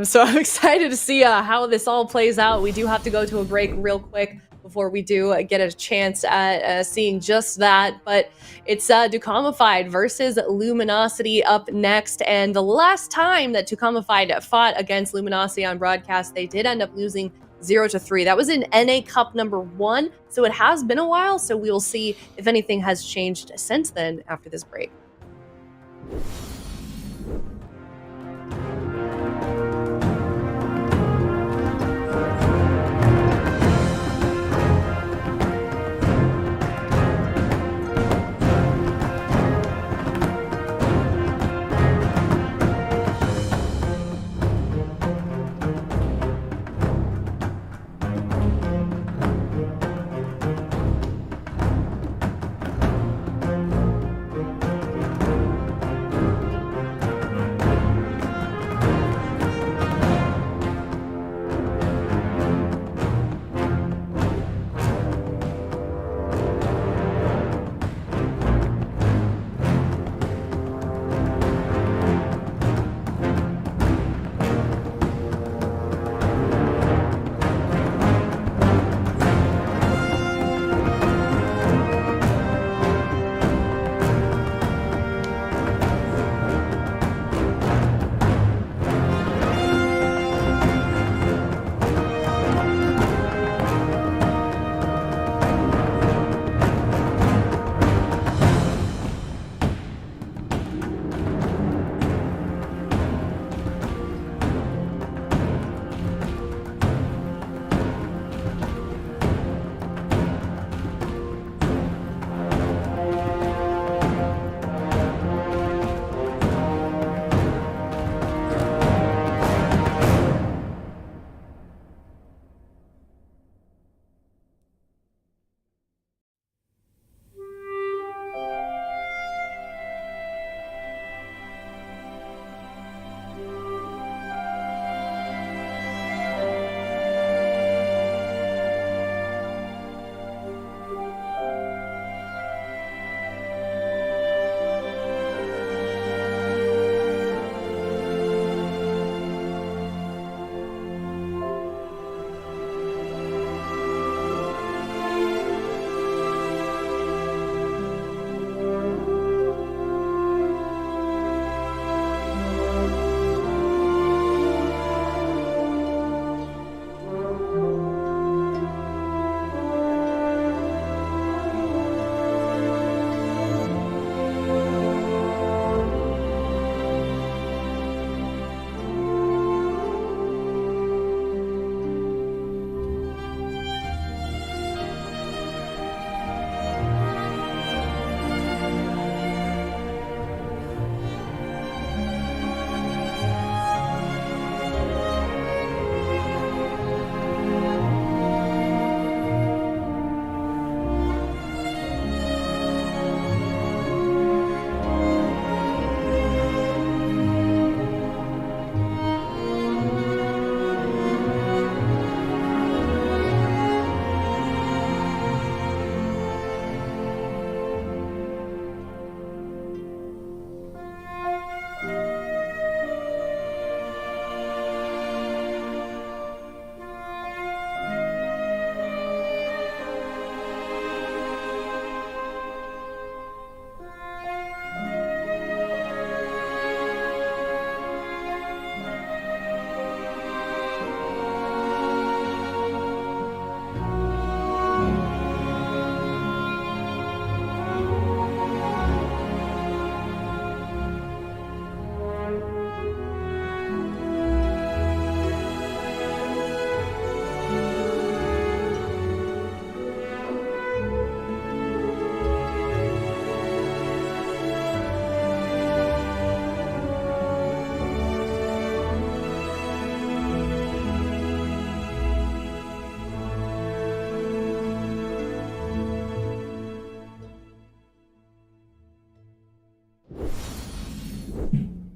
So I'm excited to see how this all plays out. We do have to go to a break real quick. before we do get a chance at seeing just that. But it's DUKAMIFIED versus Luminosity up next. And the last time that DUKAMIFIED fought against Luminosity on broadcast, they did end up losing 0-3. That was in NA Cup #1, so it has been a while. So we will see if anything has changed since then after this break.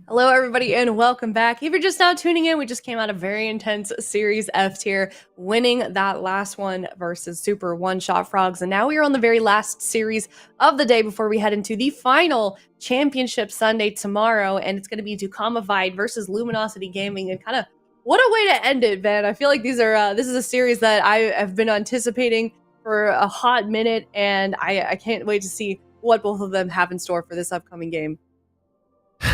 Hello, everybody, and welcome back. If you're just now tuning in, we just came out of very intense Series F tier, winning that last one versus Super One-Shot Frogs. And now we are on the very last series of the day before we head into the final Championship Sunday tomorrow. And it's going to be DUKAMIFIED versus Luminosity Gaming, and kind of What a way to end it, man. I feel like this is a series that I have been anticipating for a hot minute, and I can't wait to see what both of them have in store for this upcoming game.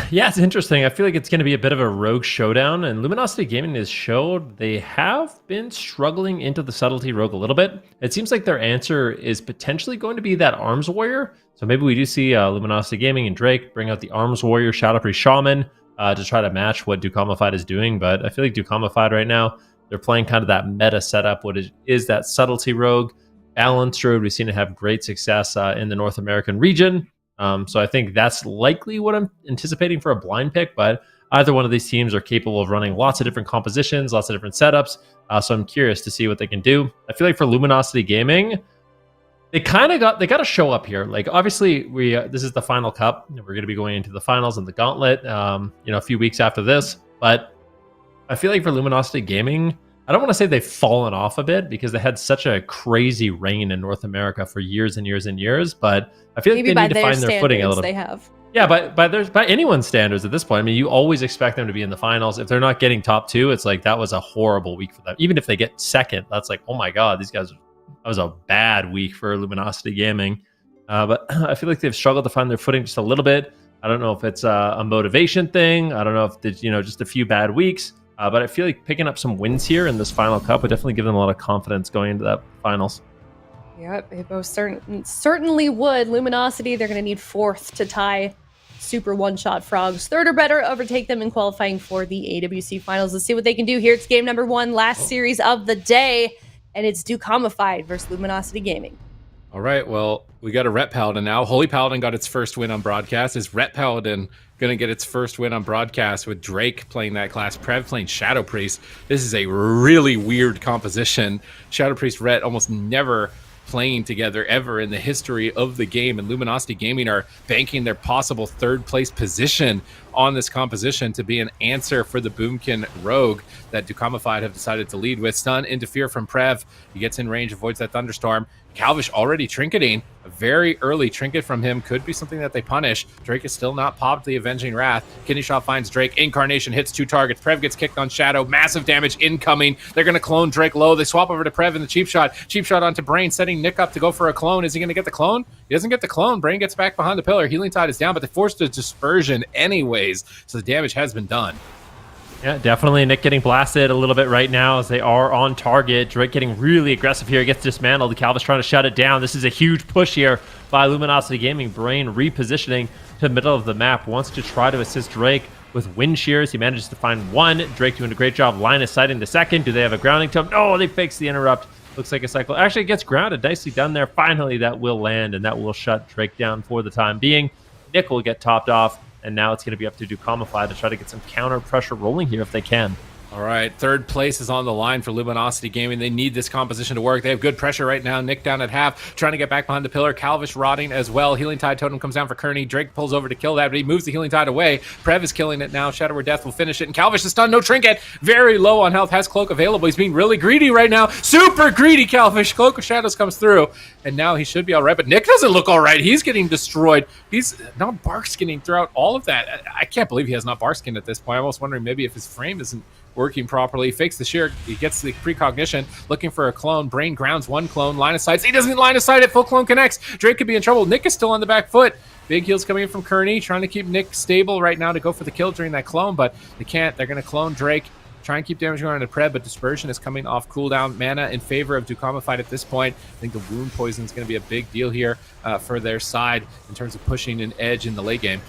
Yeah, it's interesting. I feel like it's going to be a bit of a rogue showdown, and Luminosity Gaming has showed they have been struggling into the subtlety rogue a little bit. It seems like their answer is potentially going to be that Arms Warrior. So maybe we do see Luminosity Gaming and Drake bring out the Arms Warrior Shadow Priest Shaman to try to match what DUKAMIFIED is doing. But I feel like DUKAMIFIED right now, they're playing kind of that meta setup, what is that subtlety rogue, balanced rogue. We've seen it have great success in the North American region. So I think that's likely what I'm anticipating for a blind pick, but either one of these teams are capable of running lots of different compositions, lots of different setups. So I'm curious to see what they can do. I feel like for Luminosity Gaming, they got to show up here. Like obviously this is the final cup. We're going to be going into the finals and the gauntlet, a few weeks after this, but I feel like for Luminosity Gaming, I don't want to say they've fallen off a bit because they had such a crazy reign in North America for years and years and years, but I feel like Maybe they need to find their footing a little bit. They have. Yeah, by anyone's standards at this point, I mean, you always expect them to be in the finals. If they're not getting top 2, it's like that was a horrible week for them. Even if they get second, that's like, oh my God, that was a bad week for Luminosity Gaming. But I feel like they've struggled to find their footing just a little bit. I don't know if it's a motivation thing. I don't know if it's, just a few bad weeks. But I feel like picking up some wins here in this final cup would definitely give them a lot of confidence going into that finals. Yep, it most certainly would. Luminosity, they're going to need 4th to tie Super One-Shot Frogs. 3rd or better, overtake them in qualifying for the AWC Finals. Let's see what they can do here. It's game number 1, last series of the day, and it's DUKAMIFIED versus Luminosity Gaming. All right, well, we got a Ret Paladin now. Holy Paladin got its first win on broadcast. Is Ret Paladin going to get its first win on broadcast with Drake playing that class, Prev playing Shadow Priest? This is a really weird composition. Shadow Priest, Ret almost never playing together ever in the history of the game, and Luminosity Gaming are banking their possible 3rd place position on this composition to be an answer for the Boomkin Rogue that DUKAMIFIED have decided to lead with. Stun, interfere from Prev. He gets in range, avoids that Thunderstorm. Calvish already trinketing. A very early trinket from him could be something that they punish. Drake is still not popped the Avenging Wrath. Kidney Shot finds Drake. Incarnation hits 2 targets. Prev gets kicked on Shadow. Massive damage incoming. They're going to clone Drake low. They swap over to Prev in the cheap shot. Cheap shot onto Brain, setting Nick up to go for a clone. Is he going to get the clone? He doesn't get the clone. Brain gets back behind the pillar. Healing Tide is down, but they forced a dispersion anyways, so the damage has been done. Yeah, definitely. Nick getting blasted a little bit right now as they are on target. Drake getting really aggressive here. Gets dismantled. The Calvis trying to shut it down. This is a huge push here by Luminosity Gaming. Brain repositioning to the middle of the map. Wants to try to assist Drake with wind shears. He manages to find 1. Drake doing a great job line of sighting the 2nd. Do they have a grounding tome? No, they fix the interrupt. Looks like a cycle. Actually, it gets grounded. Nicely done there. Finally, that will land, and that will shut Drake down for the time being. Nick will get topped off. And now it's going to be up to DUKAMIFIED to try to get some counter pressure rolling here if they can. All right, 3rd place is on the line for Luminosity Gaming. They need this composition to work. They have good pressure right now. Nick down at half, trying to get back behind the pillar. Calvish rotting as well. Healing Tide totem comes down for Kearney. Drake pulls over to kill that, but he moves the Healing Tide away. Prev is killing it now. Shadow or Death will finish it, and Calvish is stunned. No trinket. Very low on health. Has Cloak available. He's being really greedy right now. Super greedy, Calvish. Cloak of Shadows comes through, and now he should be all right, but Nick doesn't look all right. He's getting destroyed. He's not bark skinning throughout all of that. I can't believe he has not bark skin at this point. I'm almost wondering maybe if his frame isn't working properly. Fakes the shear. He gets the precognition, looking for a clone. Brain grounds 1 clone. Line of sight. He doesn't line of sight it. Full clone connects. Drake could be in trouble. Nick is still on the back foot. Big heals coming in from Kearney, trying to keep Nick stable right now to go for the kill during that clone, but they can't. They're going to clone Drake. Try and keep damage going on to Prev, but Dispersion is coming off cooldown. Mana in favor of DUKAMIFIED at this point. I think the Wound Poison is going to be a big deal here for their side in terms of pushing an edge in the late game.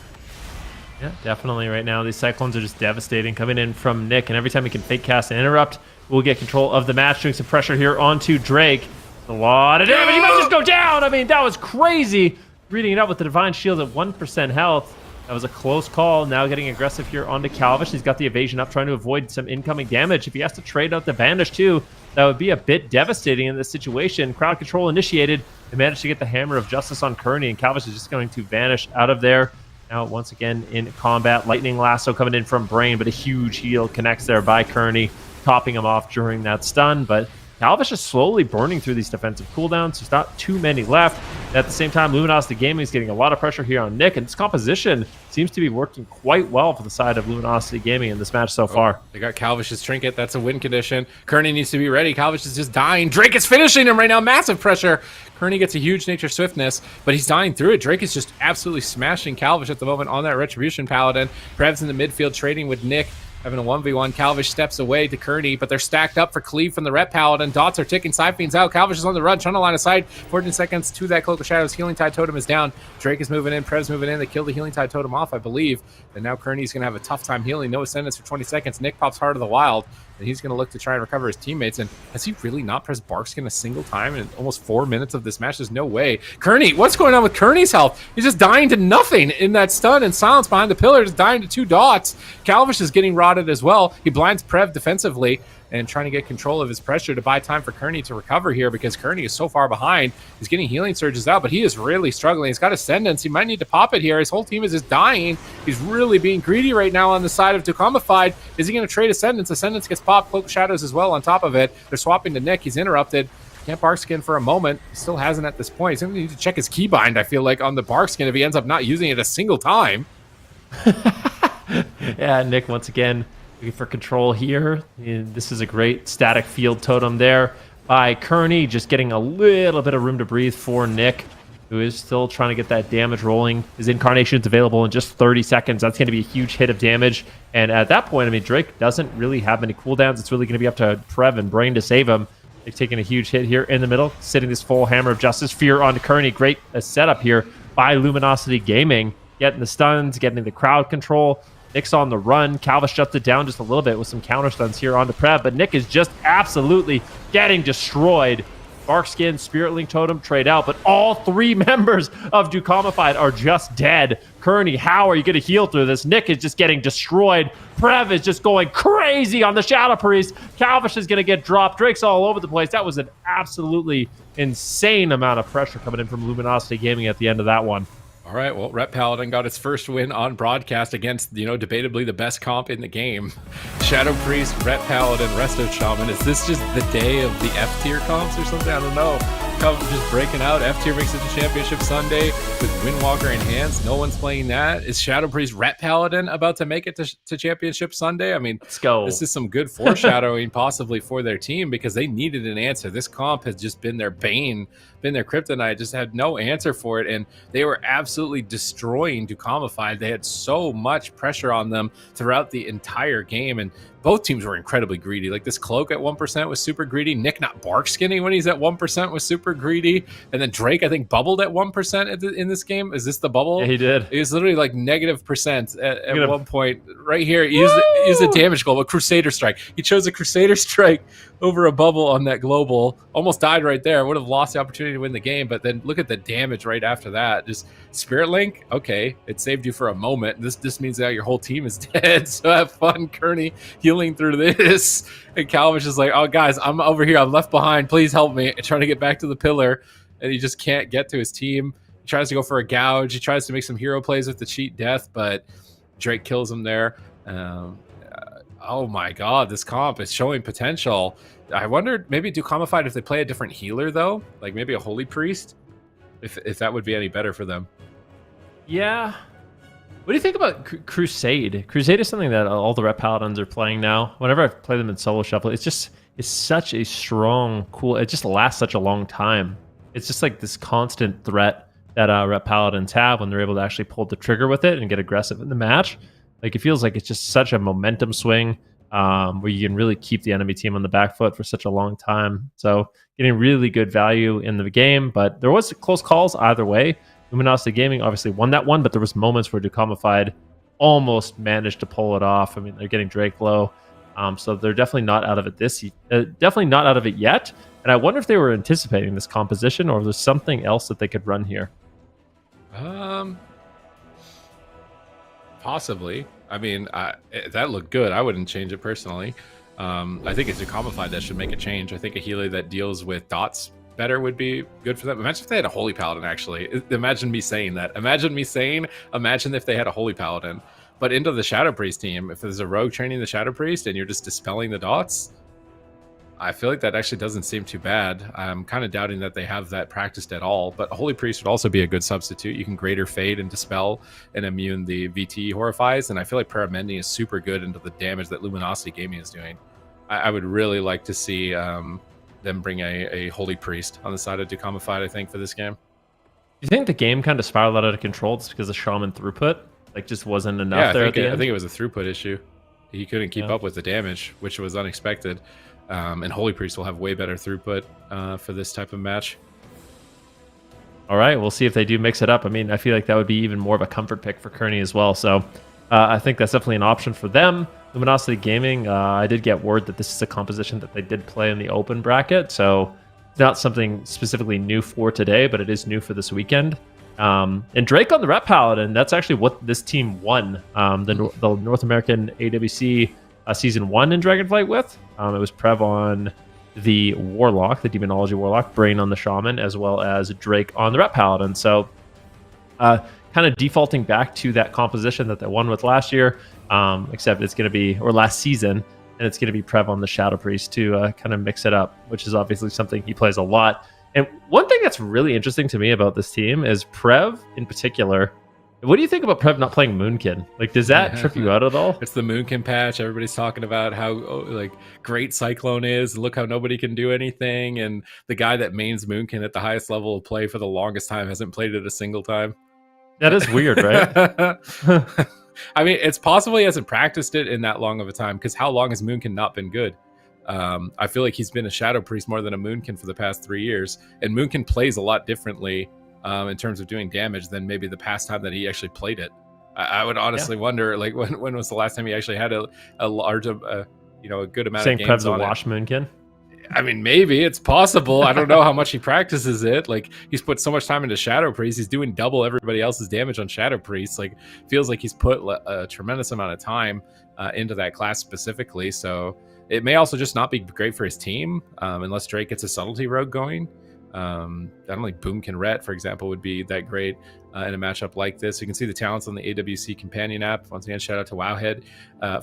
Yeah, definitely right now. These Cyclones are just devastating coming in from Nick, and every time he can fake cast and interrupt, we'll get control of the match, doing some pressure here onto Drake. A lot of damage. He might just go down. I mean, that was crazy. Reading it out with the Divine Shield at 1% health. That was a close call. Now getting aggressive here onto Calvish. He's got the evasion up, trying to avoid some incoming damage. If he has to trade out the Banish too, that would be a bit devastating in this situation. Crowd control initiated. They managed to get the Hammer of Justice on Kearney, and Calvish is just going to vanish out of there. Now, once again, in combat, Lightning Lasso coming in from Brain, but a huge heal connects there by Kearney, topping him off during that stun. But Calvish is slowly burning through these defensive cooldowns. There's not too many left. At the same time, Luminosity Gaming is getting a lot of pressure here on Nick, and this composition seems to be working quite well for the side of Luminosity Gaming in this match so far. They got Calvish's trinket. That's a win condition. Kearney needs to be ready. Calvish is just dying. Drake is finishing him right now. Massive pressure. Kearney gets a huge nature swiftness, but he's dying through it. Drake is just absolutely smashing Calvish at the moment on that Retribution Paladin. Prev's in the midfield trading with Nick. Having a 1v1, Calvish steps away to Kearney, but they're stacked up for cleave from the Rep Paladin. Dots are ticking, Siphons out. Calvish is on the run, trying to line of sight. 14 seconds to that Cloak of Shadows. Healing Tide Totem is down. Drake is moving in, Prev's moving in. They killed the Healing Tide Totem off, I believe. And now Kearney's going to have a tough time healing. No Ascendance for 20 seconds. Nick pops Heart of the Wild, and he's going to look to try and recover his teammates. And has he really not pressed Barkskin a single time in almost 4 minutes of this match? There's no way. Kearney, what's going on with Kearney's health? He's just dying to nothing in that stun, and Silence behind the pillar is dying to 2 dots. Calvish is getting rotted as well. He blinds Prev defensively and trying to get control of his pressure to buy time for Kearney to recover here, because Kearney is so far behind. He's getting healing surges out, but he is really struggling. He's got Ascendance. He might need to pop it here. His whole team is just dying. He's really being greedy right now on the side of Dukamified. Is he going to trade Ascendance? Ascendance gets popped. Cloak of Shadows as well on top of it. They're swapping to Nick. He's interrupted. Can't Barkskin for a moment. He still hasn't at this point. He's going to need to check his keybind, I feel like, on the Barkskin if he ends up not using it a single time. Yeah, Nick once again looking for control here. And this is a great static field totem there by Kearney, just getting a little bit of room to breathe for Nick, who is still trying to get that damage rolling. His Incarnation's available in just 30 seconds. That's going to be a huge hit of damage. And at that point, I mean, Drake doesn't really have many cooldowns. It's really going to be up to Prev and Brain to save him. They've taken a huge hit here in the middle, sitting this full Hammer of Justice Fear on Kearney. Great setup here by Luminosity Gaming, getting the stuns, getting the crowd control. Nick's on the run. Calvish shuts it down just a little bit with some counter stuns here onto Prev, but Nick is just absolutely getting destroyed. Barkskin, Spirit Link Totem trade out, but all 3 members of Dukamified are just dead. Kearney, how are you going to heal through this? Nick is just getting destroyed. Prev is just going crazy on the Shadow Priest. Calvish is going to get dropped. Drake's all over the place. That was an absolutely insane amount of pressure coming in from Luminosity Gaming at the end of that one. All right, well, Rep Paladin got its first win on broadcast against, debatably the best comp in the game. Shadow Priest, Rep Paladin, Resto Shaman. Is this just the day of the F-tier comps or something? I don't know. Comp just breaking out. F-tier makes it to Championship Sunday with Windwalker enhanced. No one's playing that. Is Shadow Priest, Rep Paladin about to make it to Championship Sunday? I mean, let's go. This is some good foreshadowing possibly for their team, because they needed an answer. This comp has just been their bane, been their kryptonite, just had no answer for it, and they were absolutely destroying Dukamified. They had so much pressure on them throughout the entire game, and both teams were incredibly greedy. Like, this Cloak at 1% was super greedy. Nick not bark skinny when he's at 1% was super greedy. And then Drake, I think, bubbled at 1% in this game. Is this the bubble? Yeah, he did. He was literally like -% at one point. Right here, he used a damage goal, a Crusader Strike. He chose a Crusader Strike over a bubble on that global. Almost died right there. Would have lost the opportunity to win the game. But then look at the damage right after that. Just Spirit Link, okay, it saved you for a moment. This means that your whole team is dead. So have fun, Kearney, healing through this. And Calvish is like, oh, guys, I'm over here. I'm left behind. Please help me. Trying to get back to the pillar. And he just can't get to his team. He tries to go for a gouge. He tries to make some hero plays with the cheat death, but Drake kills him there. Oh my god, this comp is showing potential. I wondered maybe Dukamified if they play a different healer, though. Like maybe a Holy Priest. If that would be any better for them. Yeah. What do you think about Crusade? Crusade is something that all the Rep Paladins are playing now. Whenever I play them in solo shuffle, it's such a strong, cool. It just lasts such a long time. It's just like this constant threat that Rep Paladins have when they're able to actually pull the trigger with it and get aggressive in the match. Like, it feels like it's just such a momentum swing where you can really keep the enemy team on the back foot for such a long time. So getting really good value in the game, but there was close calls either way. Luminosity Gaming obviously won that one, but there was moments where Dukamified almost managed to pull it off. I mean, they're getting Drake low, so they're definitely not out of it definitely not out of it yet. And I wonder if they were anticipating this composition, or if there's something else that they could run here. Possibly. I mean, that looked good. I wouldn't change it personally. I think it's Dukamified that should make a change. I think a healer that deals with dots better would be good for them. Imagine if they had a Holy Paladin, actually. Imagine me saying that. Imagine if they had a Holy Paladin. But into the Shadow Priest team, if there's a rogue training the Shadow Priest and you're just dispelling the dots, I feel like that actually doesn't seem too bad. I'm kind of doubting that they have that practiced at all, but Holy Priest would also be a good substitute. You can Greater Fade and Dispel and immune the VT Horrifies, and I feel like Paramending is super good into the damage that Luminosity Gaming is doing. I would really like to see them bring a Holy Priest on the side of Dukamified, I think, for this game. Do you think the game kind of spiraled out of control just because the Shaman throughput just wasn't enough there at the end? I think it was a throughput issue. He couldn't keep up with the damage, which was unexpected. And Holy Priest will have way better throughput for this type of match. All right, we'll see if they do mix it up. I mean, I feel like that would be even more of a comfort pick for Kearney as well. So I think that's definitely an option for them. Luminosity Gaming, I did get word that this is a composition that they did play in the open bracket. So it's not something specifically new for today, but it is new for this weekend. And Drake on the Rep Paladin, that's actually what this team won the North American AWC Season 1 in Dragonflight with. It was Prev on the Warlock, the Demonology Warlock, Brain on the Shaman, as well as Drake on the Rep Paladin. So kind of defaulting back to that composition that they won with last year, except it's going to be, or last season, and it's going to be Prev on the Shadow Priest to kind of mix it up, which is obviously something he plays a lot. And one thing that's really interesting to me about this team is Prev in particular. What do you think about Prev not playing Moonkin? Like, does that trip you out at all? It's the Moonkin patch. Everybody's talking about how great Cyclone is. Look how nobody can do anything. And the guy that mains Moonkin at the highest level of play for the longest time hasn't played it a single time. That is weird, right? I mean, it's possible he hasn't practiced it in that long of a time, because how long has Moonkin not been good? I feel like he's been a Shadow Priest more than a Moonkin for the past 3 years. And Moonkin plays a lot differently in terms of doing damage than maybe the past time that he actually played it. I would honestly wonder, like, when was the last time he actually had a large, a good amount of games Prev's on a wash Moonkin? I mean, maybe it's possible. I don't know how much he practices it. Like, he's put so much time into Shadow Priest. He's doing double everybody else's damage on Shadow Priest. Like, feels like he's put a tremendous amount of time into that class specifically. So it may also just not be great for his team unless Drake gets a subtlety rogue going. I don't think Boomkin Ret, for example, would be that great in a matchup like this. You can see the talents on the AWC companion app. Once again, shout out to Wowhead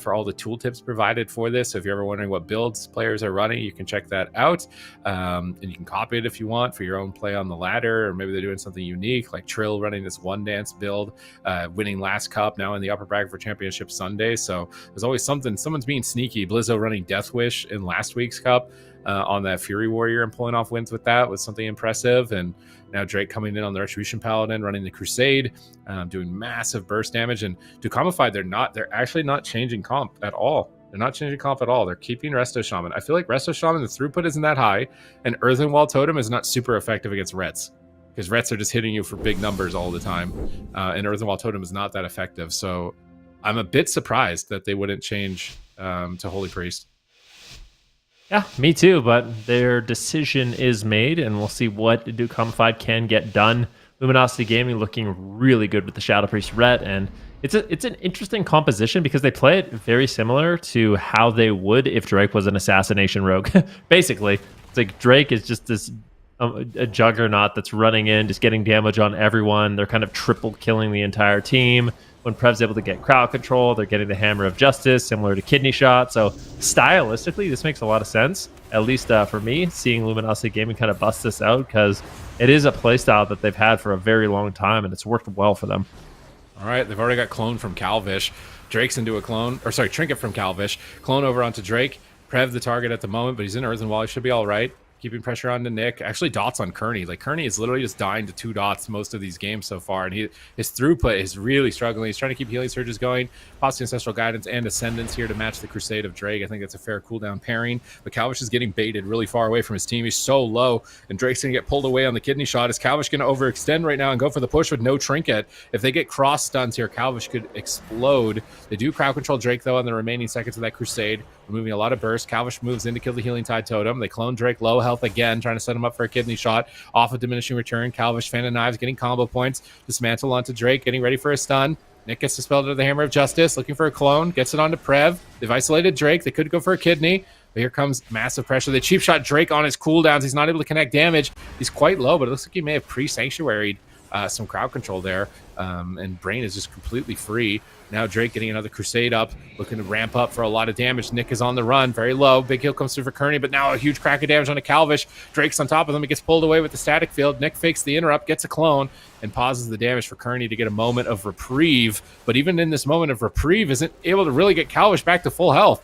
for all the tooltips provided for this. So if you're ever wondering what builds players are running, you can check that out. And you can copy it if you want for your own play on the ladder, or maybe they're doing something unique, like Trill running this one dance build, winning last cup, now in the upper bracket for Championship Sunday. So there's always something. Someone's being sneaky. Blizzo running Death Wish in last week's cup. On that Fury Warrior and pulling off wins with that was something impressive. And now Drake coming in on the Retribution Paladin, running the Crusade, doing massive burst damage. And Dukamified, they're actually not changing comp at all. They're not changing comp at all. They're keeping Resto Shaman. I feel like Resto Shaman, the throughput isn't that high, and Earthen Wall Totem is not super effective against Rets, because Rets are just hitting you for big numbers all the time, and Earthen Wall Totem is not that effective. So I'm a bit surprised that they wouldn't change to Holy Priest. Yeah, me too, but their decision is made, and we'll see what Dukamified can get done. Luminosity Gaming looking really good with the Shadow Priest Ret, and it's an interesting composition because they play it very similar to how they would if Drake was an assassination rogue. Basically, it's like Drake is just this a juggernaut that's running in, just getting damage on everyone. They're kind of triple killing the entire team. When Prev's able to get crowd control, they're getting the Hammer of Justice, similar to Kidney Shot. So stylistically, this makes a lot of sense, at least for me, seeing Luminosity Gaming kind of bust this out, because it is a playstyle that they've had for a very long time, and it's worked well for them. All right, they've already got clone from Calvish. Drake's into a clone, or sorry, Trinket from Calvish. Clone over onto Drake. Prev the target at the moment, but he's in Earthen Wall. He should be all right. Keeping pressure on to Nick. Actually, dots on Kearney. Like, Kearney is literally just dying to 2 dots most of these games so far, and his throughput is really struggling. He's trying to keep healing surges going, possibly Ancestral Guidance and Ascendance here to match the Crusade of Drake. I think that's a fair cooldown pairing, but Calvish is getting baited really far away from his team. He's so low, and Drake's going to get pulled away on the Kidney Shot. Is Calvish going to overextend right now and go for the push with no Trinket? If they get cross stuns here, Calvish could explode. They do crowd control Drake, though, on the remaining seconds of that Crusade, removing a lot of burst. Calvish moves in to kill the Healing Tide Totem. They clone Drake, low health again, trying to set him up for a Kidney Shot off of Diminishing Return. Calvish, Fan of Knives, getting combo points. Dismantle onto Drake, getting ready for a stun. Nick gets dispelled into the Hammer of Justice, looking for a clone, gets it onto Prev. They've isolated Drake. They could go for a Kidney, but here comes massive pressure. They cheap shot Drake on his cooldowns. He's not able to connect damage. He's quite low, but it looks like he may have pre-sanctuaried some crowd control there. And Brain is just completely free. Now Drake getting another Crusade up, looking to ramp up for a lot of damage. Nick is on the run, very low. Big heal comes through for Kearney, but now a huge crack of damage on a Calvish. Drake's on top of him. He gets pulled away with the static field. Nick fakes the interrupt, gets a clone, and pauses the damage for Kearney to get a moment of reprieve. But even in this moment of reprieve, isn't able to really get Calvish back to full health.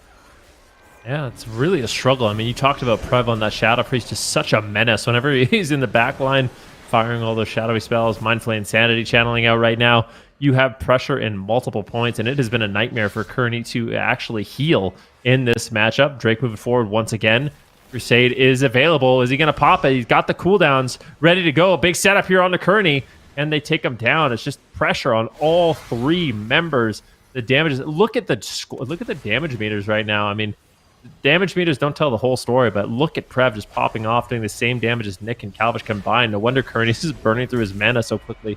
Yeah, it's really a struggle. I mean, you talked about Prev on that Shadow Priest, just such a menace. Whenever he's in the back line, firing all those shadowy spells, Mindflay Insanity channeling out right now, you have pressure in multiple points, and it has been a nightmare for Kearney to actually heal in this matchup. Drake moving forward once again. Crusade is available. Is he going to pop it? He's got the cooldowns ready to go. A big setup here on the Kearney, and they take him down. It's just pressure on all three members. The damages. Look at the damage meters right now. I mean, damage meters don't tell the whole story, but look at Prev just popping off, doing the same damage as Nick and Calvish combined. No wonder Kearney's just burning through his mana so quickly.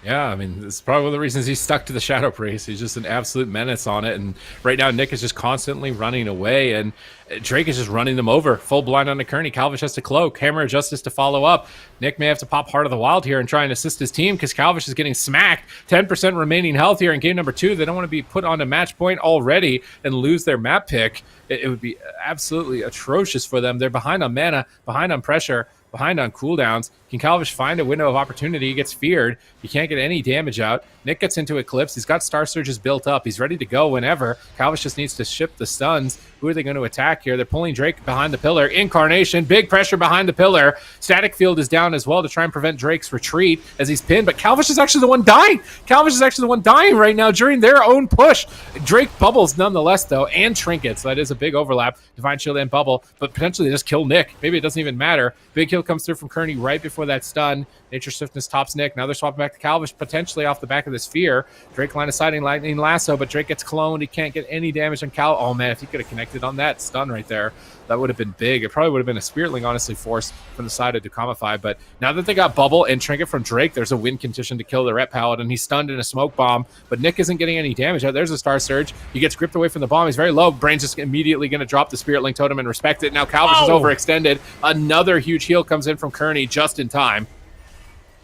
Yeah, I mean, it's probably one of the reasons he's stuck to the Shadow Priest. He's just an absolute menace on it. And right now, Nick is just constantly running away, and Drake is just running them over. Full blind on the Kearney. Calvish has to cloak. Hammer of Justice to follow up. Nick may have to pop Heart of the Wild here and try and assist his team because Calvish is getting smacked. 10% remaining health here in game number 2. They don't want to be put on a match point already and lose their map pick. It would be absolutely atrocious for them. They're behind on mana, behind on pressure, behind on cooldowns. Can Calvish find a window of opportunity? He gets feared. He can't get any damage out. Nick gets into Eclipse. He's got Star Surges built up. He's ready to go whenever. Calvish just needs to ship the stuns. Who are they going to attack here? They're pulling Drake behind the pillar. Incarnation, big pressure behind the pillar. Static Field is down as well to try and prevent Drake's retreat as he's pinned, but Calvish is actually the one dying. Calvish is actually the one dying right now during their own push. Drake bubbles nonetheless, though, and Trinket, so that is a big overlap. Divine Shield and Bubble, but potentially they just kill Nick. Maybe it doesn't even matter. Big kill comes through from Kearney right before that stun. Nature Swiftness tops Nick. Now they're swapping back to Calvish, potentially off the back of this fear. Drake line of sighting, lightning lasso, but Drake gets cloned. He can't get any damage on Cal. Oh man, if he could have connected on that stun right there, that would have been big. It probably would have been a Spiritling, honestly, forced from the side of DUKAMIFIED. But now that they got Bubble and Trinket from Drake, there's a win condition to kill the Ret Paladin. He's stunned in a smoke bomb, but Nick isn't getting any damage. There's a Star Surge. He gets gripped away from the bomb. He's very low. Brain's just immediately going to drop the Spiritling Totem and respect it. Now Calvish is overextended. Another huge heal comes in from Kearney just in time.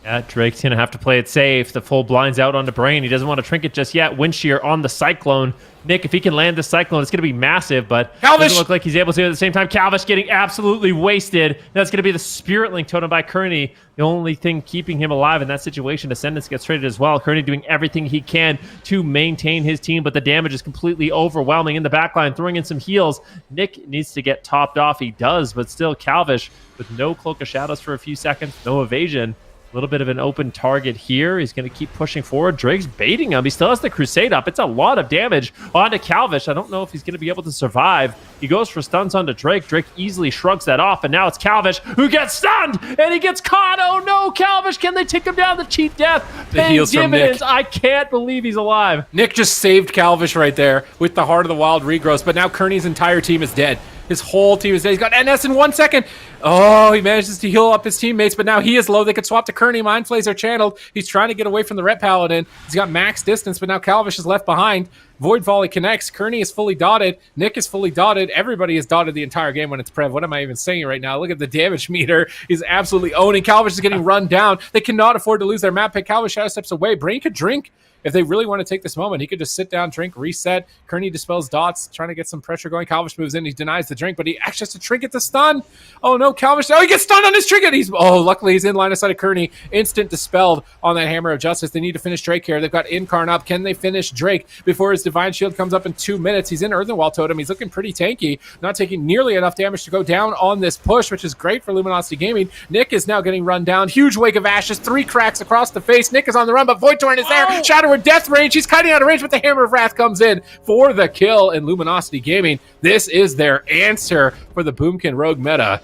Yeah, Drake's going to have to play it safe. The full blind's out onto Brain. He doesn't want to Trinket just yet. Windshear on the Cyclone. Nick, if he can land the Cyclone, it's going to be massive, but it doesn't look like he's able to at the same time. Calvish getting absolutely wasted. That's going to be the Spiritling Totem by Kearney. The only thing keeping him alive in that situation. Ascendance gets traded as well. Kearney doing everything he can to maintain his team, but the damage is completely overwhelming in the backline, throwing in some heals. Nick needs to get topped off. He does, but still Calvish with no Cloak of Shadows for a few seconds, no evasion. A little bit of an open target here. He's going to keep pushing forward. Drake's baiting him. He still has the Crusade up. It's a lot of damage onto Calvish. I don't know if he's going to be able to survive. He goes for stuns onto Drake. Drake easily shrugs that off, and now it's Calvish who gets stunned, and he gets caught. Oh no, Calvish, can they take him down? The cheat death. The heals from Nick. I can't believe he's alive. Nick just saved Calvish right there with the Heart of the Wild regrowth, but now Kearney's entire team is dead. His whole team is dead. He's got NS in 1 second. Oh, he manages to heal up his teammates, but now he is low. They could swap to Kearney. Mind Flays are channeled. He's trying to get away from the Ret Paladin. He's got max distance, but now Calvish is left behind. Void Volley connects. Kearney is fully dotted. Nick is fully dotted. Everybody is dotted the entire game when it's Prev. What am I even saying right now? Look at the damage meter. He's absolutely owning. Calvish is getting run down. They cannot afford to lose their map pick. Calvish shadow steps away. Brain could drink. If they really want to take this moment, he could just sit down, drink, reset. Kearney dispels dots, trying to get some pressure going. Calvish moves in. He denies the drink, but he actually has to Trinket the stun. Oh, no, Calvish. Oh, he gets stunned on his Trinket. Luckily, he's in line of sight of Kearney. Instant dispelled on that Hammer of Justice. They need to finish Drake here. They've got Incarn up. Can they finish Drake before his Divine Shield comes up in 2 minutes? He's in Earthenwall Totem. He's looking pretty tanky, not taking nearly enough damage to go down on this push, which is great for Luminosity Gaming. Nick is now getting run down. Huge Wake of Ashes. 3 cracks across the face. Nick is on the run, but Void Torrent is there. Shadow of Death range. He's cutting out of range, but the Hammer of Wrath comes in for the kill, and Luminosity Gaming, this is their answer for the Boomkin Rogue meta.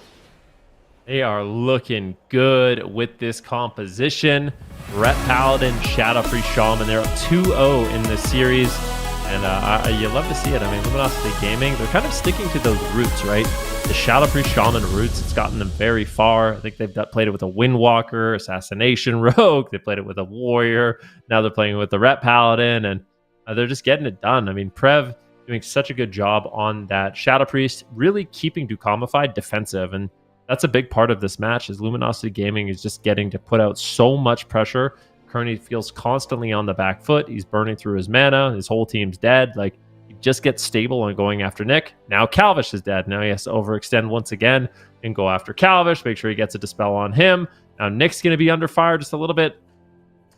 They are looking good with this composition. Ret Paladin, Shadow Priest Shaman, they're up 2-0 in this series, and you love to see it. I mean, Luminosity Gaming, they're kind of sticking to those roots, right? The Shadow Priest Shaman roots, it's gotten them very far. I think they've played it with a Windwalker, Assassination Rogue. They played it with a Warrior. Now they're playing with the Ret Paladin, and they're just getting it done. I mean, Prev doing such a good job on that Shadow Priest, really keeping DUKAMIFIED defensive. And that's a big part of this match. Is Luminosity Gaming is just getting to put out so much pressure. Kearney feels constantly on the back foot. He's burning through his mana. His whole team's dead. Like, he just gets stable and going after Nick. Now Calvish is dead. Now he has to overextend once again and go after Calvish. Make sure he gets a dispel on him. Now Nick's going to be under fire just a little bit.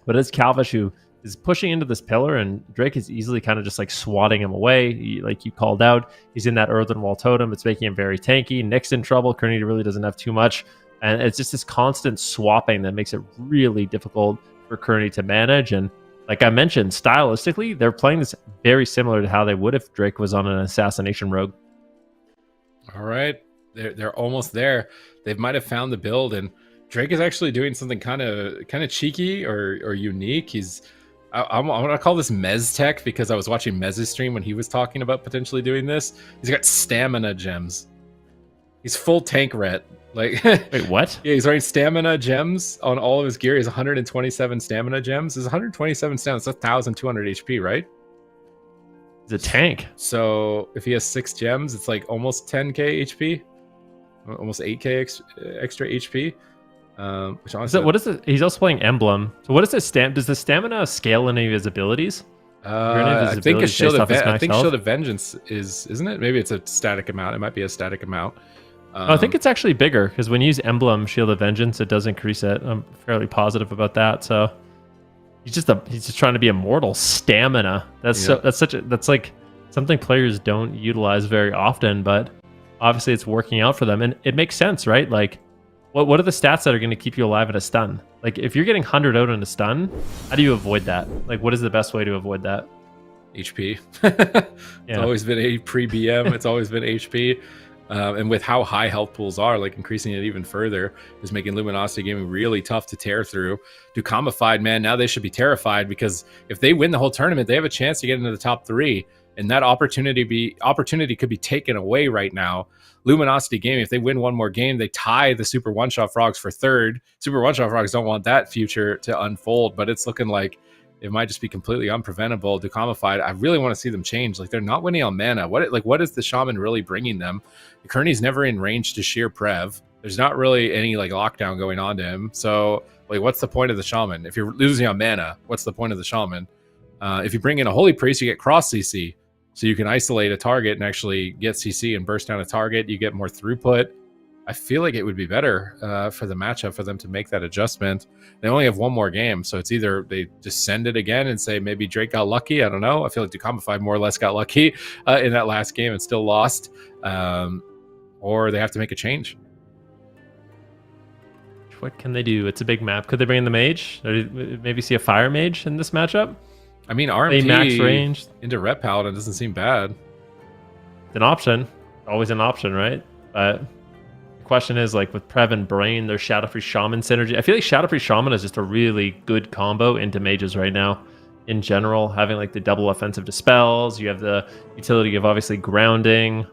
But it's Calvish who is pushing into this pillar, and Drake is easily kind of just like swatting him away. Like you called out, he's in that earthen wall totem. It's making him very tanky. Nick's in trouble. Kearney really doesn't have too much. And it's just this constant swapping that makes it really difficult for Kearney to manage. And like I mentioned, stylistically, they're playing this very similar to how they would if Drake was on an assassination rogue. All right. They're almost there. They might have found the build, and Drake is actually doing something kind of cheeky or unique. I'm gonna call this Mez Tech because I was watching Mez's stream when he was talking about potentially doing this. He's got stamina gems. He's full tank ret. Like, wait, what? Yeah, he's wearing stamina gems on all of his gear. He has 127 stamina gems. There's 127 stamina. That's 1,200 HP, right? He's a tank. So if he has 6 gems, it's like almost 10k HP, almost 8k extra HP. Which honestly, what is it? He's also playing Emblem. So what is this does the stamina scale any of his abilities? I think a Shield of Shield of Vengeance isn't it? Maybe it's a static amount. It might be a static amount. I think it's actually bigger because when you use Emblem Shield of Vengeance, it does increase it. I'm fairly positive about that. So he's just trying to be immortal. Stamina. That's like something players don't utilize very often, but obviously it's working out for them, and it makes sense, right? Like, what are the stats that are going to keep you alive in a stun? Like, if you're getting 100 out in a stun, how do you avoid that? Like, what is the best way to avoid that? HP. It's always been a pre-BM. It's always been HP. And with how high health pools are, like increasing it even further is making Luminosity Gaming really tough to tear through. DUKAMIFIED, man, now they should be terrified because if they win the whole tournament, they have a chance to get into the top 3. And that opportunity could be taken away right now. Luminosity Gaming, if they win one more game, they tie the Super One-Shot Frogs for 3rd. Super One-Shot Frogs don't want that future to unfold, but it's looking like it might just be completely unpreventable. DUKAMIFIED, I really want to see them change. Like, they're not winning on mana. What is the Shaman really bringing them? Kearney's never in range to sheer Prev. There's not really any like lockdown going on to him. So like, what's the point of the Shaman? If you're losing on mana, what's the point of the Shaman? If you bring in a Holy Priest, you get cross CC. So you can isolate a target and actually get CC and burst down a target. You get more throughput. I feel like it would be better for the matchup for them to make that adjustment. They only have one more game, so it's either they just send it again and say maybe Drake got lucky. I don't know. I feel like DUKAMIFIED more or less got lucky in that last game and still lost. Or they have to make a change. What can they do? It's a big map. Could they bring in the mage? Or maybe see a fire mage in this matchup? I mean, RMP max range into Ret Paladin doesn't seem bad. It's an option. Always an option, right? But the question is, like, with Prev and Brain, there's Shadowfree Shaman synergy. I feel like Shadowfree Shaman is just a really good combo into mages right now. In general, having like the double offensive dispels, you have the utility of obviously grounding.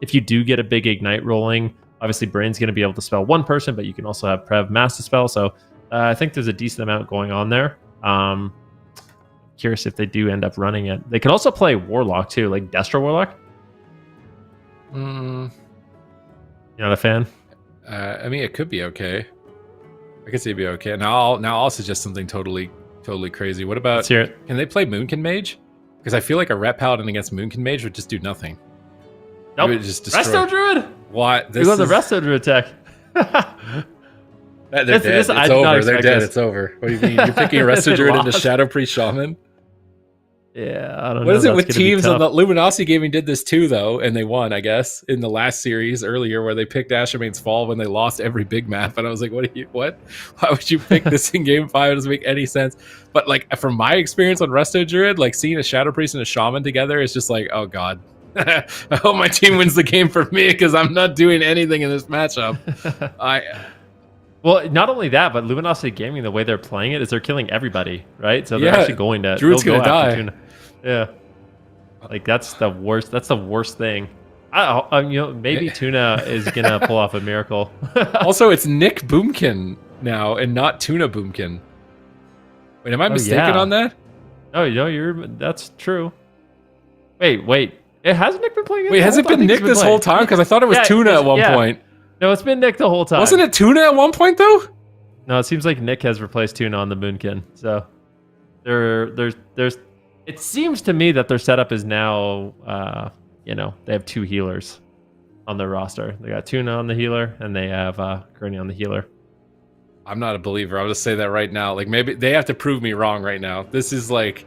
If you do get a big ignite rolling, obviously Brain's going to be able to spell one person, but you can also have Prev mass dispel. So I think there's a decent amount going on there. Curious if they do end up running it. They could also play Warlock too, like Destro Warlock. You're not a fan? I mean, it could be okay. I could see it be okay. Now I'll suggest something totally crazy. What about? Let's hear it. Can they play Moonkin Mage? Because I feel like a Ret Paladin against Moonkin Mage would just do nothing. Nope. It would just destroy. Resto Druid. What? We love the Resto Druid tech. They're dead. It's over. They're dead. It's over. What do you mean? You're picking a Resto Druid into Shadowfree Shaman? Yeah, I don't know. What is it with teams? On the Luminosity Gaming did this too, though, and they won, I guess, in the last series earlier where they picked Ashamane's Fall when they lost every big map, and I was like, what? Why would you pick this in Game 5? It doesn't make any sense. But like from my experience on Resto Druid, like seeing a Shadow Priest and a Shaman together is just like, oh god. I hope my team wins the game for me because I'm not doing anything in this matchup. Well, not only that, but Luminosity Gaming, the way they're playing it is they're killing everybody, right? So they're actually going to... Druid's going to die. Tuna. Yeah. Like, that's the worst. That's the worst thing. Maybe Tuna is going to pull off a miracle. Also, it's Nick Boomkin now and not Tuna Boomkin. Wait, am I mistaken on that? Oh, that's true. Wait. Hasn't Nick been playing it? Wait, has it been Nick this whole time? Because I thought it was Tuna at one point. No, it's been Nick the whole time. Wasn't it Tuna at one point though? No, it seems like Nick has replaced Tuna on the Moonkin. So there's it seems to me that their setup is now they have 2 healers on their roster. They got Tuna on the healer and they have Gurney on the healer. I'm not a believer. I'll just say that right now. Like, maybe they have to prove me wrong right now. This is like,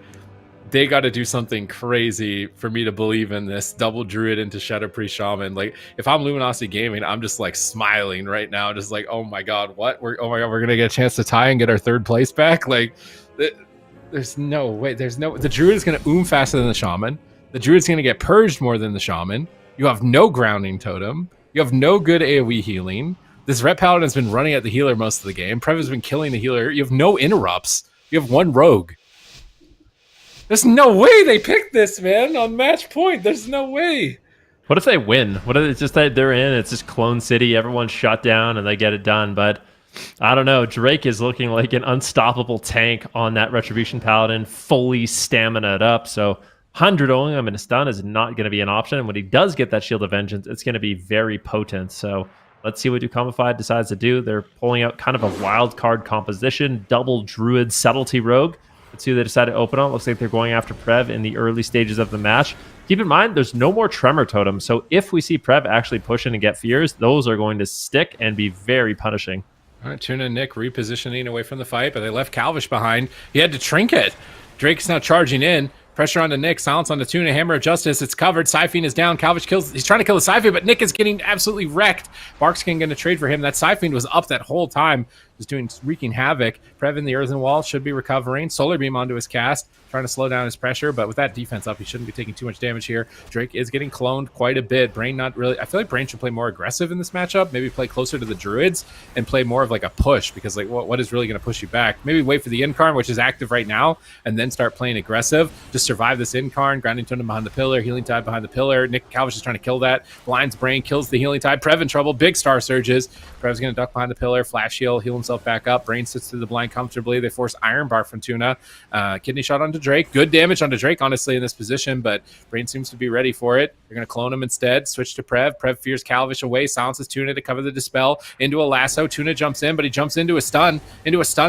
they got to do something crazy for me to believe in this double druid into Shadow Priest Shaman. Like, if I'm Luminosity Gaming, I'm just like smiling right now, just like, oh my god, what? We're gonna get a chance to tie and get our 3rd place back. Like, there's no way. The druid is gonna faster than the shaman. The druid's gonna get purged more than the shaman. You have no grounding totem. You have no good AoE healing. This Ret Paladin has been running at the healer most of the game. Prev has been killing the healer. You have no interrupts. You have 1 rogue. There's no way they picked this, man, on match point. There's no way. What if they win? What if it's just that they're in, it's just Clone City, everyone's shut down, and they get it done? But I don't know. Drake is looking like an unstoppable tank on that Retribution Paladin, fully stamina up. So 100 only him in a stun is not going to be an option. And when he does get that Shield of Vengeance, it's going to be very potent. So let's see what DUKAMIFIED decides to do. They're pulling out kind of a wild card composition, double Druid Subtlety Rogue. Let's see who they decide to open on. Looks like they're going after Prev in the early stages of the match. Keep in mind, there's no more Tremor Totem. So if we see Prev actually push in and get Fears, those are going to stick and be very punishing. All right, Tuna and Nick repositioning away from the fight, but they left Calvish behind. He had to Trinket. Drake's now charging in. Pressure onto Nick, silence on the Tuna, Hammer of Justice, it's covered, Siphene is down, Calvish kills, he's trying to kill the Siphene, but Nick is getting absolutely wrecked. Barkskin going to trade for him, that Siphene was up that whole time, was wreaking havoc. Prev in the Earthen Wall should be recovering, Solar Beam onto his cast, trying to slow down his pressure, but with that defense up, he shouldn't be taking too much damage here. Drake is getting cloned quite a bit, Brain not really, I feel like Brain should play more aggressive in this matchup, maybe play closer to the Druids, and play more of like a push, because like what is really going to push you back? Maybe wait for the Incarn, which is active right now, and then start playing aggressive, just survive this Incarn, Grounding Totem behind the pillar, Healing Tide behind the pillar, Nick Calvish is trying to kill that, blinds Brain, kills the Healing Tide, Prev in trouble, big Star Surges, Prev's going to duck behind the pillar, Flash Heal, heal himself back up, Brain sits through the blind comfortably, they force Iron Bar from Tuna, Kidney Shot onto Drake, good damage onto Drake honestly in this position, but Brain seems to be ready for it. They're going to clone him instead, switch to Prev, fears Calvish away, silences Tuna to cover the Dispel, into a lasso, Tuna jumps in, but he jumps into a stun,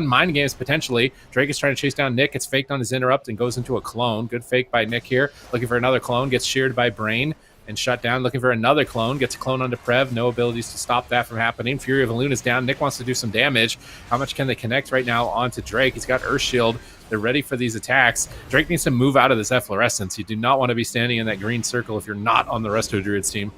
mind games potentially. Drake is trying to chase down Nick, it's faked on his interrupt and goes into a clone, good fake by Nick here, looking for another clone, gets sheared by Brain and shut down, looking for another clone, gets a clone onto Prev, no abilities to stop that from happening. Fury of Elune is down, Nick wants to do some damage. How much can they connect right now onto Drake? He's got Earth Shield, they're ready for these attacks. Drake needs to move out of this efflorescence. You do not want to be standing in that green circle if you're not on the Resto Druids team.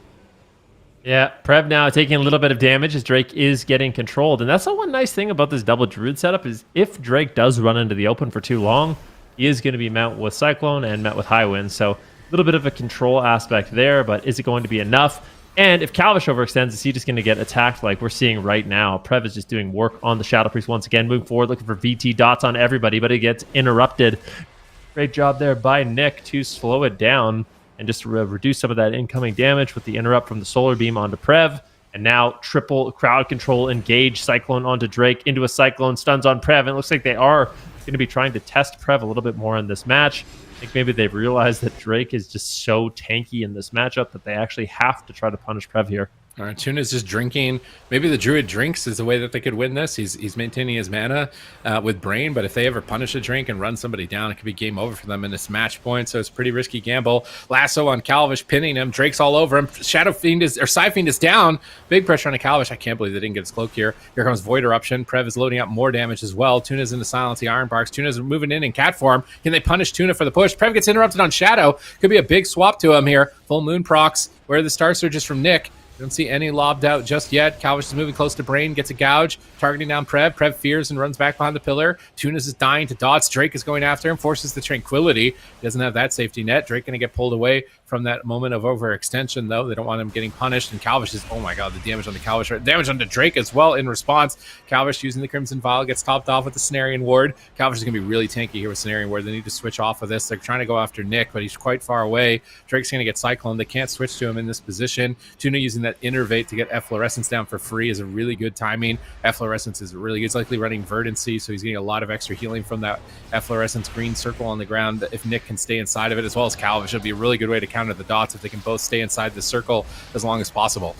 Yeah, Prev now taking a little bit of damage as Drake is getting controlled. And that's the one nice thing about this double Druid setup is if Drake does run into the open for too long, he is going to be met with Cyclone and met with High Wind. So a little bit of a control aspect there, but is it going to be enough? And if Calvish overextends, is he just going to get attacked like we're seeing right now? Prev is just doing work on the Shadow Priest once again, moving forward, looking for VT dots on everybody, but it gets interrupted. Great job there by Nick to slow it down and just reduce some of that incoming damage with the interrupt from the Solar Beam onto Prev. And now triple crowd control, engage Cyclone onto Drake, into a Cyclone, stuns on Prev. And it looks like they are going to be trying to test Prev a little bit more in this match. I think maybe they've realized that Drake is just so tanky in this matchup that they actually have to try to punish Prev here. All right, Tuna's just drinking. Maybe the Druid drinks is the way that they could win this. He's maintaining his mana with Brain, but if they ever punish a drink and run somebody down, it could be game over for them in this match point, so it's a pretty risky gamble. Lasso on Calvish, pinning him. Drake's all over him. Siphene is down. Big pressure on Calvish. I can't believe they didn't get his cloak here. Here comes Void Eruption. Prev is loading up more damage as well. Tuna's into silence, the Iron Barks. Tuna's moving in cat form. Can they punish Tuna for the push? Prev gets interrupted on Shadow. Could be a big swap to him here. Full Moon procs. Where are the Star Surges from Nick? Don't see any lobbed out just yet. Calvish is moving close to Brain, gets a gouge, targeting down Prev. Prev fears and runs back behind the pillar. Tunas is dying to dots. Drake is going after him, forces the Tranquility. He doesn't have that safety net. Drake going to get pulled away from that moment of overextension, though. They don't want him getting punished. And Calvish is, oh my god, the damage on the Calvish. Damage onto Drake as well in response. Calvish using the Crimson Vial gets topped off with the Cenarian Ward. Calvish is going to be really tanky here with Cenarian Ward. They need to switch off of this. They're trying to go after Nick, but he's quite far away. Drake's going to get Cyclone. They can't switch to him in this position. Tuna using that Innervate to get Efflorescence down for free is a really good timing. Efflorescence is really good. It's likely running Verdancy, so he's getting a lot of extra healing from that Efflorescence green circle on the ground. If Nick can stay inside of it, as well as Calvish, it'll be a really good way to counter the dots if they can both stay inside the circle as long as possible.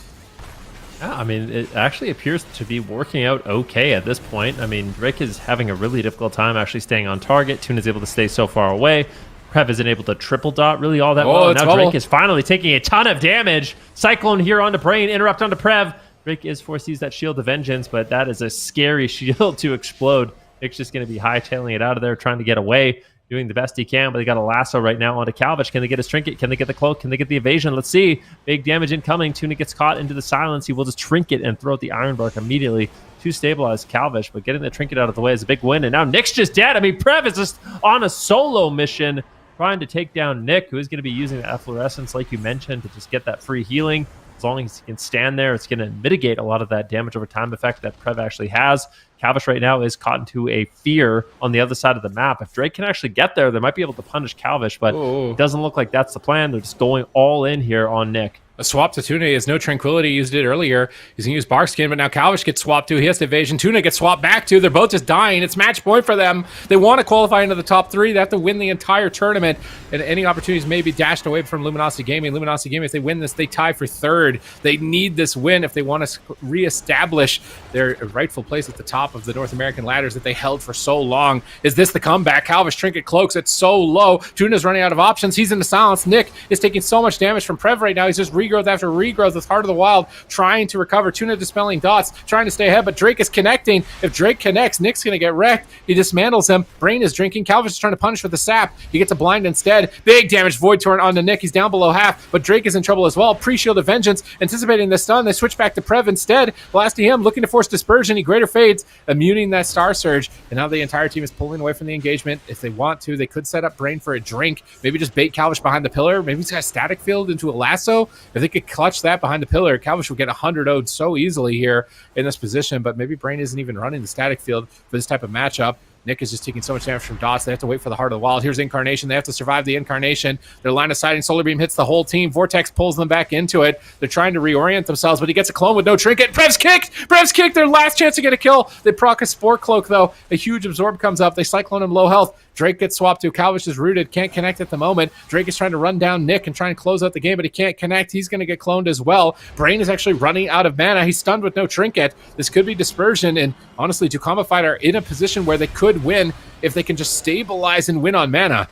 Yeah, I mean, it actually appears to be working out okay at this point. I mean, Drake is having a really difficult time actually staying on target. Tuna's able to stay so far away. Prev isn't able to triple dot really all that well. And now Drake is finally taking a ton of damage. Cyclone here onto Brain, interrupt onto Prev. Drake is forced to use that Shield of Vengeance, but that is a scary shield to explode. Nick's just going to be hightailing it out of there, trying to get away, doing the best he can, but they got a lasso right now onto Calvish. Can they get his trinket? Can they get the cloak? Can they get the evasion? Let's see. Big damage incoming. Tuna gets caught into the silence. He will just trinket and throw out the Iron Bark immediately to stabilize Calvish, but getting the trinket out of the way is a big win, and now Nick's just dead. I mean, Prev is just on a solo mission trying to take down Nick, who is going to be using the efflorescence, like you mentioned, to just get that free healing. As long as he can stand there, it's going to mitigate a lot of that damage over time effect that Prev actually has. Calvish right now is caught into a fear on the other side of the map. If Drake can actually get there, they might be able to punish Calvish, but it doesn't look like that's the plan. They're just going all in here on Nick. A swap to Tuna is no Tranquility. Used it earlier. He's going to use Barkskin, but now Calvish gets swapped to. He has to evasion. Tuna gets swapped back to. They're both just dying. It's match point for them. They want to qualify into the top 3. They have to win the entire tournament, and any opportunities may be dashed away from Luminosity Gaming. Luminosity Gaming, if they win this, they tie for 3rd. They need this win if they want to reestablish their rightful place at the top of the North American ladders that they held for so long. Is this the comeback? Calvish trinket cloaks. It's so low. Tuna's running out of options. He's in the silence. Nick is taking so much damage from Prev right now. He's just regrowth after regrowth with Heart of the Wild, trying to recover. Tuna dispelling dots, trying to stay ahead, but Drake is connecting. If Drake connects, Nick's going to get wrecked. He dismantles him. Brain is drinking. Calvish is trying to punish with the sap. He gets a blind instead. Big damage Void Torrent onto Nick. He's down below half, but Drake is in trouble as well. Pre-Shield of Vengeance, anticipating the stun. They switch back to Prev instead. Blasting him, looking to force Dispersion. He greater fades, immuning that Star Surge, and now the entire team is pulling away from the engagement. If they want to, they could set up Brain for a drink. Maybe just bait Calvish behind the pillar. Maybe he's got a static field into a lasso. If they could clutch that behind the pillar, Calvish would get 100 0'd so easily here in this position, but maybe Brain isn't even running the static field for this type of matchup. Nick is just taking so much damage from dots. They have to wait for the Heart of the Wild. Here's Incarnation. They have to survive the Incarnation. Their line of sighting Solar Beam hits the whole team. Vortex pulls them back into it. They're trying to reorient themselves, but he gets a clone with no trinket. Prev's kicked! Prev's kicked! Their last chance to get a kill. They proc a Spore Cloak, though. A huge Absorb comes up. They Cyclone him low health. Drake gets swapped to. Calvish is rooted. Can't connect at the moment. Drake is trying to run down Nick and try and close out the game, but he can't connect. He's going to get cloned as well. Brain is actually running out of mana. He's stunned with no trinket. This could be Dispersion, and honestly, DUKAMIFIED are in a position where they could win if they can just stabilize and win on mana.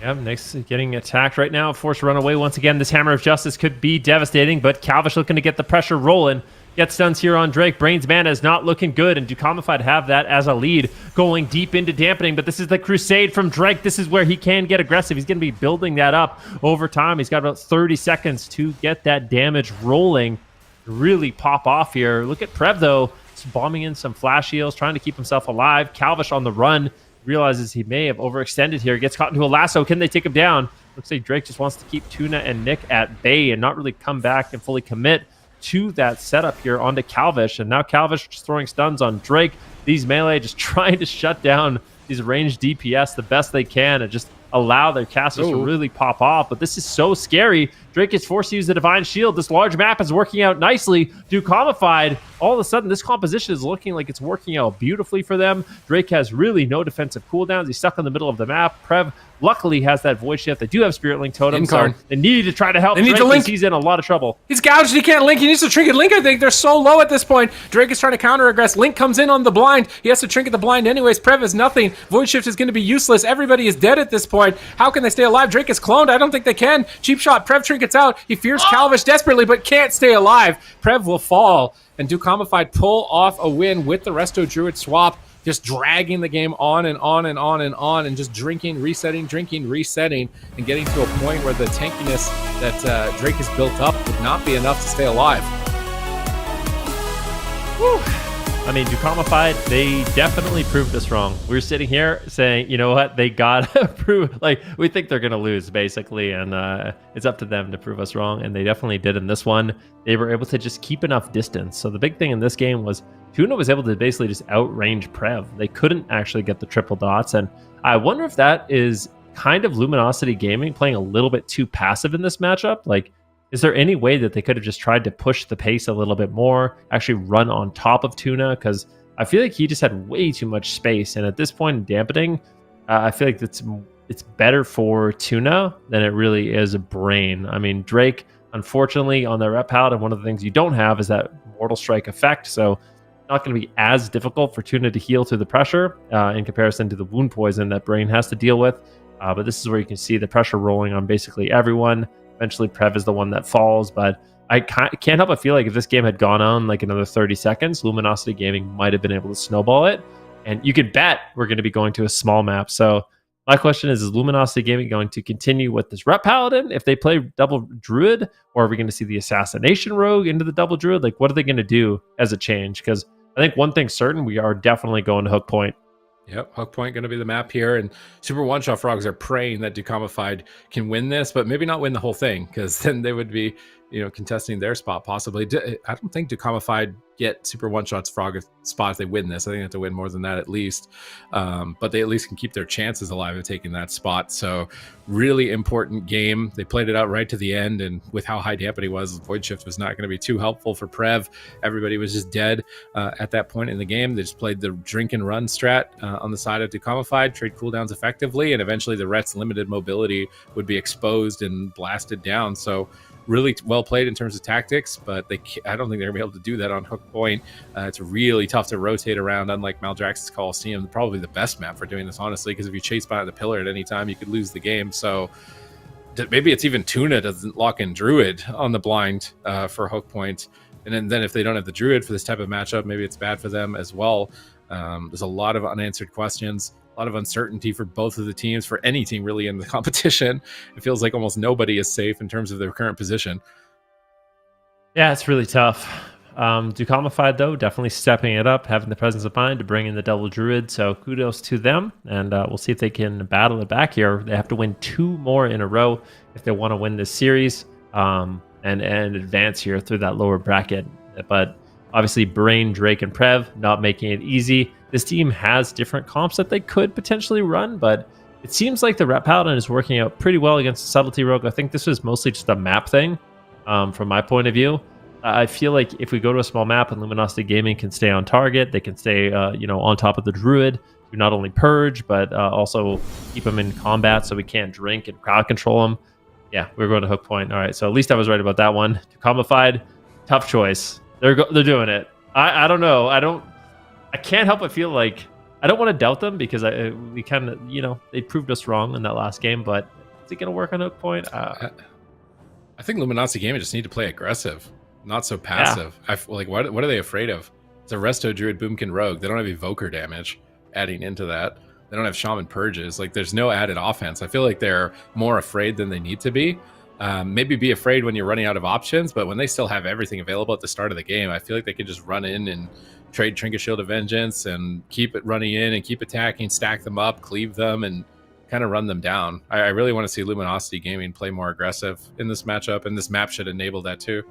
Yep, Nick's getting attacked right now. Forced to run away once again. This Hammer of Justice could be devastating, but Calvish looking to get the pressure rolling. Gets stuns here on Drake. Brain's mana is not looking good, and DUKAMIFIED have that as a lead, going deep into dampening, but this is the crusade from Drake. This is where he can get aggressive. He's going to be building that up over time. He's got about 30 seconds to get that damage rolling, really pop off here. Look at Prev, though. Just bombing in some flash heals, trying to keep himself alive. Calvish on the run. Realizes he may have overextended here. Gets caught into a lasso. Can they take him down? Looks like Drake just wants to keep Tuna and Nick at bay and not really come back and fully commit to that setup here onto Calvish. And now Calvish just throwing stuns on Drake. These melee just trying to shut down these ranged DPS the best they can and just allow their casters to really pop off. But this is so scary. Drake is forced to use the Divine Shield. This large map is working out nicely. DUKAMIFIED, all of a sudden, this composition is looking like it's working out beautifully for them. Drake has really no defensive cooldowns. He's stuck in the middle of the map. Prev luckily has that Void Shift. They do have Spirit Link Totem, so they need to try to help Drake because he's in a lot of trouble. He's gouged. He can't link. He needs to trinket Link, I think. They're so low at this point. Drake is trying to counter-aggress. Link comes in on the blind. He has to trinket the blind anyways. Prev is nothing. Void Shift is going to be useless. Everybody is dead at this point. How can they stay alive? Drake is cloned. I don't think they can. Cheap shot. Prev trinkets out. He fears Calvish desperately, but can't stay alive. Prev will fall, and DUKAMIFIED pull off a win with the Resto Druid swap, just dragging the game on and on and on and on, and just drinking, resetting, and getting to a point where the tankiness that Drake has built up would not be enough to stay alive. Whew. I mean, DUKAMIFIED, they definitely proved us wrong. We were sitting here saying, you know what, they gotta prove, like, we think they're gonna lose, basically, and it's up to them to prove us wrong, and they definitely did in this one. They were able to just keep enough distance. So the big thing in this game was Tuna was able to basically just outrange Prev. They couldn't actually get the triple dots, and I wonder if that is kind of Luminosity Gaming playing a little bit too passive in this matchup. Like, is there any way that they could have just tried to push the pace a little bit more, actually run on top of Tuna? Because I feel like he just had way too much space. And at this point in dampening, I feel like it's better for Tuna than it really is Brain. I mean, Drake unfortunately, on the rep palette. And one of the things you don't have is that Mortal Strike effect. So not going to be as difficult for Tuna to heal through the pressure in comparison to the wound poison that Brain has to deal with. But this is where you can see the pressure rolling on basically everyone. Eventually, Prev is the one that falls. But I can't help but feel like if this game had gone on like another 30 seconds, Luminosity Gaming might have been able to snowball it. And you could bet we're going to be going to a small map. So my question is Luminosity Gaming going to continue with this Rep Paladin if they play double Druid? Or are we going to see the Assassination Rogue into the double Druid? Like, what are they going to do as a change? Because I think one thing's certain, we are definitely going to Hook Point. Yep, Hook Point going to be the map here, and Super One-Shot Frogs are praying that Dukamified can win this, but maybe not win the whole thing, because then they would be, contesting their spot possibly. I don't think Dukamified get Super One-Shot's Frog spot if they win this. I think they have to win more than that at least, but they at least can keep their chances alive of taking that spot. So really important game. They played it out right to the end, and with how high dampening was, Void Shift was not going to be too helpful for Prev. Everybody was just dead at that point in the game. They just played the drink and run strat on the side of Dukamified, trade cooldowns effectively, and eventually the Ret's limited mobility would be exposed and blasted down. So really well played in terms of tactics, but I don't think they're going to be able to do that on Hook Point. It's really tough to rotate around, unlike Maldraxxus Coliseum, probably the best map for doing this, honestly, because if you chase behind the pillar at any time, you could lose the game. So maybe it's even Tuna doesn't lock in Druid on the blind for Hook Point. And then if they don't have the Druid for this type of matchup, maybe it's bad for them as well. There's a lot of unanswered questions, a lot of uncertainty for both of the teams, for any team really in the competition. It feels like almost nobody is safe in terms of their current position. Yeah, it's really tough. Dukamified, though, definitely stepping it up, having the presence of mind to bring in the double Druid. So kudos to them, and we'll see if they can battle it back here. They have to win 2 more in a row if they want to win this series and advance here through that lower bracket. But obviously, Brain, Drake, and Prev not making it easy. This team has different comps that they could potentially run, but it seems like the Rep Paladin is working out pretty well against the Subtlety Rogue. I think this was mostly just a map thing from my point of view. I feel like if we go to a small map and Luminosity Gaming can stay on target, they can stay on top of the Druid to not only purge, but also keep them in combat so we can't drink and crowd control them. Yeah, we're going to Hook Point. All right, so at least I was right about that one. Dukamified, tough choice. They're doing it. I don't know. I can't help but feel like I don't want to doubt them because we kind of they proved us wrong in that last game. But is it going to work on Hook Point? I think Luminosity Gaming just need to play aggressive, not so passive. Yeah. What are they afraid of? It's a Resto Druid Boomkin Rogue. They don't have Evoker damage adding into that. They don't have Shaman Purges. Like there's no added offense. I feel like they're more afraid than they need to be. Maybe be afraid when you're running out of options, but when they still have everything available at the start of the game, I feel like they could just run in and trade Trinket Shield of Vengeance and keep it running in and keep attacking, stack them up, cleave them, and kind of run them down. I really want to see Luminosity Gaming play more aggressive in this matchup, and this map should enable that too.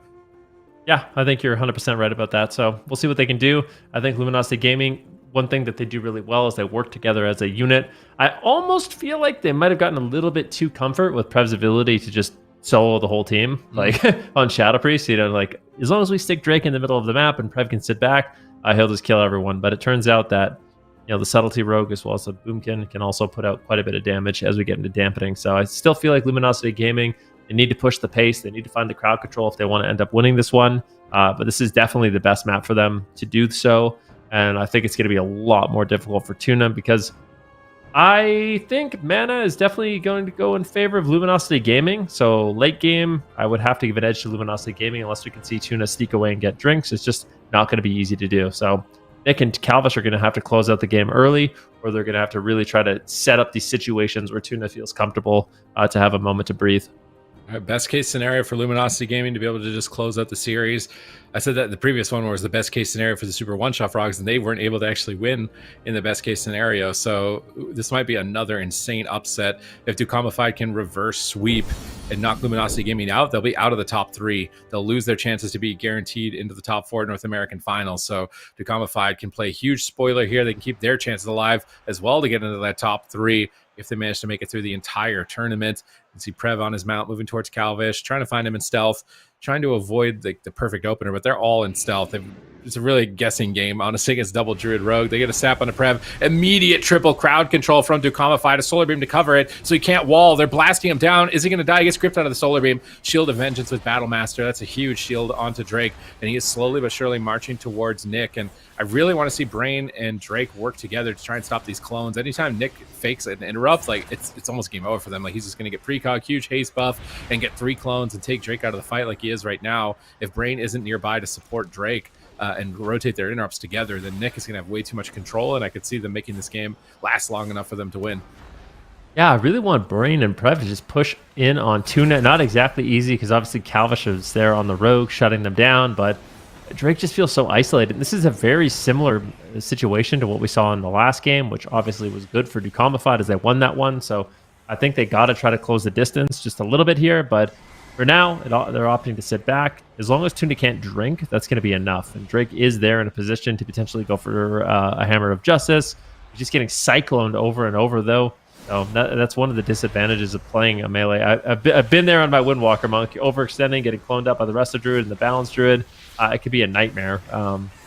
Yeah, I think you're 100% right about that. So we'll see what they can do. I think Luminosity Gaming, one thing that they do really well is they work together as a unit. I almost feel like they might have gotten a little bit too comfort with Prev's ability to just solo the whole team, like on Shadow Priest. Like as long as we stick Drake in the middle of the map and Prev can sit back, he'll just kill everyone. But it turns out that the Subtlety Rogue as well as the Boomkin can also put out quite a bit of damage as we get into dampening. So I still feel like Luminosity Gaming, they need to push the pace. They need to find the crowd control if they want to end up winning this one. But this is definitely the best map for them to do so. And I think it's going to be a lot more difficult for Tuna because I think mana is definitely going to go in favor of Luminosity Gaming. So late game, I would have to give an edge to Luminosity Gaming unless we can see Tuna sneak away and get drinks. It's just not going to be easy to do. So Nick and Calvish are going to have to close out the game early, or they're going to have to really try to set up these situations where Tuna feels comfortable to have a moment to breathe. All right, best case scenario for Luminosity Gaming to be able to just close out the series. I said that the previous one was the best case scenario for the Super One-Shot Frogs, and they weren't able to actually win in the best case scenario. So this might be another insane upset. If Dukamified can reverse sweep and knock Luminosity Gaming out, they'll be out of the top 3. They'll lose their chances to be guaranteed into the top 4 North American Finals. So Dukamified can play a huge spoiler here. They can keep their chances alive as well to get into that top 3 if they manage to make it through the entire tournament. You see Prev on his mount moving towards Calvish, trying to find him in stealth, trying to avoid the perfect opener, but they're all in stealth. It's a really guessing game, honestly, against double Druid Rogue. They get a sap on the Prev. Immediate triple crowd control from DUKAMIFIED. A Solar Beam to cover it, so he can't wall. They're blasting him down. Is he going to die? He gets gripped out of the Solar Beam. Shield of Vengeance with Battle Master. That's a huge shield onto Drake, and he is slowly but surely marching towards Nick. And I really want to see Brain and Drake work together to try and stop these clones. Anytime Nick fakes an interrupt, like it's almost game over for them. Like he's just going to get precog, huge haste buff, and get 3 clones and take Drake out of the fight like he is right now. If Brain isn't nearby to support Drake and rotate their interrupts together, then Nick is going to have way too much control, and I could see them making this game last long enough for them to win. Yeah, I really want Brain and Prev to just push in on Tuna. Not exactly easy because obviously Calvish is there on the Rogue shutting them down, but Drake just feels so isolated. This is a very similar situation to what we saw in the last game, which obviously was good for DUKAMIFIED as they won that one. So I think they got to try to close the distance just a little bit here, but for now, they're opting to sit back. As long as Tuna can't drink, that's going to be enough. And Drake is there in a position to potentially go for a Hammer of Justice. He's just getting cycloned over and over, though. So that's one of the disadvantages of playing a melee. I've been there on my Windwalker Monk, overextending, getting cloned up by the rest of Druid and the Balanced Druid. It could be a nightmare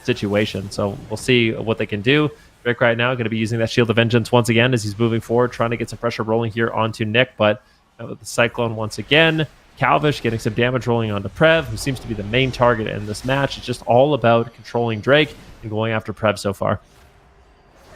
situation. So we'll see what they can do. Drake right now going to be using that Shield of Vengeance once again as he's moving forward, trying to get some pressure rolling here onto Nick. But with the Cyclone once again, Calvish getting some damage rolling onto Prev, who seems to be the main target in this match. It's just all about controlling Drake and going after Prev so far.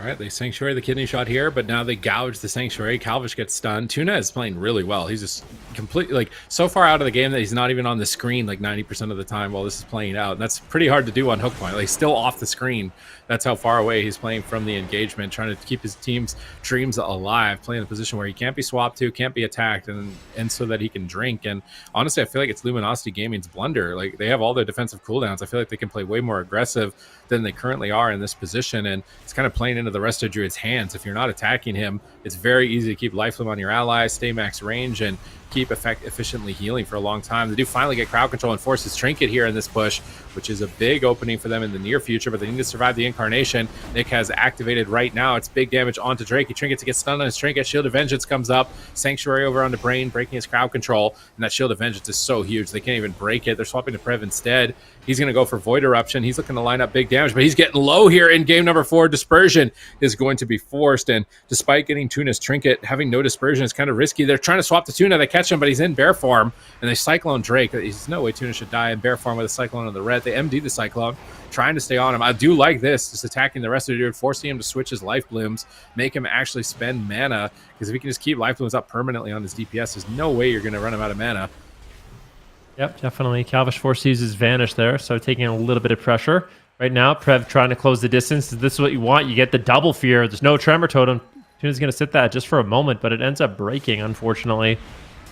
All right, they Sanctuary the kidney shot here, but now they gouge the Sanctuary. Calvish gets stunned. Tuna is playing really well. He's just completely, like, so far out of the game that he's not even on the screen like 90% of the time while this is playing out. And that's pretty hard to do on Hook Point. Like, he's still off the screen. That's how far away he's playing from the engagement, trying to keep his team's dreams alive, playing in a position where he can't be swapped to, can't be attacked, and so that he can drink. And honestly, I feel like it's Luminosity Gaming's blunder. Like, they have all their defensive cooldowns. I feel like they can play way more aggressive than they currently are in this position, and it's kind of playing into the rest of Druid's hands. If you're not attacking him, it's very easy to keep life limit on your allies, stay max range, and keep efficiently healing for a long time. They do finally get crowd control and force his Trinket here in this push, which is a big opening for them in the near future, but they need to survive the Incarnation. Nick has activated right now. It's big damage onto Drake. He Trinket to get stunned on his Trinket. Shield of Vengeance comes up. Sanctuary over onto Brain, breaking his crowd control, and that Shield of Vengeance is so huge. They can't even break it. They're swapping to Prev instead. He's going to go for Void Eruption. He's looking to line up big damage, but he's getting low here in game number 4. Dispersion is going to be forced, and despite getting Tuna's Trinket, having no Dispersion is kind of risky. They're trying to swap to Tuna. They catch him, but he's in bear form, and they Cyclone Drake. There's no way Tuna should die in bear form with a Cyclone on the red. They MD the Cyclone, trying to stay on him. I do like this, just attacking the rest of the dude, forcing him to switch his life blooms, make him actually spend mana, because if he can just keep life blooms up permanently on his DPS, there's no way you're going to run him out of mana. Yep, definitely. Calvish Force uses Vanish there, so taking a little bit of pressure. Right now, Prev trying to close the distance. This is what you want. You get the double fear. There's no Tremor Totem. Tuna's going to sit that just for a moment, but it ends up breaking, unfortunately.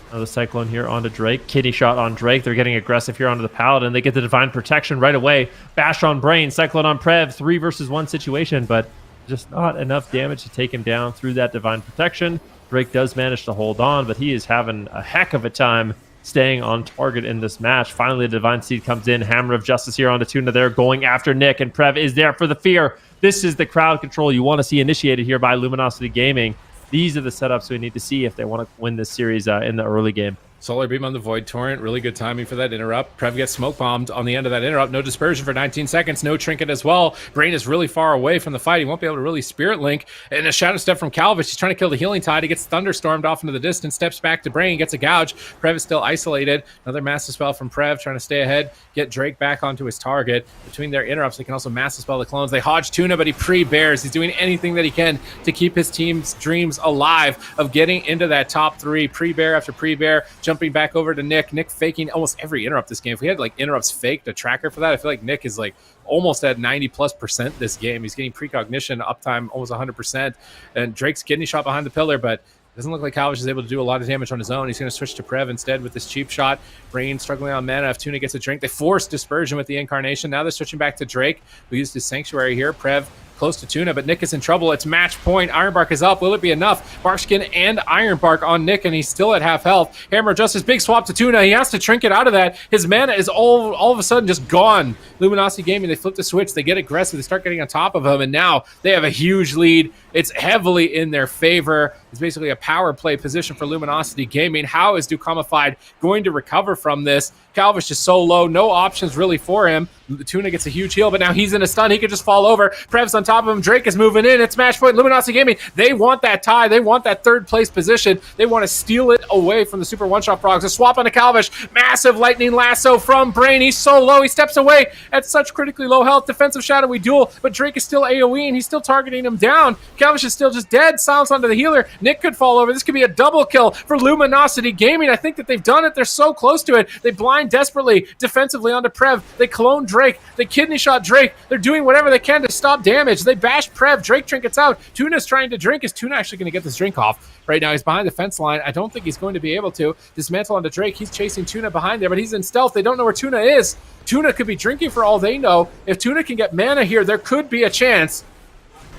Another Cyclone here onto Drake. Kidney shot on Drake. They're getting aggressive here onto the Paladin. They get the Divine Protection right away. Bash on Brain. Cyclone on Prev. 3 versus 1 situation, but just not enough damage to take him down through that Divine Protection. Drake does manage to hold on, but he is having a heck of a time staying on target in this match. Finally, the Divine Seed comes in. Hammer of Justice here onto Tuna. They're going after Nick, and Prev is there for the fear. This is the crowd control you want to see initiated here by Luminosity Gaming. These are the setups we need to see if they want to win this series in the early game. Solar Beam on the Void Torrent. Really good timing for that interrupt. Prev gets smoke bombed on the end of that interrupt. No Dispersion for 19 seconds. No Trinket as well. Brain is really far away from the fight. He won't be able to really Spirit Link. And a Shadow Step from Calvish. He's trying to kill the Healing Tide. He gets Thunderstormed off into the distance. Steps back to Brain. Gets a gouge. Prev is still isolated. Another Master Spell from Prev. Trying to stay ahead. Get Drake back onto his target. Between their interrupts, they can also Master Spell the clones. They hodge Tuna, but he pre-bears. He's doing anything that he can to keep his team's dreams alive of getting into that top 3. Pre-bear after pre-bear. Jumping back over to Nick faking almost every interrupt this game. If we had like interrupts faked, a tracker for that, I feel like Nick is like almost at 90+% this game. He's getting precognition uptime almost 100%, and Drake's kidney shot behind the pillar, but it doesn't look like Calvish is able to do a lot of damage on his own. He's going to switch to Prev instead with this cheap shot. Brain struggling on mana. If Tuna gets a drink, they force Dispersion with the Incarnation. Now they're switching back to Drake, who used his Sanctuary here. Prev close to Tuna, but Nick is in trouble. It's match point. Ironbark is up. Will it be enough? Barkskin and Ironbark on Nick, and he's still at half health. Hammer of Justice, big swap to Tuna. He has to Trinket out of that. His mana is all of a sudden just gone. Luminosity Gaming, they flip the switch. They get aggressive. They start getting on top of him, and now they have a huge lead. It's heavily in their favor. is basically a power play position for Luminosity Gaming. How is Dukamified going to recover from this? Calvish is so low, no options really for him. Tuna gets a huge heal, but now he's in a stun. He could just fall over. Prev's on top of him. Drake is moving in. It's match point. Luminosity Gaming, they want that tie. They want that third place position. They want to steal it away from the Super One-Shot Frogs. A swap on to Calvish. Massive lightning lasso from Brain. He's so low. He steps away at such critically low health. Defensive shadowy duel, but Drake is still AoE and he's still targeting him down. Calvish is still just dead. Silence onto the healer. Nick could fall over. This could be a double kill for Luminosity Gaming. I think that they've done it. They're so close to it. They blind desperately defensively onto Prev. They clone Drake. They kidney shot Drake. They're doing whatever they can to stop damage. They bash Prev. Drake trinkets out. Tuna's trying to drink. Is Tuna actually going to get this drink off? Right now, he's behind the fence line. I don't think he's going to be able to. Dismantle onto Drake. He's chasing Tuna behind there, but he's in stealth. They don't know where Tuna is. Tuna could be drinking for all they know. If Tuna can get mana here, there could be a chance.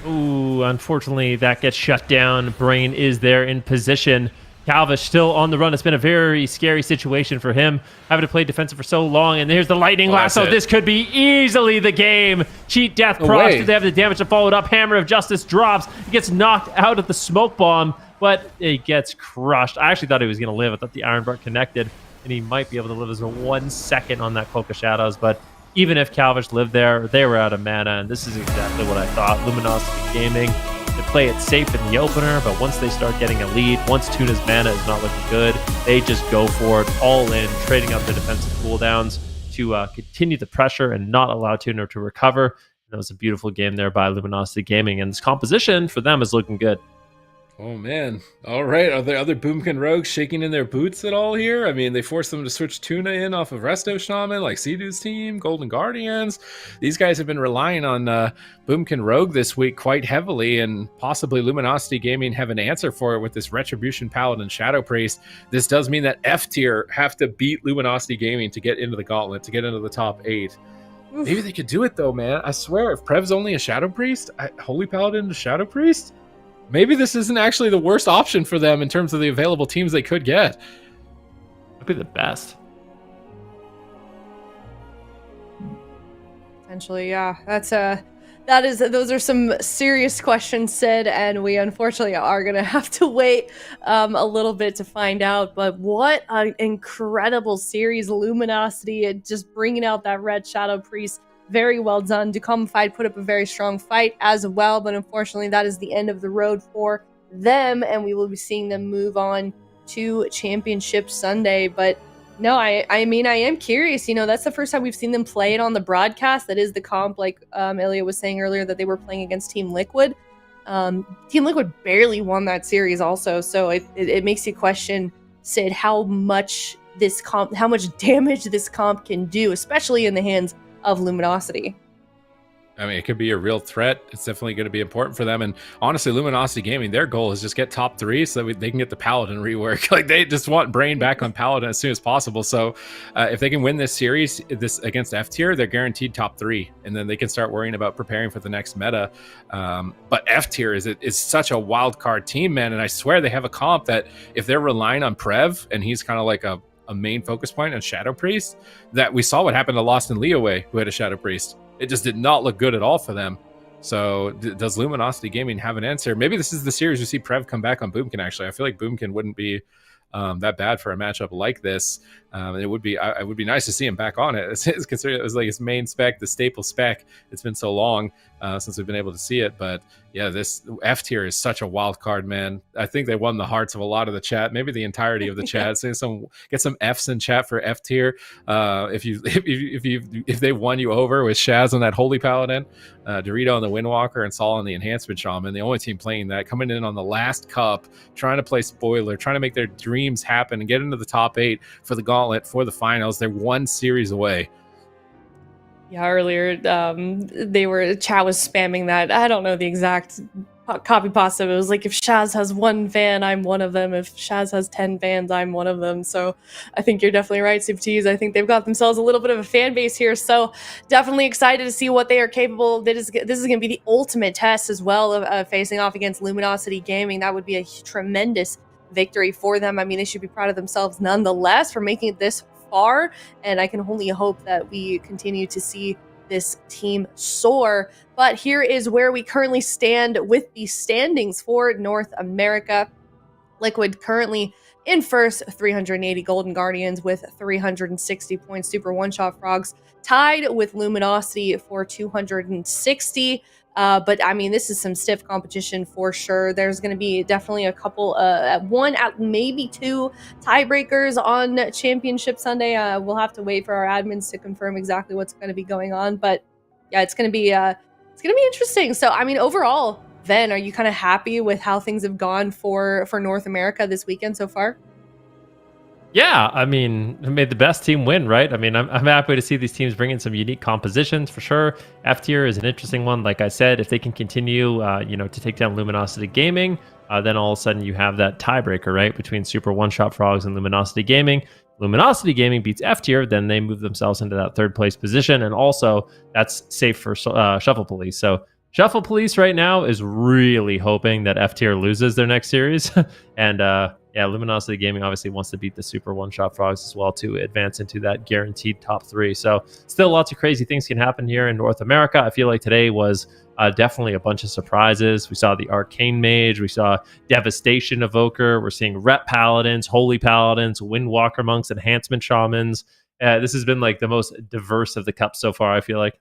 Ooh, unfortunately, that gets shut down. Brain is there in position. Calvish still on the run. It's been a very scary situation for him, having to play defensive for so long. And here's the lightning lasso. This could be easily the game. Cheat death procs. Do they have the damage to follow it up? Hammer of Justice drops. He gets knocked out of the smoke bomb, but it gets crushed. I actually thought he was going to live. I thought the Iron Bar connected, and he might be able to live as a 1 second on that Cloak of Shadows. But even if Calvish lived there, they were out of mana, and this is exactly what I thought. Luminosity Gaming, they play it safe in the opener, but once they start getting a lead, once Tuna's mana is not looking good, they just go for it all in, trading up the defensive cooldowns to continue the pressure and not allow Tuna to recover. That was a beautiful game there by Luminosity Gaming, and this composition for them is looking good. Oh, man. All right. Are there other Boomkin rogues shaking in their boots at all here? I mean, they forced them to switch Tuna in off of Resto Shaman, like Seadu's team, Golden Guardians. These guys have been relying on Boomkin Rogue this week quite heavily, and possibly Luminosity Gaming have an answer for it with this Retribution Paladin Shadow Priest. This does mean that F tier have to beat Luminosity Gaming to get into the gauntlet, to get into the top 8. Maybe they could do it, though, man. I swear, if Prev's only a Shadow Priest, Holy Paladin to Shadow Priest? Maybe this isn't actually the worst option for them in terms of the available teams they could get. That'd be the best. Potentially, yeah. Those are some serious questions, Sid, and we unfortunately are gonna have to wait a little bit to find out. But what an incredible series, Luminosity, just bringing out that Red Shadow Priest. Very well done. Dukamified put up a very strong fight as well, but unfortunately that is the end of the road for them, and we will be seeing them move on to Championship Sunday. But no, I mean, I am curious. You know, that's the first time we've seen them play it on the broadcast. That is the comp, like Elliot was saying earlier, that they were playing against Team Liquid. Team Liquid barely won that series also, so it makes you question, Sid, how much damage this comp can do, especially in the hands of Luminosity. I mean, it could be a real threat. It's definitely going to be important for them. And honestly, Luminosity Gaming, their goal is just get top 3 so that they can get the Paladin rework. Like, they just want Brain back on Paladin as soon as possible. So if they can win this series against F tier, they're guaranteed top 3. And then they can start worrying about preparing for the next meta. But F tier is such a wild card team, man. And I swear they have a comp that if they're relying on Prev, and he's kind of like a main focus point on Shadow Priest, that we saw what happened to Lost in LIHUE, who had a Shadow Priest. It just did not look good at all for them. So does Luminosity Gaming have an answer? Maybe this is the series we see Prev come back on Boomkin, actually. I feel like Boomkin wouldn't be that bad for a matchup like this. It would be nice to see him back on it. It's considered it was like his main spec, the staple spec. It's been so long since we've been able to see it, but yeah, this F tier is such a wild card, man. I think they won the hearts of a lot of the chat, maybe the entirety of the chat. Get some Fs in chat for F tier. If they won you over with Shaz on that Holy Paladin, Dorito on the Windwalker, and Saul on the Enhancement Shaman, the only team playing that, coming in on the last cup, trying to play spoiler, trying to make their dreams happen and get into the top 8 for the gauntlet, for the finals. They're 1 series away. Yeah, earlier chat was spamming that. I don't know the exact copy pasta. It was like, if Shaz has 1 fan, I'm one of them. If Shaz has 10 fans, I'm one of them. So I think you're definitely right, Subtees. I think they've got themselves a little bit of a fan base here. So definitely excited to see what they are capable of. This is going to be the ultimate test as well of facing off against Luminosity Gaming. That would be a tremendous victory for them. I mean, they should be proud of themselves nonetheless for making it this far, and I can only hope that we continue to see this team soar. But here is where we currently stand with the standings for North America. LIHUE currently in first, 380 Golden Guardians with 360 points. Super One-Shot Frogs tied with Luminosity for 260. But I mean, this is some stiff competition for sure. There's going to be definitely a couple, maybe two tiebreakers on Championship Sunday. We'll have to wait for our admins to confirm exactly what's going to be going on. But yeah, it's going to be interesting. So I mean, overall, Ven, are you kind of happy with how things have gone for North America this weekend so far? Yeah, I mean, it made the best team win, right? I mean, I'm happy to see these teams bring in some unique compositions for sure. F tier is an interesting one. Like I said, if they can continue, to take down Luminosity Gaming, then all of a sudden you have that tiebreaker, right, between Super One-Shot Frogs and Luminosity Gaming. Luminosity Gaming beats F tier, then they move themselves into that third place position, and also that's safe for Shuffle Police. So Shuffle Police right now is really hoping that F tier loses their next series, and Luminosity Gaming obviously wants to beat the Super One-Shot Frogs as well to advance into that guaranteed top 3. So still lots of crazy things can happen here in North America. I feel like today was definitely a bunch of surprises. We saw the Arcane Mage, we saw Devastation Evoker, we're seeing Rep Paladins, Holy Paladins, Windwalker Monks, Enhancement Shamans. This has been like the most diverse of the cups so far, I feel like.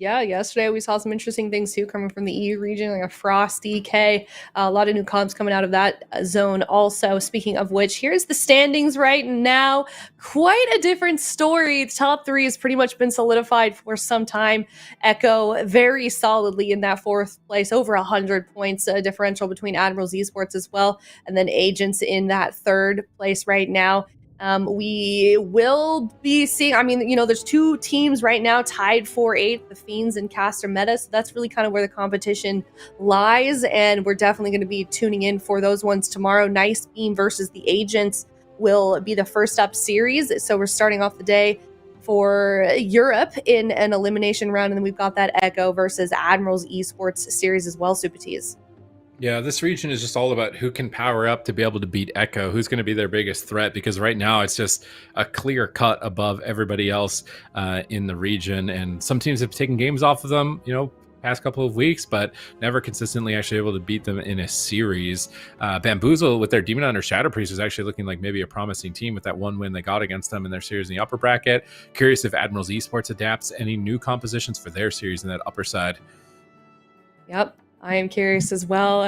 Yeah, yesterday we saw some interesting things too coming from the EU region, like a Frosty K. A lot of new comps coming out of that zone also. Speaking of which, here's the standings right now. Quite a different story. The top 3 has pretty much been solidified for some time. Echo very solidly in that 4th place, over 100 points differential between Admirals Esports as well. And then Agents in that 3rd place right now. We will be seeing, there's 2 teams right now tied for 8th, the Fiends and Caster Meta. So that's really kind of where the competition lies. And we're definitely going to be tuning in for those ones tomorrow. Nice Beam versus the Agents will be the first up series. So we're starting off the day for Europe in an elimination round. And then we've got that Echo versus Admirals Esports series as well, Super Tees. Yeah, this region is just all about who can power up to be able to beat Echo, who's going to be their biggest threat, because right now it's just a clear cut above everybody else in the region. And some teams have taken games off of them, past couple of weeks, but never consistently actually able to beat them in a series. Bamboozle with their Demon Hunter Shadow Priest is actually looking like maybe a promising team with that 1 win they got against them in their series in the upper bracket. Curious if Admirals Esports adapts any new compositions for their series in that upper side. Yep. I am curious as well.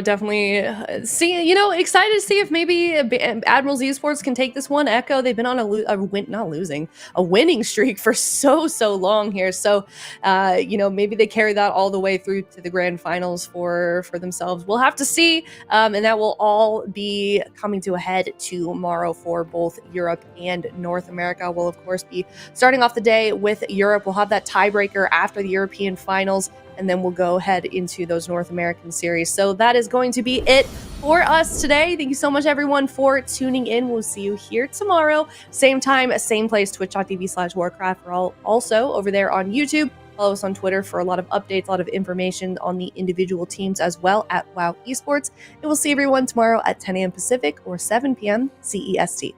Definitely excited to see if maybe Admirals Esports can take this one. Echo, they've been on a winning streak for so long here. So, maybe they carry that all the way through to the grand finals for themselves. We'll have to see. And that will all be coming to a head tomorrow for both Europe and North America. We'll, of course, be starting off the day with Europe. We'll have that tiebreaker after the European finals, and then we'll go ahead into those North American series. So that is going to be it for us today. Thank you so much, everyone, for tuning in. We'll see you here tomorrow. Same time, same place, twitch.tv/Warcraft. We're all also over there on YouTube. Follow us on Twitter for a lot of updates, a lot of information on the individual teams as well at WoW Esports. And we'll see everyone tomorrow at 10 a.m. Pacific or 7 p.m. CEST.